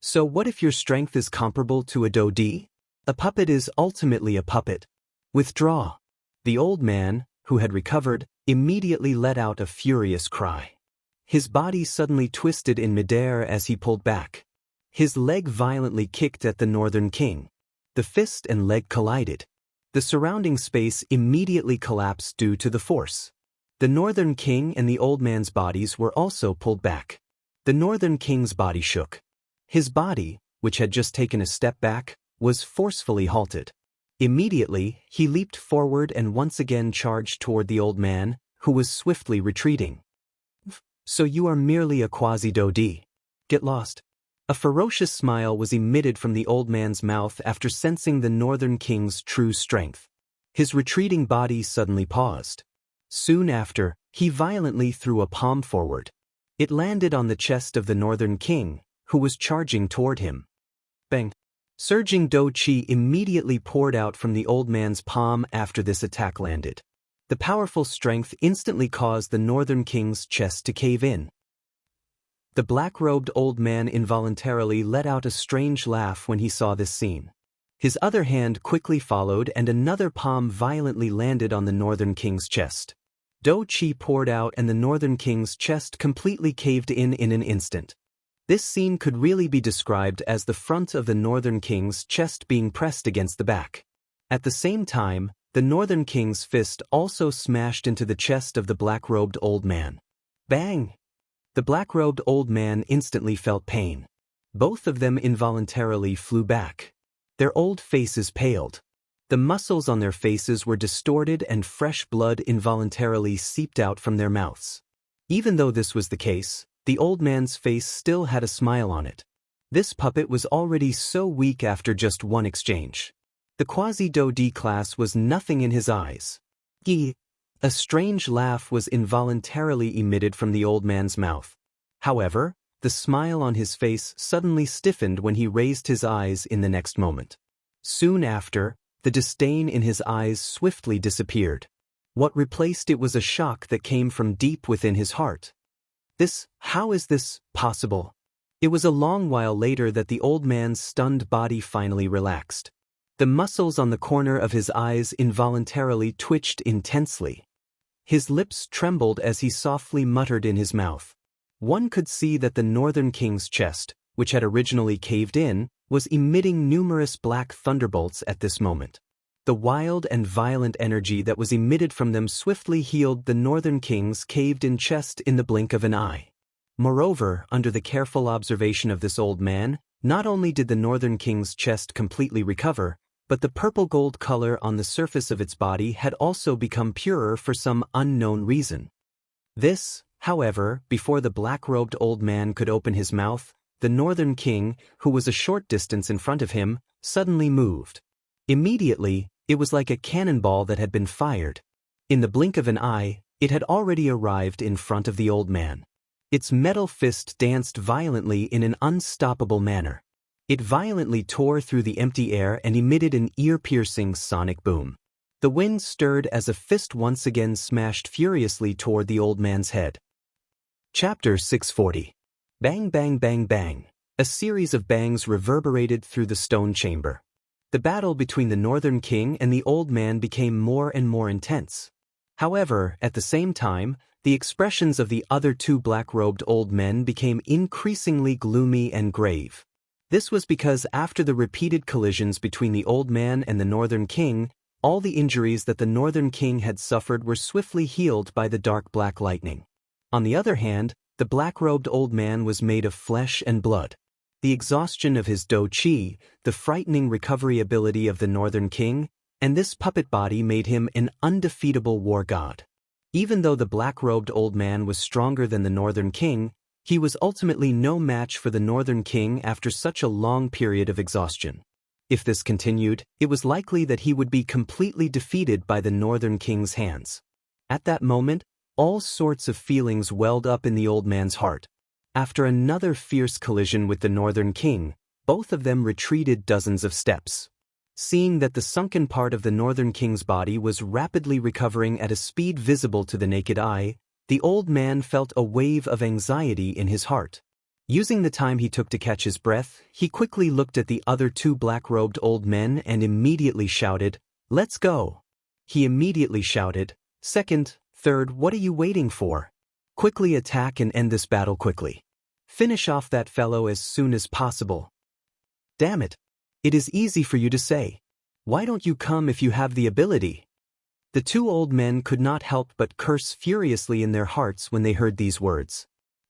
So what if your strength is comparable to a dodi? A puppet is ultimately a puppet. Withdraw. The old man, who had recovered, immediately let out a furious cry. His body suddenly twisted in midair as he pulled back. His leg violently kicked at the Northern King. The fist and leg collided. The surrounding space immediately collapsed due to the force. The Northern King and the old man's bodies were also pulled back. The Northern King's body shook. His body, which had just taken a step back, was forcefully halted. Immediately, he leaped forward and once again charged toward the old man, who was swiftly retreating. So you are merely a quasi-dodi. Get lost. A ferocious smile was emitted from the old man's mouth after sensing the Northern King's true strength. His retreating body suddenly paused. Soon after, he violently threw a palm forward. It landed on the chest of the Northern King, who was charging toward him. Bang! Surging dou qi immediately poured out from the old man's palm after this attack landed. The powerful strength instantly caused the Northern King's chest to cave in. The black-robed old man involuntarily let out a strange laugh when he saw this scene. His other hand quickly followed and another palm violently landed on the Northern King's chest. Dou qi poured out and the Northern King's chest completely caved in an instant. This scene could really be described as the front of the Northern King's chest being pressed against the back. At the same time, the Northern King's fist also smashed into the chest of the black-robed old man. Bang! The black-robed old man instantly felt pain. Both of them involuntarily flew back. Their old faces paled. The muscles on their faces were distorted and fresh blood involuntarily seeped out from their mouths. Even though this was the case, the old man's face still had a smile on it. This puppet was already so weak after just one exchange. The Quasi-Do D class was nothing in his eyes. Yi. A strange laugh was involuntarily emitted from the old man's mouth. However, the smile on his face suddenly stiffened when he raised his eyes in the next moment. Soon after, the disdain in his eyes swiftly disappeared. What replaced it was a shock that came from deep within his heart. How is this possible? It was a long while later that the old man's stunned body finally relaxed. The muscles on the corner of his eyes involuntarily twitched intensely. His lips trembled as he softly muttered in his mouth. One could see that the Northern King's chest, which had originally caved in, was emitting numerous black thunderbolts at this moment. The wild and violent energy that was emitted from them swiftly healed the Northern King's caved-in chest in the blink of an eye. Moreover, under the careful observation of this old man, not only did the Northern King's chest completely recover, but the purple-gold color on the surface of its body had also become purer for some unknown reason. This, however, before the black-robed old man could open his mouth, the Northern King, who was a short distance in front of him, suddenly moved. Immediately, it was like a cannonball that had been fired. In the blink of an eye, it had already arrived in front of the old man. Its metal fist danced violently in an unstoppable manner. It violently tore through the empty air and emitted an ear-piercing sonic boom. The wind stirred as a fist once again smashed furiously toward the old man's head. Chapter 640. Bang bang bang bang. A series of bangs reverberated through the stone chamber. The battle between the Northern King and the old man became more and more intense. However, at the same time, the expressions of the other two black-robed old men became increasingly gloomy and grave. This was because after the repeated collisions between the old man and the Northern King, all the injuries that the Northern King had suffered were swiftly healed by the dark black lightning. On the other hand, the black-robed old man was made of flesh and blood. The exhaustion of his Do Chi, the frightening recovery ability of the Northern King, and this puppet body made him an undefeatable war god. Even though the black-robed old man was stronger than the Northern King, he was ultimately no match for the Northern King after such a long period of exhaustion. If this continued, it was likely that he would be completely defeated by the Northern King's hands. At that moment, all sorts of feelings welled up in the old man's heart. After another fierce collision with the Northern King, both of them retreated dozens of steps. Seeing that the sunken part of the Northern King's body was rapidly recovering at a speed visible to the naked eye, the old man felt a wave of anxiety in his heart. Using the time he took to catch his breath, he quickly looked at the other two black-robed old men and immediately shouted, "Let's go!" He immediately shouted, "Second, third, what are you waiting for? Quickly attack and end this battle quickly. Finish off that fellow as soon as possible." "Damn it! It is easy for you to say. Why don't you come if you have the ability?" The two old men could not help but curse furiously in their hearts when they heard these words.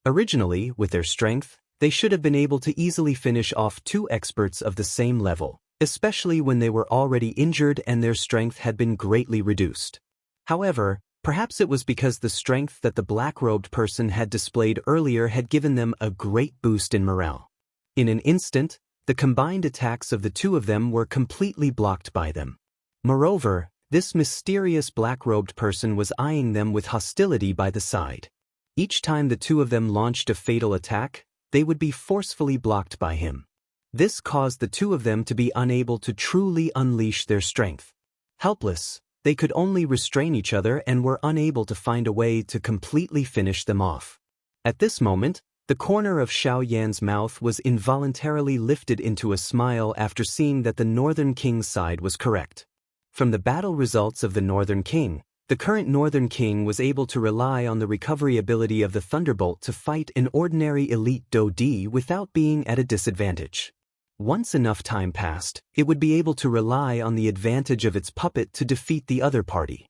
Originally, with their strength, they should have been able to easily finish off two experts of the same level, especially when they were already injured and their strength had been greatly reduced. However, perhaps it was because the strength that the black-robed person had displayed earlier had given them a great boost in morale. In an instant, the combined attacks of the two of them were completely blocked by them. Moreover, this mysterious black-robed person was eyeing them with hostility by the side. Each time the two of them launched a fatal attack, they would be forcefully blocked by him. This caused the two of them to be unable to truly unleash their strength. Helpless, they could only restrain each other and were unable to find a way to completely finish them off. At this moment, the corner of Xiao Yan's mouth was involuntarily lifted into a smile after seeing that the Northern King's side was correct. From the battle results of the Northern King, the current Northern King was able to rely on the recovery ability of the Thunderbolt to fight an ordinary elite Do D without being at a disadvantage. Once enough time passed, it would be able to rely on the advantage of its puppet to defeat the other party.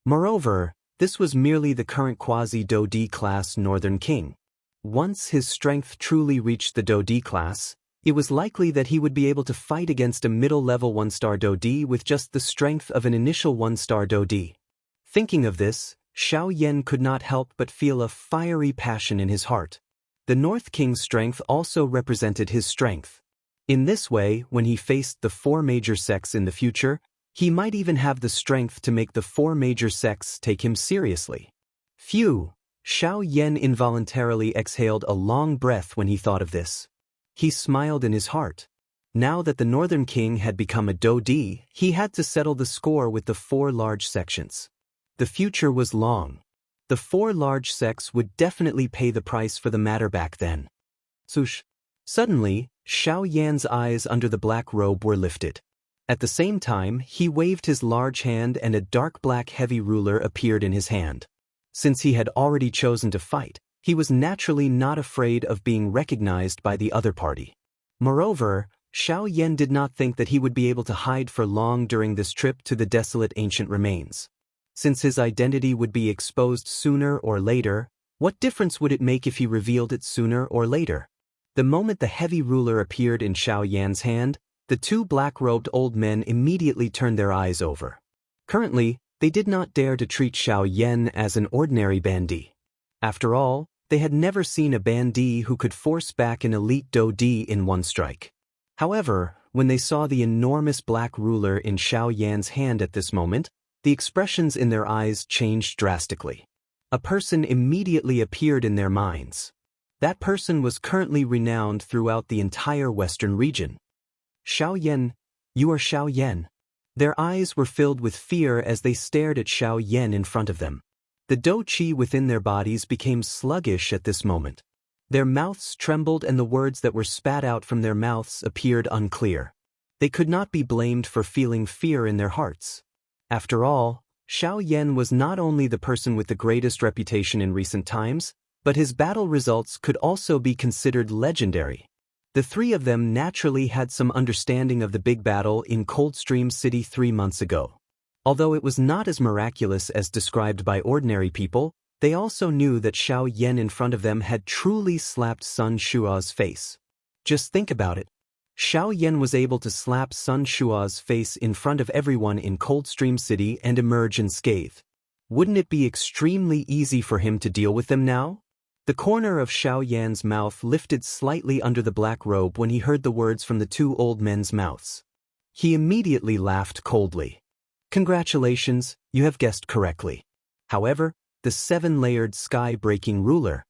Moreover, this was merely the current Quasi-Do D class Northern King. Once his strength truly reached the Do D class, it was likely that he would be able to fight against a middle-level 1-star Do D with just the strength of an initial 1-star Do D. Thinking of this, Xiao Yan could not help but feel a fiery passion in his heart. The North King's strength also represented his strength. In this way, when he faced the 4 major sects in the future, he might even have the strength to make the 4 major sects take him seriously. Phew! Xiao Yan involuntarily exhaled a long breath when he thought of this. He smiled in his heart. Now that the Northern King had become a Dodi, he had to settle the score with the 4 large sections. The future was long. The 4 large sects would definitely pay the price for the matter back then. Swoosh! Suddenly, Xiao Yan's eyes under the black robe were lifted. At the same time, he waved his large hand and a dark black heavy ruler appeared in his hand. Since he had already chosen to fight, he was naturally not afraid of being recognized by the other party. Moreover, Xiao Yan did not think that he would be able to hide for long during this trip to the desolate ancient remains. Since his identity would be exposed sooner or later, what difference would it make if he revealed it sooner or later? The moment the heavy ruler appeared in Xiao Yan's hand, the 2 black-robed old men immediately turned their eyes over. Currently, they did not dare to treat Xiao Yan as an ordinary bandit. After all, they had never seen a bandit who could force back an elite Dodi in one strike. However, when they saw the enormous black ruler in Xiao Yan's hand at this moment, the expressions in their eyes changed drastically. A person immediately appeared in their minds. That person was currently renowned throughout the entire western region. Xiao Yan, you are Xiao Yan. Their eyes were filled with fear as they stared at Xiao Yan in front of them. The dou qi within their bodies became sluggish at this moment. Their mouths trembled and the words that were spat out from their mouths appeared unclear. They could not be blamed for feeling fear in their hearts. After all, Xiao Yan was not only the person with the greatest reputation in recent times, but his battle results could also be considered legendary. The 3 of them naturally had some understanding of the big battle in Coldstream City 3 months ago. Although it was not as miraculous as described by ordinary people, they also knew that Xiao Yan in front of them had truly slapped Sun Shua's face. Just think about it. Xiao Yan was able to slap Sun Shua's face in front of everyone in Coldstream City and emerge unscathed. Wouldn't it be extremely easy for him to deal with them now? The corner of Xiao Yan's mouth lifted slightly under the black robe when he heard the words from the 2 old men's mouths. He immediately laughed coldly. Congratulations, you have guessed correctly. However, the 7-layered sky-breaking ruler.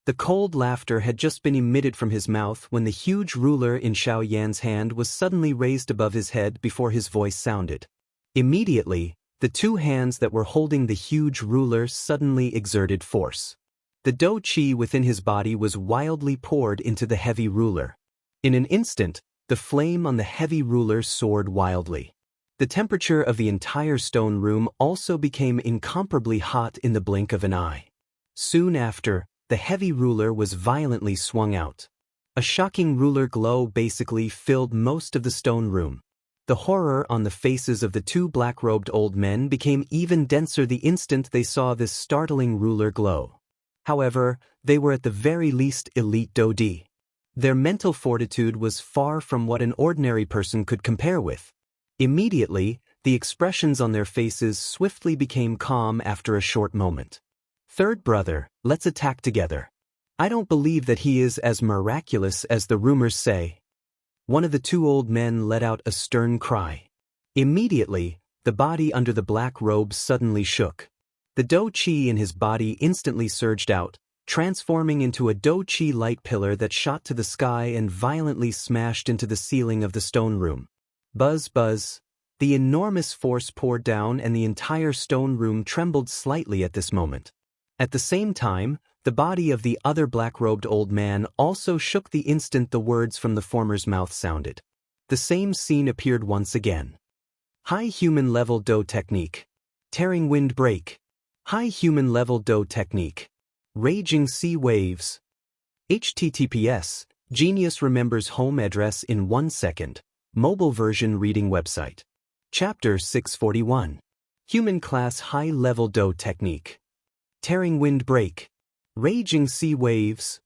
The cold laughter had just been emitted from his mouth when the huge ruler in Xiao Yan's hand was suddenly raised above his head before his voice sounded. Immediately, the 2 hands that were holding the huge ruler suddenly exerted force. The dou qi within his body was wildly poured into the heavy ruler. In an instant, the flame on the heavy ruler soared wildly. The temperature of the entire stone room also became incomparably hot in the blink of an eye. Soon after, the heavy ruler was violently swung out. A shocking ruler glow basically filled most of the stone room. The horror on the faces of the 2 black-robed old men became even denser the instant they saw this startling ruler glow. However, they were at the very least elite Dodi. Their mental fortitude was far from what an ordinary person could compare with. Immediately, the expressions on their faces swiftly became calm after a short moment. Third brother, let's attack together. I don't believe that he is as miraculous as the rumors say. One of the 2 old men let out a stern cry. Immediately, the body under the black robe suddenly shook. The dou qi in his body instantly surged out, transforming into a dou qi light pillar that shot to the sky and violently smashed into the ceiling of the stone room. Buzz buzz. The enormous force poured down and the entire stone room trembled slightly at this moment. At the same time, the body of the other black-robed old man also shook the instant the words from the former's mouth sounded. The same scene appeared once again. High human level dou technique. Tearing wind break. High human level dou technique. Raging sea waves. HTTPS, Genius remembers home address in 1 second. Mobile version reading website. Chapter 641. Human class high level dou technique. Tearing wind break. Raging sea waves.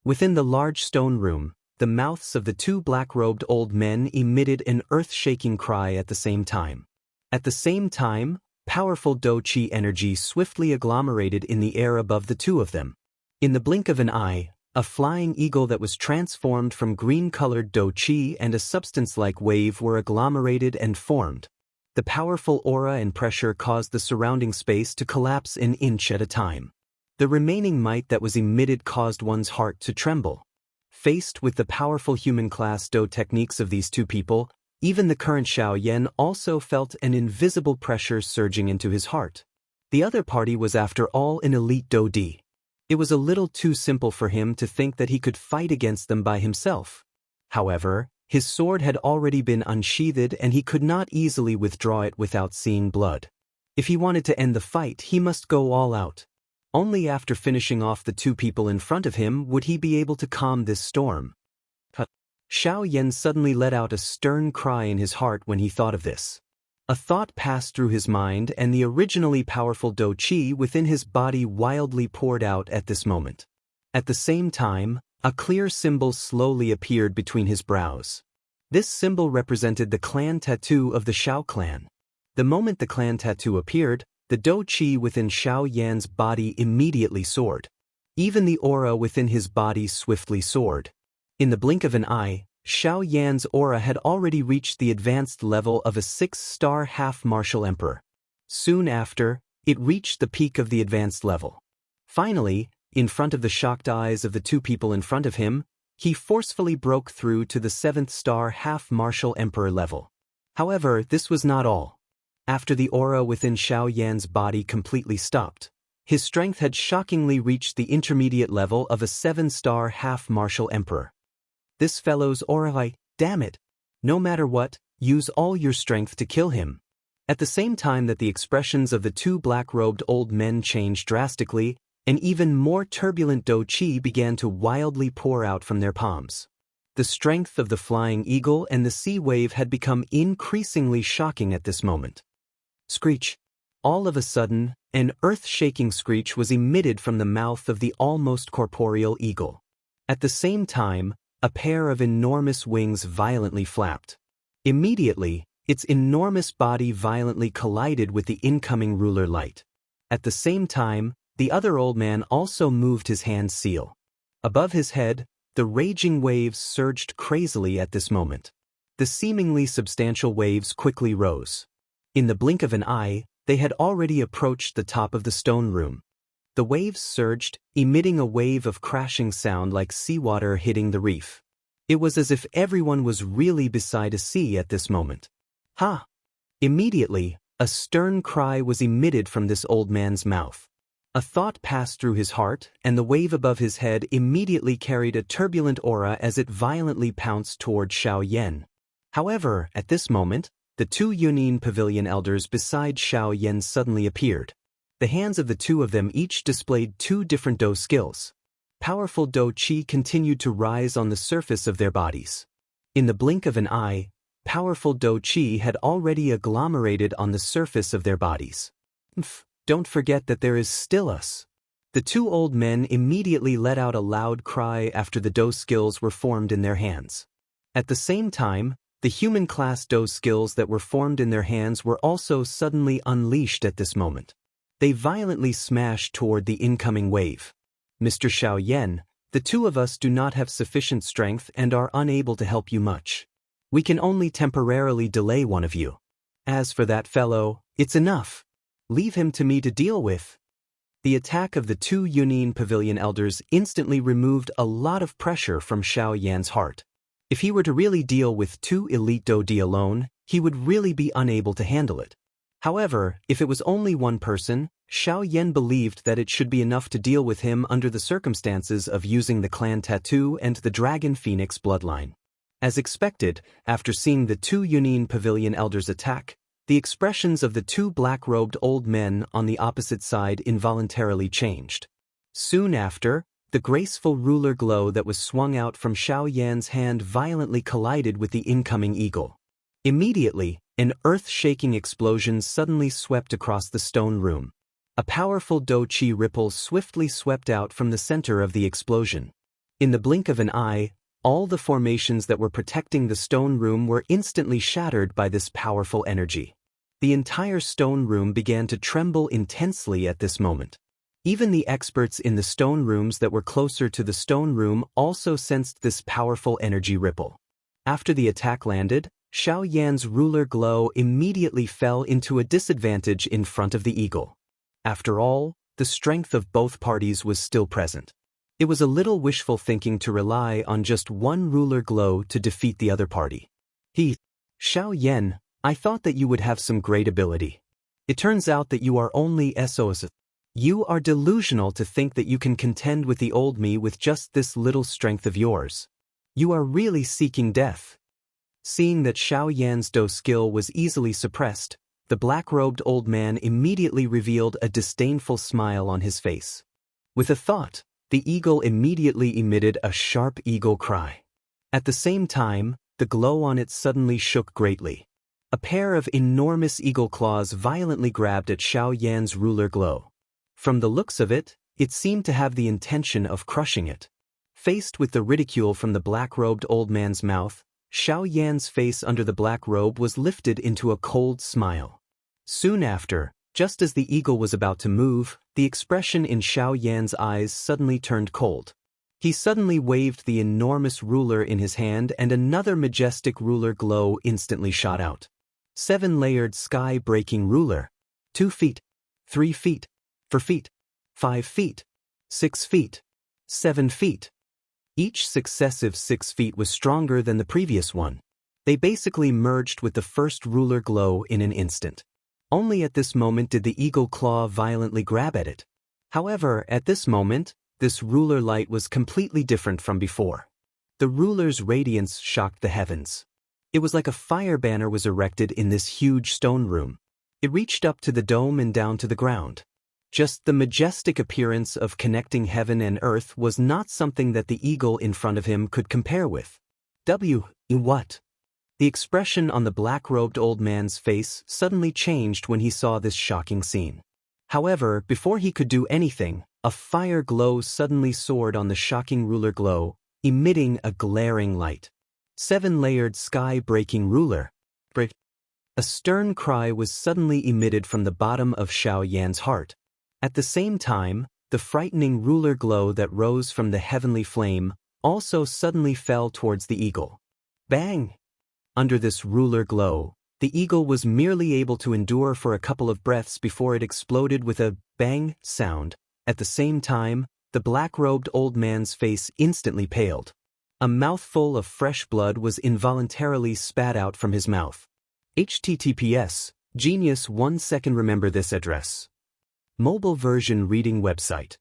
Within the large stone room, the mouths of the 2 black-robed old men emitted an earth-shaking cry at the same time. At the same time, powerful dou qi energy swiftly agglomerated in the air above the 2 of them. In the blink of an eye, A flying eagle that was transformed from green-colored do qi and a substance-like wave were agglomerated and formed. The powerful aura and pressure caused the surrounding space to collapse an inch at a time. The remaining might that was emitted caused one's heart to tremble. Faced with the powerful human-class do techniques of these two people, even the current Xiao Yan also felt an invisible pressure surging into his heart. The other party was after all an elite do di. It was a little too simple for him to think that he could fight against them by himself. However, his sword had already been unsheathed and he could not easily withdraw it without seeing blood. If he wanted to end the fight, he must go all out. Only after finishing off the two people in front of him would he be able to calm this storm. Xiao Yan suddenly let out a stern cry in his heart when he thought of this. A thought passed through his mind and the originally powerful do qi within his body wildly poured out at this moment. At the same time, a clear symbol slowly appeared between his brows. This symbol represented the clan tattoo of the Xiao clan. The moment the clan tattoo appeared, the do qi within Xiao Yan's body immediately soared. Even the aura within his body swiftly soared. In the blink of an eye, Xiao Yan's aura had already reached the advanced level of a 6-star half-martial emperor. Soon after, it reached the peak of the advanced level. Finally, in front of the shocked eyes of the two people in front of him, he forcefully broke through to the 7th-star half-martial emperor level. However, this was not all. After the aura within Xiao Yan's body completely stopped, his strength had shockingly reached the intermediate level of a 7-star half-martial emperor. This fellow's aura, damn it! No matter what, use all your strength to kill him. At the same time that the expressions of the two black-robed old men changed drastically, an even more turbulent do qi began to wildly pour out from their palms. The strength of the flying eagle and the sea wave had become increasingly shocking at this moment. Screech! All of a sudden, an earth-shaking screech was emitted from the mouth of the almost corporeal eagle. At the same time, a pair of enormous wings violently flapped. Immediately, its enormous body violently collided with the incoming ruler light. At the same time, the other old man also moved his hand seal. Above his head, the raging waves surged crazily at this moment. The seemingly substantial waves quickly rose. In the blink of an eye, they had already approached the top of the stone room. The waves surged, emitting a wave of crashing sound like seawater hitting the reef. It was as if everyone was really beside a sea at this moment. Ha! Immediately, a stern cry was emitted from this old man's mouth. A thought passed through his heart, and the wave above his head immediately carried a turbulent aura as it violently pounced toward Xiao Yan. However, at this moment, the two Yunin Pavilion elders beside Xiao Yan suddenly appeared. The hands of the two of them each displayed two different do skills. Powerful do qi continued to rise on the surface of their bodies. In the blink of an eye, powerful do qi had already agglomerated on the surface of their bodies. Don't forget that there is still us. The two old men immediately let out a loud cry after the do skills were formed in their hands. At the same time, the human-class do skills that were formed in their hands were also suddenly unleashed at this moment. They violently smashed toward the incoming wave. Mr. Xiao Yan, the two of us do not have sufficient strength and are unable to help you much. We can only temporarily delay one of you. As for that fellow, it's enough. Leave him to me to deal with. The attack of the two Yunin Pavilion elders instantly removed a lot of pressure from Xiao Yan's heart. If he were to really deal with two elite do di alone, he would really be unable to handle it. However, if it was only one person, Xiao Yan believed that it should be enough to deal with him under the circumstances of using the clan tattoo and the Dragon Phoenix bloodline. As expected, after seeing the two Yunin Pavilion elders attack, the expressions of the two black-robed old men on the opposite side involuntarily changed. Soon after, the graceful ruler glow that was swung out from Xiao Yan's hand violently collided with the incoming eagle. Immediately, an earth-shaking explosion suddenly swept across the stone room. A powerful do qi ripple swiftly swept out from the center of the explosion. In the blink of an eye, all the formations that were protecting the stone room were instantly shattered by this powerful energy. The entire stone room began to tremble intensely at this moment. Even the experts in the stone rooms that were closer to the stone room also sensed this powerful energy ripple. After the attack landed, Xiao Yan's ruler glow immediately fell into a disadvantage in front of the eagle. After all, the strength of both parties was still present. It was a little wishful thinking to rely on just one ruler glow to defeat the other party. Xiao Yan, I thought that you would have some great ability. It turns out that you are only SOS. You are delusional to think that you can contend with the old me with just this little strength of yours. You are really seeking death. Seeing that Xiao Yan's do skill was easily suppressed, the black-robed old man immediately revealed a disdainful smile on his face. With a thought, the eagle immediately emitted a sharp eagle cry. At the same time, the glow on it suddenly shook greatly. A pair of enormous eagle claws violently grabbed at Xiao Yan's ruler glow. From the looks of it, it seemed to have the intention of crushing it. Faced with the ridicule from the black-robed old man's mouth, Xiao Yan's face under the black robe was lifted into a cold smile. Soon after, just as the eagle was about to move, the expression in Xiao Yan's eyes suddenly turned cold. He suddenly waved the enormous ruler in his hand and another majestic ruler glow instantly shot out. 7-layered sky-breaking ruler. 2 feet. 3 feet. 4 feet. 5 feet. 6 feet. 7 feet. Each successive 6 feet was stronger than the previous one. They basically merged with the first ruler glow in an instant. Only at this moment did the eagle claw violently grab at it. However, at this moment, this ruler light was completely different from before. The ruler's radiance shocked the heavens. It was like a fire banner was erected in this huge stone room. It reached up to the dome and down to the ground. Just the majestic appearance of connecting heaven and earth was not something that the eagle in front of him could compare with. What? The expression on the black-robed old man's face suddenly changed when he saw this shocking scene. However, before he could do anything, a fire glow suddenly soared on the shocking ruler glow, emitting a glaring light. 7-layered sky-breaking ruler. A stern cry was suddenly emitted from the bottom of Xiao Yan's heart. At the same time, the frightening ruler glow that rose from the heavenly flame also suddenly fell towards the eagle. Bang! Under this ruler glow, the eagle was merely able to endure for a couple of breaths before it exploded with a bang sound. At the same time, the black-robed old man's face instantly paled. A mouthful of fresh blood was involuntarily spat out from his mouth. https Genius 1 second remember this address. Mobile version reading website.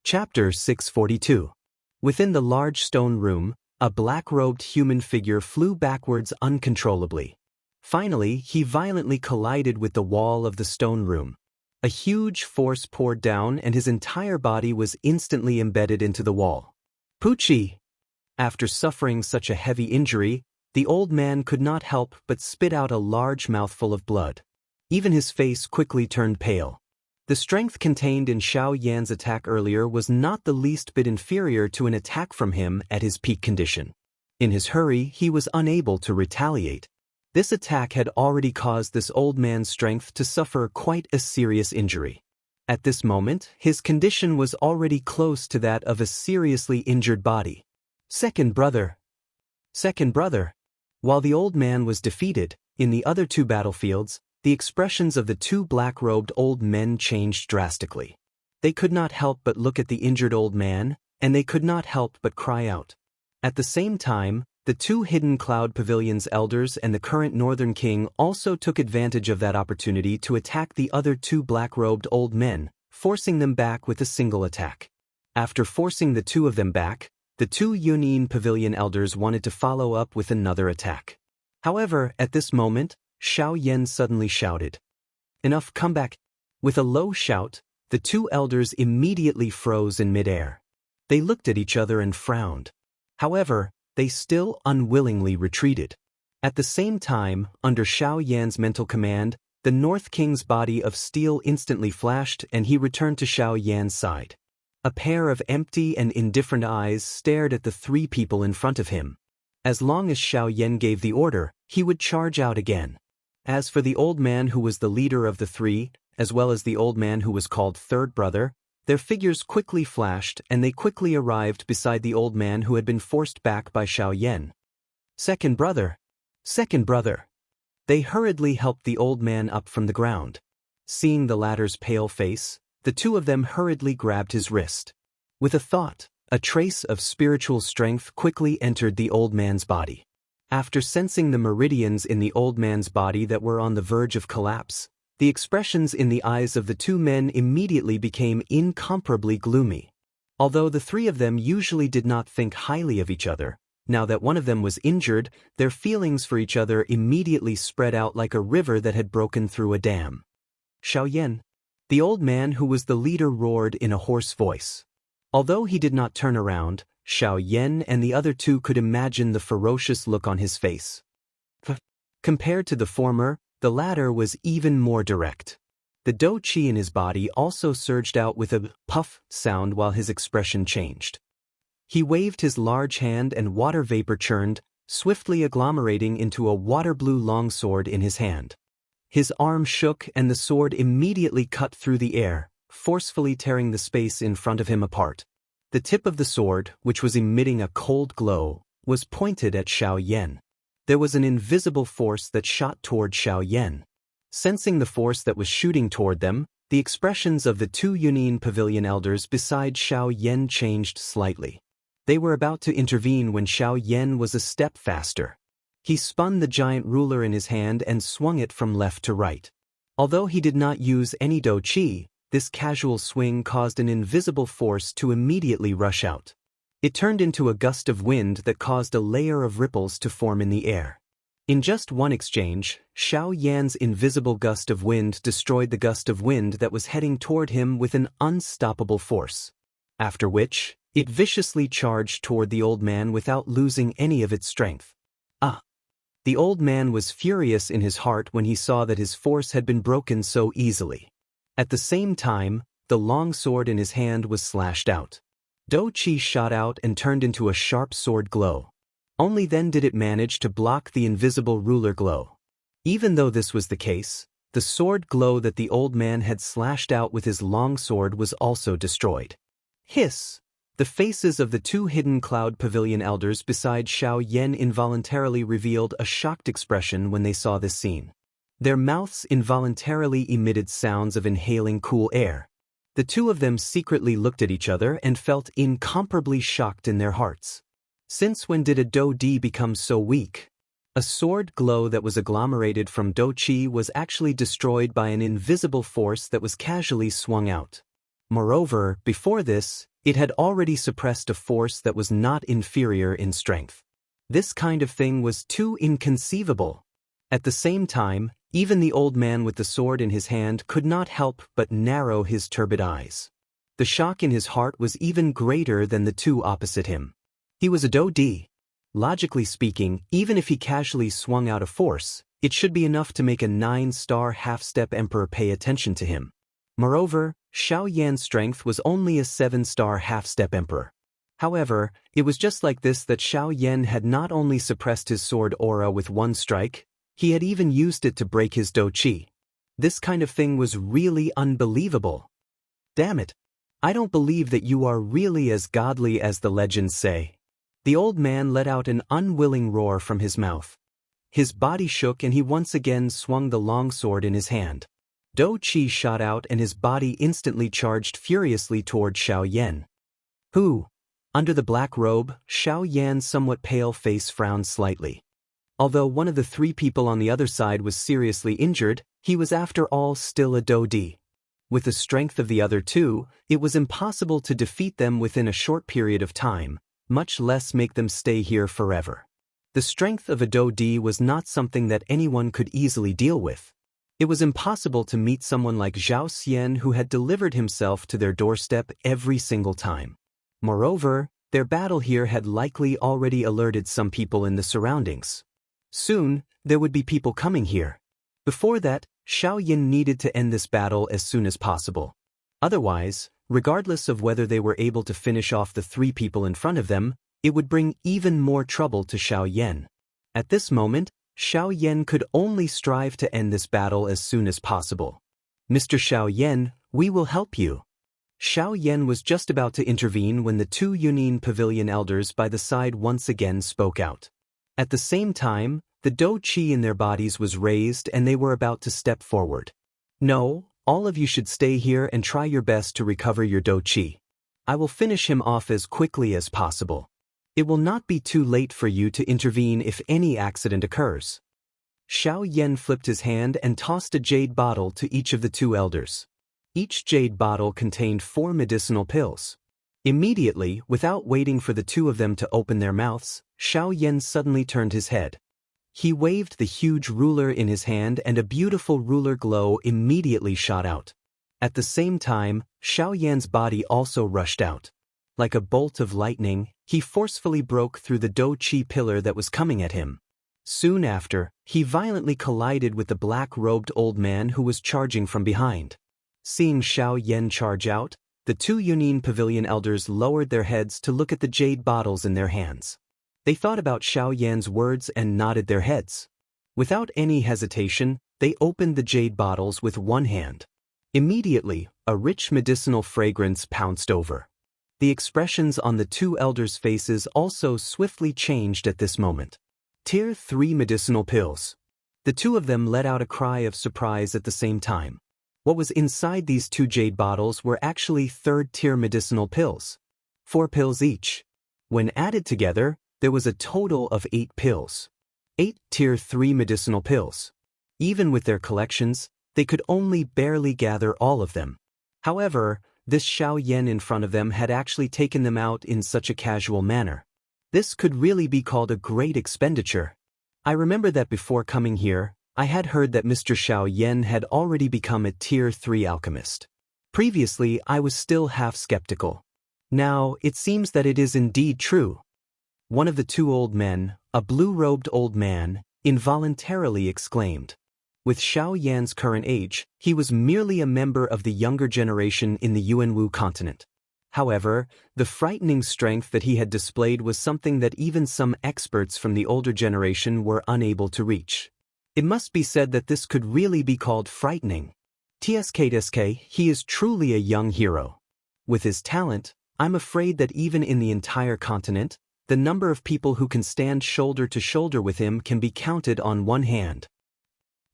Chapter 642. Within the large stone room, a black-robed human figure flew backwards uncontrollably. Finally, he violently collided with the wall of the stone room. A huge force poured down and his entire body was instantly embedded into the wall. Poochie! After suffering such a heavy injury, the old man could not help but spit out a large mouthful of blood. Even his face quickly turned pale. The strength contained in Xiao Yan's attack earlier was not the least bit inferior to an attack from him at his peak condition. In his hurry, he was unable to retaliate. This attack had already caused this old man's strength to suffer quite a serious injury. At this moment, his condition was already close to that of a seriously injured body. Second brother. While the old man was defeated, in the other two battlefields, the expressions of the two black-robed old men changed drastically. They could not help but look at the injured old man, and they could not help but cry out. At the same time, the two Hidden Cloud Pavilion's elders and the current Northern King also took advantage of that opportunity to attack the other two black-robed old men, forcing them back with a single attack. After forcing the two of them back, the two Yunin Pavilion elders wanted to follow up with another attack. However, at this moment, Xiao Yan suddenly shouted, "Enough, come back!" With a low shout, the two elders immediately froze in midair. They looked at each other and frowned. However, they still unwillingly retreated. At the same time, under Xiao Yan's mental command, the North King's body of steel instantly flashed and he returned to Xiao Yan's side. A pair of empty and indifferent eyes stared at the three people in front of him. As long as Xiao Yan gave the order, he would charge out again. As for the old man who was the leader of the three, as well as the old man who was called third brother, Their figures quickly flashed and they quickly arrived beside the old man who had been forced back by Xiaoyan. Second brother! Second brother! They hurriedly helped the old man up from the ground. Seeing the latter's pale face, the two of them hurriedly grabbed his wrist. With a thought, a trace of spiritual strength quickly entered the old man's body. After sensing the meridians in the old man's body that were on the verge of collapse, the expressions in the eyes of the two men immediately became incomparably gloomy. Although the three of them usually did not think highly of each other, now that one of them was injured, their feelings for each other immediately spread out like a river that had broken through a dam. Xiaoyan! The old man who was the leader roared in a hoarse voice. Although he did not turn around, Xiaoyan and the other two could imagine the ferocious look on his face. Compared to the former, the latter was even more direct. The dou qi in his body also surged out with a puff sound while his expression changed. He waved his large hand and water vapor churned, swiftly agglomerating into a water-blue longsword in his hand. His arm shook and the sword immediately cut through the air, forcefully tearing the space in front of him apart. The tip of the sword, which was emitting a cold glow, was pointed at Xiaoyan. There was an invisible force that shot toward Xiaoyan. Sensing the force that was shooting toward them, the expressions of the two Yunin Pavilion elders beside Xiaoyan changed slightly. They were about to intervene when Xiaoyan was a step faster. He spun the giant ruler in his hand and swung it from left to right. Although he did not use any dou qi, this casual swing caused an invisible force to immediately rush out. It turned into a gust of wind that caused a layer of ripples to form in the air. In just one exchange, Xiaoyan's invisible gust of wind destroyed the gust of wind that was heading toward him with an unstoppable force. After which, it viciously charged toward the old man without losing any of its strength. The old man was furious in his heart when he saw that his force had been broken so easily. At the same time, the long sword in his hand was slashed out. Dou qi shot out and turned into a sharp sword glow. Only then did it manage to block the invisible ruler glow. Even though this was the case, the sword glow that the old man had slashed out with his long sword was also destroyed. Hiss! The faces of the two hidden Cloud Pavilion elders beside Xiaoyan involuntarily revealed a shocked expression when they saw this scene. Their mouths involuntarily emitted sounds of inhaling cool air. The two of them secretly looked at each other and felt incomparably shocked in their hearts. Since when did a dou di become so weak? A sword glow that was agglomerated from dou qi was actually destroyed by an invisible force that was casually swung out. Moreover, before this, it had already suppressed a force that was not inferior in strength. This kind of thing was too inconceivable. At the same time, even the old man with the sword in his hand could not help but narrow his turbid eyes. The shock in his heart was even greater than the two opposite him. He was a dou di. Logically speaking, even if he casually swung out a force, it should be enough to make a 9-star half-step emperor pay attention to him. Moreover, Xiaoyan's strength was only a 7-star half-step emperor. However, it was just like this that Xiaoyan had not only suppressed his sword aura with one strike, he had even used it to break his dou qi. This kind of thing was really unbelievable. Damn it! I don't believe that you are really as godly as the legends say. The old man let out an unwilling roar from his mouth. His body shook and he once again swung the long sword in his hand. Dou qi shot out and his body instantly charged furiously toward Xiaoyan. Who? Under the black robe, Xiaoyan's somewhat pale face frowned slightly. Although one of the three people on the other side was seriously injured, he was after all still a dou di. With the strength of the other two, it was impossible to defeat them within a short period of time, much less make them stay here forever. The strength of a dou di was not something that anyone could easily deal with. It was impossible to meet someone like Zhao Xian who had delivered himself to their doorstep every single time. Moreover, their battle here had likely already alerted some people in the surroundings. Soon, there would be people coming here. Before that, Xiaoyan needed to end this battle as soon as possible. Otherwise, regardless of whether they were able to finish off the three people in front of them, it would bring even more trouble to Xiaoyan. At this moment, Xiaoyan could only strive to end this battle as soon as possible. Mr. Xiaoyan, we will help you. Xiao Yan was just about to intervene when the two Yunin Pavilion elders by the side once again spoke out. At the same time, the Do Qi in their bodies was raised and they were about to step forward. No, all of you should stay here and try your best to recover your Do Qi. I will finish him off as quickly as possible. It will not be too late for you to intervene if any accident occurs. Xiao Yan flipped his hand and tossed a jade bottle to each of the two elders. Each jade bottle contained 4 medicinal pills. Immediately, without waiting for the two of them to open their mouths, Xiao Yan suddenly turned his head. He waved the huge ruler in his hand and a beautiful ruler glow immediately shot out. At the same time, Xiao Yan's body also rushed out. Like a bolt of lightning, he forcefully broke through the Do Qi pillar that was coming at him. Soon after, he violently collided with the black-robed old man who was charging from behind. Seeing Xiao Yan charge out, the two Yunin Pavilion elders lowered their heads to look at the jade bottles in their hands. They thought about Xiao Yan's words and nodded their heads. Without any hesitation, they opened the jade bottles with one hand. Immediately, a rich medicinal fragrance pounced over. The expressions on the two elders' faces also swiftly changed at this moment. Tier 3 medicinal pills. The two of them let out a cry of surprise at the same time. What was inside these two jade bottles were actually 3rd-tier medicinal pills. 4 pills each. When added together, there was a total of 8 pills. 8 Tier 3 medicinal pills. Even with their collections, they could only barely gather all of them. However, this Xiao Yan in front of them had actually taken them out in such a casual manner. This could really be called a great expenditure. I remember that before coming here, I had heard that Mr. Xiao Yan had already become a Tier 3 alchemist. Previously, I was still half skeptical. Now, it seems that it is indeed true. One of the two old men, a blue-robed old man, involuntarily exclaimed. With Xiao Yan's current age, he was merely a member of the younger generation in the Yuanwu continent. However, the frightening strength that he had displayed was something that even some experts from the older generation were unable to reach. It must be said that this could really be called frightening. TSK, he is truly a young hero. With his talent, I'm afraid that even in the entire continent, the number of people who can stand shoulder to shoulder with him can be counted on one hand.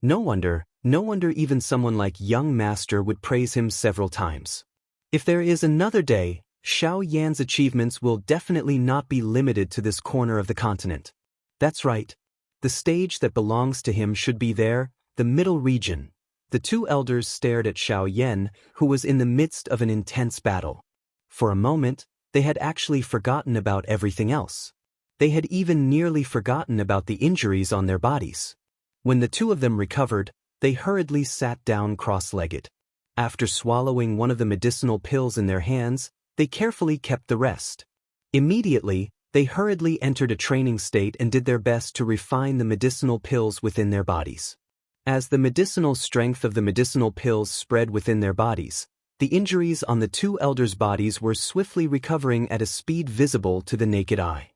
No wonder even someone like Young Master would praise him several times. If there is another day, Xiao Yan's achievements will definitely not be limited to this corner of the continent. That's right. The stage that belongs to him should be there, the middle region. The two elders stared at Xiao Yan, who was in the midst of an intense battle. For a moment, they had actually forgotten about everything else. They had even nearly forgotten about the injuries on their bodies. When the two of them recovered, they hurriedly sat down cross-legged. After swallowing one of the medicinal pills in their hands, they carefully kept the rest. Immediately, they hurriedly entered a training state and did their best to refine the medicinal pills within their bodies. As the medicinal strength of the medicinal pills spread within their bodies, the injuries on the two elders' bodies were swiftly recovering at a speed visible to the naked eye.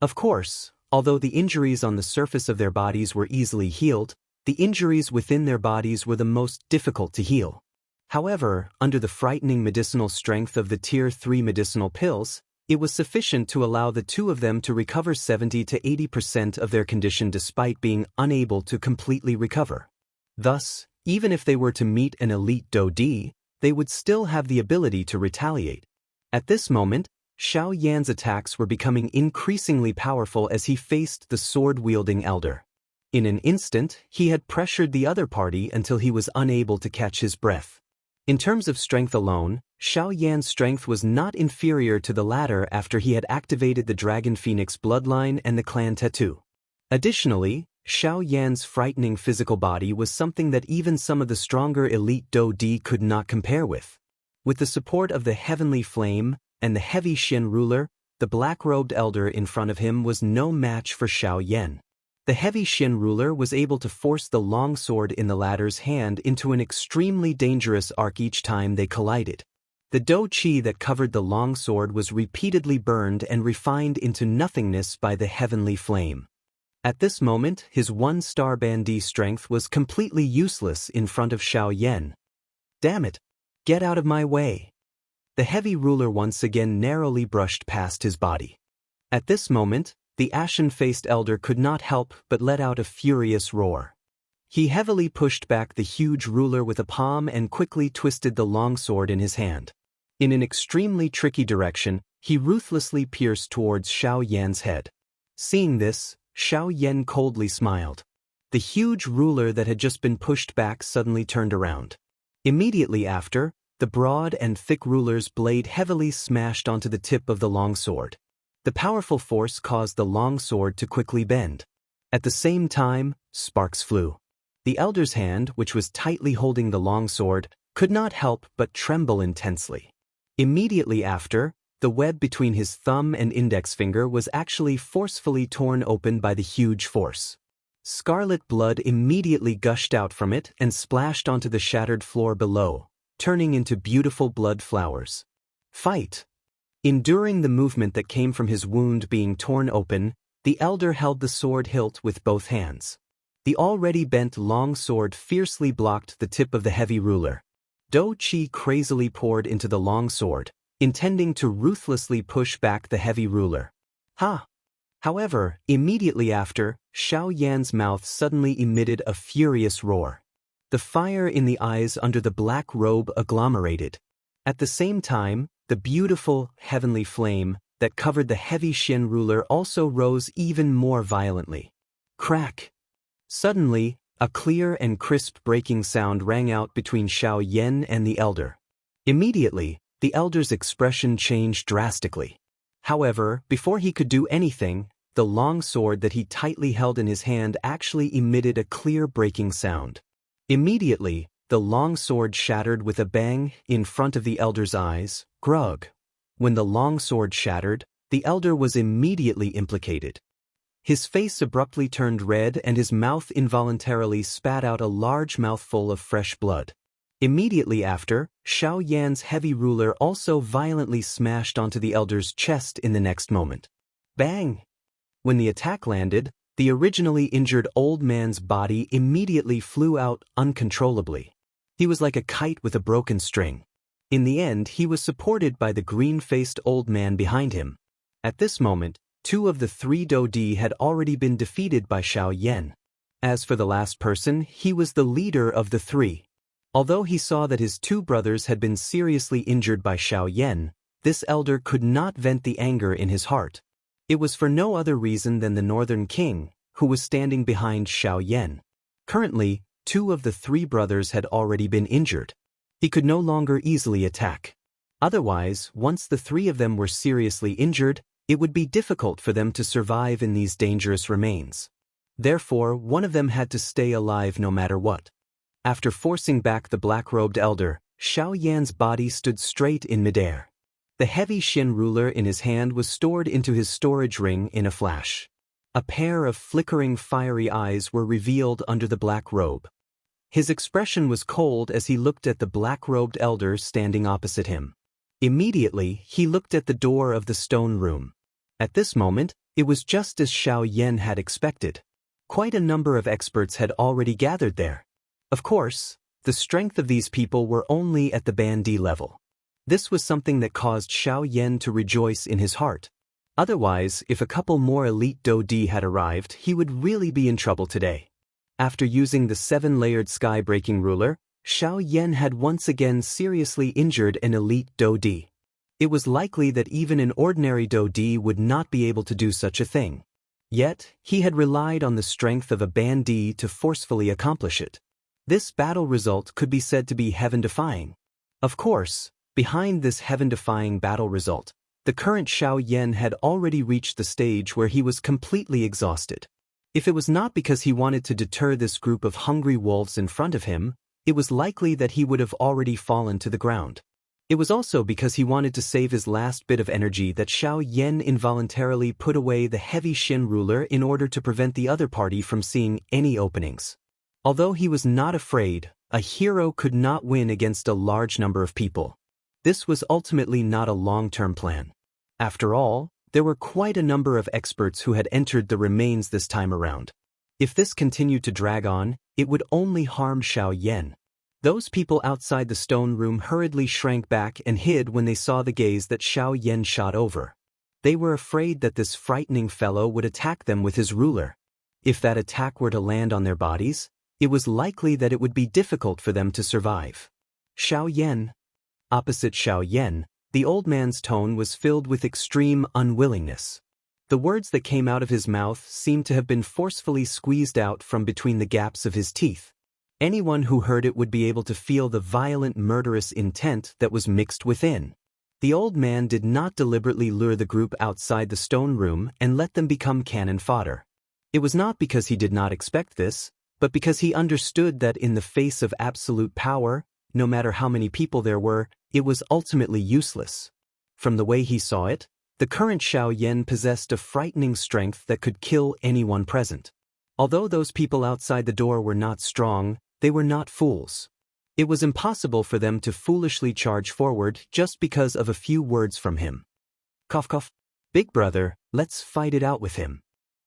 Of course, although the injuries on the surface of their bodies were easily healed, the injuries within their bodies were the most difficult to heal. However, under the frightening medicinal strength of the Tier 3 medicinal pills, it was sufficient to allow the two of them to recover 70 to 80% of their condition despite being unable to completely recover. Thus, even if they were to meet an elite Do Di, they would still have the ability to retaliate. At this moment, Xiao Yan's attacks were becoming increasingly powerful as he faced the sword-wielding elder. In an instant, he had pressured the other party until he was unable to catch his breath. In terms of strength alone, Xiao Yan's strength was not inferior to the latter after he had activated the Dragon Phoenix bloodline and the clan tattoo. Additionally, Xiao Yan's frightening physical body was something that even some of the stronger elite Do Di could not compare with. With the support of the heavenly flame and the heavy Xin ruler, the black-robed elder in front of him was no match for Xiao Yan. The heavy Xin ruler was able to force the long sword in the latter's hand into an extremely dangerous arc each time they collided. The Do Qi that covered the long sword was repeatedly burned and refined into nothingness by the heavenly flame. At this moment, his one-star Bandi strength was completely useless in front of Xiao Yan. Damn it! Get out of my way! the heavy ruler once again narrowly brushed past his body. At this moment, the ashen-faced elder could not help but let out a furious roar. He heavily pushed back the huge ruler with a palm and quickly twisted the longsword in his hand. In an extremely tricky direction, he ruthlessly pierced towards Xiao Yan's head. Seeing this, Xiao Yan coldly smiled. The huge ruler that had just been pushed back suddenly turned around. Immediately after, the broad and thick ruler's blade heavily smashed onto the tip of the longsword. The powerful force caused the longsword to quickly bend. At the same time, sparks flew. The elder's hand, which was tightly holding the longsword, could not help but tremble intensely. Immediately after, the web between his thumb and index finger was actually forcefully torn open by the huge force. Scarlet blood immediately gushed out from it and splashed onto the shattered floor below, turning into beautiful blood flowers. Fight! Enduring the movement that came from his wound being torn open, the elder held the sword hilt with both hands. The already bent long sword fiercely blocked the tip of the heavy ruler. Do Qi crazily poured into the long sword, intending to ruthlessly push back the heavy ruler. Ha! However, immediately after, Xiao Yan's mouth suddenly emitted a furious roar. The fire in the eyes under the black robe agglomerated. At the same time, the beautiful, heavenly flame that covered the heavy Xin ruler also rose even more violently. Crack! Suddenly, a clear and crisp breaking sound rang out between Xiao Yan and the elder. Immediately, the elder's expression changed drastically. However, before he could do anything, the long sword that he tightly held in his hand actually emitted a clear breaking sound. Immediately, the long sword shattered with a bang in front of the elder's eyes. Grug. When the long sword shattered, the elder was immediately implicated. His face abruptly turned red and his mouth involuntarily spat out a large mouthful of fresh blood. Immediately after, Xiao Yan's heavy ruler also violently smashed onto the elder's chest in the next moment. Bang! When the attack landed, the originally injured old man's body immediately flew out uncontrollably. He was like a kite with a broken string. In the end, he was supported by the green-faced old man behind him. At this moment, 2 of the 3 Dodi had already been defeated by Xiao Yan. As for the last person, he was the leader of the 3. Although he saw that his 2 brothers had been seriously injured by Xiao Yan, this elder could not vent the anger in his heart. It was for no other reason than the Northern King, who was standing behind Xiao Yan. Currently, 2 of the 3 brothers had already been injured. He could no longer easily attack. Otherwise, once the 3 of them were seriously injured, it would be difficult for them to survive in these dangerous remains. Therefore, one of them had to stay alive no matter what. After forcing back the black-robed elder, Xiao Yan's body stood straight in midair. The heavy Xin ruler in his hand was stored into his storage ring in a flash. A pair of flickering fiery eyes were revealed under the black robe. His expression was cold as he looked at the black-robed elder standing opposite him. Immediately, he looked at the door of the stone room. At this moment, it was just as Xiao Yan had expected. Quite a number of experts had already gathered there. Of course, the strength of these people were only at the Bandi level. This was something that caused Xiao Yan to rejoice in his heart. Otherwise, if a couple more elite Dodi had arrived, he would really be in trouble today. After using the 7-layered sky-breaking ruler, Xiao Yan had once again seriously injured an elite Dodi. It was likely that even an ordinary Dodi would not be able to do such a thing. Yet, he had relied on the strength of a Bandi to forcefully accomplish it. This battle result could be said to be heaven-defying. Of course, behind this heaven-defying battle result, the current Xiao Yan had already reached the stage where he was completely exhausted. If it was not because he wanted to deter this group of hungry wolves in front of him, it was likely that he would have already fallen to the ground. It was also because he wanted to save his last bit of energy that Xiao Yan involuntarily put away the heavy Xin ruler in order to prevent the other party from seeing any openings. Although he was not afraid, a hero could not win against a large number of people. This was ultimately not a long-term plan. After all, there were quite a number of experts who had entered the remains this time around. If this continued to drag on, it would only harm Xiao Yan. Those people outside the stone room hurriedly shrank back and hid when they saw the gaze that Xiao Yan shot over. They were afraid that this frightening fellow would attack them with his ruler. If that attack were to land on their bodies, it was likely that it would be difficult for them to survive. Xiao Yan. Opposite Xiao Yan, the old man's tone was filled with extreme unwillingness. The words that came out of his mouth seemed to have been forcefully squeezed out from between the gaps of his teeth. Anyone who heard it would be able to feel the violent murderous intent that was mixed within. The old man did not deliberately lure the group outside the stone room and let them become cannon fodder. It was not because he did not expect this, but because he understood that in the face of absolute power, no matter how many people there were, it was ultimately useless. From the way he saw it, the current Xiao Yan possessed a frightening strength that could kill anyone present. Although those people outside the door were not strong, they were not fools. It was impossible for them to foolishly charge forward just because of a few words from him. Cough cough. Big brother, let's fight it out with him.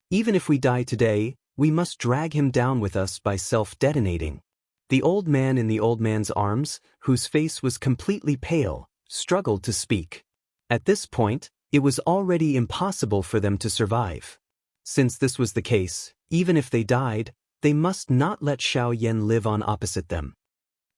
Even if we die today, we must drag him down with us by self-detonating. The old man in the old man's arms, whose face was completely pale, struggled to speak. At this point, it was already impossible for them to survive. Since this was the case, even if they died, they must not let Xiao Yan live on opposite them.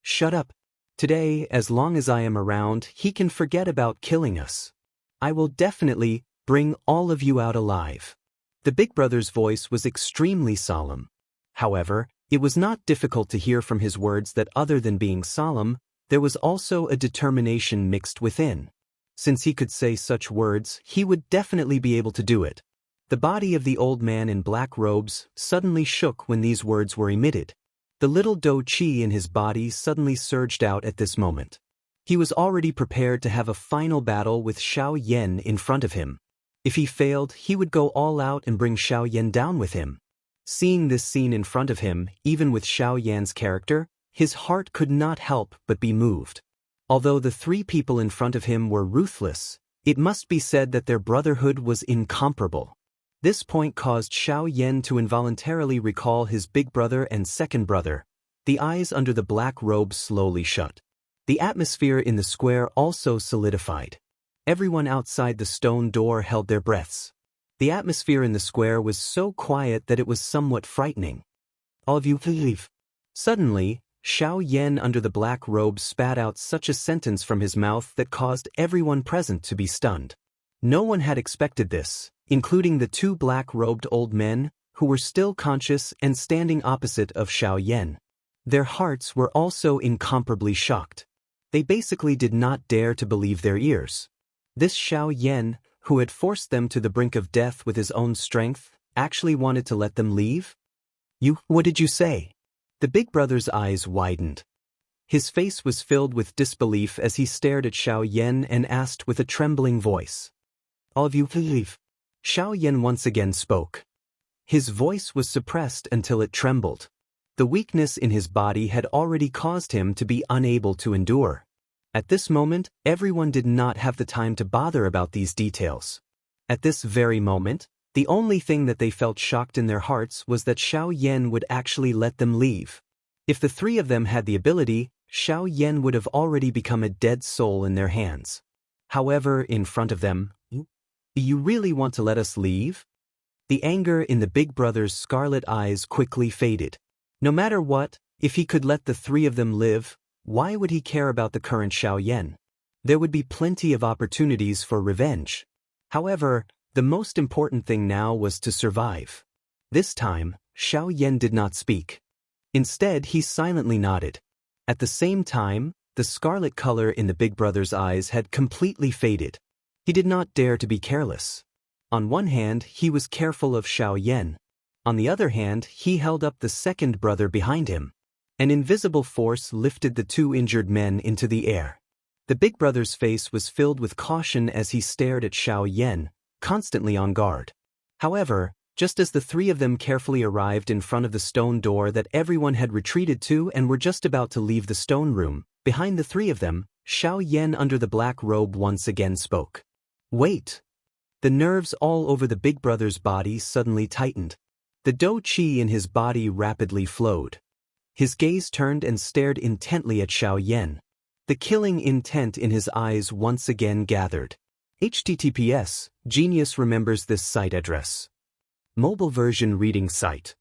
Shut up. Today, as long as I am around, he can forget about killing us. I will definitely bring all of you out alive. The big brother's voice was extremely solemn. However, it was not difficult to hear from his words that other than being solemn, there was also a determination mixed within. Since he could say such words, he would definitely be able to do it. The body of the old man in black robes suddenly shook when these words were emitted. The little dou qi in his body suddenly surged out at this moment. He was already prepared to have a final battle with Xiao Yan in front of him. If he failed, he would go all out and bring Xiao Yan down with him. Seeing this scene in front of him, even with Xiao Yan's character, his heart could not help but be moved. Although the three people in front of him were ruthless, it must be said that their brotherhood was incomparable. This point caused Xiao Yan to involuntarily recall his big brother and second brother. The eyes under the black robes slowly shut. The atmosphere in the square also solidified. Everyone outside the stone door held their breaths. The atmosphere in the square was so quiet that it was somewhat frightening. All of you leave. Suddenly, Xiao Yan under the black robe spat out such a sentence from his mouth that caused everyone present to be stunned. No one had expected this, including the two black-robed old men, who were still conscious and standing opposite of Xiao Yan. Their hearts were also incomparably shocked. They basically did not dare to believe their ears. This Xiao Yan, who had forced them to the brink of death with his own strength, actually wanted to let them leave? What did you say? The big brother's eyes widened. His face was filled with disbelief as he stared at Xiao Yan and asked with a trembling voice. All of you leave. Xiao Yan once again spoke. His voice was suppressed until it trembled. The weakness in his body had already caused him to be unable to endure. At this moment, everyone did not have the time to bother about these details. At this very moment, the only thing that they felt shocked in their hearts was that Xiao Yan would actually let them leave. If the three of them had the ability, Xiao Yan would have already become a dead soul in their hands. However, in front of them, you really want to let us leave? The anger in the big brother's scarlet eyes quickly faded. No matter what, if he could let the three of them live, why would he care about the current Xiao Yan? There would be plenty of opportunities for revenge. However, the most important thing now was to survive. This time, Xiao Yan did not speak. Instead, he silently nodded. At the same time, the scarlet color in the big brother's eyes had completely faded. He did not dare to be careless. On one hand, he was careful of Xiao Yan. On the other hand, he held up the second brother behind him. An invisible force lifted the two injured men into the air. The big brother's face was filled with caution as he stared at Xiao Yan, constantly on guard. However, just as the three of them carefully arrived in front of the stone door that everyone had retreated to and were just about to leave the stone room, behind the three of them, Xiao Yan under the black robe once again spoke. Wait! The nerves all over the big brother's body suddenly tightened. The dou qi in his body rapidly flowed. His gaze turned and stared intently at Xiao Yan. The killing intent in his eyes once again gathered. HTTPS, Genius remembers this site address. Mobile version reading site.